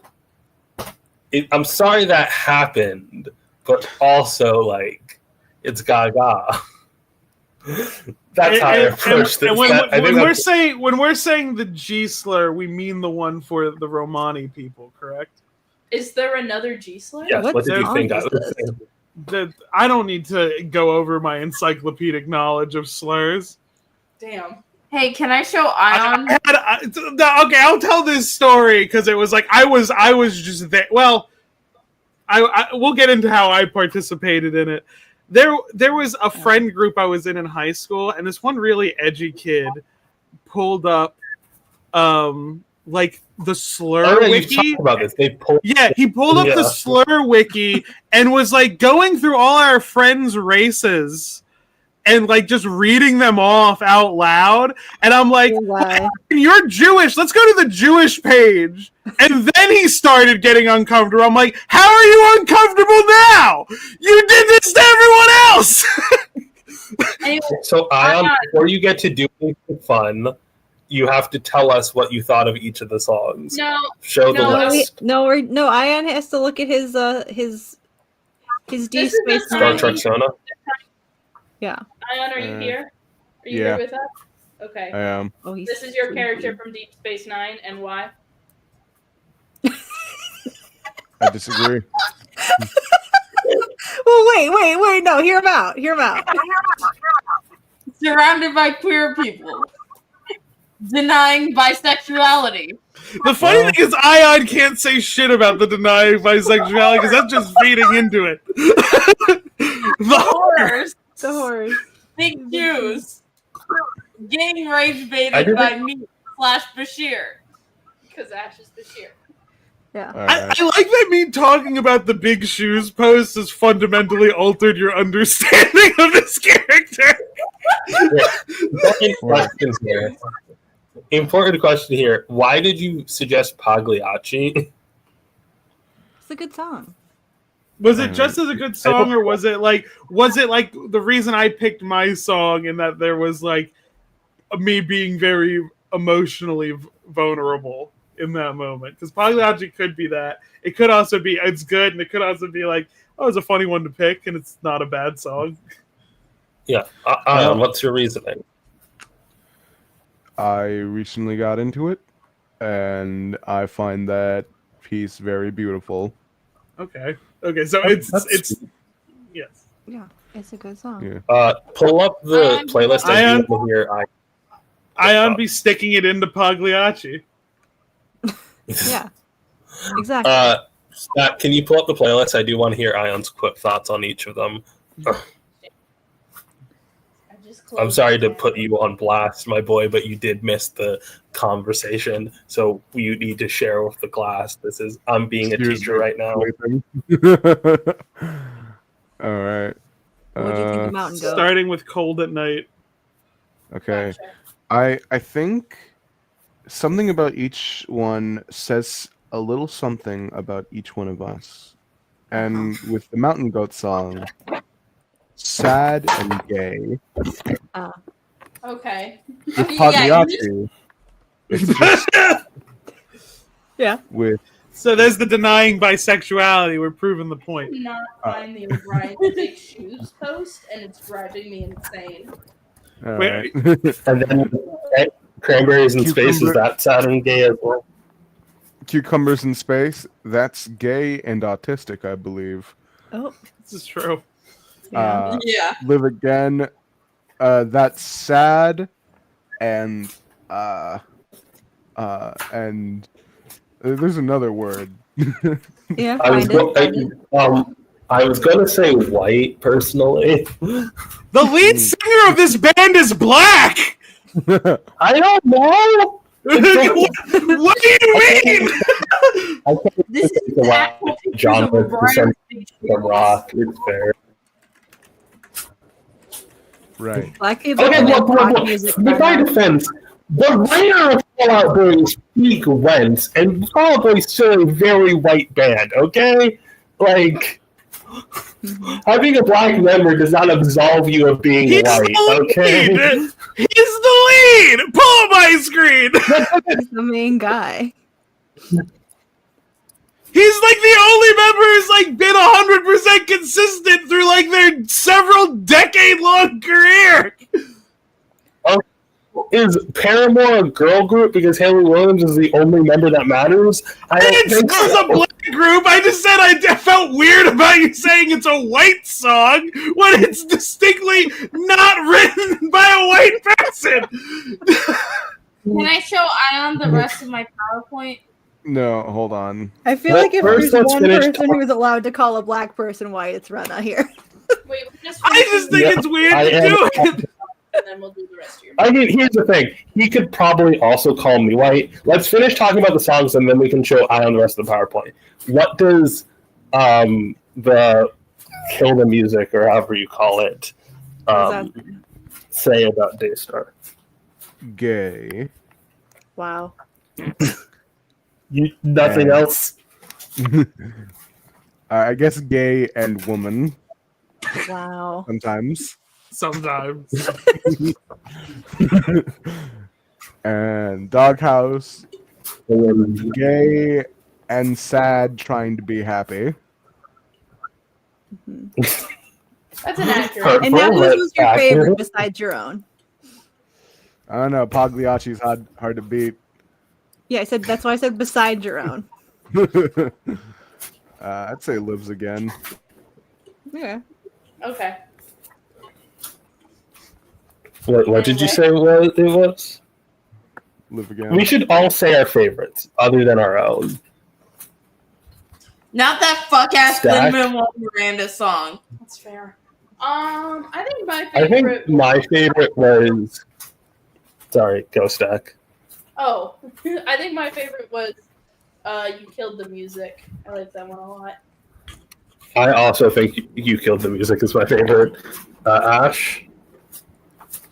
I'm sorry that happened, but also like it's Gaga. That's how I approach this.
When we're saying the G slur, we mean the one for the Romani people, correct?
Is there another G slur?
Yes. What did you think I was saying?
I don't need to go over my encyclopedic knowledge of slurs.
Damn.
Hey, can I show Ayaan?
Okay, I'll tell this story because it was like I was just there. Well, we'll get into how I participated in it. There was a friend group I was in high school, and this one really edgy kid pulled up, like the slur wiki.
About this. He
pulled up the slur wiki and was like going through all our friends' races and like just reading them off out loud. And I'm like, you're Jewish. Let's go to the Jewish page. And then he started getting uncomfortable. I'm like, how are you uncomfortable now? You did this to everyone else.
So, Ayaan, before you get to do anything fun, you have to tell us what you thought of each of the songs. Show the list.
Ayaan has to look at his D Space
Star Trek Sona.
Yeah.
Ayaan, are you here? Are you here with us? Okay.
I am.
Oh,
this is your character from Deep Space Nine, and why?
I disagree.
Well, wait. No, hear him out.
Surrounded by queer people. Denying bisexuality.
The funny thing is, Ayaan can't say shit about the denying bisexuality because that's just feeding into it.
The
horrors.
Big Jews. Getting rage baited by me / Bashir.
Because Ash is Bashir.
Yeah.
I like that me talking about the big shoes post has fundamentally altered your understanding of this character.
Important question here. Why did you suggest Pagliacci?
It's a good song.
Was it just as a good song, or was it like the reason I picked my song in that there was like me being very emotionally vulnerable in that moment? Because Pagliacci could be that. It could also be it's good, and it could also be like, oh, it's a funny one to pick, and it's not a bad song.
Yeah. What's your reasoning?
I recently got into it, and I find that piece very beautiful.
Okay, so it's yes.
Yeah, it's a good song.
Yeah.
Pull up the playlist.
Ayaan be sticking it into Pagliacci.
Yeah, exactly.
Scott, can you pull up the playlist? I do want to hear Ion's quick thoughts on each of them. I'm sorry to put you on blast, my boy, but you did miss the conversation, so you need to share with the class. I'm being a teacher right now.
All right.
What do you think of Mountain Goat?
Starting with Cold at Night.
Okay. I think something about each one says a little something about each one of us. And with the Mountain Goat song, sad and gay.
Okay.
With Pagliacci, it's just
yeah.
with
So there's the denying bisexuality. We're proving the point.
I cannot find the O'Brien Big Shoes post, and it's driving me insane.
all
Wait.
right.
And then Cranberries in Space, is that sad and gay as well?
Cucumbers in Space, that's gay and autistic, I believe.
Oh,
this is true.
Yeah.
Live Again, that's sad and there's another word.
Yeah,
I was gonna say white personally.
The lead singer of this band is black.
I don't know.
What do you mean?
I think
This is
the white
actual pictures of
genre
O'Brien Big
from rock. It's fair.
Right.
Black people
Okay,
can make
look.
rock music.
In my defense, the writer of Fall Out Boy's peak went, and Fall Out Boy's still a very white band. Okay, like. Having a black member does not absolve you of being
He's
white,
the
okay?
lead. He's the lead. Pull up my screen.
He's the main guy.
He's like the only member who's like been 100% consistent through like their several decade-long career.
Is Paramore a girl group because Haley Williams is the only member that matters? I don't think
It's
so.
a black group. I just said I felt weird about you saying it's a white song when it's distinctly not written by a white person.
Can I show Ayaan the rest of my PowerPoint?
No, hold on.
I feel
Well,
like if
first
there's
let's
one
finish
person who's allowed to call a black person white, it's Rena here.
Wait,
I just think it's weird to do it.
And then we'll do the rest of your.
I mean, here's the thing. He could probably also call me white. Let's finish talking about the songs, and then we can show Ion the rest of the PowerPoint. What does the Kill the Music, or however you call it, say about Daystar?
Gay.
Wow.
Nothing else?
I guess gay and woman.
Wow.
Sometimes.
Sometimes.
And Doghouse. Gay and sad, trying to be happy.
That's an accurate.
And that was your favorite besides your own.
I don't know. Pagliacci's hard to beat.
Yeah, I said that's why I said besides your own.
I'd say Lives Again.
Yeah.
Okay.
What did you say it was?
Live Again.
We should all say our favorites, other than our own.
Not that fuck ass
Stack.
Lin-Manuel Miranda song.
That's fair. I think my
I
favorite.
think my favorite was... Sorry, go Stack.
Oh, I think my favorite was You Killed the Music. I like that one a lot.
I also think You Killed the Music is my favorite. Ash?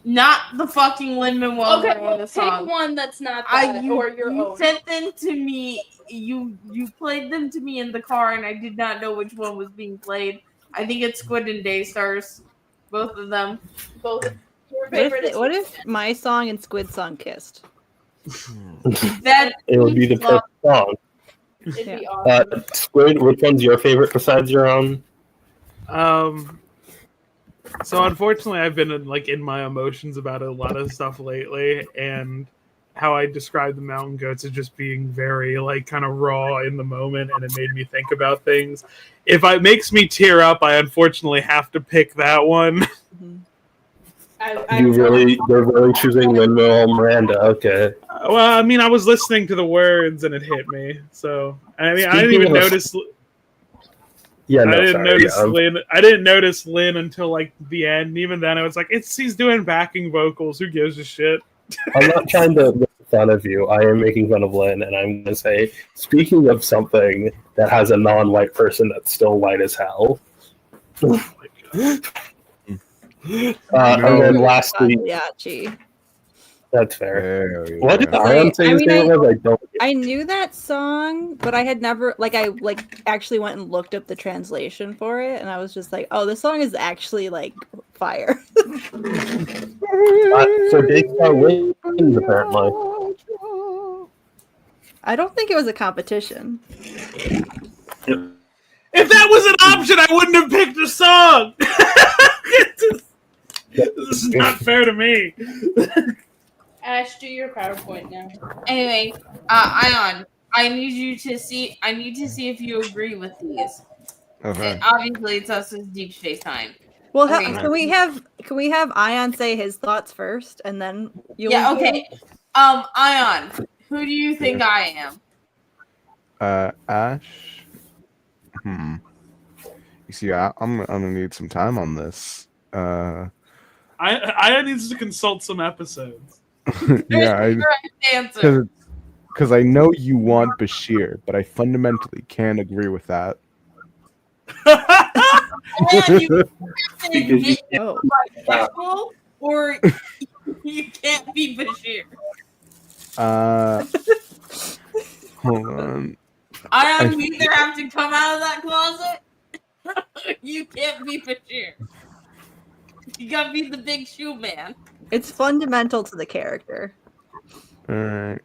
Not the fucking Lin-Manuel
Okay,
Miranda
pick
song.
one that's not that, or your
you
own.
sent them to me. You played them to me in the car, and I did not know which one was being played. I think it's Squid and Daystars, both of them.
Both. Your
What
favorite
if, what if my song and Squid song kissed?
That
It would be the perfect song.
It'd be awesome.
Squid, which one's your favorite besides your own?
So unfortunately, I've been in my emotions about a lot of stuff lately, and how I describe the Mountain Goats as just being very kind of raw in the moment, and it made me think about things. If it makes me tear up, I unfortunately have to pick that one.
They're really choosing Lin-Manuel Miranda. Okay.
Well, I mean, I was listening to the words and it hit me. So I mean, I didn't
Speaking
even
of-
notice.
Yeah, no,
I didn't
sorry,
notice
yeah.
Lynn. I didn't notice Lynn until like the end. And even then, I was like, he's doing backing vocals. Who gives a shit?
I'm not trying to make fun of you. I am making fun of Lynn, and I'm going to say, speaking of something that has a non-white person that's still white as hell. And then lastly,
Pagliacci.
that's fair.
There you
What did
go.
Ayaan say his name was? I don't.
I knew that song, but I had never I actually went and looked up the translation for it, and I was just like, oh, this song is actually like fire.
So Daystar wins apparently.
I don't think it was a competition.
If that was an option, I wouldn't have picked the song. This is not fair to me.
Ash, do your PowerPoint now.
Anyway, Ayaan, I need to see if you agree with these.
Okay.
And obviously, it's us as Deep Space Time.
Well,
Okay.
can we have Ayaan say his thoughts first, and then you?
Yeah. Okay. Ayaan, who do you think I am?
Ash. You see, I'm gonna need some time on this.
I needs to consult some episodes.
Yeah,
Answer.
because I know you want Bashir, but I fundamentally can't agree with that.
Or you can't be Bashir.
Hold on.
Ayaan, you either have to come out of that closet. You can't be Bashir. You gotta be the big shoe man.
It's fundamental to the character.
All right.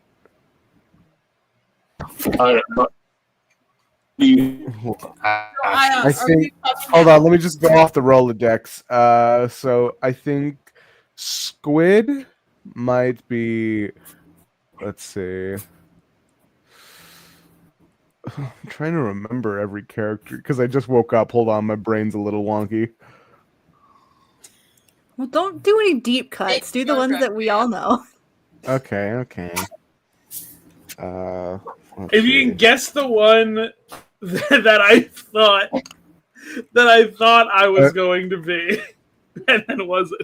I think. Hold on, let me just go off the Rolodex. So I think Squid might be. Let's see. I'm trying to remember every character because I just woke up. Hold on, my brain's a little wonky.
Well, don't do any deep cuts. Do the ones that we all know.
Okay.
If you can guess the one that I thought I was going to be, and then wasn't.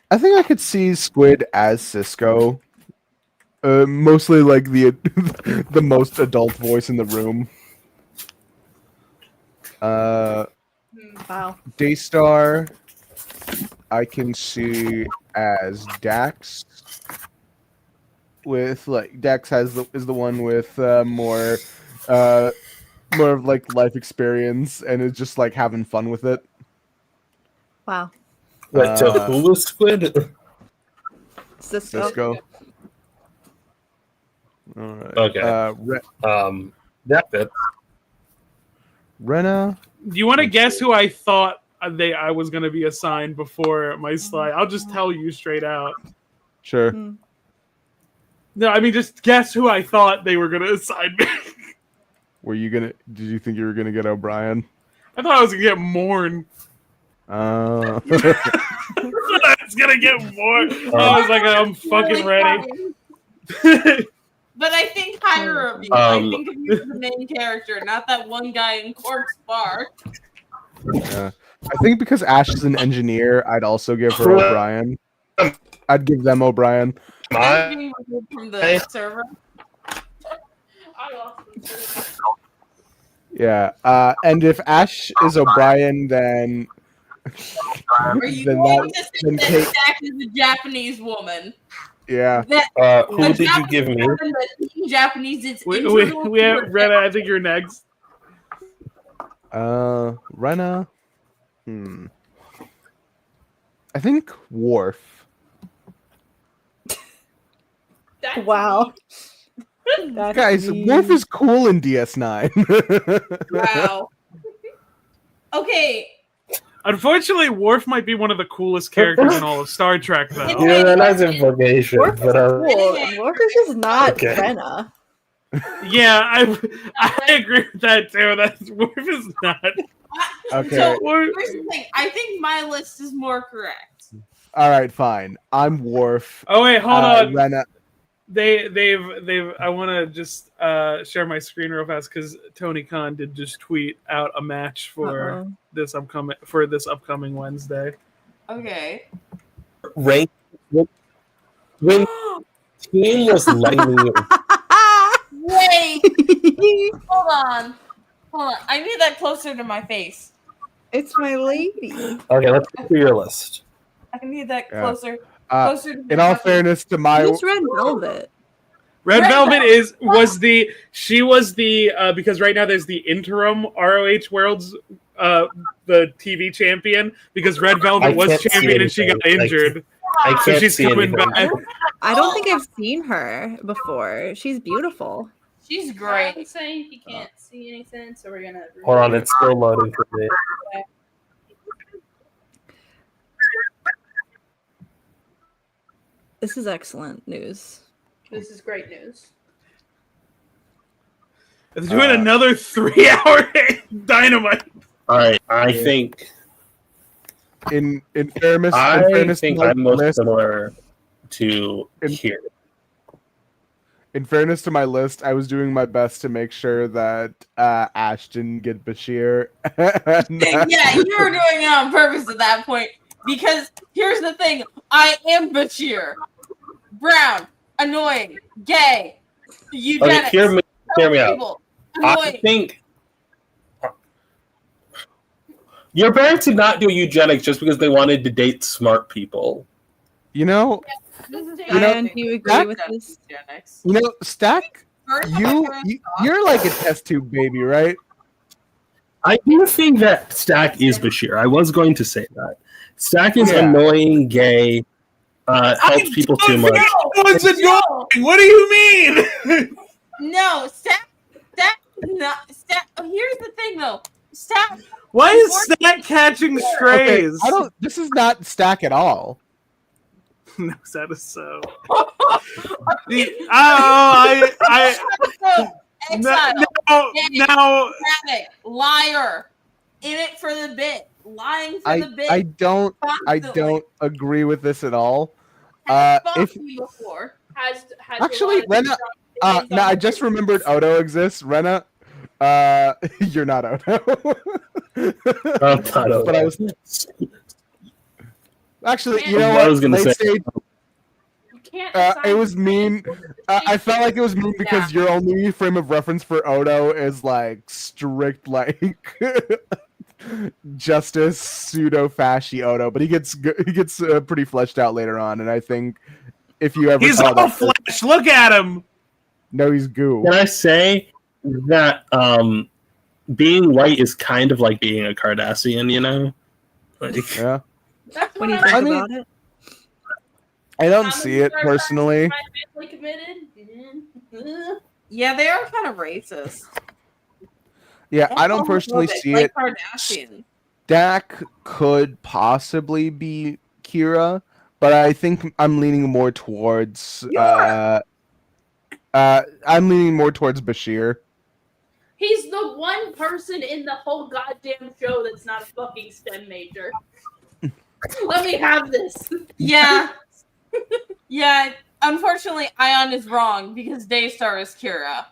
I think I could see Squid as Cisco. Mostly like the the most adult voice in the room.
Wow.
Daystar, I can see as Dax. With like Dax is the one with more of like life experience and is just like having fun with it.
Wow.
Wait, so who was Squid?
Cisco.
All right.
Okay. That's it.
Rena.
Do you want to guess who I thought I was going to be assigned before my slide? I'll just tell you straight out.
Sure.
No, I mean just guess who I thought they were going to assign me.
Did you think you were gonna get O'Brien?
I thought I was going to get Morn.
I
was going to get Morn. I was like, I'm fucking ready.
But I think higher of you. I think of you as the main character, not that one guy in Cork's bar.
I think because Ash is an engineer, I'd also give her O'Brien. I'd give them O'Brien.
I'm being removed from the server.
Yeah, and if Ash is O'Brien, then
Are you going to say that Zach is a Japanese woman?
Yeah.
Who did you give me?
Japanese. It's
we have Rena. I think you're next.
Rena. I think Worf.
Wow.
Guys, Worf is cool in DS9.
Wow. Okay.
Unfortunately, Worf might be one of the coolest characters in all of Star Trek, though.
Yeah, that's information.
Worf is
But,
cool. Worf is just not
Okay.
Rena.
Yeah, I agree with that too. Worf is not.
Okay.
So here's the thing. I think my list is more correct.
All right, fine. I'm Worf.
Oh wait, hold on.
Rena.
They've. I want to just share my screen real fast because Tony Khan did just tweet out a match for this upcoming Wednesday.
Okay.
Rank when team was letting me.
Wait. Hold on. I need that closer to my face.
It's my lady.
Okay, let's go through your list.
I need that
Yeah.
closer. Closer to
In all fairness to my
Who's Red Velvet?
Red Velvet was the because right now there's the interim ROH Worlds the TV champion because Red Velvet was champion and she got injured.
I
So
can't
she's
see
coming
anything.
back.
I don't think I've seen her before. She's beautiful.
She's great.
I'm saying he can't see anything, so we're gonna.
Hold on, it's still loading for me.
This is excellent news.
This is great news.
It's doing another 3-hour Dynamite.
All right, I think.
In fairness,
I think
to my
I'm most
list,
similar to here.
in fairness to my list, I was doing my best to make sure that Ash didn't get Bashir.
Yeah, you were doing it on purpose at that point. Because here's the thing, I am Bashir. Brown, annoying, gay, eugenics.
Okay, hear me out.
People,
I
annoying.
think your parents did not do eugenics just because they wanted to date smart people.
You know,
Ayaan, do you agree with this?
Stack, you're like a test tube baby, right?
I do think that Stack is Bashir. I was going to say that. Stack is annoying, gay, helps people too much.
What's annoying? What do you mean?
No, Stack. Here's the thing, though. Stack.
Why is Stack catching strays?
Okay, this is not Stack at all.
No, that is so.
No. Liar. In it for the bit. Lying for the bit.
I don't agree with this at all. If
Before.
actually, Rena, no, I just remembered Odo exists. Rena, you're not Odo. But I was actually, you know what?
I was gonna say.
It was mean. I felt like it was mean because your only frame of reference for Odo is like strict, like justice pseudo fasci Odo, but he gets pretty fleshed out later on, and I think if you ever
he's
saw
all
that,
flesh. Look at him.
No, he's goo.
Can I say that being white is kind of like being a Cardassian? You know, like
yeah.
When you think about it.
I don't see it personally.
Yeah, they are kind of racist.
Yeah, I don't personally see
like
it.
Kardashian.
Stack could possibly be Kira, but I think I'm leaning more towards Bashir.
He's the one person in the whole goddamn show that's not a fucking STEM major. Let me have this.
Yeah. Yeah, unfortunately, Ayaan is wrong because Daystar is Kira.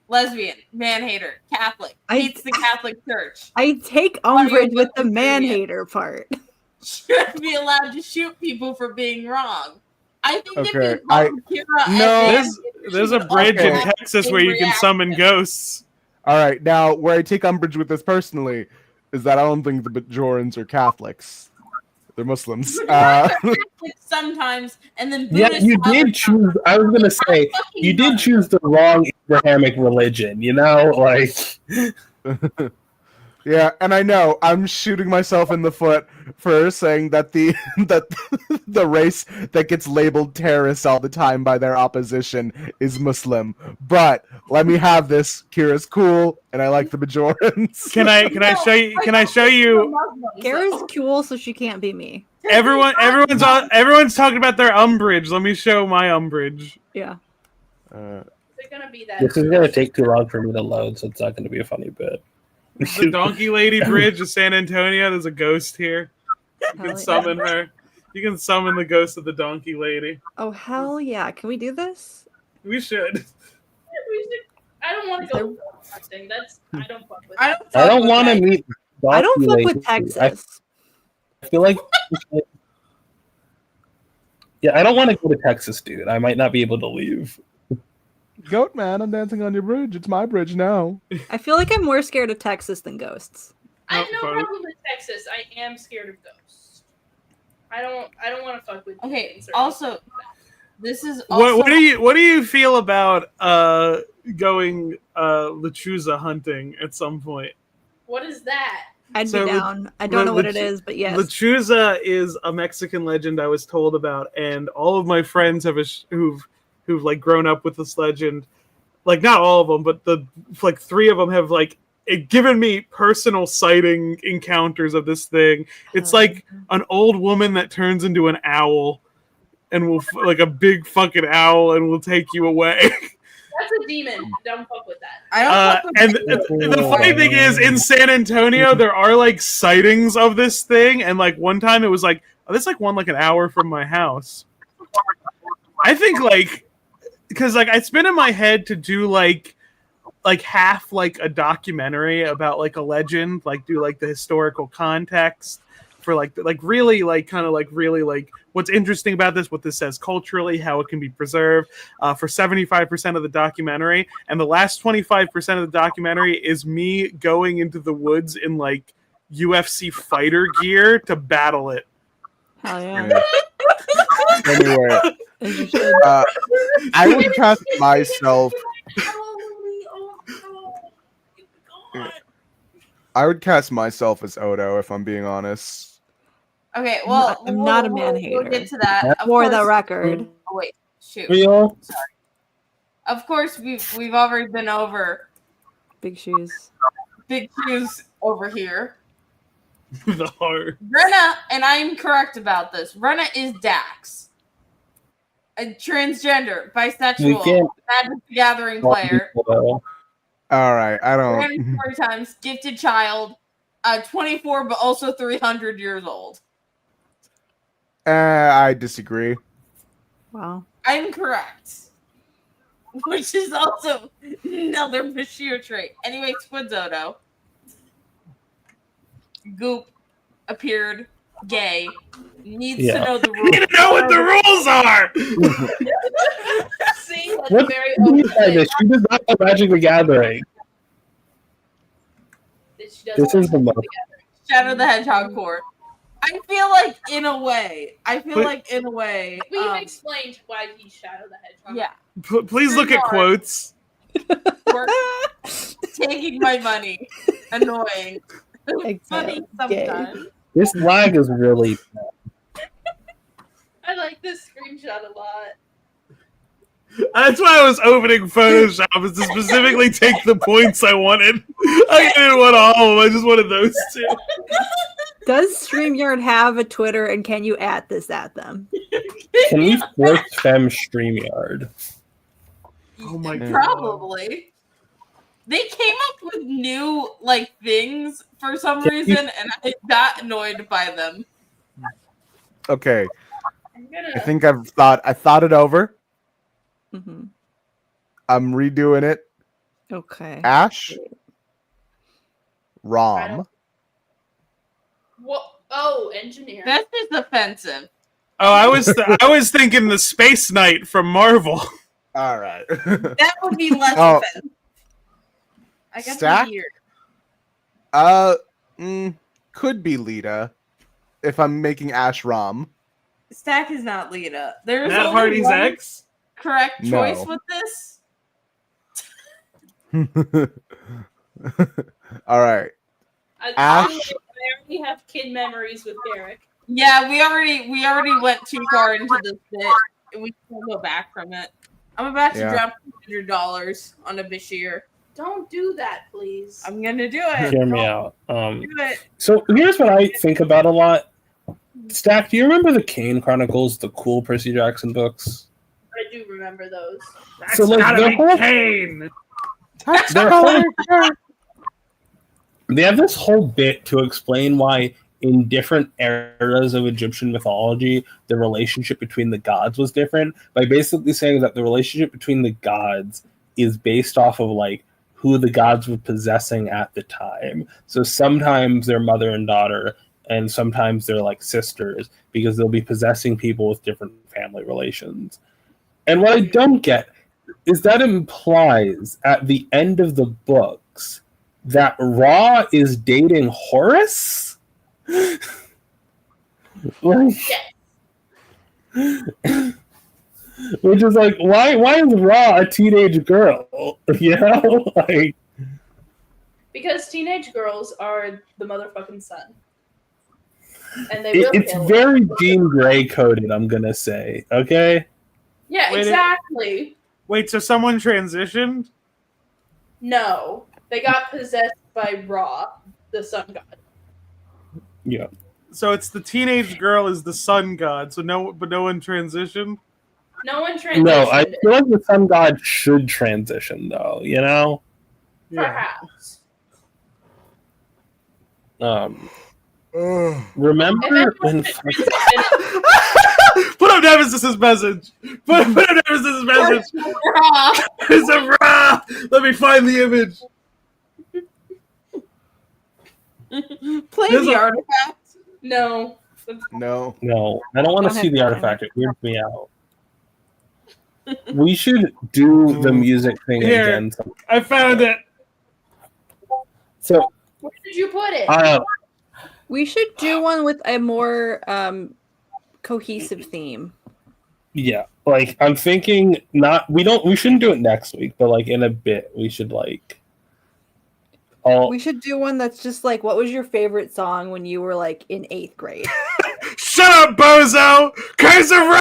Lesbian, man-hater, Catholic, hates the Catholic Church.
I take umbrage with the man-hater part.
Should be allowed to shoot people for being wrong. I think if
Okay,
you call Kira
There's a bridge in Texas where you can summon ghosts.
All right, now where I take umbrage with this personally is that I don't think the Bajorans are Catholics. They're Muslims.
Sometimes, and then
yeah,
Buddhists
you did choose. I was gonna say you did choose the wrong Abrahamic religion. You know, like.
Yeah, and I know I'm shooting myself in the foot for saying that the race that gets labeled terrorists all the time by their opposition is Muslim. But let me have this. Kira's cool, and I like the Bajorans.
Can I show you?
Kara's cool, so she can't be me.
Everyone's talking about their umbrage. Let me show my umbrage.
Yeah.
They're gonna be that.
This is gonna take too long for me to load, so it's not gonna be a funny bit.
The Donkey Lady Bridge of San Antonio. There's a ghost here. You can
Hell
summon her. You can summon the ghost of the Donkey Lady.
Oh hell yeah! Can we do this?
We should.
We should. I don't want to go hunting. That's I don't fuck with.
I don't.
I don't want to meet.
I don't fuck
Donkey
with
Lady.
Texas.
I feel like. Yeah, I don't want to go to Texas, dude. I might not be able to leave.
Goat man, I'm dancing on your bridge. It's my bridge now.
I feel like I'm more scared of Texas than ghosts.
I have no problem with Texas. I am scared of ghosts. I don't want to fuck with.
Okay.
demons or
Also, this is also
What do you feel about going lechuza hunting at some point?
what is that?
I'd be down. I don't know what it is, but yes.
Lechuza is a Mexican legend I was told about, and all of my friends who've like grown up with this legend, like not all of them, but the like 3 of them have like given me personal sighting encounters of this thing. It's like an old woman that turns into an owl, and will like a big fucking owl, and will take you away.
That's a demon. Don't fuck with that.
I don't fuck with
And the funny thing is, in San Antonio, there are like sightings of this thing, and like one time it was like, oh, this like one like an hour from my house. I think like, because like it's been in my head to do like half like a documentary about like a legend, like do like the historical context for like really like kind of like really like what's interesting about this, what this says culturally, how it can be preserved for 75% of the documentary, and the last 25% of the documentary is me going into the woods in like UFC fighter gear to battle it.
Hell yeah.
Anyway, I would cast myself. I would cast myself as Odo if I'm being honest.
Okay, well,
I'm not a man hater.
We'll get to that. Of
For the
course-
record.
Oh, wait, shoot.
Real.
Sorry. Of course, we've already been over
Big shoes.
big shoes over here.
The heart.
Rena, and I'm correct about this. Rena is Dax, a transgender,
We
bisexual,
can't-
Magic the Gathering player.
All right, I
Rena
don't.
story times, gifted child, 24 but also 300 years old.
I disagree.
Wow.
I'm correct. Which is also another Bashir trait. Anyway, Squid Zoto. Goop appeared gay. Needs to know the rules.
Need to know what the rules are.
See, that's
What
very
do you mean
open.
by this? She does not have Magic the Gathering.
She does
This is the most.
Shadow the Hedgehog court. I feel like in a way.
We've explained why he's Shadow the Hedgehog.
Yeah.
Please look at quotes.
Work, taking my money. Annoying. Funny sometimes.
This lag is really.
I like this screenshot a lot.
That's why I was opening Photoshop, is to specifically take the points I wanted. I didn't want all of them. I just wanted those 2.
Does StreamYard have a Twitter, and can you at them?
Can we force Fem StreamYard?
Oh my god.
Probably. They came up with new like things for some reason, and I got annoyed by them.
Okay,
I'm gonna.
I think I thought it over.
Mm-hmm.
I'm redoing it.
Okay.
Ash, Rom,
What? Oh, engineer.
That's just offensive.
Oh, I was thinking the Space Knight from Marvel.
All right.
That would be less
Oh.
offensive. I got
Stack?
the beard.
Could be Lita if I'm making Ash Rom.
Stack is not Lita. There's
Matt
only
Hardy's
one
ex?
correct
No.
choice with this.
All right.
I
Ash.
already have kid memories with Derek.
Yeah, we already went too far into this bit. We can't go back from it. I'm about to
Yeah.
drop $100 on a Bashir.
Don't do that, please.
I'm gonna do it.
Hear me out.
Do it.
So here's what I think about a lot. Stack, do you remember the Kane Chronicles, the cool Percy Jackson books?
I do remember those.
That's
So, like,
gotta
the
be
whole-
Kane.
Their whole, They have this whole bit to explain why in different eras of Egyptian mythology, the relationship between the gods was different by basically saying that the relationship between the gods is based off of like who the gods were possessing at the time. So sometimes they're mother and daughter, and sometimes they're like sisters because they'll be possessing people with different family relations. And what I don't get is that implies at the end of the books that Ra is dating Horus? Like, which is like, why is Ra a teenage girl? You know? Like,
Because teenage girls are the motherfucking sun. And they will
it's
kill it.
very Jean Grey coded, I'm gonna say. Okay?
Yeah,
Wait,
exactly.
Wait, so someone transitioned?
No. They got possessed by Ra, the sun god.
Yeah.
So it's the teenage girl is the sun god. So no one transitioned.
No one transitioned.
No, I feel like the sun god should transition though, you know?
Perhaps.
Remember when
Put up Nemesis's message. Put up Nemesis's message. It's a Ra. Let me find the image.
Play
There's
the
a-
artifact.
No.
No.
No, I don't want to
Don't
see
have
the
time.
artifact. It weirds me out. We should do the music thing
Here,
again.
I found it.
So,
Where did you put it?
We should do one with a more cohesive theme.
yeah, like I'm thinking we shouldn't do it next week, but like in a bit we should like
We should do one that's just like, what was your favorite song when you were like in 8th grade?
Shut up, bozo! Curse of Ra!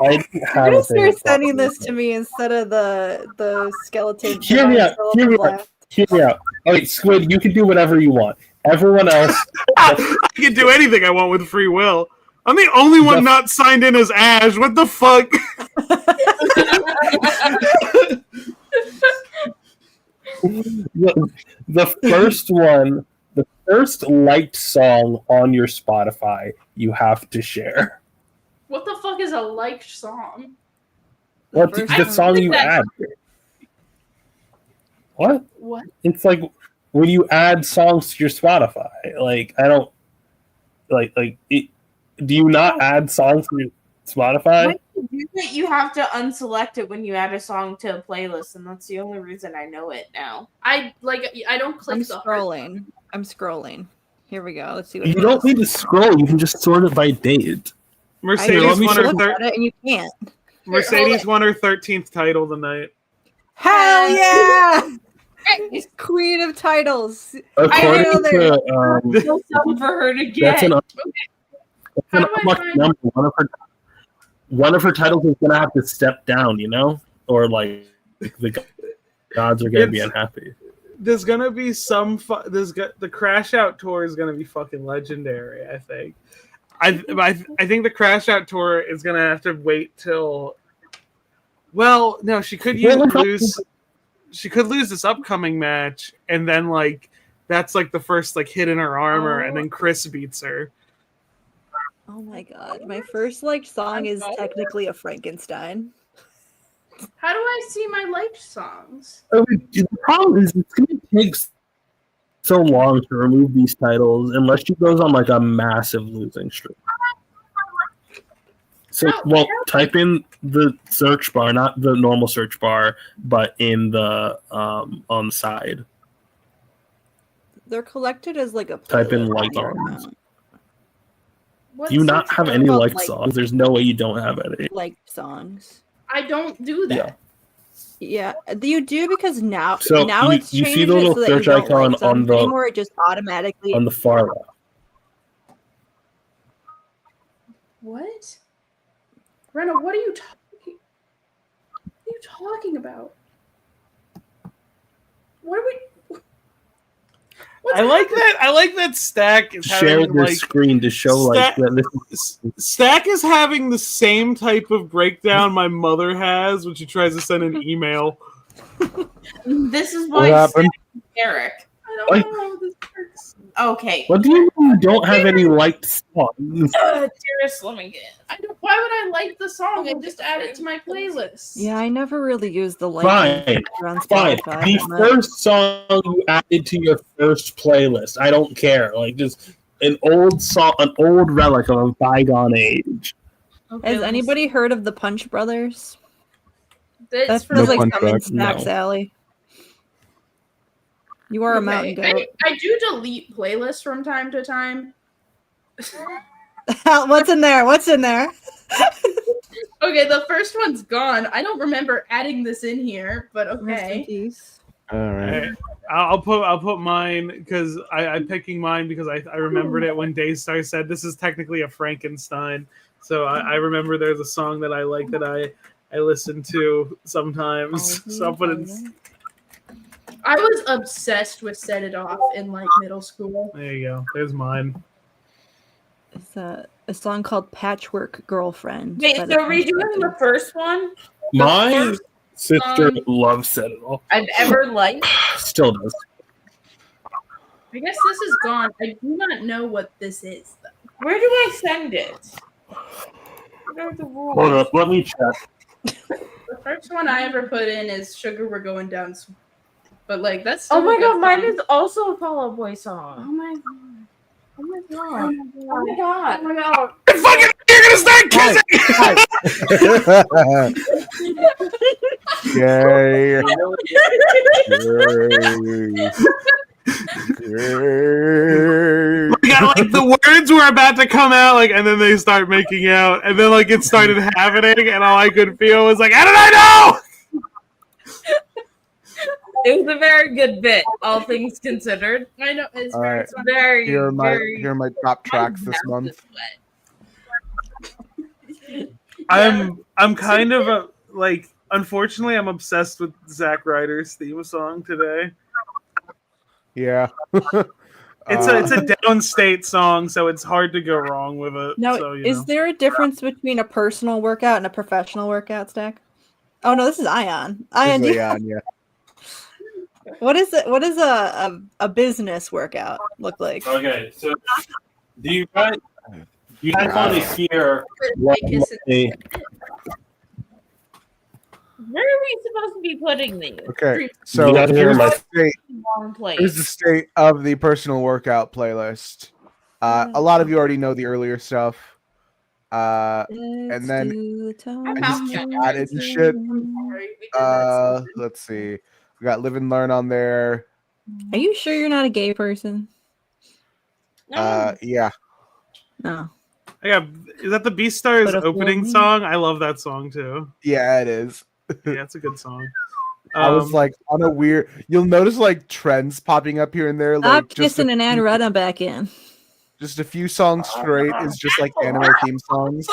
I didn't have
You're
a
gonna start
favorite
sending
song.
this to me instead of the skeleton.
Hear me out.
skeleton
Hear me
blast.
out. Hear me out. Okay, Squid, you can do whatever you want. Everyone else,
I can do anything I want with free will. I'm the only one not signed in as Ash. What the fuck?
the first one, the first liked song on your Spotify, you have to share.
What the fuck is a liked song?
What the song you add? What?
What?
It's like when you add songs to your Spotify. Like I don't like it. Do you not add songs to your Spotify?
When you do it, you have to unselect it when you add a song to a playlist, and that's the only reason I know it now.
I don't click
I'm
the
scrolling. I'm scrolling. Here we go. Let's see what
You
it
don't
is.
need to scroll. You can just sort it by date.
Mercedes
let me
won
show
her
you.
third.
And you can't.
Mercedes won her 13th title tonight.
Hell yeah! Queen of titles.
According
I know
to
There's something for her to
that's
get.
an unlucky number. One of her titles is gonna have to step down. You know, or like the gods are gonna be unhappy.
There's gonna be the Crash Out tour is gonna be fucking legendary. I think. I think the Crash Out tour is gonna have to wait till. Well, no, she could lose. She could lose this upcoming match, and then like that's like the first like hit in her armor, and then Chris beats her.
Oh my god. My first liked song is technically a Frankenstein.
How do I see my liked songs?
The problem is it's gonna take so long to remove these titles unless she goes on like a massive losing streak. So, well, type in the search bar, not the normal search bar, but in the on the side.
They're collected as like a
Type in
playlist
like
on your
songs.
account.
Do you not have any
About,
liked
like-
songs? There's no way you don't have any.
Like songs.
I don't do that.
Yeah.
Yeah, you do because now
So
now
you-
it's
you see
changed
the
it
little
so that you
search
don't
icon
like
on
songs
the-
anymore. It just automatically
On the far left.
What? Rena, what are you talking about? What are we?
I like that. I like that Stack is
Share
having
the
like
screen to show like
Stack-
that this is
Stack is having the same type of breakdown my mother has when she tries to send an email.
This is
What
why
happened?
Eric.
don't
What?
know how this works. Okay.
What do you mean you don't have any liked songs?
Dearest, let me get. Why would I like the song? I just add it to my playlist.
Yeah, I never really used the
Fine,
feature on
fine.
Spotify
The
that much.
first song you added to your first playlist. I don't care. Like just an old song, an old relic of a bygone age.
Okay,
Has anybody heard of the Punch Brothers?
That's
That
for
feels
like
like something in
Track?
Snacks
No.
Alley. You are a mountain goat.
I do delete playlists from time to time.
What's in there? What's in there?
Okay, the first one's gone. I don't remember adding this in here, but okay.
All right.
I'll put mine because I'm picking mine because I remembered it when Daystar said this is technically a Frankenstein. So I remember there's a song that I like that I listen to sometimes. So I'll put it.
I was obsessed with Set It Off in like middle school.
There you go. There's mine.
It's a song called Patchwork Girlfriend.
Wait,
by
so
the
are we
Punch
doing
Brothers.
the first one?
My
first
sister
song
loves Set It Off.
I've ever liked.
Still does.
I guess this is gone. I do not know what this is, though.
Where do I send it? What are the rules?
Hold up, let me check.
The first one I ever put in is Sugar We're Going Down. But like that's
Oh
still
my
a good
god, mine
song.
is also a Fall Out Boy song.
Oh my god.
Oh my god. Oh my god.
Oh my god.
Fucking, you're gonna start kissing!
Yay.
Like, the words were about to come out, like, and then they start making out, and then like it started happening, and all I could feel was like, how did I know?
It was a very good bit, all things considered.
I know it's
All right.
very,
Here are
very.
my top tracks this month.
I'm kind of like, unfortunately, I'm obsessed with Zack Ryder's theme song today.
Yeah.
It's a downstate song, so it's hard to go wrong with it.
Now,
so, you
is
know.
there a difference between a personal workout and a professional workout, Stack? Oh no, this is Ayaan. Ayaan, do you-
Ayaan, yeah.
what is it? What does a business workout look like?
Okay, so do you guys want to hear what my,
Where are we supposed to be putting these?
Okay, so
You gotta hear
here's
my-
the state.
Wrong place.
Here's the state of the personal workout playlist. A lot of you already know the earlier stuff. And then I just keep adding shit. Let's see. We got Live and Learn on there.
Are you sure you're not a gay person?
Yeah.
No.
Yeah, is that the Beastar's
But if
opening
only-
song? I love that song too.
Yeah, it is.
Yeah, it's a good song.
I was like on a weird. You'll notice like trends popping up here and there. Like
Stop kissing and add Rena back in.
just a few songs straight is just like anime theme songs.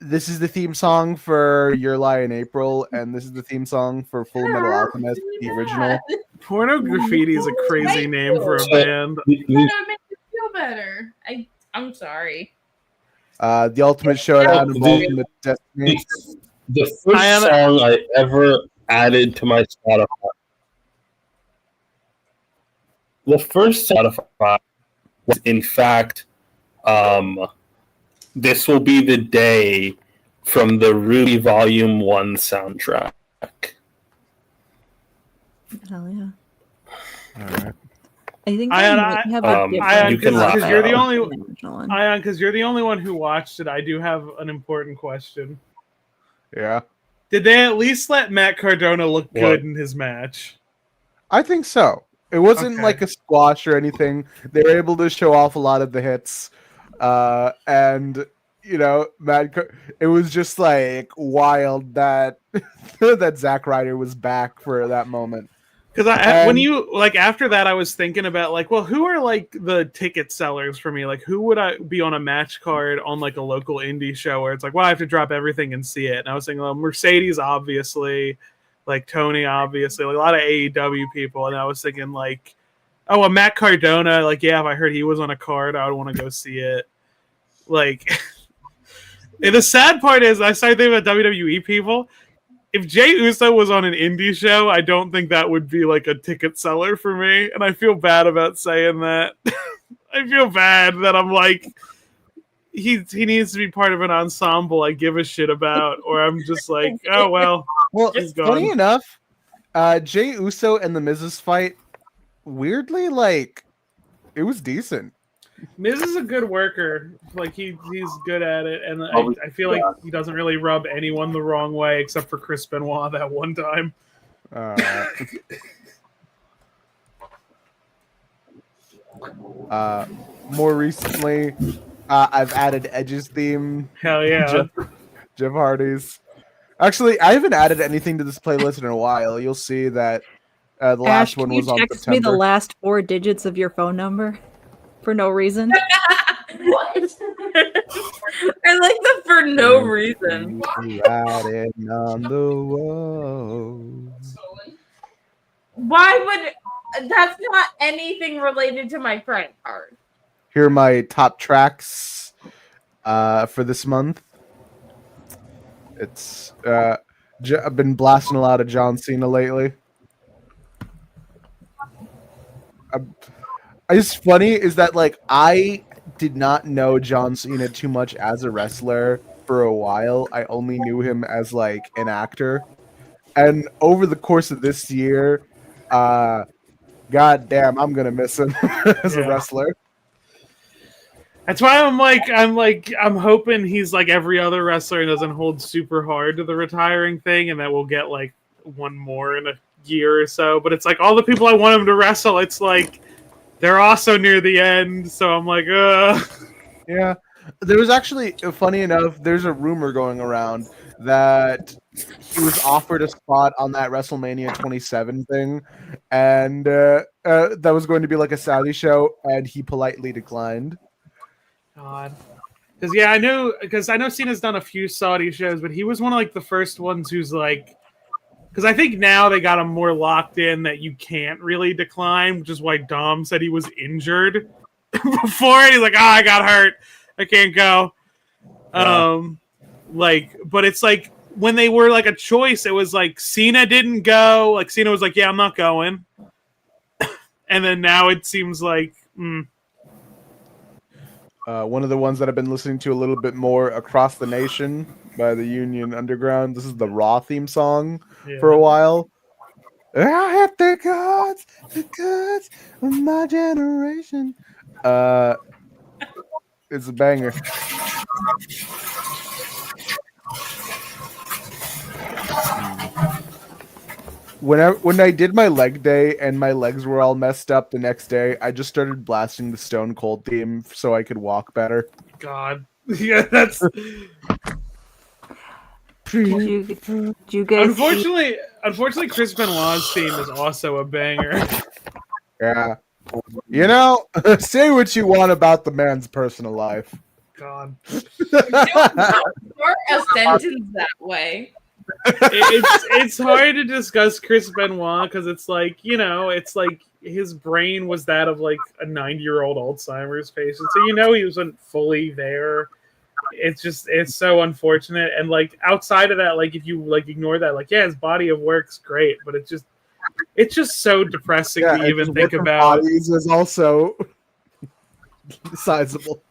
This is the theme song for Your Lie in April, and this is the theme song for Full Metal Alchemist, the original.
Porno Graffiti is a crazy name for a band.
That makes me feel better.
I'm sorry.
The Ultimate Showdown involving the Destiny.
The first song I ever added to my Spotify. The first Spotify was, in fact, This Will Be the Day from the Ruby Volume 1 soundtrack.
Hell yeah.
All right.
I think
Ayaan,
might have a
Ayaan,
you can
different
laugh
because you're the
now.
only
than the original one.
Ayaan, because you're the only one who watched it. I do have an important question.
Yeah.
Did they at least let Matt Cardona look
What?
good in his match?
I think so. It wasn't
Okay.
like a squash or anything. They were able to show off a lot of the hits. And you know, it was just like wild that that Zack Ryder was back for that moment.
Because when you like after that, I was thinking about like, well, who are like the ticket sellers for me? Like, who would I be on a match card on like a local indie show where it's like, well, I have to drop everything and see it. And I was thinking, well, Mercedes, obviously, like Tony, obviously, like a lot of AEW people. And I was thinking like, oh, a Matt Cardona, like, yeah, if I heard he was on a card, I would want to go see it. Like, and the sad part is, I started thinking about WWE people. if Jay Uso was on an indie show, I don't think that would be like a ticket seller for me, and I feel bad about saying that. I feel bad that I'm like, he needs to be part of an ensemble I give a shit about, or I'm just like, oh well, he's gone.
Funny enough, Jay Uso and the Miz's fight, weirdly, like, it was decent.
Miz is a good worker. Like he's good at it, and I feel like he doesn't really rub anyone the wrong way except for Chris Benoit that one time.
More recently, I've added Edge's theme.
Hell yeah.
Jeff Hardy's. Actually, I haven't added anything to this playlist in a while. You'll see that the last
Ash,
one
can you
was on
text me the
September.
last 4 digits of your phone number for no reason?
What? I like that for no reason.
Riding on the wall.
Why would that's not anything related to my credit card?
Here are my top tracks for this month. It's I've been blasting a lot of John Cena lately. It's funny is that like I did not know John Cena too much as a wrestler for a while. I only knew him as like an actor, and over the course of this year, god damn, I'm gonna miss him as a wrestler.
That's why I'm hoping he's like every other wrestler and doesn't hold super hard to the retiring thing, and that we'll get like one more in a year or so. But it's like all the people I want him to wrestle, it's like they're also near the end, so I'm like,
Yeah. There was actually, funny enough, there's a rumor going around that he was offered a spot on that WrestleMania 27 thing, and that was going to be like a Saudi show, and he politely declined.
God. Because I know Cena's done a few Saudi shows, but he was one of like the first ones who's like, because I think now they got him more locked in that you can't really decline, which is why Dom said he was injured before. He's like, I got hurt, I can't go. But it's like when they were like a choice, it was like Cena didn't go. Like Cena was like, yeah, I'm not going. And then now it seems like.
One of the ones that I've been listening to a little bit more, Across the Nation by the Union Underground. This is the Raw theme song for a while. I have the gods of my generation. It's a banger. When I did my leg day and my legs were all messed up the next day, I just started blasting the Stone Cold theme so I could walk better.
God. Yeah, that's...
Did you guys
Unfortunately, Chris Benoit's theme is also a banger.
Yeah. You know, say what you want about the man's personal life.
God.
Start a sentence that way.
It's hard to discuss Chris Benoit because it's like, you know, it's like his brain was that of like a 90-year-old Alzheimer's patient, so you know he wasn't fully there. It's so unfortunate, and like outside of that, like if you like ignore that, like yeah, his body of work's great, but it's just so depressing to even think about.
Bodies is also sizable.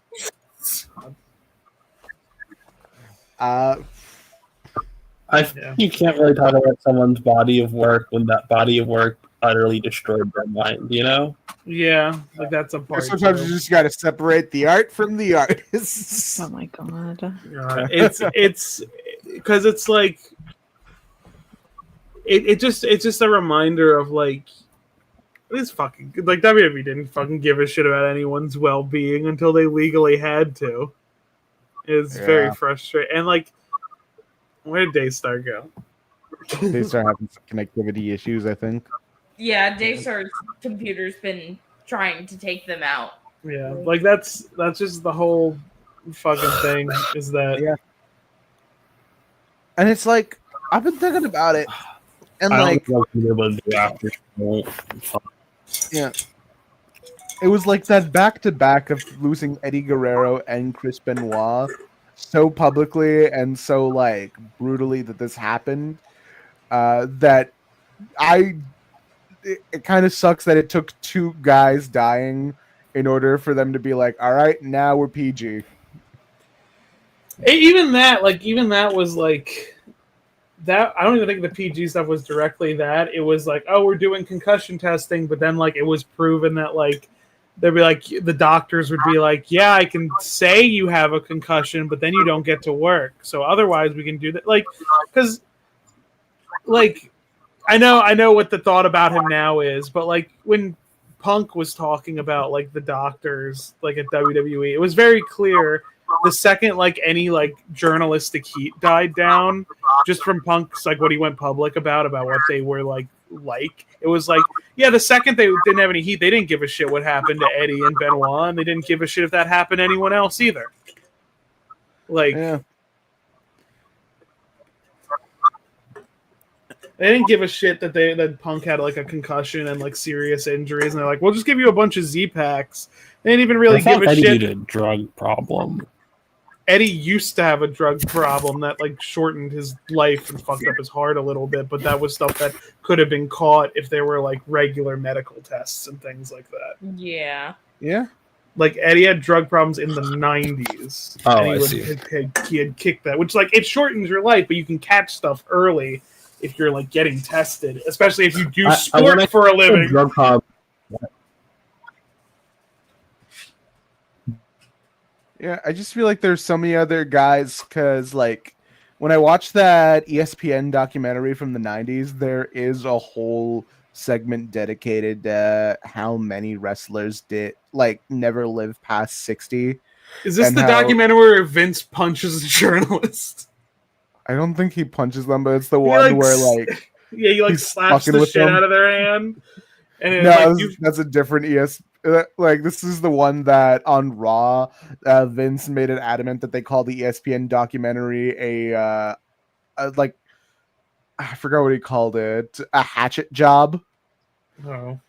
You can't really talk about someone's body of work when that body of work utterly destroyed their mind, you know?
Yeah, like that's a part.
Sometimes you just got to separate the art from the artist.
Oh my god!
It's because it's like it's just a reminder of like this fucking like WWE didn't fucking give a shit about anyone's well-being until they legally had to. It's very frustrating, and like. Where did Daystar go?
Daystar having some connectivity issues, I think.
Yeah, Daystar's computer's been trying to take them out.
Yeah, like that's just the whole fucking thing. Is that?
Yeah. And it's like I've been thinking about it, and
I
like,
don't know what to do after.
Yeah, it was like that back-to-back of losing Eddie Guerrero and Chris Benoit so publicly and so like brutally that this happened. that it kind of sucks that it took two guys dying in order for them to be like, all right, now we're PG.
Even that was like that. I don't even think the PG stuff was directly that. It was like, oh, we're doing concussion testing, but then like it was proven that like they'd be like the doctors would be like, yeah, I can say you have a concussion, but then you don't get to work. So otherwise, we can do that. Like, because like I know what the thought about him now is, but like when Punk was talking about like the doctors like at WWE, it was very clear the second like any like journalistic heat died down just from Punk's like what he went public about what they were like it was like, yeah, the second they didn't have any heat, they didn't give a shit what happened to Eddie and Benoit, and they didn't give a shit if that happened to anyone else either. Like,
yeah.
They didn't give a shit that Punk had like a concussion and like serious injuries, and they're like, "We'll just give you a bunch of Z-Packs." They didn't even really give a
Eddie
shit.
had a drug problem.
Eddie used to have a drug problem that like shortened his life and fucked up his heart a little bit, but that was stuff that could have been caught if there were like regular medical tests and things like that.
Yeah.
Yeah.
Like Eddie had drug problems in the 90s.
Oh,
and
I see.
He had kicked that, which like it shortens your life, but you can catch stuff early if you're like getting tested, especially if you do sport for a living.
Drug problem.
Yeah, I just feel like there's so many other guys because, like, when I watched that ESPN documentary from the 90s, there is a whole segment dedicated to how many wrestlers never live past 60.
Is this the documentary where Vince punches a journalist?
I don't think he punches them, but it's the one where, like...
Yeah, he, like,
he's
slaps
fucking
the
with
shit
them.
out of their hand. And it,
No,
like,
that's a different like, this is the one that on Raw, Vince made it adamant that they call the ESPN documentary a like, I forgot what he called it, a hatchet job.
Oh.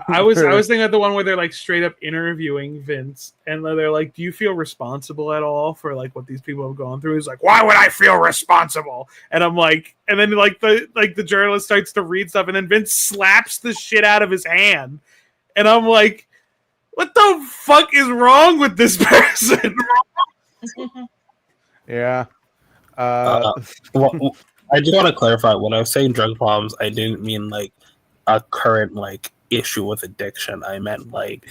I was thinking of the one where they're like straight up interviewing Vince, and they're like, "Do you feel responsible at all for like what these people have gone through?" He's like, "Why would I feel responsible?" And I'm like, and then like the journalist starts to read stuff, and then Vince slaps the shit out of his hand, and I'm like, "What the fuck is wrong with this person?"
Yeah.
Well, I just want to clarify, when I was saying drug problems, I didn't mean like a current like issue with addiction. I meant like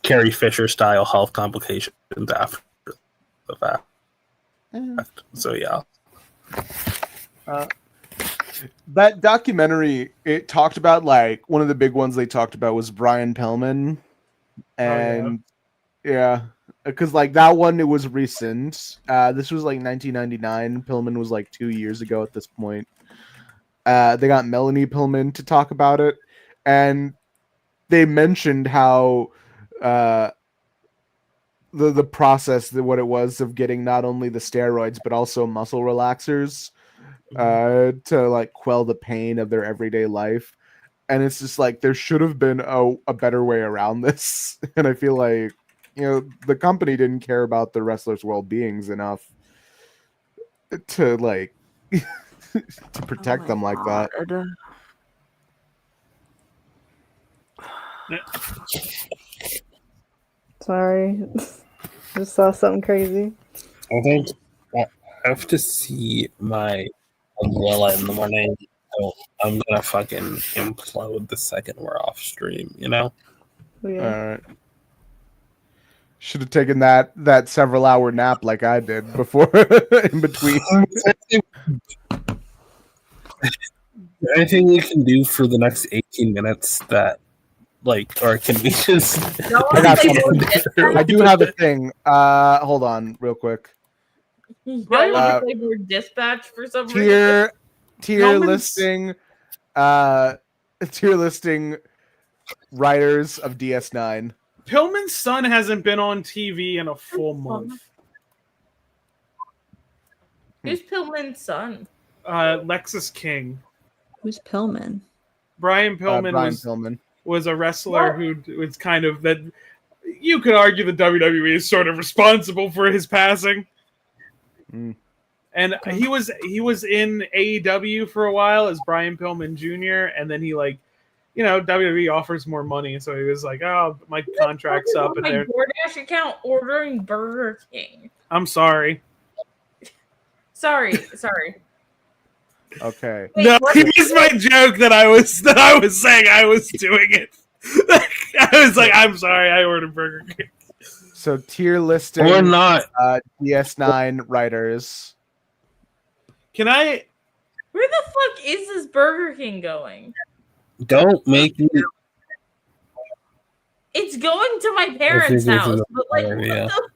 Carrie Fisher style health complications after the fact. So yeah.
That documentary, it talked about, like, one of the big ones they talked about was Brian Pillman. And yeah, because like that one, it was recent. This was like 1999. Pillman was like 2 years ago at this point. They got Melanie Pillman to talk about it, and they mentioned how the process, what it was of getting not only the steroids but also muscle relaxers to like quell the pain of their everyday life. And it's just like there should have been a better way around this, and I feel like, you know, the company didn't care about the wrestlers' well-beings enough to like to protect them like that.
Sorry. Just saw something crazy.
I think I have to see my umbrella in the morning. So I'm gonna fucking implode the second we're off stream, you know?
Yeah.
All right. Should have taken that several hour nap like I did before in between.
Anything we can do for the next 18 minutes that, like, or can we just?
I got something. I do have a thing. Hold on, real quick.
Why would you play Board Dispatch for some
Tier
reason?
tier listing writers of DS9.
Pillman's son hasn't been on TV in a full month.
Who's Pillman's son?
Lexus King.
Who's Pillman?
Brian Pillman
Pillman
was a wrestler who was kind of that. You could argue the WWE is sort of responsible for his passing.
Mm.
And he was in AEW for a while as Brian Pillman Jr. And then he WWE offers more money, so he was like, "Oh, my contract's up." And
my DoorDash account ordering Burger King.
I'm sorry.
Sorry.
Okay.
No, he missed my joke that I was saying I was doing it. I was like, I'm sorry, I ordered Burger King.
So tier listing
Or not.
DS9 writers.
Can I?
Where the fuck is this Burger King going?
Don't make me.
It's going to my parents' house, but like, what the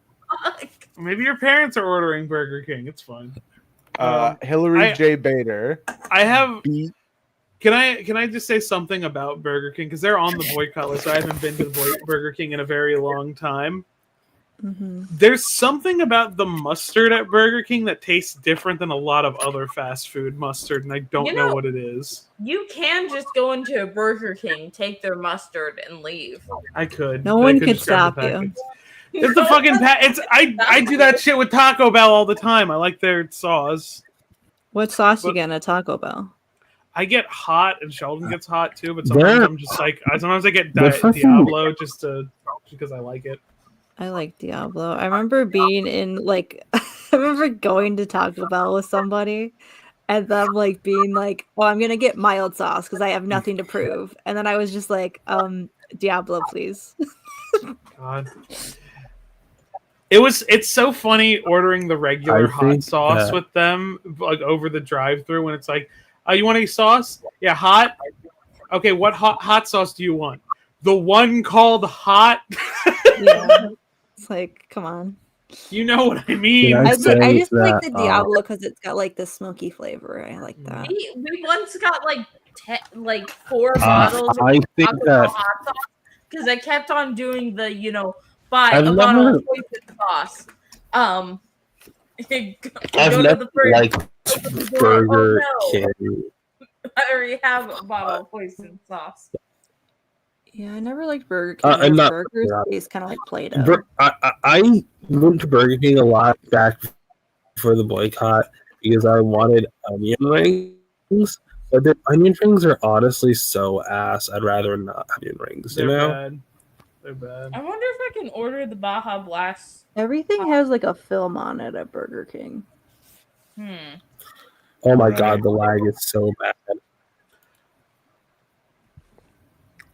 fuck?
Maybe your parents are ordering Burger King. It's fine.
Hillary J. Bader.
I have. Can I just say something about Burger King, because they're on the boycott list. I haven't been to the Burger King in a very long time.
Mm-hmm.
There's something about the mustard at Burger King that tastes different than a lot of other fast food mustard, and I don't know what it is.
You can just go into a Burger King, take their mustard, and leave.
I could.
No one could stop you.
It's the fucking I do that shit with Taco Bell all the time. I like their sauce.
What sauce you get at Taco Bell?
I get hot, and Sheldon gets hot too. But sometimes I'm just like, sometimes I get Diablo just because I like it.
I like Diablo. I remember being in I remember going to Taco Bell with somebody, and them being like, "Oh, I'm gonna get mild sauce because I have nothing to prove," and then I was just like, Diablo, please."
God. It's so funny ordering the regular hot sauce with them over the drive-through when it's like, "Oh, you want any sauce? Yeah, hot. Okay, what hot sauce do you want? The one called hot."
Yeah. It's like, come on.
You know what I mean?
I just like the Diablo because it's got the smoky flavor. I like that.
We once got 4 bottles of
I think
Taco
that-
Bell hot sauce because I kept on doing the buy
I've
a bottle
never-
of poison sauce.
I've never liked Burger King.
I already have a bottle of poison sauce.
Yeah, I never liked Burger King.
I'm not-
Burgers taste kind of like Play-Doh.
I went to Burger King a lot back before the boycott because I wanted onion rings, but the onion rings are honestly so ass. I'd rather not onion rings.
They're
you know?
bad. They're bad.
I wonder if I can order the Baja Blast.
Everything has a film on it at Burger King.
Oh my god, the lag is so bad.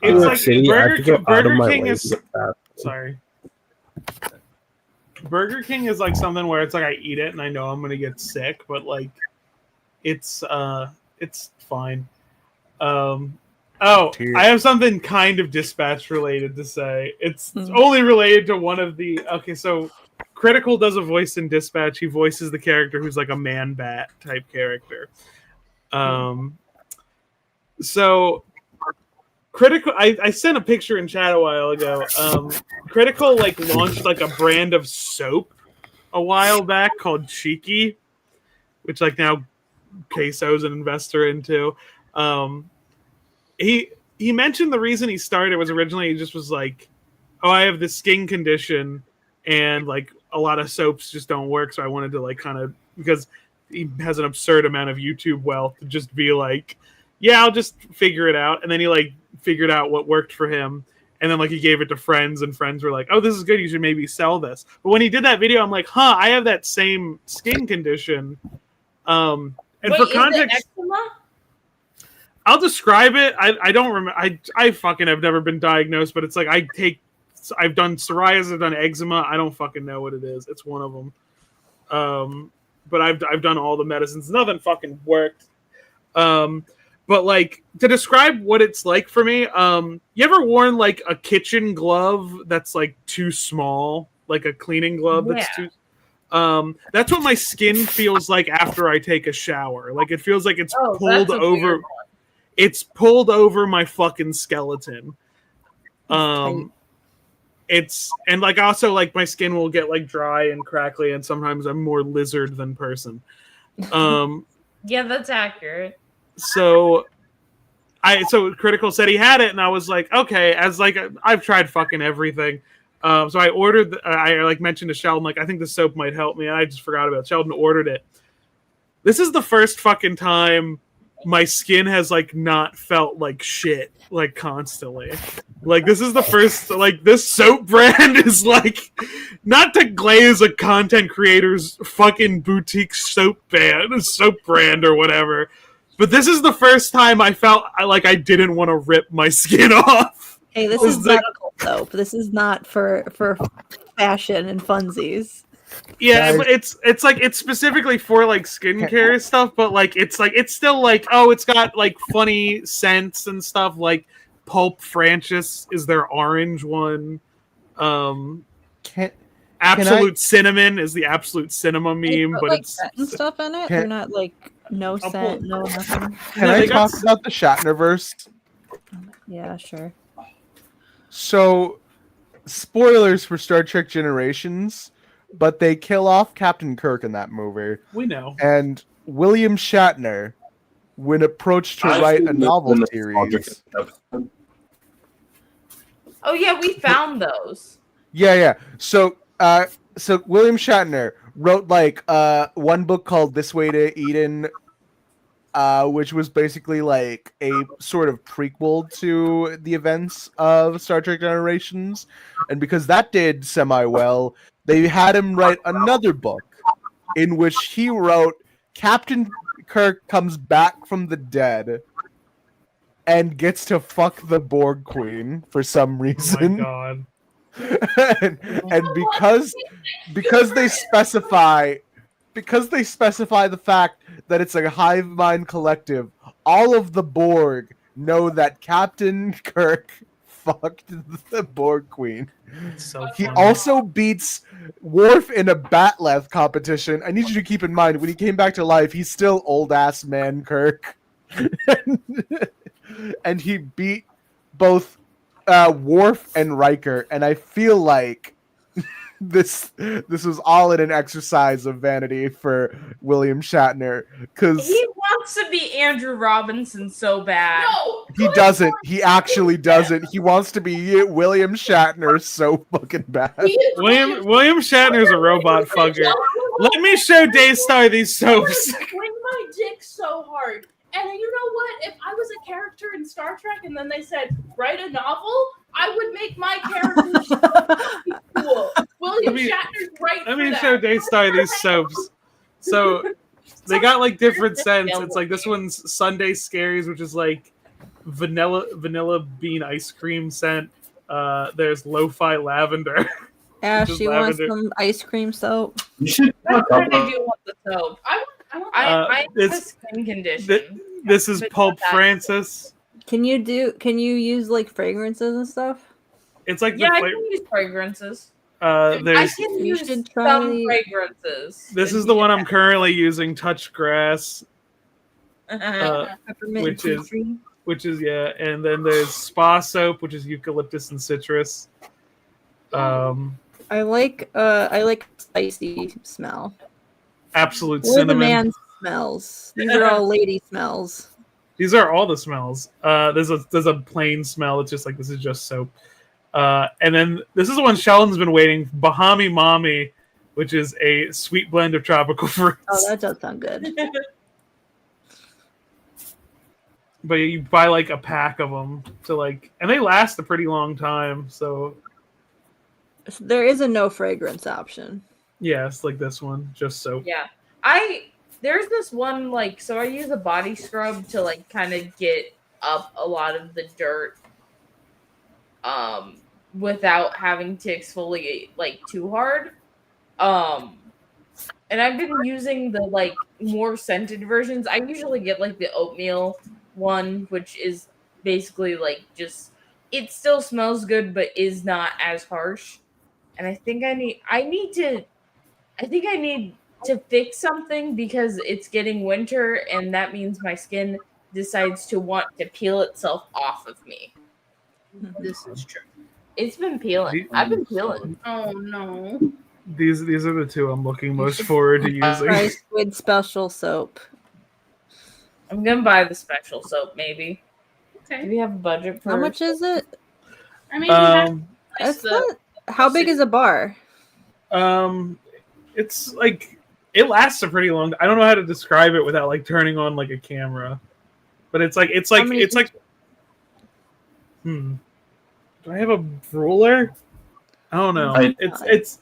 It's like
City, I have to go out of
Burger
my
King
way
is
to get that.
sorry. Burger King is something where it's I eat it and I know I'm gonna get sick, but it's fine. I have something kind of Dispatch related to say. It's only related to one of the so Critical does a voice in Dispatch. He voices the character who's a man bat type character. So Critical, I sent a picture in chat a while ago. Critical launched a brand of soap a while back called Cheeky, which now Queso's an investor into. He mentioned the reason he started was originally he just was oh, I have this skin condition and a lot of soaps just don't work, so I wanted to because he has an absurd amount of YouTube wealth to just be yeah, I'll just figure it out. And then he figured out what worked for him. And then he gave it to friends, and friends were like, oh, this is good. You should maybe sell this. But when he did that video, I'm like, I have that same skin condition. And
wait,
for context,
is it eczema?
I'll describe it. I don't remember. I fucking have never been diagnosed, but it's I've done psoriasis, I've done eczema. I don't fucking know what it is. It's one of them. But I've done all the medicines. Nothing fucking worked. But to describe what it's like for me, you ever worn a kitchen glove that's too small, a cleaning glove that's too. That's what my skin feels like after I take a shower. It feels like it's pulled over. It's pulled over my fucking skeleton. It's also my skin will get dry and crackly, and sometimes I'm more lizard than person.
Yeah, that's accurate.
So Critical said he had it, and I was like, okay, as I've tried fucking everything. So I ordered I mentioned to Sheldon, I think the soap might help me. I just forgot about it. Sheldon ordered it. This is the first fucking time my skin has like not felt like shit like constantly. Like this is the first like this soap brand is like not to glaze a content creator's fucking boutique soap brand or whatever. But this is the first time I felt like I didn't want to rip my skin off.
Hey, this is medical soap. This is not for fashion and funsies.
Yeah, but it's like it's specifically for like skincare stuff, but like it's still like, oh, it's got like funny scents and stuff. Like Pulp Francis is their orange one. Absolute Cinnamon is the Absolute Cinema meme, but
like
it's
scent and stuff in it.
Can-
They're not like no scent, no nothing.
Can I talk about the Shatnerverse?
Yeah, sure.
So, spoilers for Star Trek Generations, but they kill off Captain Kirk in that movie.
We know.
And William Shatner, when approached to write a novel series.
Oh yeah, we found those.
Yeah. So William Shatner wrote like one book called This Way to Eden, which was basically like a sort of prequel to the events of Star Trek Generations, and because that did semi well, they had him write another book in which he wrote Captain Kirk comes back from the dead and gets to fuck the Borg Queen for some reason.
Oh my god.
and because they specify the fact that it's a hive mind collective, all of the Borg know that Captain Kirk fucked the Borg Queen.
So
he
funny.
also beats Worf in a Batleth competition. I need you to keep in mind, when he came back to life, he's still old ass man Kirk. And he beat both Worf and Riker, and I feel like this was all in an exercise of vanity for William Shatner, because
He wants to be Andrew Robinson so bad.
No,
he doesn't. He actually doesn't. He wants to be William Shatner so fucking bad.
William Shatner's a robot fucker. Let me show Daystar these soaps.
Swing my dick so hard. And you know what? If I was a character in Star Trek and then they said, write a novel, I would make my character so cool. William Shatner's right
Let
for
me
that.
show Daystar these soaps. So they got like different scents. It's like this one's Sunday Scaries, which is like vanilla bean ice cream scent. There's lo-fi lavender.
Ash,
which is
you want
lavender.
some ice cream soap?
You should
That's what I do want the soap. I have a
This-
skin condition.
This is Pulp Francis.
Can you use like fragrances and stuff?
It's like
Yeah,
the
I
flavor.
can use fragrances. I
There's
can
You
use
should
some
try-
fragrances.
this is the one I'm currently using, Touch Grass,
Peppermint
which
and
is
tea tree.
yeah, and then there's Spa Soap, which is eucalyptus and citrus.
I like spicy smell.
Absolute
Or the
cinnamon.
man smells. These are all lady smells.
These are all the smells. There's a plain smell. It's just like this is just soap. And then this is the one Sheldon's been waiting. Bahami Mommy, which is a sweet blend of tropical fruits.
Oh, that does sound good.
But you buy like a pack of them to like, and they last a pretty long time. So
There is a no fragrance option.
yeah, it's like this one, just soap.
Yeah. There's this one, like, so I use a body scrub to like kind of get up a lot of the dirt without having to exfoliate like too hard. And I've been using the like more scented versions. I usually get like the oatmeal one, which is basically like just it still smells good but is not as harsh. And I think I need to fix something because it's getting winter and that means my skin decides to want to peel itself off of me. This is true. It's been peeling. I've been peeling.
Oh no.
These are the two I'm looking most forward to using.
Try Squid special soap.
I'm gonna buy the special soap, maybe.
Okay.
Do we have a budget for
How much is it?
I mean,
That's not, how big is a bar?
It's like It lasts a pretty long. I don't know how to describe it without like turning on like a camera, but it's like. Do I have a ruler? I don't know. It's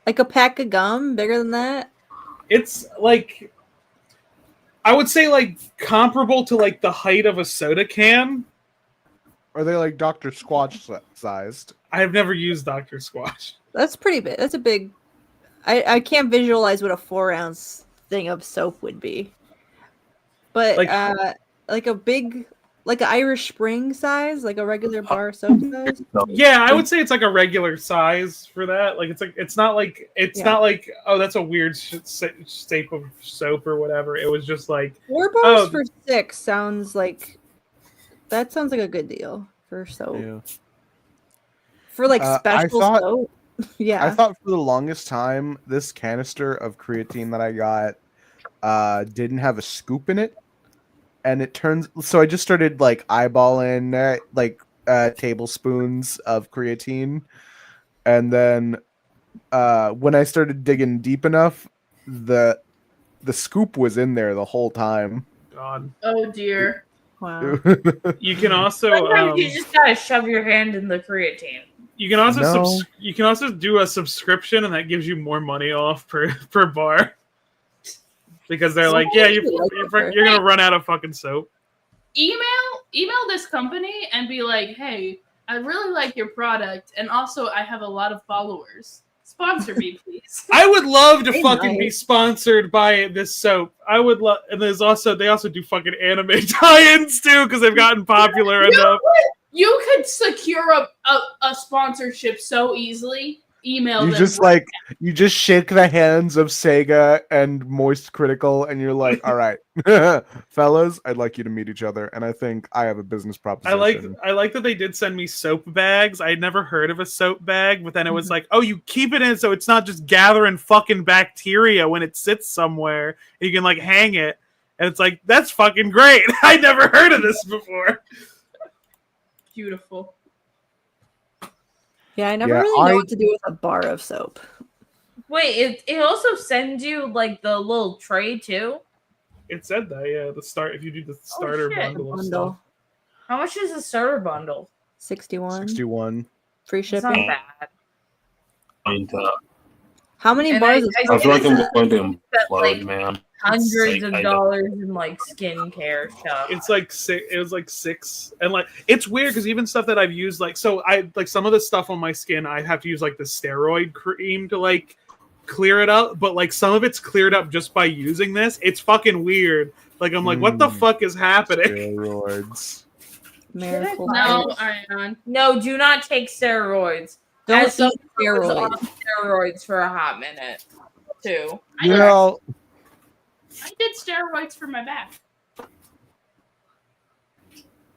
like a pack of gum, bigger than that.
It's like, I would say like comparable to like the height of a soda can.
Are they like Dr. Squatch sized?
I have never used Dr. Squatch.
That's pretty big. That's a big. I can't visualize what a 4-ounce thing of soap would be, but like a big, like an Irish Spring size, like a regular bar soap size.
Yeah, I would say it's like a regular size for that. Like it's not like oh, that's a weird shape of soap or whatever. It was just like
$4 for 6 sounds like a good deal for soap.
Yeah.
For like special soap. Yeah.
I thought for the longest time this canister of creatine that I got didn't have a scoop in it. And it turns so I just started like eyeballing tablespoons of creatine. And then when I started digging deep enough, the scoop was in there the whole time.
God.
Oh dear.
Wow.
You can also
sometimes you just gotta shove your hand in the creatine.
You can also do a subscription, and that gives you more money off per bar. Because they're like, yeah, you're gonna run out of fucking soap.
Email this company and be like, hey, I really like your product, and also I have a lot of followers. Sponsor me, please.
I would love to be sponsored by this soap. I would love, and they also do fucking anime tie-ins too because they've gotten popular enough.
You could secure a sponsorship so easily. Email
You
them.
you just shake the hands of Sega and Moist Critical, and you're like, all right, fellas, I'd like you to meet each other, and I think I have a business proposition.
I like that they did send me soap bags. I had never heard of a soap bag, but then it was like, oh, you keep it in so it's not just gathering fucking bacteria when it sits somewhere. You can like hang it, and it's like, that's fucking great. I never heard of this before.
Beautiful.
Yeah, I never really know what to do with a bar of soap.
Wait, it also sends you like the little tray too?
It said that, yeah. If you do the starter bundle of stuff.
How much is the starter bundle?
61. Free
It's not
shipping.
bad.
How many bars of
I feel like I'm going to
that,
implode, man.
Hundreds of dollars in like skincare stuff.
It's like it was like 6, and like it's weird because even stuff that I've used, like some of the stuff on my skin, I have to use like the steroid cream to like clear it up, but like some of it's cleared up just by using this. It's fucking weird. Like I'm like, what the fuck is happening?
Steroids.
No, Ayaan.
No, do not take steroids.
Don't
As someone
eat
who was
steroids.
on steroids for a hot minute, too.
You know,
I did steroids for my back. I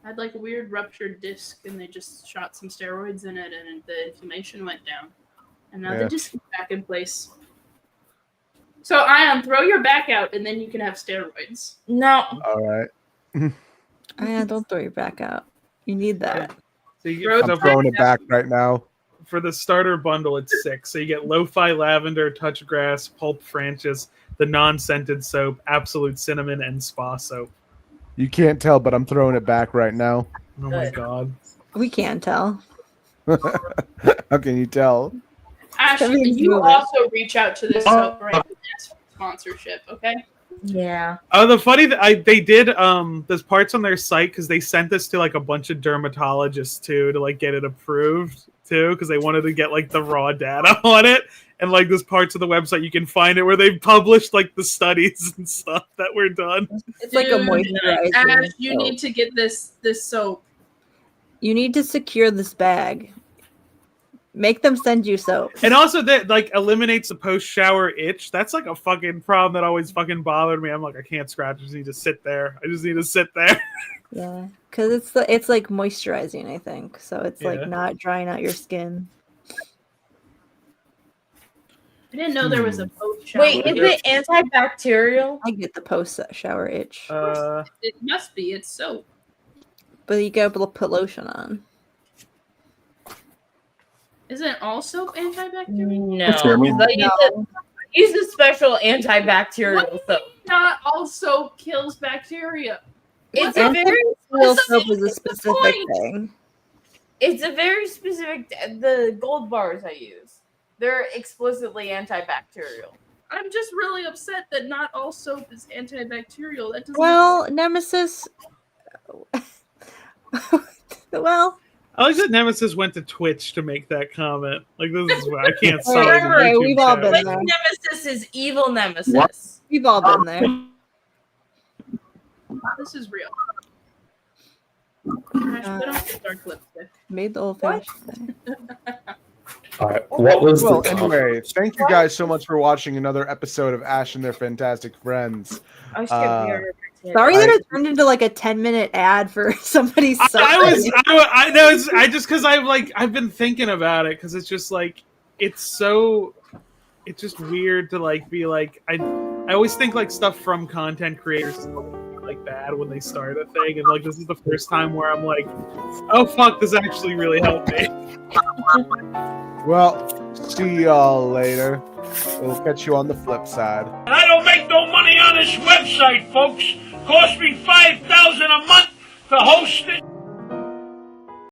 had like a weird ruptured disc, and they just shot some steroids in it, and the inflammation went down. And now the disc is back in place. So, Ayaan, throw your back out, and then you can have steroids.
No.
All right.
Don't throw your back out. You need that.
So you
I'm throwing it back right now.
For the starter bundle, it's 6. So you get lo-fi lavender, touch grass, pulp francis, the non-scented soap, absolute cinnamon, and spa soap.
You can't tell, but I'm throwing it back right now.
Oh my god.
We can tell.
How can you tell?
Ashley, you also reach out to this soap right and ask for sponsorship, okay?
Yeah.
The funny they did there's parts on their site because they sent this to like a bunch of dermatologists too to like get it approved too because they wanted to get like the raw data on it, and like there's parts of the website you can find it where they published like the studies and stuff that were done.
It's like a moisturizer.
Ash, you need to get this soap.
You need to secure this bag. Make them send you soap.
And also that like eliminates the post-shower itch. That's like a fucking problem that always fucking bothered me. I'm like, I can't scratch. I just need to sit there.
Yeah, because it's like moisturizing, I think. So it's like not drying out your skin.
I didn't know there was a post-shower.
Wait, is it antibacterial?
I get the post-shower itch.
It must be. It's soap.
But you gotta put lotion on.
Isn't all soap antibacterial?
No. He's a special antibacterial soap.
Not all soap kills bacteria.
It's a very
Antibacterial soap is a specific thing.
It's a very specific. The gold bars I use, they're explicitly antibacterial.
I'm just really upset that not all soap is antibacterial. That doesn't.
Well, Nemesis. Well,
I like that Nemesis went to Twitch to make that comment. Like, this is why I can't solve it.
Right, we've all been
Like
there.
Nemesis is evil Nemesis.
What?
We've all been there.
This is real. Gosh, put on some dark lipstick.
Made the old fashioned.
All right. What was
Well,
the
anyway, thank you guys so much for watching another episode of Ash and Their Fantastic Friends.
Sorry that it turned into like a 10-minute ad for somebody's.
I know. I just because I've been thinking about it because it's just like it's just weird to like be like I always think like stuff from content creators like bad when they start a thing, and like this is the first time where I'm like, oh fuck, this actually really helped me.
Well, see y'all later. We'll catch you on the flip side.
I don't make no money on this website, folks. Cost me $5,000 a month to host it.